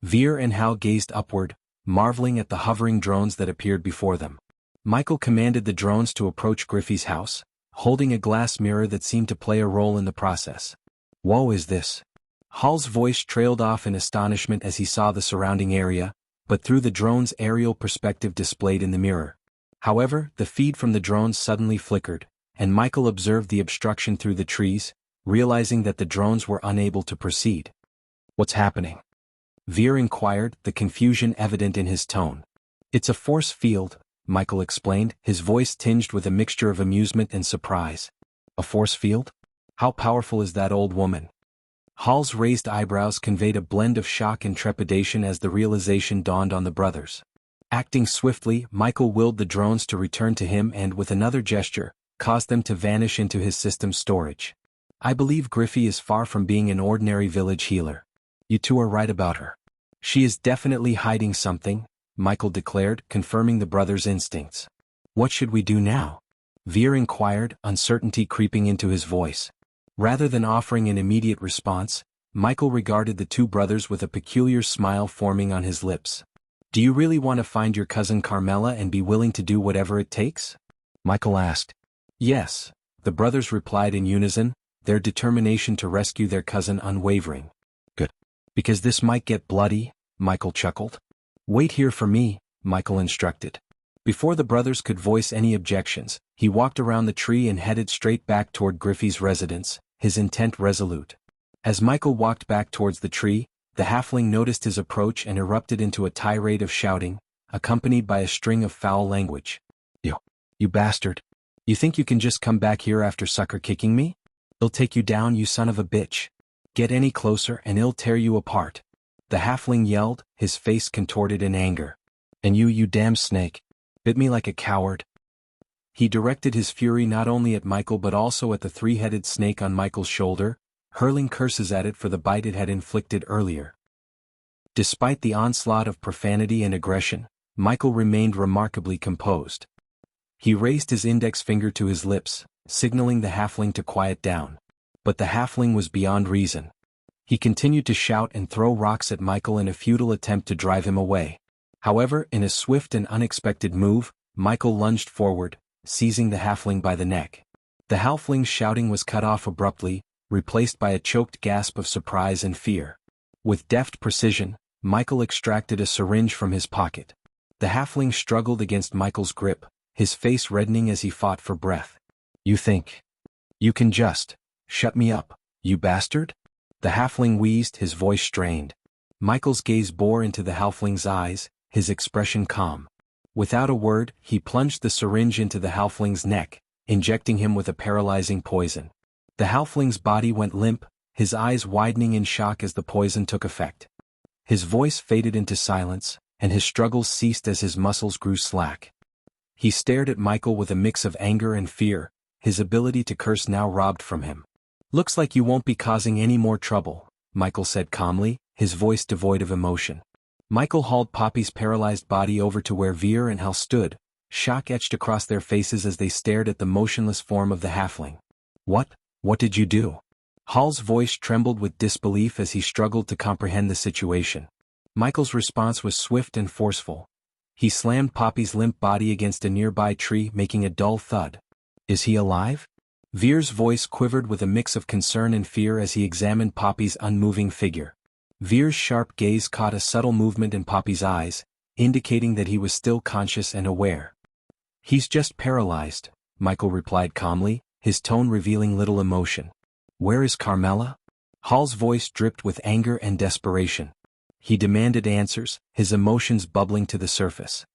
Veer and Hal gazed upward, marveling at the hovering drones that appeared before them. Michael commanded the drones to approach Griffey's house, holding a glass mirror that seemed to play a role in the process. "Whoa, is this?" Hal's voice trailed off in astonishment as he saw the surrounding area, but through the drone's aerial perspective displayed in the mirror. However, the feed from the drones suddenly flickered, and Michael observed the obstruction through the trees, realizing that the drones were unable to proceed. "What's happening?" Veer inquired, the confusion evident in his tone. It's a force field, Michael explained, his voice tinged with a mixture of amusement and surprise. A force field? How powerful is that old woman? Hall's raised eyebrows conveyed a blend of shock and trepidation as the realization dawned on the brothers. Acting swiftly, Michael willed the drones to return to him and, with another gesture, caused them to vanish into his system's storage. I believe Griffey is far from being an ordinary village healer. You two are right about her. She is definitely hiding something, Michael declared, confirming the brothers' instincts. What should we do now? Veer inquired, uncertainty creeping into his voice. Rather than offering an immediate response, Michael regarded the two brothers with a peculiar smile forming on his lips. Do you really want to find your cousin Carmela and be willing to do whatever it takes? Michael asked. Yes, the brothers replied in unison, their determination to rescue their cousin unwavering. Good. Because this might get bloody, Michael chuckled. Wait here for me, Michael instructed. Before the brothers could voice any objections, he walked around the tree and headed straight back toward Griffey's residence, his intent resolute. As Michael walked back towards the tree, the halfling noticed his approach and erupted into a tirade of shouting, accompanied by a string of foul language. You bastard. You think you can just come back here after sucker kicking me? I'll take you down, you son of a bitch. Get any closer and I'll tear you apart. The halfling yelled, his face contorted in anger. And you damn snake. Bit me like a coward. He directed his fury not only at Michael but also at the three-headed snake on Michael's shoulder, hurling curses at it for the bite it had inflicted earlier. Despite the onslaught of profanity and aggression, Michael remained remarkably composed. He raised his index finger to his lips, signaling the halfling to quiet down. But the halfling was beyond reason. He continued to shout and throw rocks at Michael in a futile attempt to drive him away. However, in a swift and unexpected move, Michael lunged forward, seizing the halfling by the neck. The halfling's shouting was cut off abruptly, replaced by a choked gasp of surprise and fear. With deft precision, Michael extracted a syringe from his pocket. The halfling struggled against Michael's grip, his face reddening as he fought for breath. You think you can just shut me up, you bastard? The halfling wheezed, his voice strained. Michael's gaze bore into the halfling's eyes, his expression calm. Without a word, he plunged the syringe into the halfling's neck, injecting him with a paralyzing poison. The halfling's body went limp, his eyes widening in shock as the poison took effect. His voice faded into silence, and his struggles ceased as his muscles grew slack. He stared at Michael with a mix of anger and fear, his ability to curse now robbed from him. Looks like you won't be causing any more trouble, Michael said calmly, his voice devoid of emotion. Michael hauled Poppy's paralyzed body over to where Veer and Hal stood, shock etched across their faces as they stared at the motionless form of the halfling. What did you do? Hal's voice trembled with disbelief as he struggled to comprehend the situation. Michael's response was swift and forceful. He slammed Poppy's limp body against a nearby tree, making a dull thud. Is he alive? Veer's voice quivered with a mix of concern and fear as he examined Poppy's unmoving figure. Veer's sharp gaze caught a subtle movement in Poppy's eyes, indicating that he was still conscious and aware. He's just paralyzed, Michael replied calmly, his tone revealing little emotion. Where is Carmela? Hal's voice dripped with anger and desperation. He demanded answers, his emotions bubbling to the surface.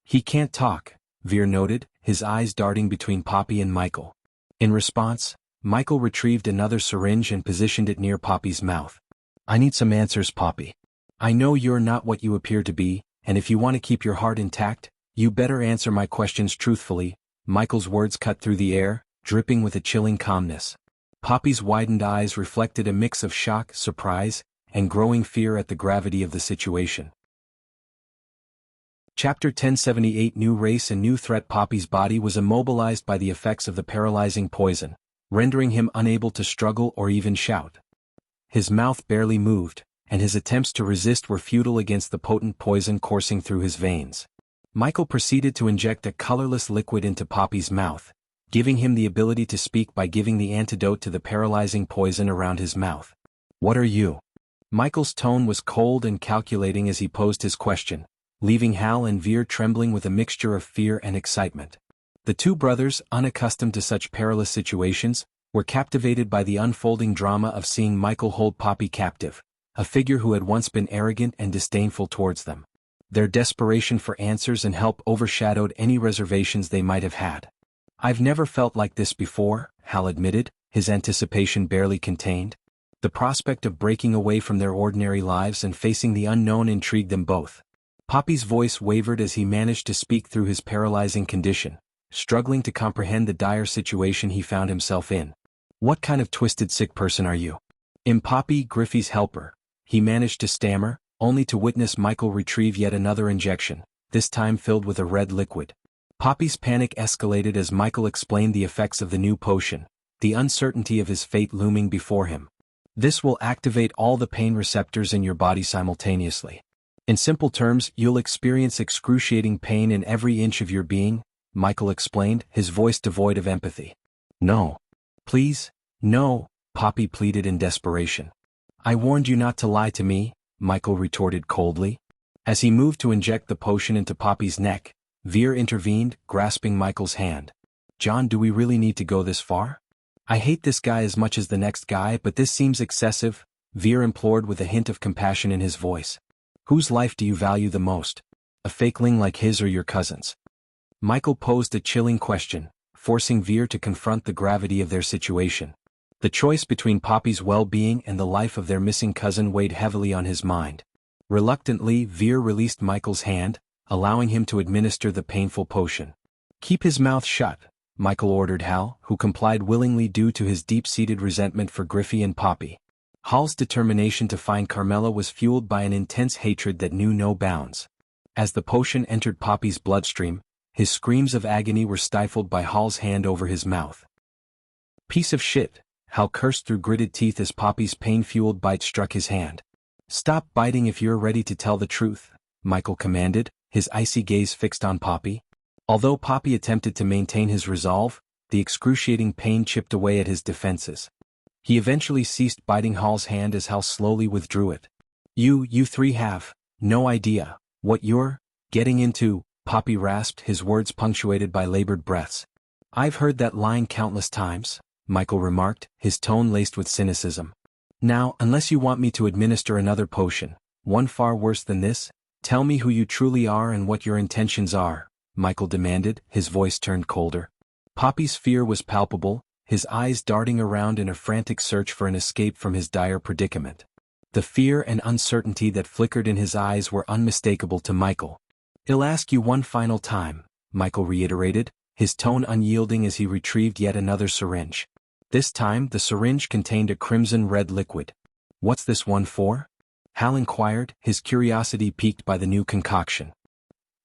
He can't talk, Veer noted, his eyes darting between Poppy and Michael. In response, Michael retrieved another syringe and positioned it near Poppy's mouth. I need some answers, Poppy. I know you're not what you appear to be, and if you want to keep your heart intact, you better answer my questions truthfully. Michael's words cut through the air, dripping with a chilling calmness. Poppy's widened eyes reflected a mix of shock, surprise, and growing fear at the gravity of the situation. Chapter 1078 New Race and New Threat. Poppy's body was immobilized by the effects of the paralyzing poison, rendering him unable to struggle or even shout. His mouth barely moved, and his attempts to resist were futile against the potent poison coursing through his veins. Michael proceeded to inject a colorless liquid into Poppy's mouth, giving him the ability to speak by giving the antidote to the paralyzing poison around his mouth. What are you? Michael's tone was cold and calculating as he posed his question, leaving Hal and Veer trembling with a mixture of fear and excitement. The two brothers, unaccustomed to such perilous situations, were captivated by the unfolding drama of seeing Michael hold Poppy captive, a figure who had once been arrogant and disdainful towards them. Their desperation for answers and help overshadowed any reservations they might have had. "I've never felt like this before," Hal admitted, his anticipation barely contained. The prospect of breaking away from their ordinary lives and facing the unknown intrigued them both. Poppy's voice wavered as he managed to speak through his paralyzing condition, struggling to comprehend the dire situation he found himself in. "What kind of twisted sick person are you?" "I'm Poppy, Griffey's helper," he managed to stammer, only to witness Michael retrieve yet another injection, this time filled with a red liquid. Poppy's panic escalated as Michael explained the effects of the new potion, the uncertainty of his fate looming before him. "This will activate all the pain receptors in your body simultaneously. In simple terms, you'll experience excruciating pain in every inch of your being," Michael explained, his voice devoid of empathy. "No. Please, no," Poppy pleaded in desperation. "I warned you not to lie to me," Michael retorted coldly. As he moved to inject the potion into Poppy's neck, Veer intervened, grasping Michael's hand. "John, do we really need to go this far? I hate this guy as much as the next guy, but this seems excessive," Veer implored with a hint of compassion in his voice. "Whose life do you value the most? A fakeling like his or your cousin's?" Michael posed a chilling question, forcing Veer to confront the gravity of their situation. The choice between Poppy's well-being and the life of their missing cousin weighed heavily on his mind. Reluctantly, Veer released Michael's hand, allowing him to administer the painful potion. "Keep his mouth shut," Michael ordered Hal, who complied willingly due to his deep-seated resentment for Griffey and Poppy. Hal's determination to find Carmela was fueled by an intense hatred that knew no bounds. As the potion entered Poppy's bloodstream, his screams of agony were stifled by Hal's hand over his mouth. "Piece of shit," Hal cursed through gritted teeth as Poppy's pain-fueled bite struck his hand. "Stop biting if you're ready to tell the truth," Michael commanded, his icy gaze fixed on Poppy. Although Poppy attempted to maintain his resolve, the excruciating pain chipped away at his defenses. He eventually ceased biting Hal's hand as Hal slowly withdrew it. You three have no idea what you're getting into," Poppy rasped, his words punctuated by labored breaths. "I've heard that line countless times," Michael remarked, his tone laced with cynicism. "Now, unless you want me to administer another potion, one far worse than this, tell me who you truly are and what your intentions are," Michael demanded, his voice turned colder. Poppy's fear was palpable, his eyes darting around in a frantic search for an escape from his dire predicament. The fear and uncertainty that flickered in his eyes were unmistakable to Michael. "I'll ask you one final time," Michael reiterated, his tone unyielding as he retrieved yet another syringe. This time the syringe contained a crimson-red liquid. "What's this one for?" Hal inquired, his curiosity piqued by the new concoction.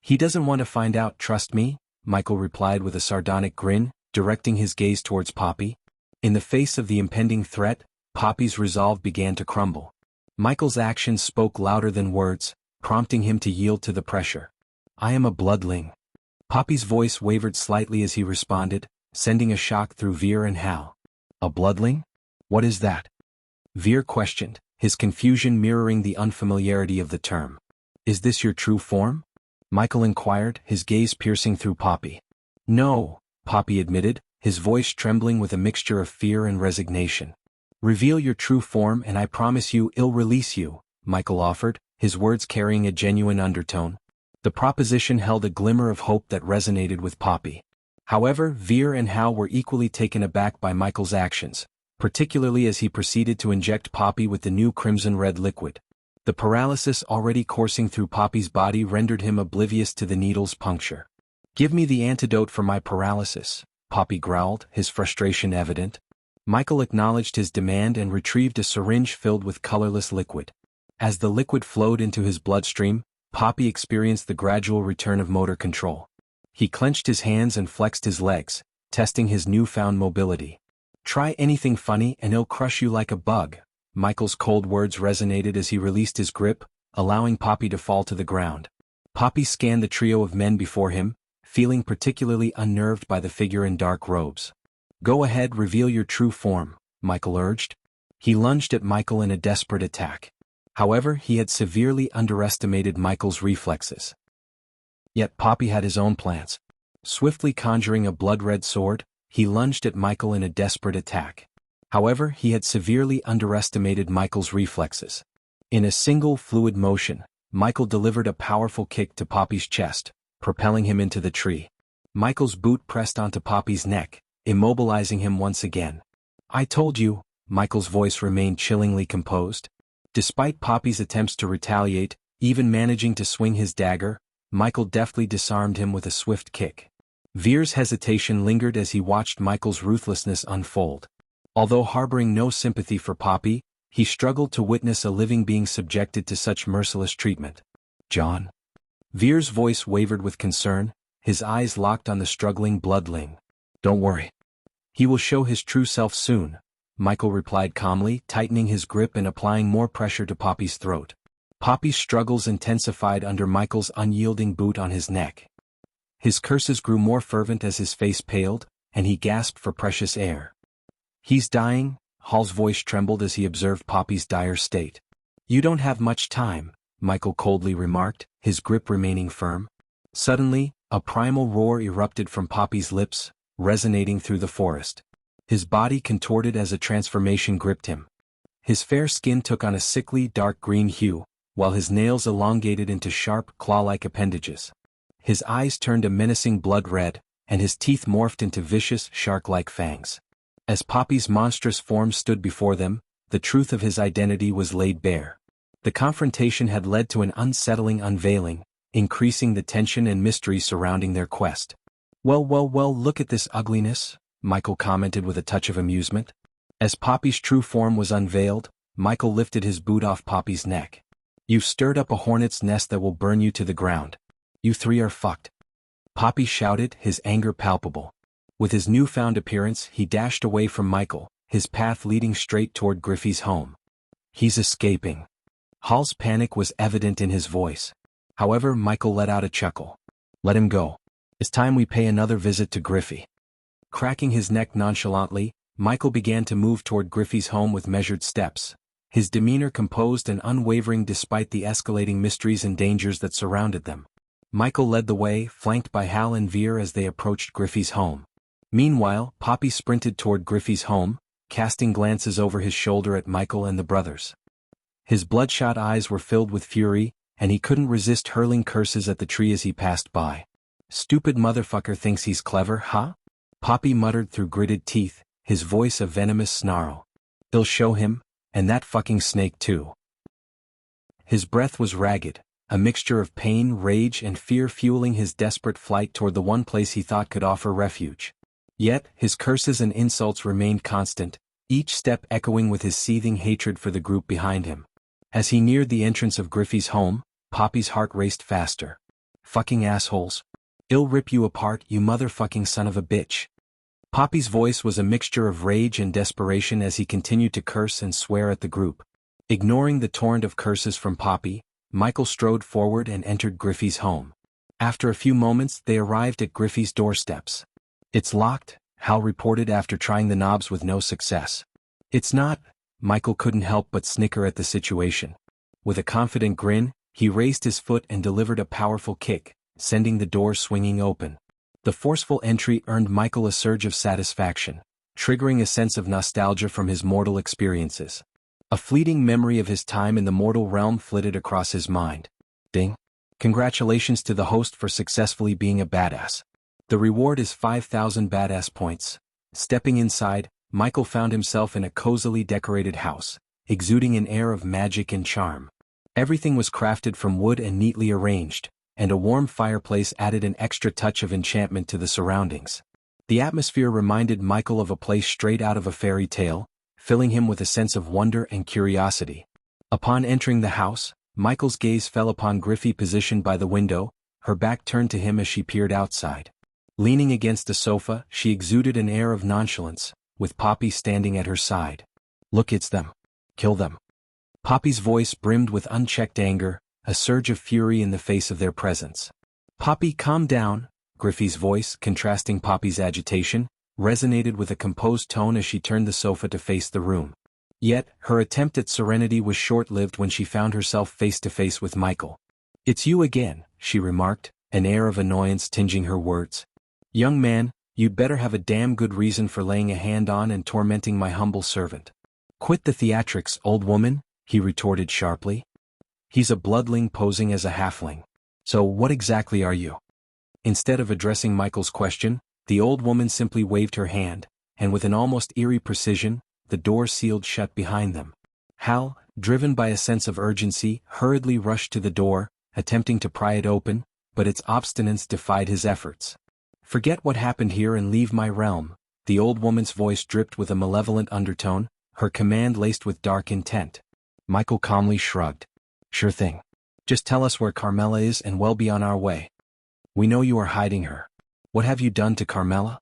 "He doesn't want to find out, trust me," Michael replied with a sardonic grin, directing his gaze towards Poppy. In the face of the impending threat, Poppy's resolve began to crumble. Michael's actions spoke louder than words, prompting him to yield to the pressure. "I am a bloodling." Poppy's voice wavered slightly as he responded, sending a shock through Veer and Hal. "A bloodling? What is that?" Veer questioned, his confusion mirroring the unfamiliarity of the term. "Is this your true form?" Michael inquired, his gaze piercing through Poppy. "No," Poppy admitted, his voice trembling with a mixture of fear and resignation. "Reveal your true form and I promise you I'll release you," Michael offered, his words carrying a genuine undertone. The proposition held a glimmer of hope that resonated with Poppy. However, Veer and Hal were equally taken aback by Michael's actions, particularly as he proceeded to inject Poppy with the new crimson-red liquid. The paralysis already coursing through Poppy's body rendered him oblivious to the needle's puncture. "Give me the antidote for my paralysis," Poppy growled, his frustration evident. Michael acknowledged his demand and retrieved a syringe filled with colorless liquid. As the liquid flowed into his bloodstream, Poppy experienced the gradual return of motor control. He clenched his hands and flexed his legs, testing his newfound mobility. "Try anything funny and it'll crush you like a bug," Michael's cold words resonated as he released his grip, allowing Poppy to fall to the ground. Poppy scanned the trio of men before him, feeling particularly unnerved by the figure in dark robes. "Go ahead, reveal your true form," Michael urged. He lunged at Michael in a desperate attack. However, he had severely underestimated Michael's reflexes. Yet Poppy had his own plans. Swiftly conjuring a blood-red sword, he lunged at Michael in a desperate attack. However, he had severely underestimated Michael's reflexes. In a single fluid motion, Michael delivered a powerful kick to Poppy's chest, propelling him into the tree. Michael's boot pressed onto Poppy's neck, immobilizing him once again. "I told you," Michael's voice remained chillingly composed. Despite Poppy's attempts to retaliate, even managing to swing his dagger, Michael deftly disarmed him with a swift kick. Veer's hesitation lingered as he watched Michael's ruthlessness unfold. Although harboring no sympathy for Poppy, he struggled to witness a living being subjected to such merciless treatment. "John?" Veer's voice wavered with concern, his eyes locked on the struggling bloodling. "Don't worry. He will show his true self soon," Michael replied calmly, tightening his grip and applying more pressure to Poppy's throat. Poppy's struggles intensified under Michael's unyielding boot on his neck. His curses grew more fervent as his face paled, and he gasped for precious air. "He's dying," Hall's voice trembled as he observed Poppy's dire state. "You don't have much time," Michael coldly remarked, his grip remaining firm. Suddenly, a primal roar erupted from Poppy's lips, resonating through the forest. His body contorted as a transformation gripped him. His fair skin took on a sickly dark green hue, while his nails elongated into sharp, claw-like appendages. His eyes turned a menacing blood red, and his teeth morphed into vicious, shark-like fangs. As Poppy's monstrous form stood before them, the truth of his identity was laid bare. The confrontation had led to an unsettling unveiling, increasing the tension and mystery surrounding their quest. Well, look at this ugliness," Michael commented with a touch of amusement. As Poppy's true form was unveiled, Michael lifted his boot off Poppy's neck. "You've stirred up a hornet's nest that will burn you to the ground. You three are fucked." Poppy shouted, his anger palpable. With his newfound appearance, he dashed away from Michael, his path leading straight toward Griffey's home. "He's escaping." Hall's panic was evident in his voice. However, Michael let out a chuckle. "Let him go. It's time we pay another visit to Griffey." Cracking his neck nonchalantly, Michael began to move toward Griffey's home with measured steps, his demeanor composed and unwavering despite the escalating mysteries and dangers that surrounded them. Michael led the way, flanked by Hal and Veer as they approached Griffey's home. Meanwhile, Poppy sprinted toward Griffey's home, casting glances over his shoulder at Michael and the brothers. His bloodshot eyes were filled with fury, and he couldn't resist hurling curses at the tree as he passed by. "Stupid motherfucker thinks he's clever, huh?" Poppy muttered through gritted teeth, his voice a venomous snarl. "They'll show him, and that fucking snake too." His breath was ragged, a mixture of pain, rage, and fear fueling his desperate flight toward the one place he thought could offer refuge. Yet, his curses and insults remained constant, each step echoing with his seething hatred for the group behind him. As he neared the entrance of Griffey's home, Poppy's heart raced faster. "Fucking assholes. I'll rip you apart, you motherfucking son of a bitch." Poppy's voice was a mixture of rage and desperation as he continued to curse and swear at the group. Ignoring the torrent of curses from Poppy, Michael strode forward and entered Griffey's home. After a few moments, they arrived at Griffey's doorsteps. "It's locked," Hal reported after trying the knobs with no success. "It's not," Michael couldn't help but snicker at the situation. With a confident grin, he raised his foot and delivered a powerful kick, sending the door swinging open. The forceful entry earned Michael a surge of satisfaction, triggering a sense of nostalgia from his mortal experiences. A fleeting memory of his time in the mortal realm flitted across his mind. Ding. Congratulations to the host for successfully being a badass. The reward is 5,000 badass points. Stepping inside, Michael found himself in a cozily decorated house, exuding an air of magic and charm. Everything was crafted from wood and neatly arranged, and a warm fireplace added an extra touch of enchantment to the surroundings. The atmosphere reminded Michael of a place straight out of a fairy tale, filling him with a sense of wonder and curiosity. Upon entering the house, Michael's gaze fell upon Griffey positioned by the window, her back turned to him as she peered outside. Leaning against a sofa, she exuded an air of nonchalance, with Poppy standing at her side. "Look, it's them. Kill them." Poppy's voice brimmed with unchecked anger, a surge of fury in the face of their presence. "Poppy, calm down," Griffey's voice, contrasting Poppy's agitation, resonated with a composed tone as she turned the sofa to face the room. Yet, her attempt at serenity was short-lived when she found herself face-to-face with Michael. "It's you again," she remarked, an air of annoyance tinging her words. "Young man, you'd better have a damn good reason for laying a hand on and tormenting my humble servant." "Quit the theatrics, old woman," he retorted sharply. He's a bloodling posing as a halfling. So what exactly are you? Instead of addressing Michael's question, the old woman simply waved her hand, and with an almost eerie precision, the door sealed shut behind them. Hal, driven by a sense of urgency, hurriedly rushed to the door, attempting to pry it open, but its obstinance defied his efforts. "Forget what happened here and leave my realm," the old woman's voice dripped with a malevolent undertone, her command laced with dark intent. Michael calmly shrugged. "Sure thing. Just tell us where Carmela is and we'll be on our way. We know you are hiding her. What have you done to Carmela?"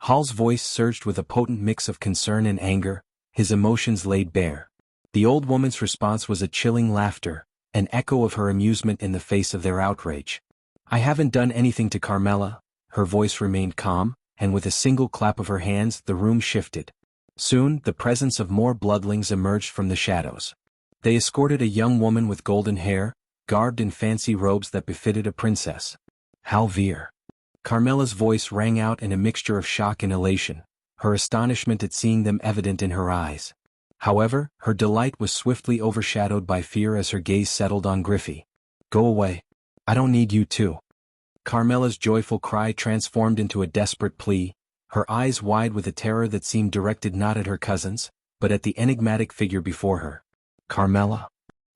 Hal's voice surged with a potent mix of concern and anger, his emotions laid bare. The old woman's response was a chilling laughter, an echo of her amusement in the face of their outrage. "I haven't done anything to Carmela." Her voice remained calm, and with a single clap of her hands the room shifted. Soon, the presence of more bloodlings emerged from the shadows. They escorted a young woman with golden hair, garbed in fancy robes that befitted a princess. "Hal Veer." Carmela's voice rang out in a mixture of shock and elation, her astonishment at seeing them evident in her eyes. However, her delight was swiftly overshadowed by fear as her gaze settled on Griffey. "Go away. I don't need you too." Carmela's joyful cry transformed into a desperate plea, her eyes wide with a terror that seemed directed not at her cousins, but at the enigmatic figure before her. "Carmela?"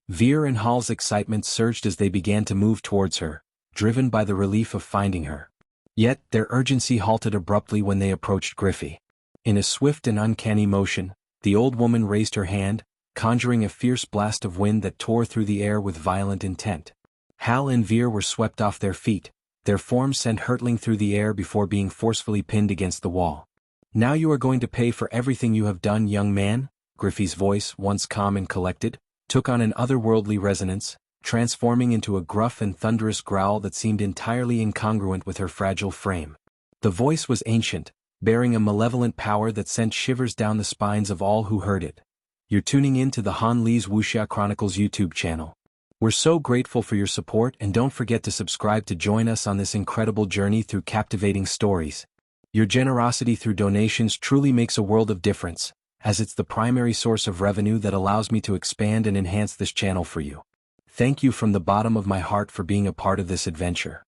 Veer and Hal's excitement surged as they began to move towards her, driven by the relief of finding her. Yet, their urgency halted abruptly when they approached Griffey. In a swift and uncanny motion, the old woman raised her hand, conjuring a fierce blast of wind that tore through the air with violent intent. Hal and Veer were swept off their feet, their forms sent hurtling through the air before being forcefully pinned against the wall. "Now you are going to pay for everything you have done, young man," Griffey's voice, once calm and collected, took on an otherworldly resonance, transforming into a gruff and thunderous growl that seemed entirely incongruent with her fragile frame. The voice was ancient, bearing a malevolent power that sent shivers down the spines of all who heard it. "You're tuning in to the Han Lee's Wuxia Chronicles YouTube channel. We're so grateful for your support, and don't forget to subscribe to join us on this incredible journey through captivating stories. Your generosity through donations truly makes a world of difference, as it's the primary source of revenue that allows me to expand and enhance this channel for you. Thank you from the bottom of my heart for being a part of this adventure."